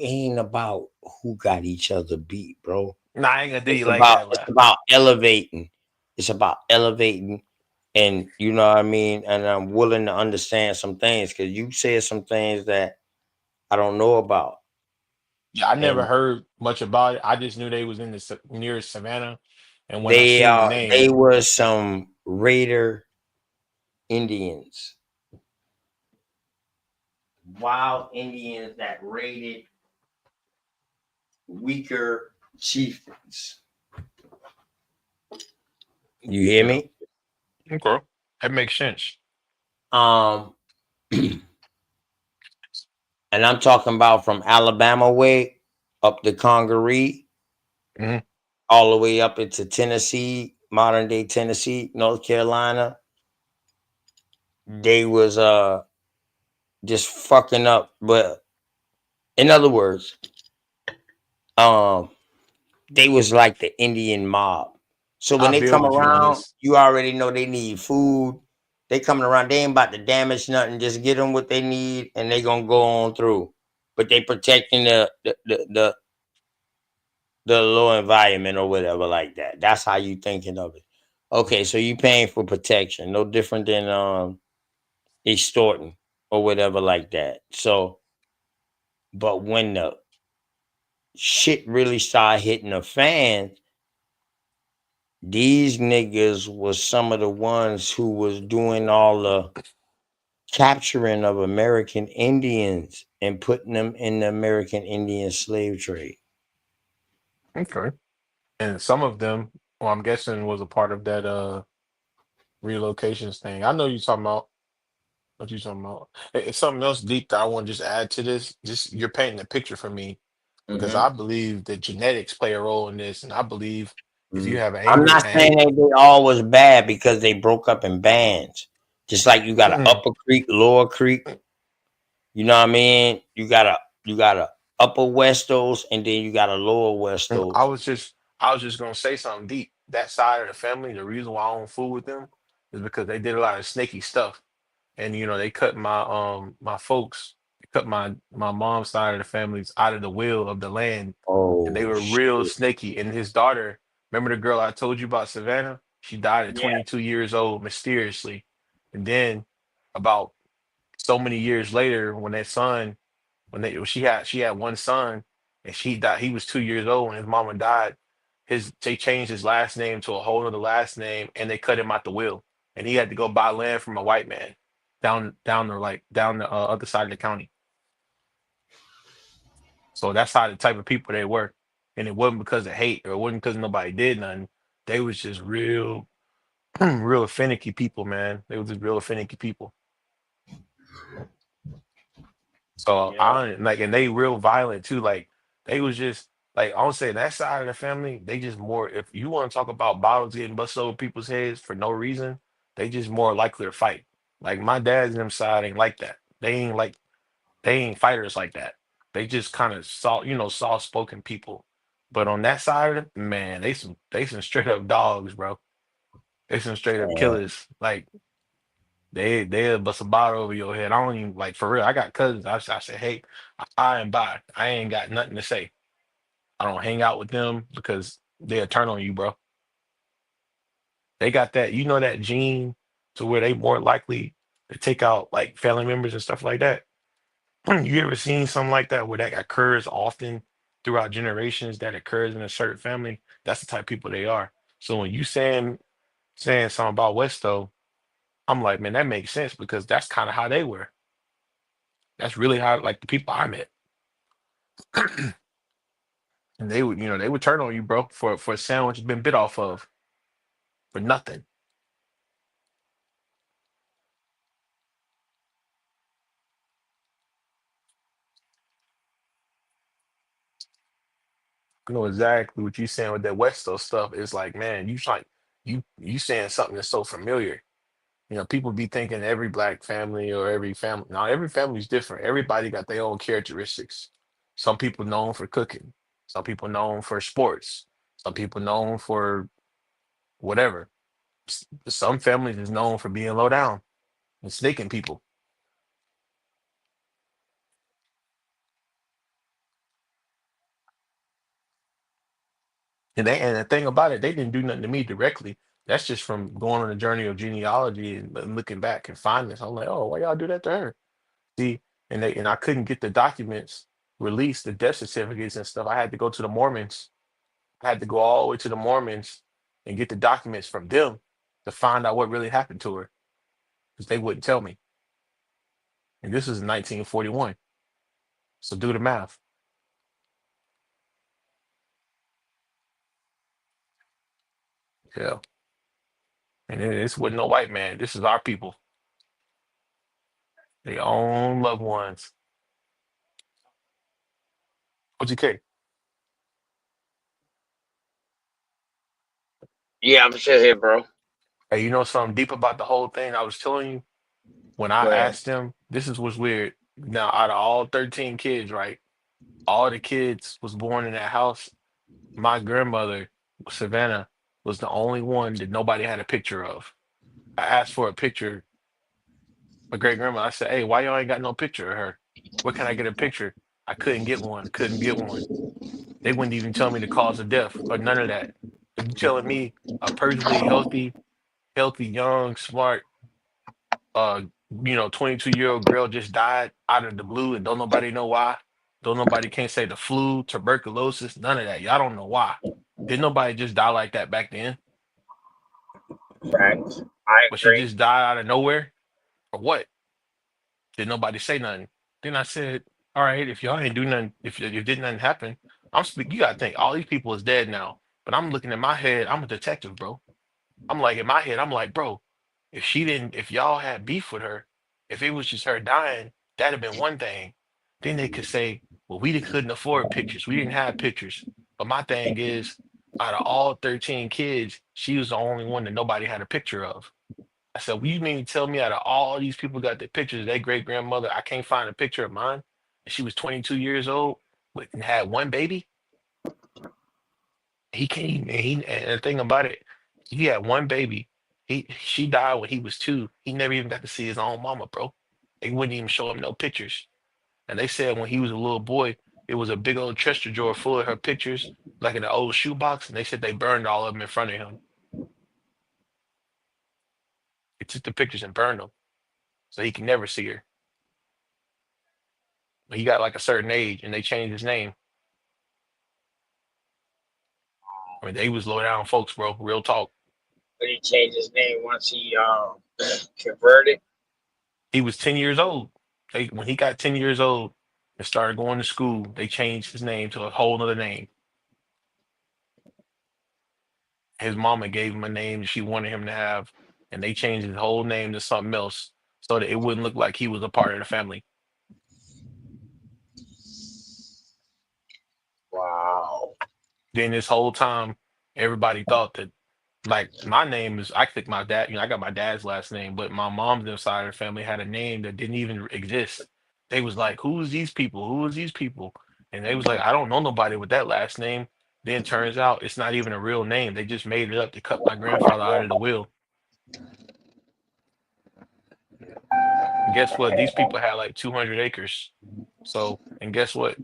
ain't about who got each other beat, bro. Nah, I ain't gonna do It's you like about that, it's man. about elevating. It's about elevating, and you know what I mean. And I'm willing to understand some things because you said some things that I don't know about, Yeah, I never and heard much about it. I just knew they was in the nearest Savannah, and when I they seen the are name, they were some Raider Indians, wild Indians that raided weaker chieftains. You hear yeah, me? okay, that makes sense. Um, and I'm talking about from Alabama way up the Congaree, Hmm. all the way up into Tennessee, modern day Tennessee, North Carolina. They was just fucking up. But in other words, um, they was like the Indian mob. So when I they build come with you on around, this. you already know they need food. They coming around, they ain't about to damage nothing. Just get them what they need, and they gonna go on through. But they protecting the low environment or whatever like that. That's how you thinking of it. Okay, so you paying for protection, no different than extorting or whatever like that. So, but when the shit really start hitting the fan, these niggas was some of the ones who was doing all the capturing of American Indians and putting them in the American Indian slave trade. Okay, and some of them, well, I'm guessing was a part of that relocations thing. I know you talking about. What you talking about? It's something else deep that I want to just add to this. Just you're painting a picture for me because Hmm. I believe that genetics play a role in this, and I believe if you have an I'm anger not saying tank, that they all was bad because they broke up in bands. Just like you got an mm, upper creek, lower creek. You know what I mean? You got a upper Westos and then you got a lower and Westos. I was just gonna say something deep. That side of the family, the reason why I don't fool with them is because they did a lot of snaky stuff. And they cut my folks, cut my mom's side of the families out of the will of the land, and they Oh were real shit! snaky. And his daughter, remember the girl I told you about, Savannah? She died at Yeah. 22 years old mysteriously, and then about so many years later when that son when she had one son and she died. He was 2 years old when his mama died. They changed his last name to a whole other last name and they cut him out the will. And he had to go buy land from a white man down the other side of the county. So that's how the type of people they were. And it wasn't because of hate or it wasn't because nobody did nothing. They was just real, real finicky people, man. They was just real finicky people. So Yeah. I like, and they real violent too. Like they was just like I would say that side of the family, they just more. If you want to talk about bottles getting busted over people's heads for no reason, they just more likely to fight. Like my dad's them side ain't like that. They ain't fighters like that. They just kind of soft spoken people. But on that side of it, man, they some straight up dogs, bro. They some straight up killers. Like they'll bust a bottle over your head. I don't even like for real. I got cousins. I say, hey, I and by. I ain't got nothing to say. I don't hang out with them because they'll turn on you, bro. They got that, that gene to where they more likely to take out like family members and stuff like that. You ever seen something like that where that occurs often throughout generations that occurs in a certain family? That's the type of people they are. So when you saying something about Westo, I'm like, man, that makes sense because that's kind of how they were. That's really how like the people I met. And they would turn on you, bro, for a sandwich been bit off of for nothing. I know exactly what you saying with that Westo stuff. It's like, man, you saying something that's so familiar. People be thinking every black family or every family. Now, every family is different. Everybody got their own characteristics. Some people known for cooking. Some people known for sports. Some people known for whatever. Some families is known for being low down and snaking people. And the thing about it, they didn't do nothing to me directly. That's just from going on a journey of genealogy and looking back and finding this. I'm like, oh, why y'all do that to her? See, and I couldn't get the documents released, the death certificates and stuff. I had to go to the Mormons. I had to go all the way to the Mormons and get the documents from them to find out what really happened to her because they wouldn't tell me. And this is 1941. So do the math. Yeah. And this wasn't no white man. This is our people. Their own loved ones. What's your case? Yeah, I'm still here, bro. Hey, you know something deep about the whole thing I was telling you? When I Go ahead. asked them, this is what's weird. Now, out of all 13 kids, right? All the kids was born in that house. My grandmother, Savannah, was the only one that nobody had a picture of. I asked for a picture. My great grandma, I said, hey, why y'all ain't got no picture of her? Where can I get a picture? I couldn't get one. Couldn't get one. They wouldn't even tell me the cause of death or none of that. So you telling me a perfectly healthy, young, smart, 22-year-old girl just died out of the blue and don't nobody know why? Don't nobody can't say the flu, tuberculosis, none of that. Y'all don't know why. Did nobody just die like that back then? Facts. I But she agree. just died out of nowhere? Or what? Did nobody say nothing? Then I said, all right, if y'all ain't do nothing, if did nothing happen, I'm speaking. You gotta think all these people is dead now. But I'm looking in my head, I'm a detective, bro. I'm like in my head, I'm like, bro, if y'all had beef with her, if it was just her dying, that'd have been one thing. Then they could say, well, couldn't afford pictures. We didn't have pictures. But my thing is, out of all 13 kids, she was the only one that nobody had a picture of. I said, well, you mean to tell me out of all these people got the pictures of their great grandmother, I can't find a picture of mine? And she was 22 years old and had one baby? He can't even, and the thing about it, he had one baby. She died when he was 2. He never even got to see his own mama, bro. They wouldn't even show him no pictures. And they said when he was a little boy, it was a big old treasure drawer full of her pictures, like in an old shoebox, and they said they burned all of them in front of him. They took the pictures and burned them. so he can never see her. But he got like a certain age, and they changed his name. I mean, they was low down folks, bro. Real talk. But he changed his name once he converted. He was 10 years old. When he got 10 years old and started going to school, they changed his name to a whole other name. His mama gave him a name she wanted him to have, and they changed his whole name to something else so that it wouldn't look like he was a part of the family. Wow. Then this whole time, everybody thought that, like, my name is, I think my dad, I got my dad's last name, but my mom's side of the family had a name that didn't even exist. They was like, who's these people? Who is these people? And they was like, I don't know nobody with that last name. Then turns out it's not even a real name. They just made it up to cut my grandfather out of the will. And guess what? These people had like 200 acres. So, and guess what?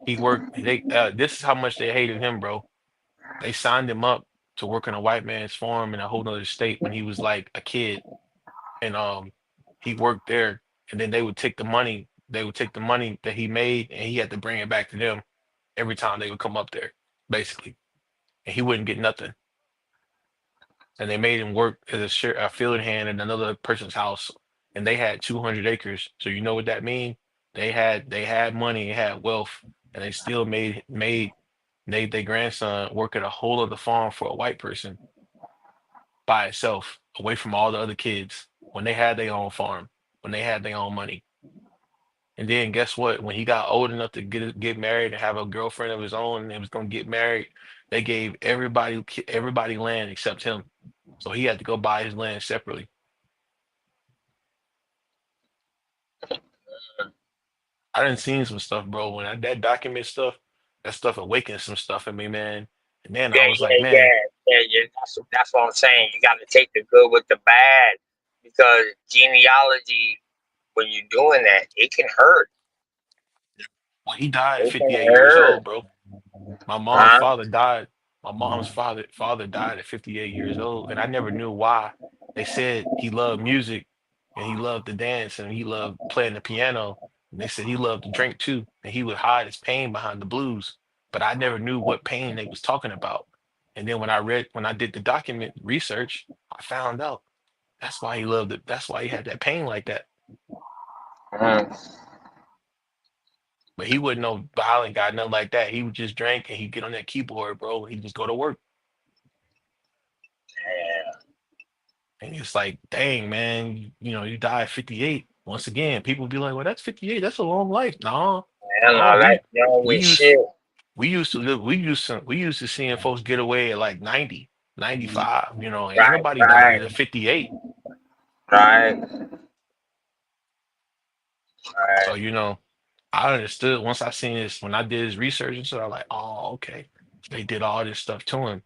He worked, this is how much they hated him, bro. They signed him up to work on a white man's farm in a whole nother state when he was like a kid. And he worked there, and then they would take the money, that he made, and he had to bring it back to them every time they would come up there, basically. And he wouldn't get nothing. And they made him work as a field hand in another person's house, and they had 200 acres. So you know what that means? They had money, they had wealth, and they still made their grandson work at a whole other farm for a white person by itself, away from all the other kids, when they had their own farm, when they had their own money. And then guess what? When he got old enough to get married and have a girlfriend of his own, and he was gonna get married, they gave everybody land except him. So he had to go buy his land separately. I done seen some stuff, bro. When that document stuff, that stuff awakened some stuff in me, man. And then I Yeah, was like, yeah, man, yeah, yeah, yeah. That's what I'm saying. You got to take the good with the bad, because genealogy, when you're doing that, it can hurt. well, he died at It can 58 years hurt. old, bro. My mom's Huh? father died. My mom's father died at 58 years old, and I never knew why. They said he loved music, and he loved to dance, and he loved playing the piano. And they said he loved to drink too, and he would hide his pain behind the blues. But I never knew what pain they was talking about. And then when I did the document research, I found out that's why he loved it. That's why he had that pain like that. Mm. But he wouldn't know violent guy, nothing like that. He would just drink and he'd get on that keyboard, bro. He'd just go to work. Yeah. And it's like, dang, man, you die at 58. Once again, people be like, well, that's 58. That's a long life. No, I don't no, know. we That's wrong we with used shit. we used to seeing folks get away at like 90, 95. Ain't Right, nobody dying right, at 58. right, So, right. I understood once I seen this, when I did his research and stuff, I'm like, oh, okay. They did all this stuff to him.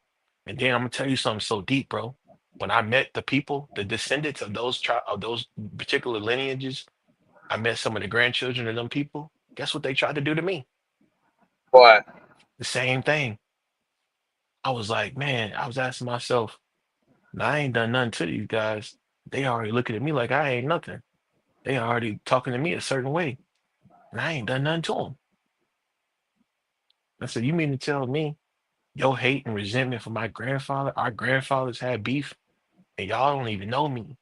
And then I'm gonna tell you something so deep, bro. When I met the people, the descendants of those particular lineages, I met some of the grandchildren of them people. Guess what they tried to do to me? What? The same thing. I was like, man, I was asking myself, now, I ain't done nothing to these guys. They already looking at me like I ain't nothing. They already talking to me a certain way, and I ain't done nothing to them. I said, you mean to tell me your hate and resentment for my grandfather, our grandfathers had beef, and y'all don't even know me,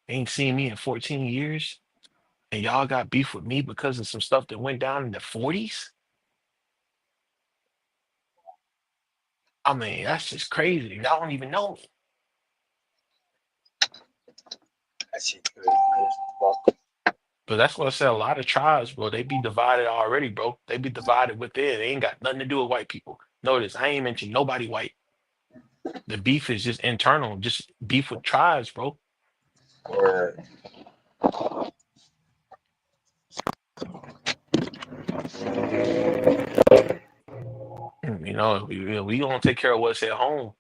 ain't seen me in 14 years, and y'all got beef with me because of some stuff that went down in the 40s? I mean, that's just crazy. Y'all don't even know me. That shit good. Fuck. But that's what I said. A lot of tribes, bro, they be divided already, bro. They be divided within. They ain't got nothing to do with white people. Notice, I ain't mentioned nobody white. The beef is just internal, just beef with tribes, bro. Word. We gonna take care of what's at home.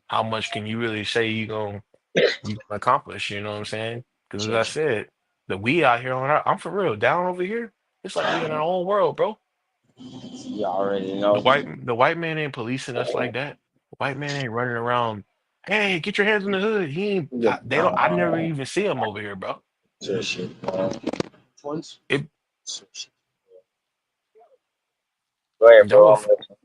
How much can you really say you gonna accomplish? You know what I'm saying? Because as I said, the we out here I'm for real. Down over here, it's like we in our own world, bro. You already The know. white man ain't policing us like that. The white man ain't running around. Hey, get your hands in the hood. He ain't. They don't. I never even see him over here, bro. So shit. Twins. It So shit. Go ahead, that bro. what I'm listening.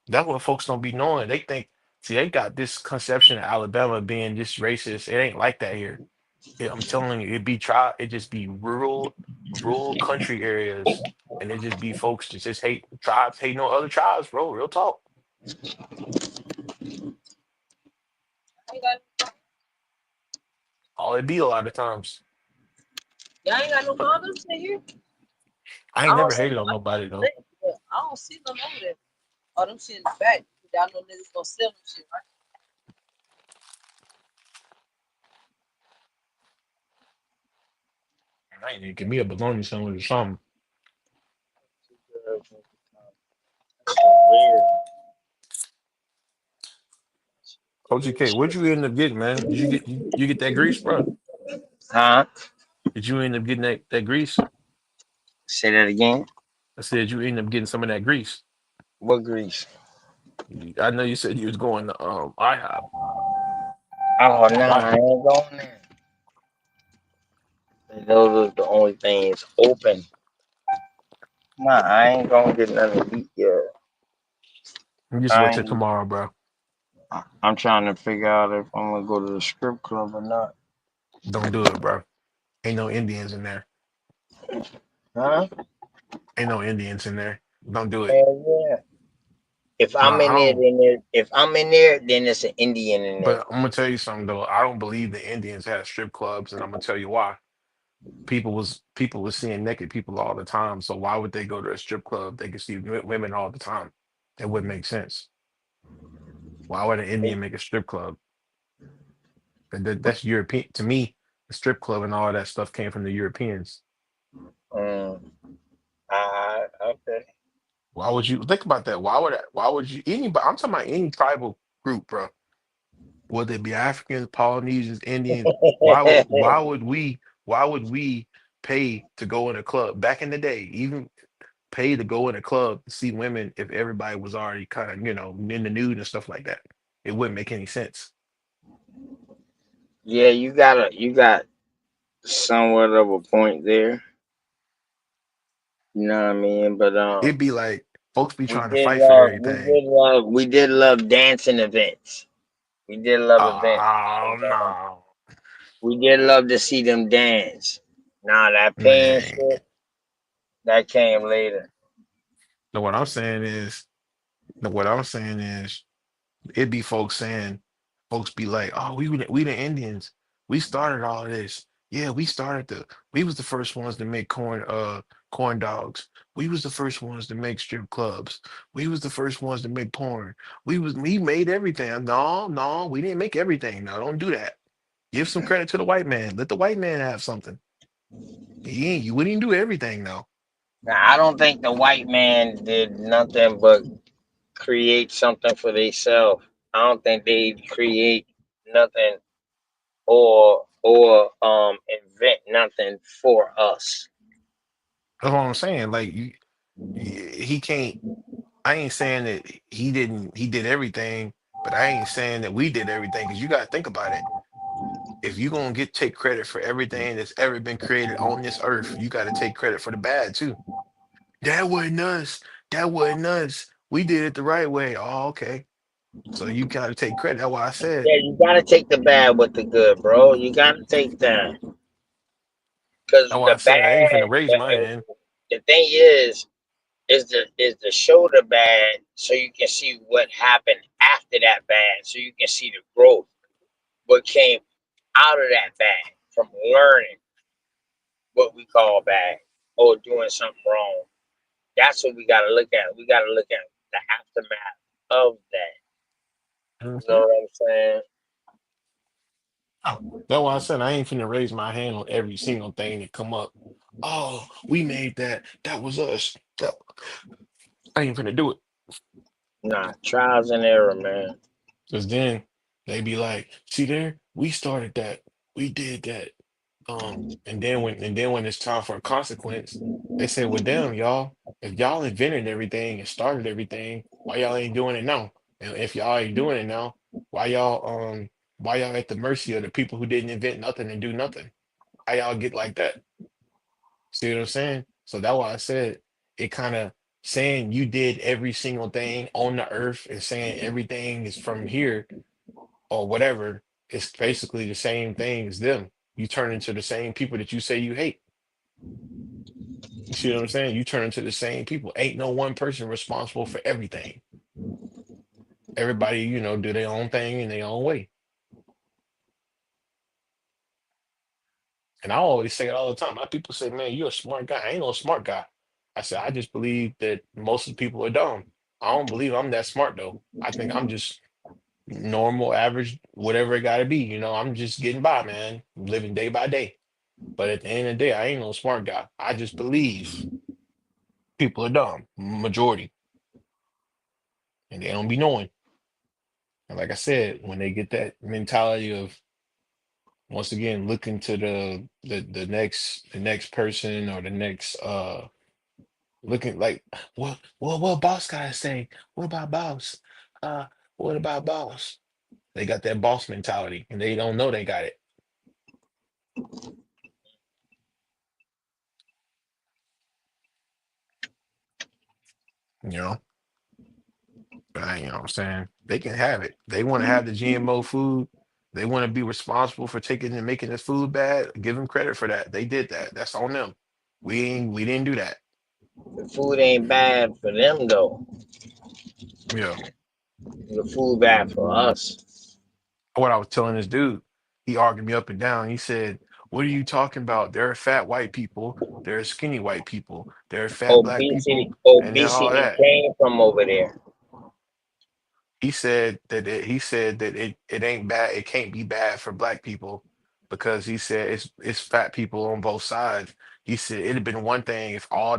that's what folks don't be knowing. They think, see, they got this conception of Alabama being just racist. It ain't like that here. I'm telling you, it just be rural country areas, and it just be folks that just hate tribes, hate no other tribes, bro. Real talk. All it be a lot of times. Y'all ain't got no condoms in here? I I ain't don't never see hated them. on nobody though. I don't see them over there. Oh, them shit in the back. Y'all know niggas gonna sell them shit, right? I ain't need to give me a bologna sandwich or something. Weird. OGK, what'd you end up getting, man? Did you get that grease, bro? Huh? Did you end up getting that grease? Say that again. I said you end up getting some of that grease. What grease? I know you said you was going to IHOP. Oh no, Why? I ain't going there. Those are the only things open. Nah, I ain't gonna get nothing to eat yet. You just wait I till ain't, tomorrow, bro. I'm trying to figure out if I'm gonna go to the strip club or not. Don't do it, bro. Ain't no Indians in there. Huh? Ain't no Indians in there. Don't do it. Hell yeah. If No, I'm I in there, don't. then if I'm in there, then it's an Indian in there. But I'm gonna tell you something though. I don't believe the Indians had strip clubs, and I'm gonna tell you why. People was seeing naked people all the time. So why would they go to a strip club? They could see women all the time. That wouldn't make sense. Why would an Indian make a strip club? That's European to me. The strip club and all that stuff came from the Europeans. Mm, okay. Why would you think about that? Why would you anybody? I'm talking about any tribal group, bro. Whether it be Africans, Polynesians, Indians. Why would we pay to go in a club back in the day? Even pay to go in a club to see women if everybody was already kind of in the nude and stuff like that. It wouldn't make any sense. Yeah, you got somewhat of a point there. You know what I mean? But It'd be like folks be we trying to did fight for love we everything. did love we did love dancing events. We did love events. Oh no, We did love to see them dance. Nah, that paying man. shit that came later. No, what I'm saying is, no, what I'm saying is, it'd be folks be like, oh, we the Indians. We started all of this. Yeah, we was the first ones to make corn dogs. We was the first ones to make strip clubs. We was the first ones to make porn. We made everything. No, no, we didn't make everything. No, don't do that. Give some credit to the white man. Let the white man have something. We didn't do everything though. Now I don't think the white man did nothing but create something for themselves. I don't think they create nothing or invent nothing for us. That's what I'm saying. Like he can't. I ain't saying that he did everything, but I ain't saying that we did everything because you got to think about it. If you're gonna take credit for everything that's ever been created on this earth, you got to take credit for the bad too. That wasn't us. That wasn't us. We did it the right way. Oh, okay. So you got to take credit. That's why I said. Yeah, you gotta take the bad with the good, bro. You gotta take that because That's why the I said I ain't finna bad. raise my hand. The thing is to show the bad so you can see what happened after that bad, so you can see the growth, what came out of that bad from learning what we call bad or doing something wrong. That's what we gotta look at. We gotta look at the aftermath of that. You know Mhm. what I'm saying? That's why I said I ain't finna raise my hand on every single thing that come up. Oh, we made that. That was us. I ain't finna do it. Nah, trials and error, man. Because then they be like, see there, we started that. We did that. And then when it's time for a consequence, they say, well, damn, y'all, if y'all invented everything and started everything, why y'all ain't doing it now? And if y'all ain't doing it now, why y'all at the mercy of the people who didn't invent nothing and do nothing? How y'all get like that? See what I'm saying? So that's why I said it kind of saying you did every single thing on the earth and saying everything is from here or whatever. It's basically the same thing as them. You turn into the same people that you say you hate. You see what I'm saying? You turn into the same people. Ain't no one person responsible for everything. Everybody, do their own thing in their own way. And I always say it all the time. My people say, man, you're a smart guy. I ain't no smart guy. I said, I just believe that most of the people are dumb. I don't believe I'm that smart though. I think I'm just normal, average, whatever it gotta be. I'm just getting by, man. Living day by day. But at the end of the day, I ain't no smart guy. I just believe people are dumb, majority. And they don't be knowing. And like I said, when they get that mentality of once again looking to the next person or the next looking like what boss gotta say? What about boss? Uh what about boss? They got that boss mentality and they don't know they got it. You know, you know what I'm saying? They can have it. They want to have the GMO food. They want to be responsible for taking and making this food bad. Give them credit for that. They did that. That's on them. We didn't do that. The food ain't bad for them though. Yeah. The food bad for us. What I was telling this dude, he argued me up and down. He said, "What are you talking about? There are fat white people. There are skinny white people. There are fat black people, and then all Obesity that." came from over there. He said that it ain't bad. It can't be bad for black people because he said it's fat people on both sides. He said it'd have been one thing if all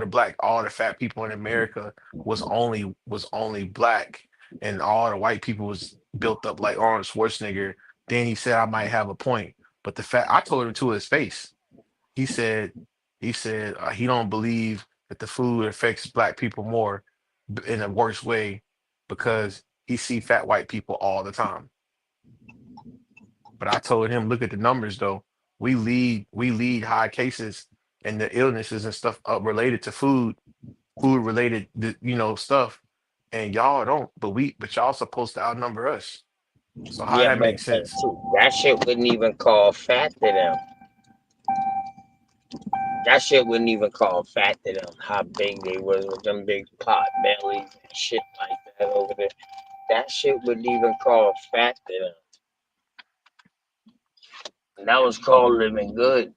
the fat people in America was only black and all the white people was built up like Arnold Schwarzenegger. Then he said I might have a point. But the fact I told him to his face. He said he don't believe that the food affects black people more in a worse way because he see fat white people all the time. But I told him, look at the numbers though. We lead high cases and the illnesses and stuff related to food related stuff. And y'all don't, but y'all supposed to outnumber us. So how Yeah, that but makes sense? that shit wouldn't even call fat to them. That shit wouldn't even call fat to them. How big they was with them big pot bellies and shit like that over there. That shit wouldn't even call fat to them. And that was called living good.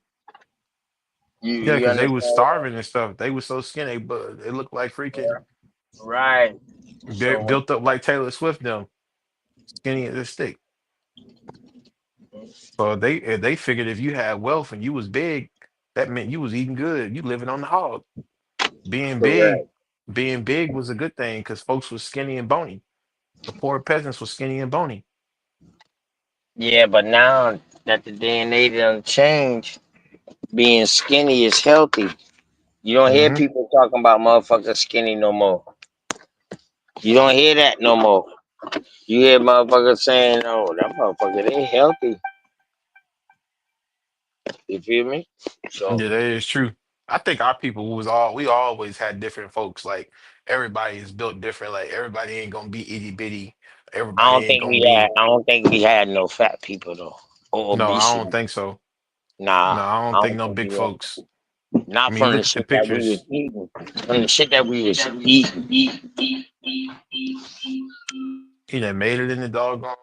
Yeah, You because they was understand? starving and stuff. They was so skinny, but it looked like freaking Right. So when built up like Taylor Swift them, skinny as a stick. So they figured if you had wealth and you was big, that meant you was eating good. You living on the hog. Being big, correct. being big was a good thing because folks was skinny and bony. The poor peasants was skinny and bony. Yeah, but now that the day and age done changed, being skinny is healthy. You don't hear Hmm. people talking about motherfuckers skinny no more. You don't hear that no more. You hear motherfuckers saying, "Oh, that motherfucker, they healthy." You feel me? So Yeah, that is true. I think our people we always had different folks. Like everybody is built different. Like everybody ain't gonna be itty bitty. Everybody ain't gonna be. I don't think we had no fat people though, or No, I don't obesity. think so. Nah, No, I I don't think don't no think big we had. folks. I Not mean, from the look at the shit that we was pictures. eating. From the shit that we was eating. He done made it in the doggone.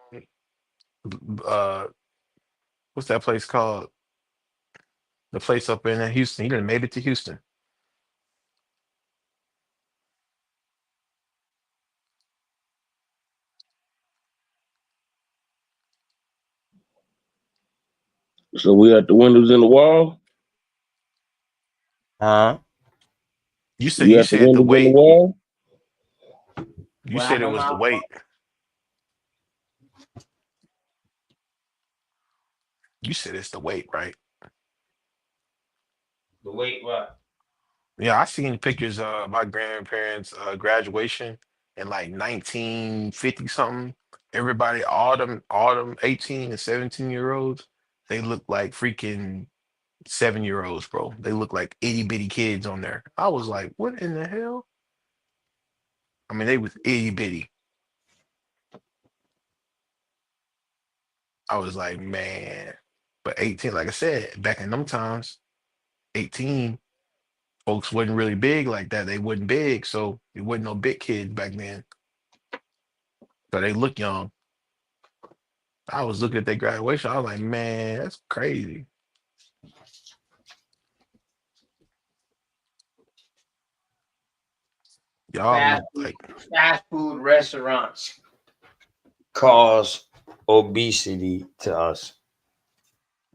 Uh, what's that place called? The place up in Houston. He done made it to Houston. So we at the windows in the wall. Huh? You said We you at the said the windows in the weight. wall. You What said it happened, was the Mom? weight. You said it's the weight, right? The weight what? Yeah, I seen pictures of my grandparents' graduation in like 1950 something. Everybody, all them 18 and 17-year-olds, they look like freaking. 7-year-olds, bro. They look like itty bitty kids on there. I was like, what in the hell? I mean, they was itty bitty. I was like, man. But 18, like I said, back in them times, 18, folks wasn't really big like that. They wasn't big, so it wasn't no big kids back then. So they look young. I was looking at their graduation. I was like, man, that's crazy. Y'all Fast look food, like, fast food restaurants cause obesity to us.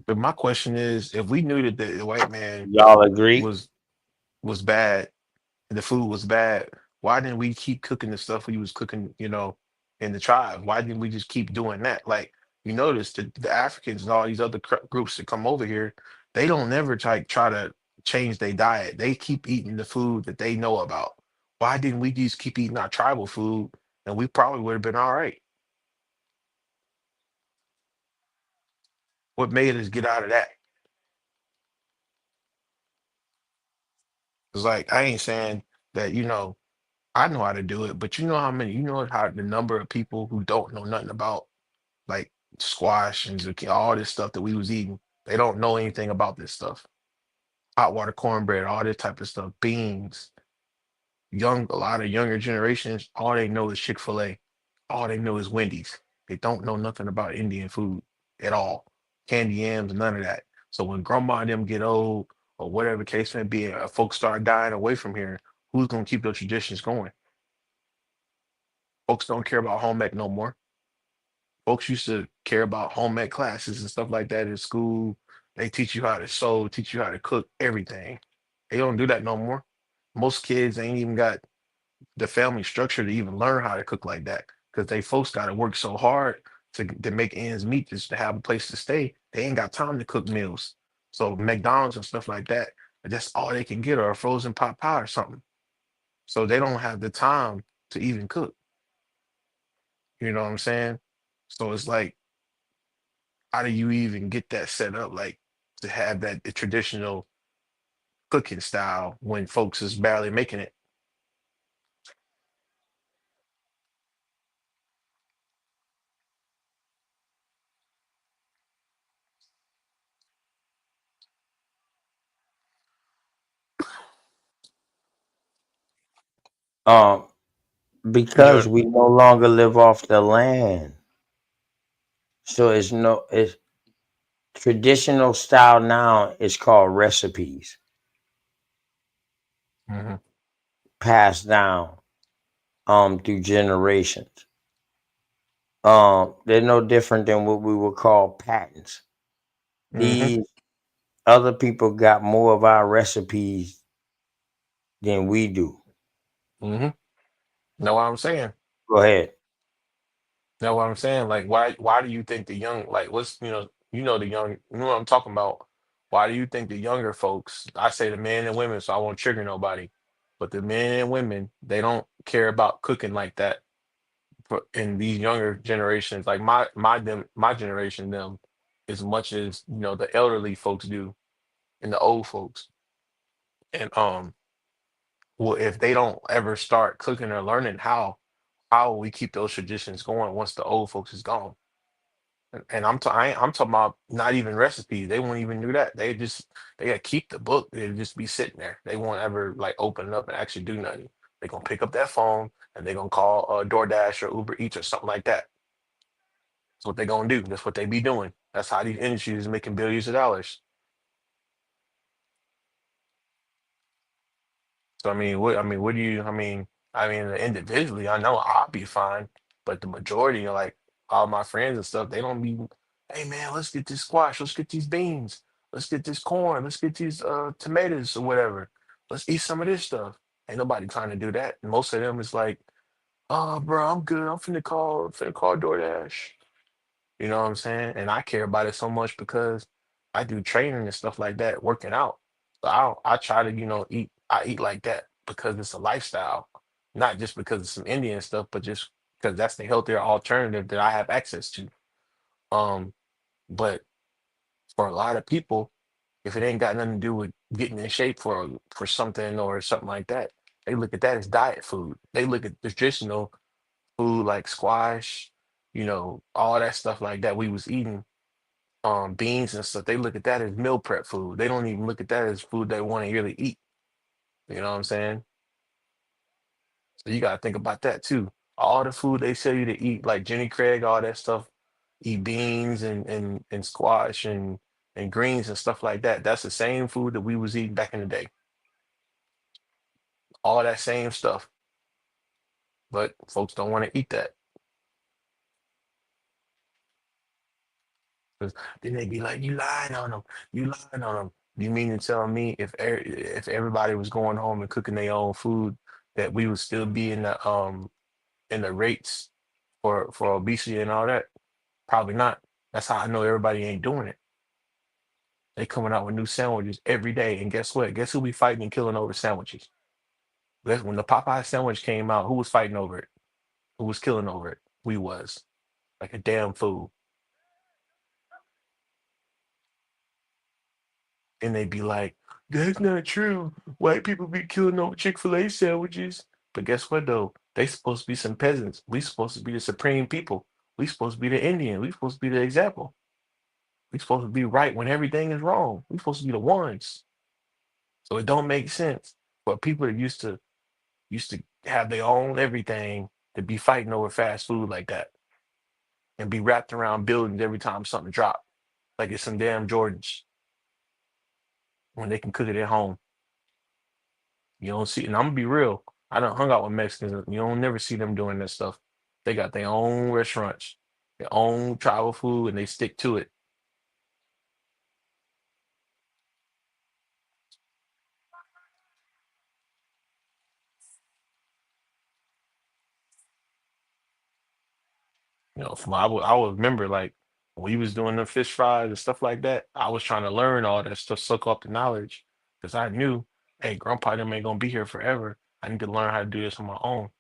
but my question is, if we knew that the white man Y'all agree? was bad and the food was bad, why didn't we keep cooking the stuff we was cooking, in the tribe? Why didn't we just keep doing that? Like, you notice the Africans and all these other groups that come over here, they don't never try to change their diet. They keep eating the food that they know about. Why didn't we just keep eating our tribal food and we probably would have been all right? What made us get out of that? It's like I ain't saying that, I know how to do it, but you know how the number of people who don't know nothing about like squash and zucchini, all this stuff that we was eating. They don't know anything about this stuff. Hot water cornbread, all this type of stuff, beans. A lot of younger generations, all they know is Chick-fil-A. All they know is Wendy's. They don't know nothing about Indian food at all. Candy yams, none of that. So when grandma and them get old or whatever the case may be, folks start dying away from here, who's gonna keep those traditions going? Folks don't care about home ec no more. Folks used to care about home ec classes and stuff like that in school. They teach you how to sew, teach you how to cook, everything. They don't do that no more. Most kids ain't even got the family structure to even learn how to cook like that because they folks got to work so hard to make ends meet just to have a place to stay. They ain't got time to cook meals. So McDonald's and stuff like that, that's all they can get or a frozen pot pie or something. So they don't have the time to even cook. You know what I'm saying? So it's like, how do you even get that set up, like to have that traditional cooking style when folks is barely making it? Um, Enjoy. because we no longer live off the land. So it's traditional style now is called recipes Hmm. passed down through generations. They're no different than what we would call patents. Hmm. These other people got more of our recipes than we do. Hmm. Know what I'm saying? Go ahead. Know what I'm saying? Like, why do you think the young, like, what's, the young, you know what I'm talking about? Why do you think the younger folks, I say the men and women, so I won't trigger nobody, but the men and women, they don't care about cooking like that in these younger generations, like my generation, them, as much as the elderly folks do and the old folks. And well, if they don't ever start cooking or learning how will we keep those traditions going once the old folks is gone? And I'm talking about not even recipes. They won't even do that. They gotta keep the book. They'll just be sitting there. They won't ever like open it up and actually do nothing. They're gonna pick up that phone and they're gonna call DoorDash or Uber Eats or something like that. That's what they're gonna do. That's what they be doing. That's how these industries is making billions of dollars. So what do you individually, I know I'll be fine, but the majority, like all my friends and stuff, they don't be, hey man, let's get this squash, let's get these beans, let's get this corn, let's get these tomatoes or whatever. Let's eat some of this stuff. Ain't nobody trying to do that. Most of them is like, oh bro, I'm good. I'm finna call DoorDash. You know what I'm saying? And I care about it so much because I do training and stuff like that, working out. So I try to, I eat like that because it's a lifestyle, not just because of some Indian stuff, but just because that's the healthier alternative that I have access to. Um, but for a lot of people, If it ain't got nothing to do with getting in shape for something or something like that, they look at that as diet food. They look at traditional food like squash, all that stuff like that we was eating, beans and stuff. They look at that as meal prep food. They don't even look at that as food they want to really eat. You know what I'm saying? So you gotta think about that too. All the food they tell you to eat, like Jenny Craig, all that stuff, eat beans and squash and greens and stuff like that. That's the same food that we was eating back in the day. All that same stuff. But folks don't want to eat that. 'Cause then they be like, "You lying on them. You lying on them." You mean to tell me if everybody was going home and cooking their own food, that we would still be in the rates for obesity and all that? Probably not. That's how I know everybody ain't doing it. They coming out with new sandwiches every day, and guess what? Guess who we fighting and killing over sandwiches? When the Popeye sandwich came out, who was fighting over it? Who was killing over it? We was like a damn fool. And they be like, "That's not true. White people be killing over Chick-fil-A sandwiches." But guess what though? They supposed to be some peasants. We supposed to be the supreme people. We supposed to be the Indian. We supposed to be the example. We supposed to be right when everything is wrong. We supposed to be the ones. So it don't make sense for people that used to have their own everything to be fighting over fast food like that and be wrapped around buildings every time something drop, like it's some damn Jordans when they can cook it at home. You don't see, and I'm gonna be real. I done hung out with Mexicans. You don't never see them doing that stuff. They got their own restaurants, their own travel food, and they stick to it. I would remember like when we was doing the fish fries and stuff like that. I was trying to learn all that stuff, suck up the knowledge, because I knew, hey, Grandpa them ain't gonna be here forever. I need to learn how to do this on my own.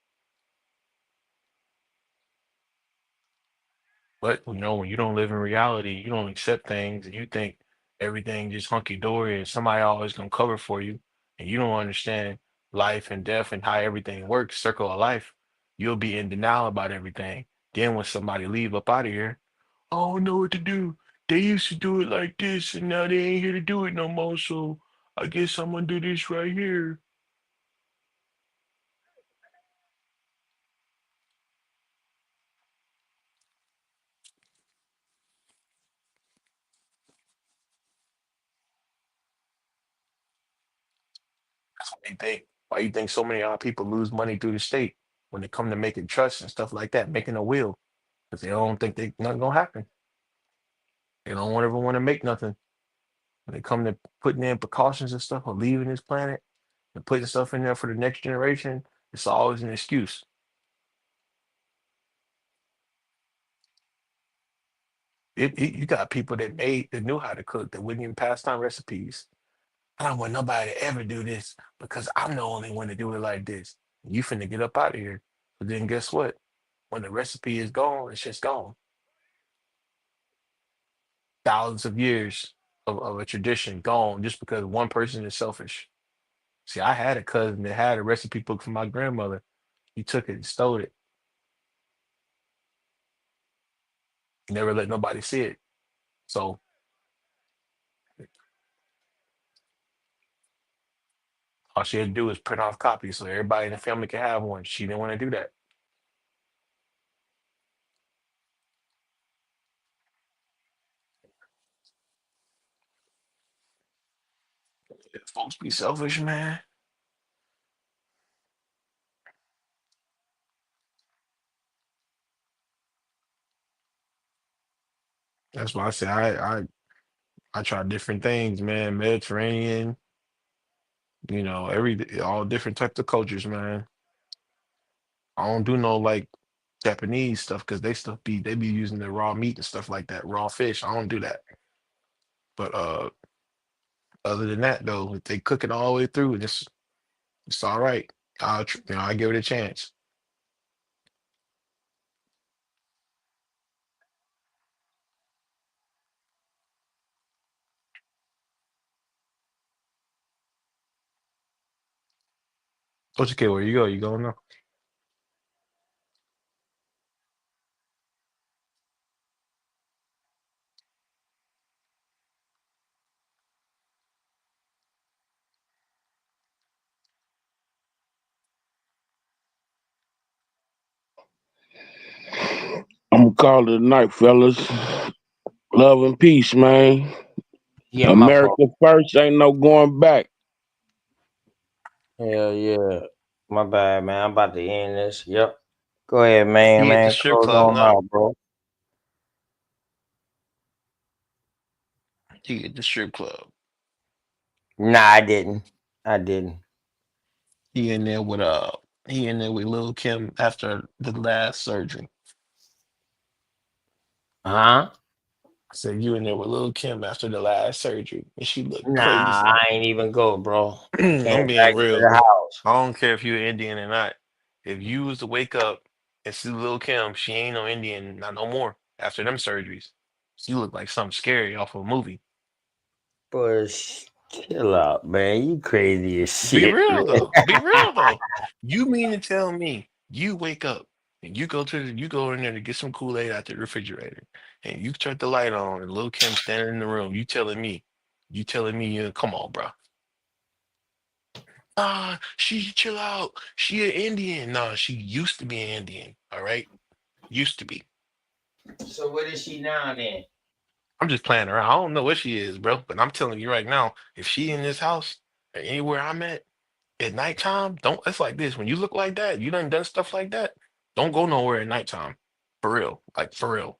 But when you don't live in reality, you don't accept things, and you think everything just hunky dory, and somebody always gonna cover for you, and you don't understand life and death and how everything works, circle of life. You'll be in denial about everything. Then when somebody leave up out of here, I don't know what to do. They used to do it like this, and now they ain't here to do it no more. So I guess I'm gonna do this right here. That's what they think. Why you think so many of our people lose money through the state when they come to making trusts and stuff like that, making a will? Because they don't think nothing gonna happen. They don't ever want to make nothing. When they come to putting in precautions and stuff or leaving this planet and putting stuff in there for the next generation, it's always an excuse. You got people that knew how to cook that wouldn't even pass down recipes. I don't want nobody to ever do this because I'm the only one to do it like this. You finna get up out of here. But then guess what? When the recipe is gone, it's just gone. Thousands of years of a tradition gone just because one person is selfish. See, I had a cousin that had a recipe book from my grandmother. He took it and stole it. He never let nobody see it. So all she had to do was print off copies so everybody in the family could have one. She didn't want to do that. Folks be selfish, man. That's why I say I try different things, man. Mediterranean, every all different types of cultures, man. I don't do no like Japanese stuff because they be using the raw meat and stuff like that, raw fish. I don't do that. But other than that, though, if they cook it all the way through, it's all right. I give it a chance. Okay, where you go? You going now? I'm gonna call it a night, fellas. Love and peace, man. Yeah, my fault. America first, ain't no going back. Hell yeah. My bad, man. I'm about to end this. Yep. Go ahead, man. You at the Man, strip close club on now? out, bro. You at the strip club? Nah, I didn't. I didn't. He in there with he in there with Lil Kim after the last surgery. Huh? I said you in there with Lil Kim after the last surgery, and she looked Nah, crazy. I ain't even go, bro. Came I'm being back to real. the house. I don't care if you're Indian or not. If you was to wake up and see Lil Kim, she ain't no Indian, not no more after them surgeries. She looked like something scary off of a movie. But chill out, man. You crazy as Be shit, man. real though. Be real though. You mean to tell me you wake up and you go in there to get some Kool-Aid out the refrigerator and you turn the light on and Lil Kim standing in the room, you telling me come on, bro. She chill out. She an Indian. Nah, she used to be an Indian. All right. Used to be. So what is she now then? I'm just playing around. I don't know what she is, bro. But I'm telling you right now, if she in this house or anywhere I'm at nighttime, don't it's like this. When you look like that, you done stuff like that. Don't go nowhere at nighttime. For real. Like for real.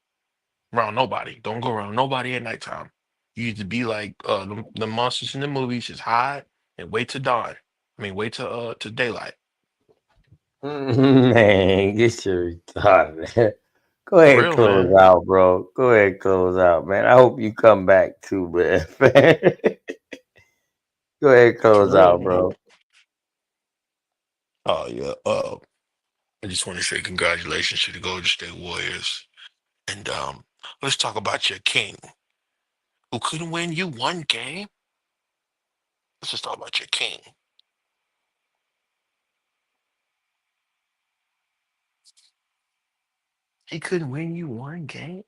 Around nobody. Don't go around nobody at nighttime. You need to be like the monsters in the movies, just hide and wait till dawn. I mean wait till daylight. Man, get your retarded. Go For ahead, real, close man. out, bro. Go ahead, close out, man. I hope you come back too, man. Go ahead, For close real, out, man. bro. Oh yeah. I just want to say congratulations to the Golden State Warriors. And let's talk about your king who couldn't win you one game. Let's just talk about your king. He couldn't win you one game.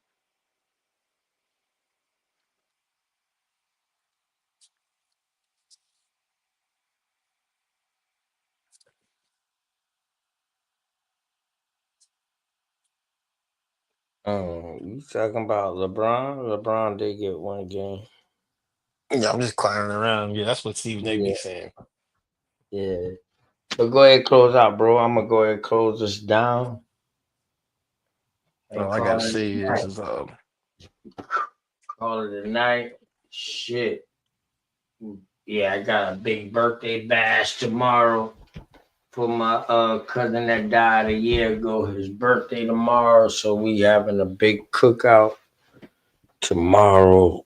You talking about LeBron? LeBron did get one game. Yeah, I'm just clowning around. Yeah, that's what Steve Nate be Yeah, saying. yeah. But go ahead, close out, bro. I'm gonna go ahead and close this down and All I gotta call it say a night. is Call it a night. Shit. Yeah, I got a big birthday bash tomorrow for my cousin that died a year ago. His birthday tomorrow, so we having a big cookout tomorrow.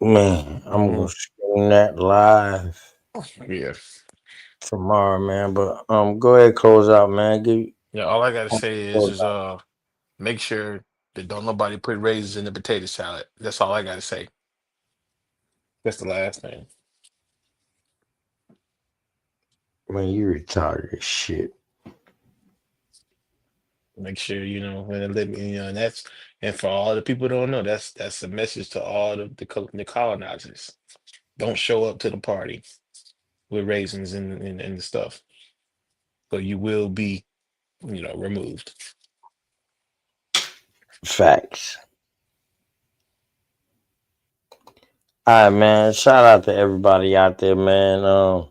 Man, I'm gonna mm, stream that live yeah. tomorrow, man. But go ahead, close out, man. Yeah, all I gotta say Close is out. make sure that don't nobody put raisins in the potato salad. That's all I gotta say. That's the last thing. Man, you retarded as shit. Make sure when they live, and that's and for all the people who don't know, that's a message to all the colonizers. Don't show up to the party with raisins and the stuff, so you will be removed. Facts. All right, man. Shout out to everybody out there, man.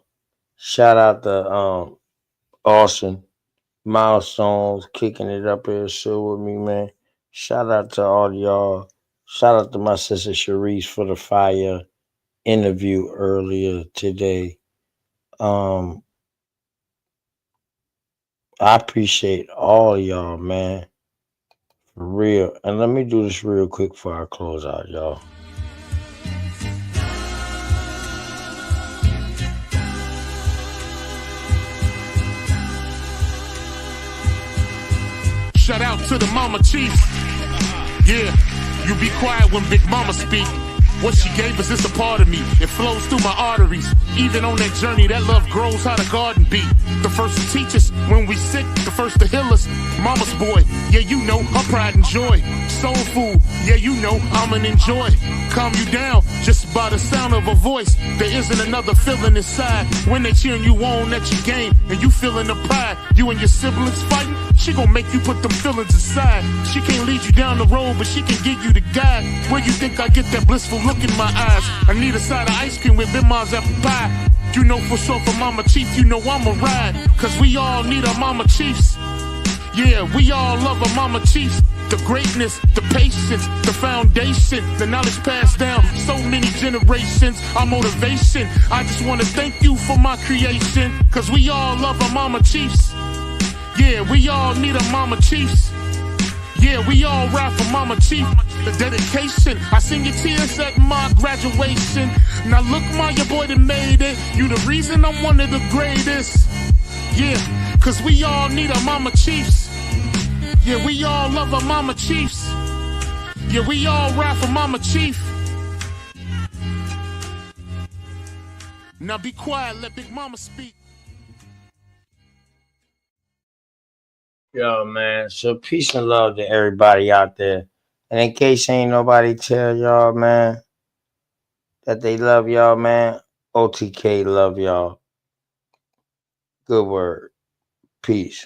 Shout out to Austin Milestones kicking it up here still with me, man. Shout out to all y'all. Shout out to my sister Sharice for the fire interview earlier today. Um, I appreciate all y'all, man. For real. And let me do this real quick before I close out, y'all. Shout out to the mama chief. Yeah, you be quiet when Big Mama speak. What she gave us is a part of me. It flows through my arteries. Even on that journey, that love grows how the garden be. The first to teach us when we sick, the first to heal us. Mama's boy, yeah, you know, her pride and joy. Soul food, yeah, you know, I'm an enjoy. Calm you down just by the sound of a voice. There isn't another feeling inside when they cheering you on at your game and you feeling the pride. You and your siblings fighting, she gon' make you put them feelings aside. She can't lead you down the road, but she can give you the guide. Where you think I get that blissful look in my eyes? I need a side of ice cream with Big Mom's apple pie. You know for sure for Mama Chief, you know I'ma ride. Cause we all need our Mama Chiefs. Yeah, we all love our Mama Chiefs. The greatness, the patience, the foundation, the knowledge passed down so many generations, our motivation. I just wanna thank you for my creation. Cause we all love our Mama Chiefs. Yeah, we all need our Mama Chiefs. Yeah, we all ride for Mama Chief. The dedication, I seen your tears at my graduation. Now look, ma, your boy that made it. You the reason I'm one of the greatest. Yeah, cause we all need our Mama Chiefs. Yeah, we all love our Mama Chiefs. Yeah, we all ride for Mama Chief. Now be quiet, let Big Mama speak. Yo, man. So peace and love to everybody out there. And in case ain't nobody tell y'all, man, that they love y'all, man, OTK love y'all. Good word. Peace.